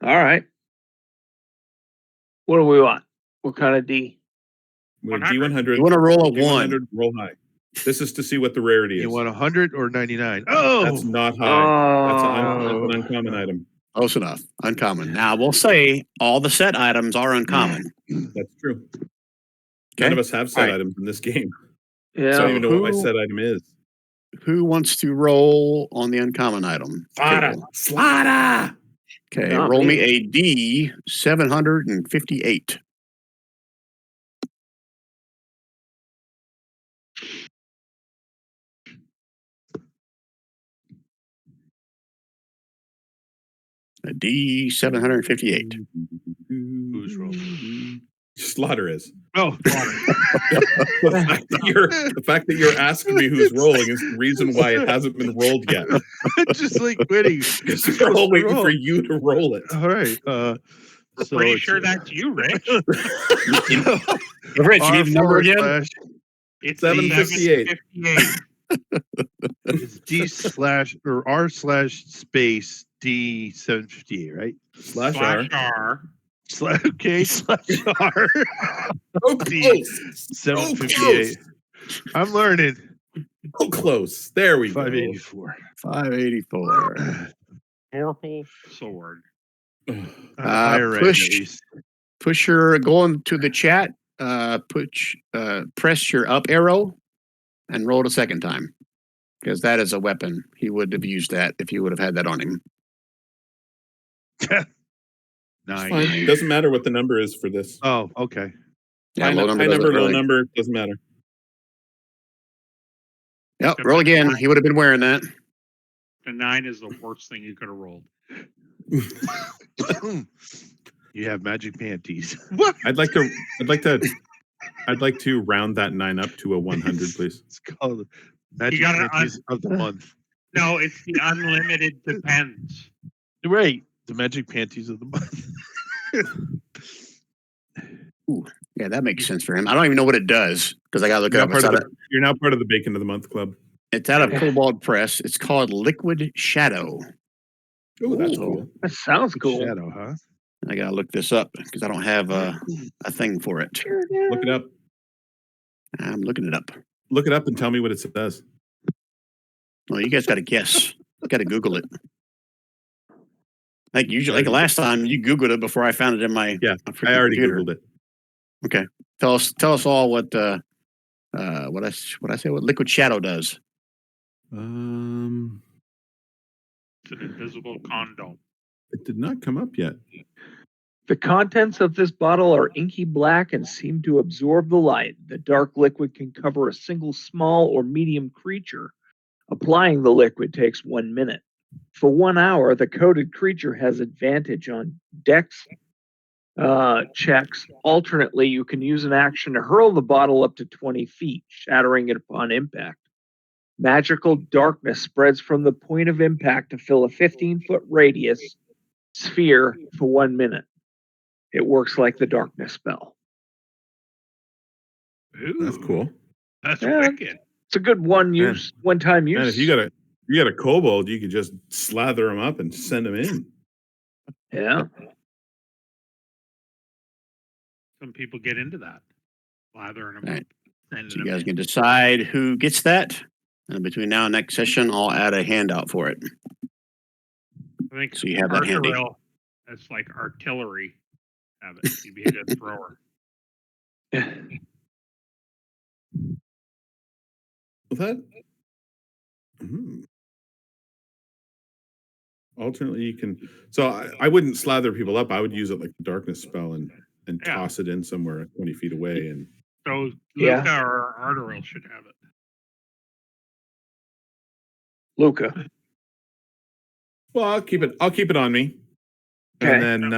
All right. What do we want? What kind of D? We're 100. D100. You want to roll a D100, one. roll high. This is to see what the rarity is. You want 100 or 99? Oh, That's not high. That's Oh. an uncommon item. Close enough. Uncommon. Now we'll say all the set items are uncommon. That's true. Okay. None of us have set All right. items in this game. Yeah. I don't even know what my who- set item is. Who wants to roll on the uncommon item? table? Slaughter! Okay, Not roll me me. a D 758. A D 758. Who's rolling? Slaughter is. Oh, The fact that you're asking me who's rolling is the reason why it hasn't been rolled yet. just like waiting. Because we're all waiting for you to roll it. All right. We're So pretty it's, sure that's you, Rich. Rich, you need the number again? It's 758. 758. It's D/R/space D758, right? Slash R. Slash R. Okay, /R So D close. 758. I'm learning. So close. There we go. 584. 584. Oracle Sword. Higher end, push. at least. Go into the chat, press your up arrow and roll it a second time. Because that is a weapon. He would have used that if you would have had that on him. It's Nine. fine. Doesn't matter what the number is for this. Oh, okay. Yeah, High low number number, doesn't low really- number, doesn't matter. Yep, roll again. He would have been wearing that. The 9 is the worst thing you could have rolled. You have magic panties. I'd like to round that 9 up to a 100, please. It's called magic gotta panties of the month. No, it's the unlimited depends. Right. The magic panties of the month. Yeah, that makes sense for him. I don't even know what it does because I got to look it up. You're now part of the Bacon of the Month Club. It's out of Cobalt Press. It's called Liquid Shadow. Oh, that's Ooh. cool. That sounds cool. Shadow, huh? I got to look this up because I don't have a thing for it. Look it up. I'm looking it up. Look it up and tell me what it says. Well, you guys got to guess. Got to Google it. Like usually, like last time, you Googled it before I found it in my Yeah, freaking I already computer. Googled it. Okay, tell us all what I say what Liquid Shadow does. It's an invisible condom. It did not come up yet. The contents of this bottle are inky black and seem to absorb the light. The dark liquid can cover a single small or medium creature. Applying the liquid takes 1 minute. For 1 hour, the coated creature has advantage on dex checks. Alternately, you can use an action to hurl the bottle up to 20 feet, shattering it upon impact. Magical darkness spreads from the point of impact to fill a 15-foot radius sphere for 1 minute. It works like the darkness spell. That's Ooh, cool. That's Yeah. wicked. It's a good one-time use. And if you got a kobold, you could just slather them up and send them in. Yeah. Some people get into that. Lathering them Right. up. Sending So you them guys in. can decide who gets that. And between now and next session, I'll add a handout for it. I think So you have that handy. That's like artillery. Have it. You'd be a good thrower. That alternately you can. So I wouldn't slather people up. I would use it like the darkness spell and Yeah. toss it in somewhere 20 feet away. And So Yeah. Luca or Arteril should have it. Luca. well, I'll keep it on me. Okay. And then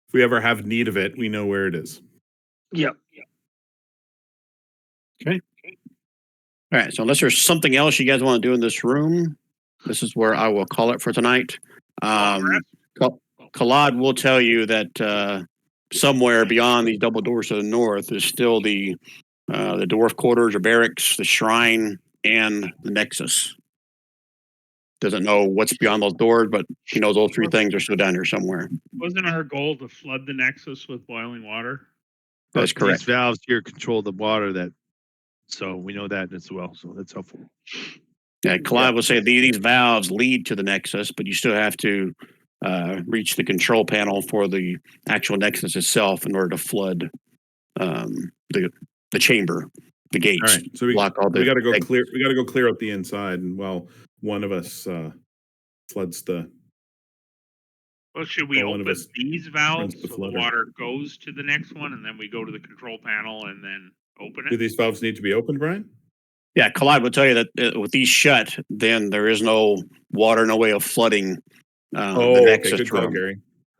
if we ever have need of it, we know where it is. Yep. All right. So unless there's something else you guys want to do in this room, this is where I will call it for tonight. Kalad will tell you that somewhere beyond these double doors to the north is still the dwarf quarters or barracks, the shrine, and the nexus. Doesn't know what's beyond those doors, but he knows those three things are still down here somewhere. Wasn't our goal to flood the Nexus with boiling water? That's correct. These valves here control the water so we know that as well. So that's helpful. Yeah, Kalad will say these valves lead to the nexus, but you still have to reach the control panel for the actual nexus itself in order to flood the chamber, the gates. All right. So we got to go clear. We got to go clear out the inside, and while one of us floods the. Well, should we one of open us these valves runs the so the floodder. water goes to the next one, and then we go to the control panel and then open Do it? these valves need to be opened, Brian? Yeah, Kalad will tell you that with these shut, then there is no water, no way of flooding the nexus Good call, room. Gary.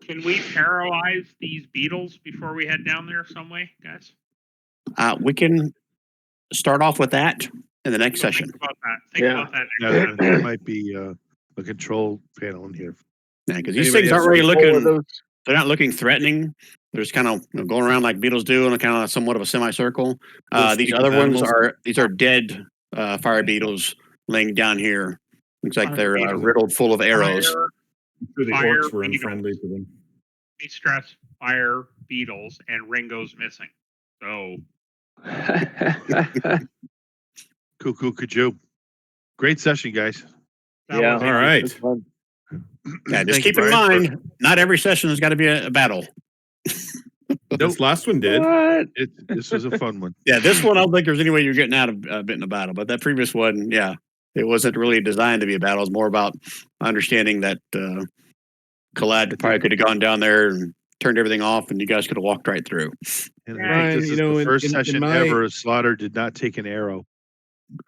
Can we paralyze these beetles before we head down there some way, guys? We can start off with that in the next session. Think about that. Think about that. Yeah, there might be a control panel in here. Yeah, because these Anybody things have aren't really looking. those? They're not looking threatening. They're just kind of going around like beetles do in a kind of somewhat of a semicircle. Those These speak other with ones animals? are dead fire beetles laying down here. Looks like Fire they're beetles. riddled full of arrows. I'm sure the Fire orcs were beetles. unfriendly to them. We stress fire beetles, and Ringo's missing. So Cuckoo kajoo. Great session, guys. that Yeah. was All right. That's fun. Yeah, just Thank you, keep in Brian, mind, not every session has got to be a battle. This last one did. What? This was a fun one. Yeah, this one I don't think there's any way you're getting out of bit in a battle, but that previous one, yeah, it wasn't really designed to be a battle. It's more about understanding that Kalad probably could have gone down there and turned everything off, and you guys could have walked right through. And Brian, this you is know, the in- first in session my- ever Slaughter did not take an arrow.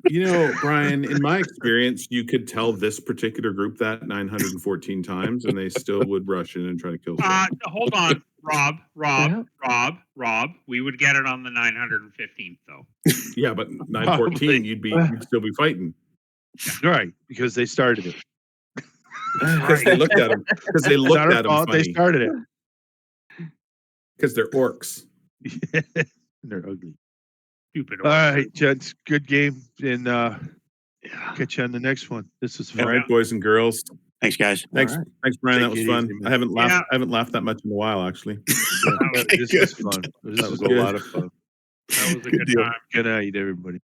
You know, Brian, in my experience, you could tell this particular group that 914 times, and they still would rush in and try to kill someone. hold on, Rob. Yeah. We would get it on the 915th though. Yeah, but 914, you'd still be fighting Right, because they started it. because they looked at them. Because they It's looked not our at them fault, they funny. started Because they're orcs. it. They're ugly. Stupid. All right, gents, good game, and catch you on the next one. This is All fun. right, boys and girls. Thanks, guys. Thanks, Brian. Take That was it fun. easy, man. I haven't laughed that much in a while, actually. This was fun. This was a good. lot of fun. That was a Good good deal. time. Good night, everybody.